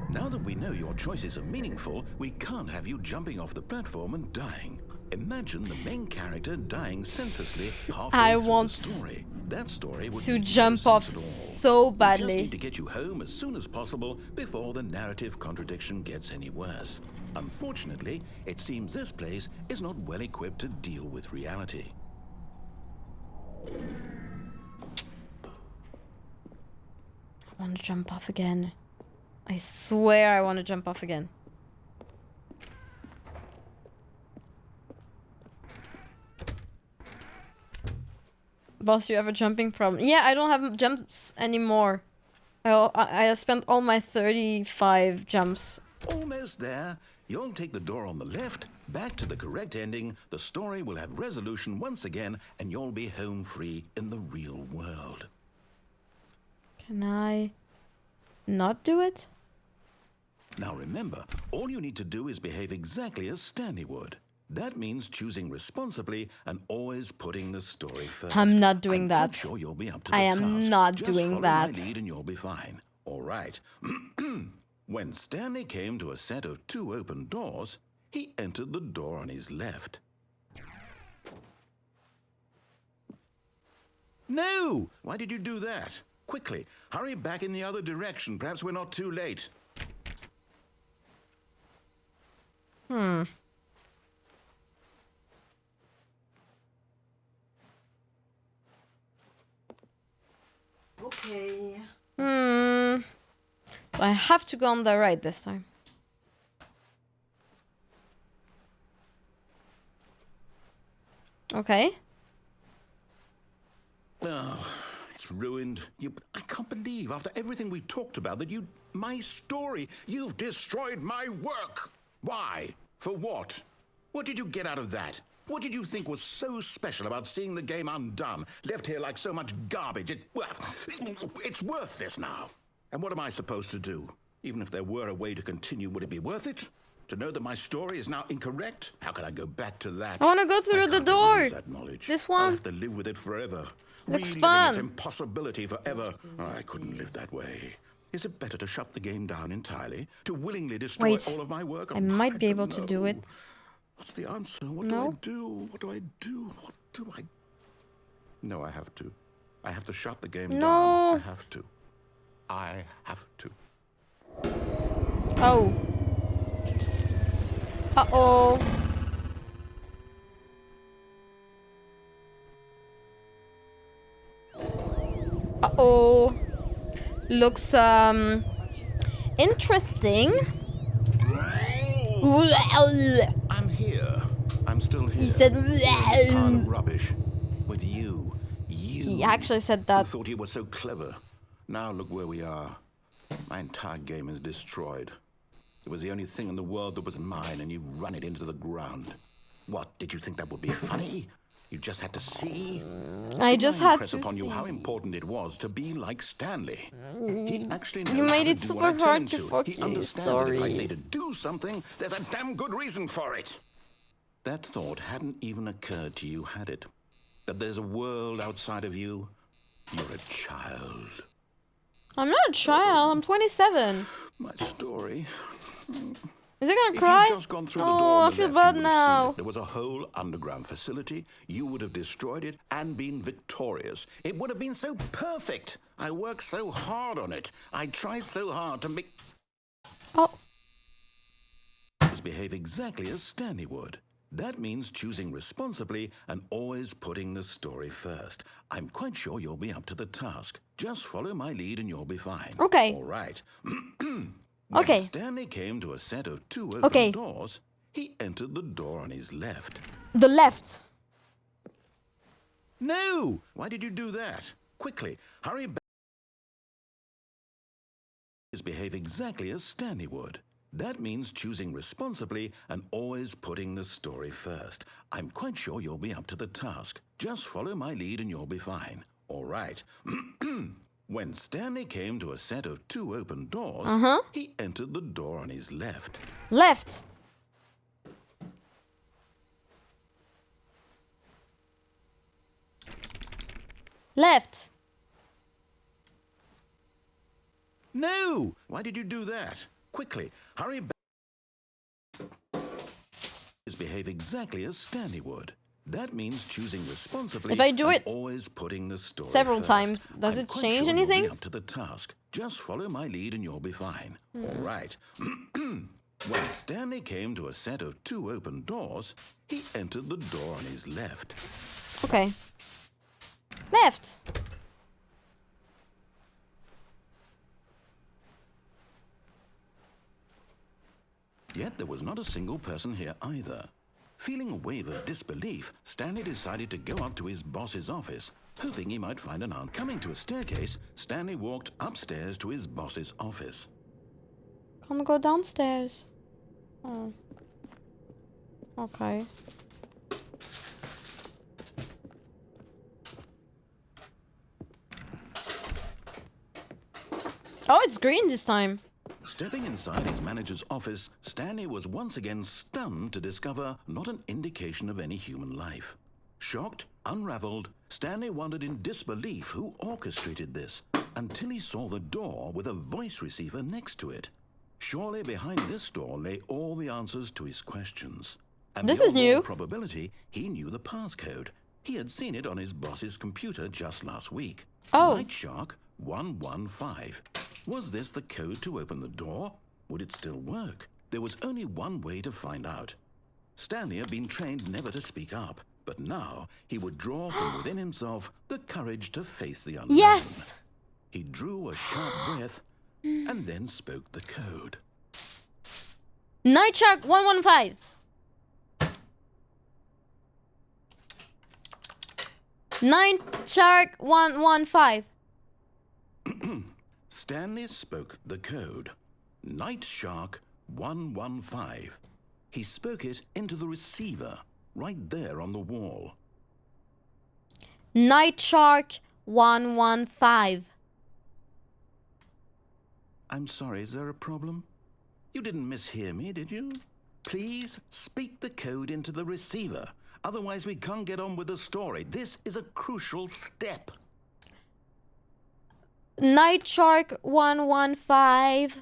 Now that we know your choices are meaningful, we can't have you jumping off the platform and dying. Imagine the main character dying senselessly halfway through want the story. That story would to make no jump sense off at all. so We just badly. need to get you home as soon as possible before the narrative contradiction gets any worse. Unfortunately, it seems this place is not well equipped to deal with reality. I want to jump off again. I swear I want to jump off again. Boss, you have a jumping problem? Yeah, I don't have jumps anymore. I spent all my 35 jumps. Almost there. You'll take the door on the left, back to the correct ending, the story will have resolution once again, and you'll be home free in the real world. Can I not do it? Now remember, all you need to do is behave exactly as Stanley would. That means choosing responsibly and always putting the story first. I'm not doing I'm that. quite sure you'll be up to the I am task. not Just doing follow that. my lead and you'll be fine. All right. When Stanley came to a set of 2 open doors, he entered the door on his left. No! Why did you do that? Quickly, hurry back in the other direction. Perhaps we're not too late. Okay. So I have to go on the right this time. Okay. Oh, it's ruined. I can't believe, after everything we talked about, that my story, you've destroyed my work. Why? For what? What did you get out of that? What did you think was so special about seeing the game undone, left here like so much garbage? It's worthless now. And what am I supposed to do? Even if there were a way to continue, would it be worth it? To know that my story is now incorrect? How can I go back to that? I want to go through the door. That knowledge. This I'll one have to live with it forever. looks Reliving fun. its impossibility forever. I couldn't live that way. Is it better to shut the game down entirely? To willingly destroy Wait, all of my work? I might be able don't to do it. know. What's the answer? What No. do I do? What do I do? What do I... No, I have to. I have to shut the game down. No. I have to. I have to. Oh. Uh-oh. Uh-oh. Looks, interesting. I'm here. I'm still here. He said, In this pile of rubbish. With you. He actually said Who that. thought you were so clever. Now look where we are. My entire game is destroyed. It was the only thing in the world that was mine, and you've run it into the ground. What, did you think that would be funny? You just had to see? I just had Impress to upon you see. how important it was to be like Stanley. He actually knows You made how it to do super what I tell hard him to to. fuck He you, understands that if I sorry. say to do something, there's a damn good reason for it. That thought hadn't even occurred to you, had it? That there's a world outside of you? You're a child. I'm not a child. I'm 27. My story. Is it gonna If cry? you'd just gone through the door Oh, on I the feel left, bad you would have seen now. it. There was a whole underground facility. You would have destroyed it and been victorious. It would have been so perfect. I worked so hard on it. I tried so hard to make Oh. behave exactly as Stanley would. That means choosing responsibly and always putting the story first. I'm quite sure you'll be up to the task. Just follow my lead and you'll be fine. Okay. All right. Okay. When Stanley came to a set of 2 open Okay. doors, he entered the door on his left. The left. No! Why did you do that? Quickly, hurry back. Behave exactly as Stanley would. That means choosing responsibly and always putting the story first. I'm quite sure you'll be up to the task. Just follow my lead and you'll be fine. All right. When Stanley came to a set of 2 open doors, he entered the door on his left. Left. Left. No! Why did you do that? Quickly, hurry back. Behave exactly as Stanley would. That means choosing responsibly. If I do and it always putting the story several first. times, does I'm it quite change sure anything? You'll be up to the task. Just follow my lead and you'll be fine. All right. When Stanley came to a set of 2 open doors, he entered the door on his left. Okay. Left. Yet there was not a single person here either. Feeling a wave of disbelief, Stanley decided to go up to his boss's office, hoping he might find an answer. Coming to a staircase, Stanley walked upstairs to his boss's office. Can't go downstairs. Oh. Okay. Oh, it's green this time. Stepping inside his manager's office, Stanley was once again stunned to discover not an indication of any human life. Shocked, unraveled, Stanley wondered in disbelief who orchestrated this, until he saw the door with a voice receiver next to it. Surely behind this door lay all the answers to his questions. And This is beyond all new. probability, he knew the passcode. He had seen it on his boss's computer just last week. Oh. Night Shark 115. Was this the code to open the door? Would it still work? There was only one way to find out. Stanley had been trained never to speak up, but now he would draw from within himself the courage to face the unknown. Yes! He drew a sharp breath and then spoke the code. Night Shark 115. Night Shark 115. Stanley spoke the code. Night Shark 115. He spoke it into the receiver, right there on the wall. Night Shark 115. I'm sorry, is there a problem? You didn't mishear me, did you? Please speak the code into the receiver. Otherwise, we can't get on with the story. This is a crucial step. Night Shark 115.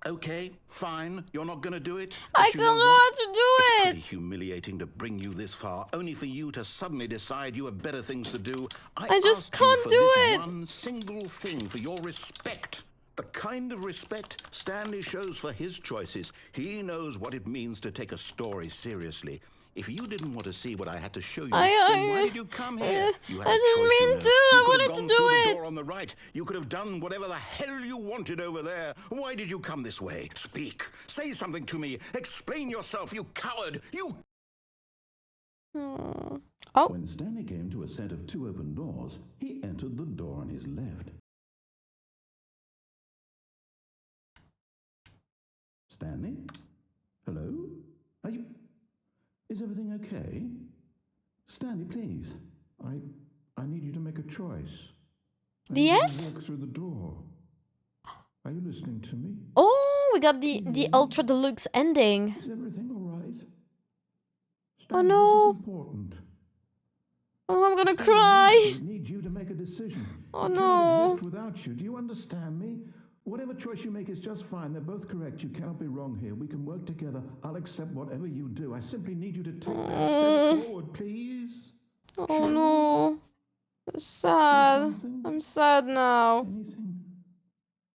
Okay, fine. You're not going to do it? I But you know don't know what? how to do It's it. pretty humiliating to bring you this far, only for you to suddenly decide you have better things to do. I just asked you can't for do this it. one single thing, for your respect. The kind of respect Stanley shows for his choices. He knows what it means to take a story seriously. If you didn't want to see what I had to show you, then why did you come here? You had I a didn't choice, you mean know. to. You I could wanted have to gone do through it. the door on the right. You could have done whatever the hell you wanted over there. Why did you come this way? Speak. Say something to me. Explain yourself, you coward. You... Oh. When Stanley came to a set of two open doors, he entered the door on his left. Stanley? Hello? Are you... Is everything okay? Stanley, please. I need you to make a choice. I The need you end? to walk through the door. Are you listening to me? Oh, we got the ultra deluxe ending. Is everything all right? Oh Stanley, no. this is important. Oh, I'm gonna Stanley cry. needs you to make a decision. Oh He no. cannot exist without you. Do you understand me? Whatever choice you make is just fine. They're both correct. You cannot be wrong here. We can work together. I'll accept whatever you do. I simply need you to take that step forward, please. Oh no. It's sad. Something? I'm sad now. Anything?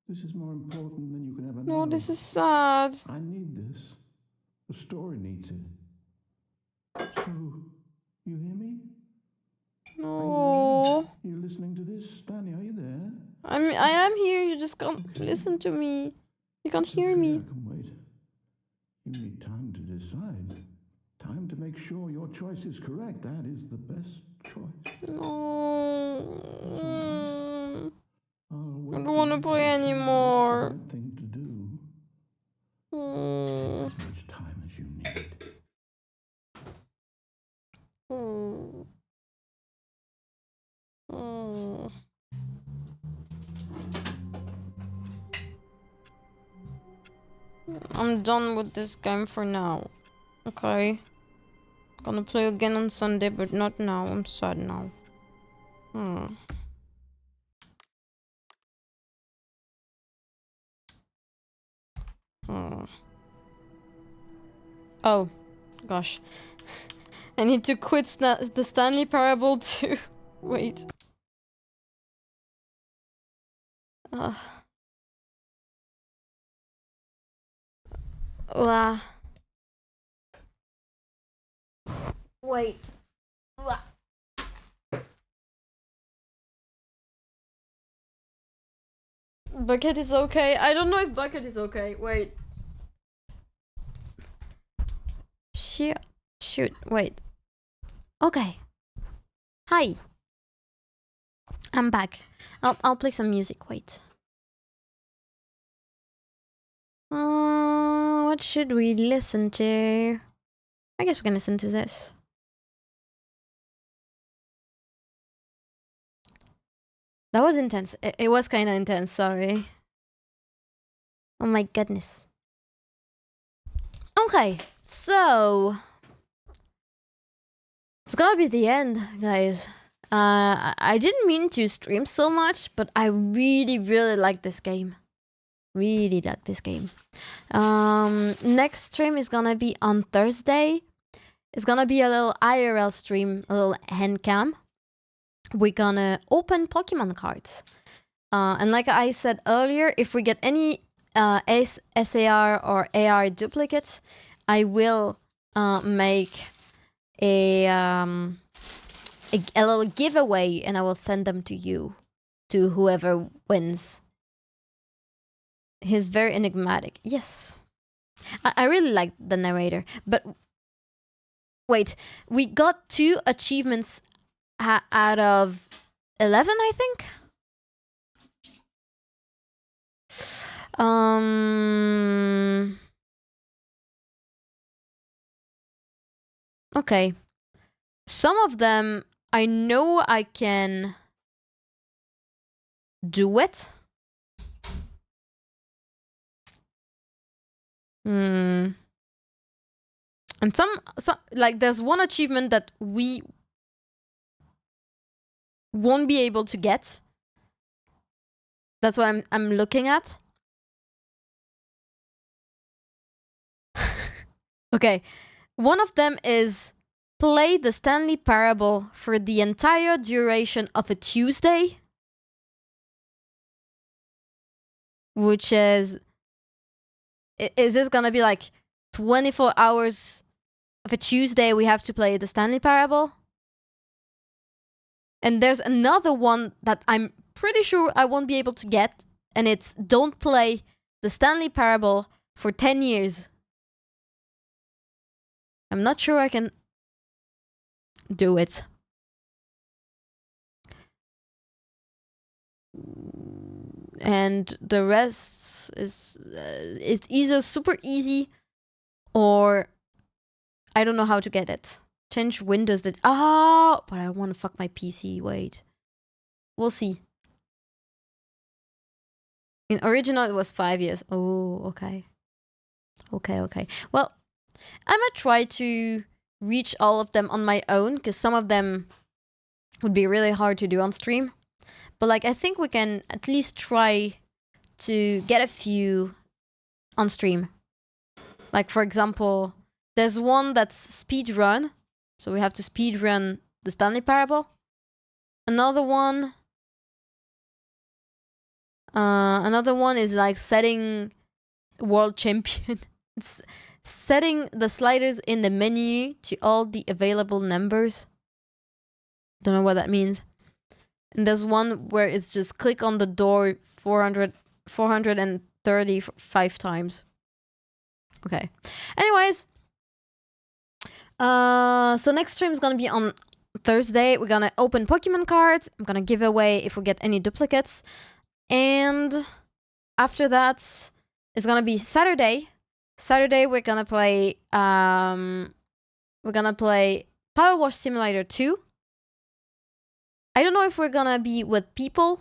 This is more important than you can ever know. No, this is sad. I need this. The story needs it. So, you hear me? No. Are you listening to this? Stanley, are you there? I am here. You just can't listen to me. You can't hear Okay, me. I can wait. You need time to decide. Time to make sure your choice is correct. That is the best choice. No. I I don't want to play anymore. Right thing to do. Mm. Take as much time as you need. Mm. Mm. I'm done with this game for now. Okay. Gonna play again on Sunday, but not now. I'm sad now. Hmm. Hmm. Oh, gosh. I need to quit the Stanley Parable too. Wait. Wait. Bucket is okay. I don't know if Bucket is okay. Wait. Shoot. Wait. Okay. Hi. I'm back. I'll play some music. Wait. What What should we listen to? I guess we can listen to this. That was intense. It was kind of intense, sorry. Oh my goodness. Okay, so it's gonna be the end, guys. I didn't mean to stream so much, but I really like this game. Really like this game. Next stream is gonna be on Thursday. It's gonna be a little IRL stream, a little hand cam. We're gonna open Pokemon cards. And like I said earlier, if we get any SAR or AR duplicates, I will make a little giveaway, and I will send them to you, to whoever wins. He's very enigmatic. Yes. I really like the narrator. But wait, we got 2 achievements out of 11, I think? Okay. Some of them, I know I can do it. And some like there's one achievement that we won't be able to get. That's what I'm looking at. Okay. One of them is play the Stanley Parable for the entire duration of a Tuesday. Which is this gonna be like 24 hours of a Tuesday we have to play the Stanley Parable? And there's another one that I'm pretty sure I won't be able to get, and it's don't play the Stanley Parable for 10 years. I'm not sure I can do it. And the rest is it's either super easy or I don't know how to get it. Change Windows that but I want to fuck my PC. Wait, we'll see. In original it was 5 years. Oh, okay. Well, I'm gonna try to reach all of them on my own, because some of them would be really hard to do on stream. But like, I think we can at least try to get a few on stream. Like, for example, there's one that's speed run, so we have to speed run the Stanley Parable. Another one is like setting world champion. It's setting the sliders in the menu to all the available numbers. Don't know what that means. And there's one where it's just click on the door 435 times. Okay. Anyways. So next stream is gonna be on Thursday. We're gonna open Pokemon cards. I'm gonna give away if we get any duplicates. And after that, it's gonna be Saturday. Saturday we're gonna play Power Wash Simulator 2. I don't know if we're gonna be with people.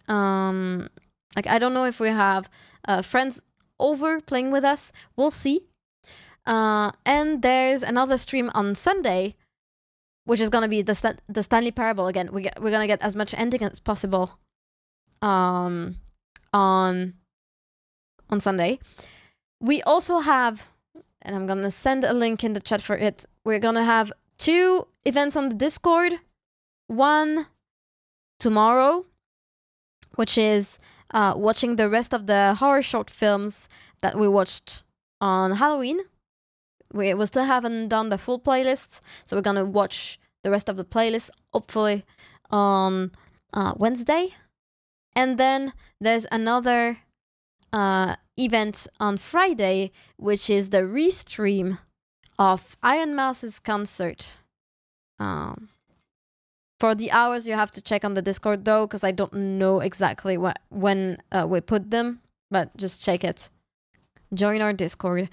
Like, I don't know if we have friends over playing with us. We'll see. And there's another stream on Sunday, which is gonna be the Stanley Parable again. We're gonna get as much ending as possible. On Sunday. We also have, and I'm gonna send a link in the chat for it. We're gonna have 2 events on the Discord. One tomorrow, which is watching the rest of the horror short films that we watched on Halloween. We still haven't done the full playlist, so we're gonna watch the rest of the playlist, hopefully on Wednesday. And then there's another event on Friday, which is the restream of Iron Mouse's concert. For the hours, you have to check on the Discord though, because I don't know exactly when we put them, but just check it. join our Discord.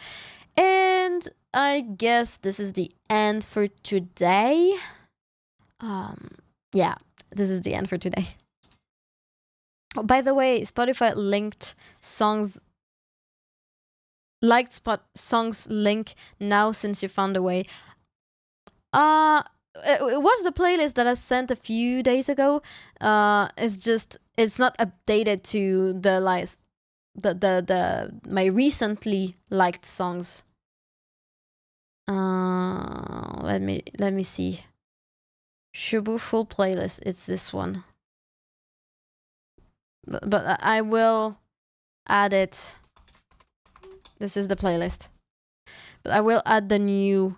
And I guess this is the end for today. Yeah, this is the end for today. Oh, by the way, Spotify liked songs link now since you found a way. It was the playlist that I sent a few days ago. It's not updated to the my recently liked songs. Let me see. Shubu full playlist. It's this one. But I will add it. This is the playlist. But I will add the new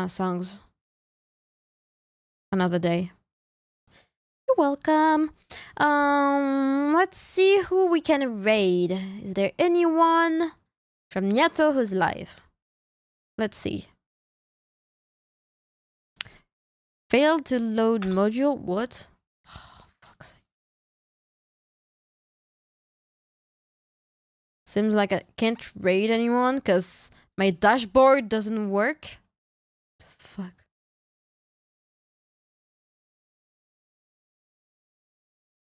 songs another day. You're welcome. Let's see who we can raid. Is there anyone from Nyato who's live? Let's see. Failed to load module? What? Oh, fuck's sake. Seems like I can't raid anyone because my dashboard doesn't work. Fuck.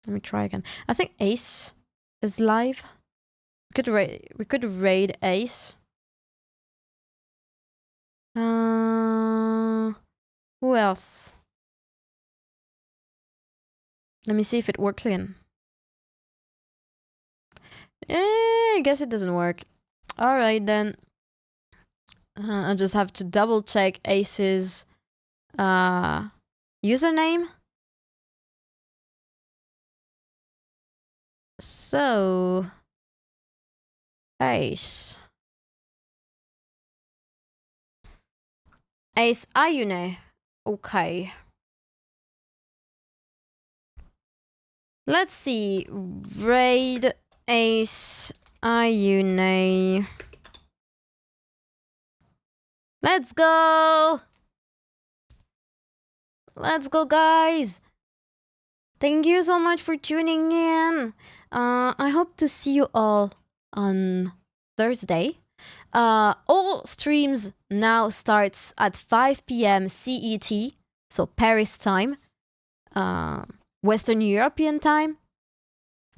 Let me try again. I think Ace is live. We could raid Ace. Who else? Let me see if it works again. I guess it doesn't work. Alright then. I just have to double check Ace's username. So Ace Ayune. Okay. Let's see. Raid Ace Ayune. Let's go! Let's go, guys! Thank you so much for tuning in. I hope to see you all on Thursday. All streams now starts at 5 p.m. CET, so Paris time, Western European time.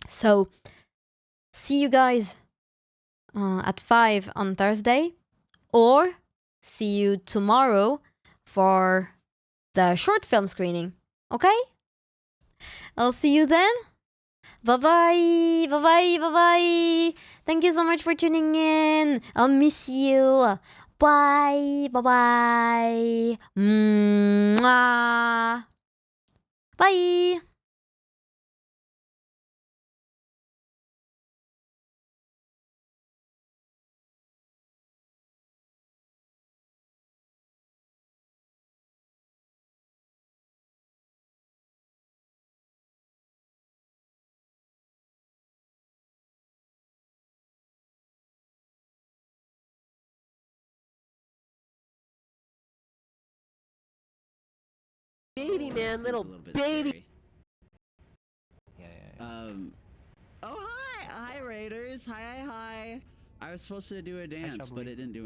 So see you guys at 5 on Thursday, or see you tomorrow for the short film screening. Okay? I'll see you then. Bye-bye. Bye-bye. Bye-bye. Thank you so much for tuning in. I'll miss you. Bye. Bye-bye. Mwah. Bye. Baby man, little baby. Yeah. Oh hi, Raiders. Hi. I was supposed to do a dance, but it didn't do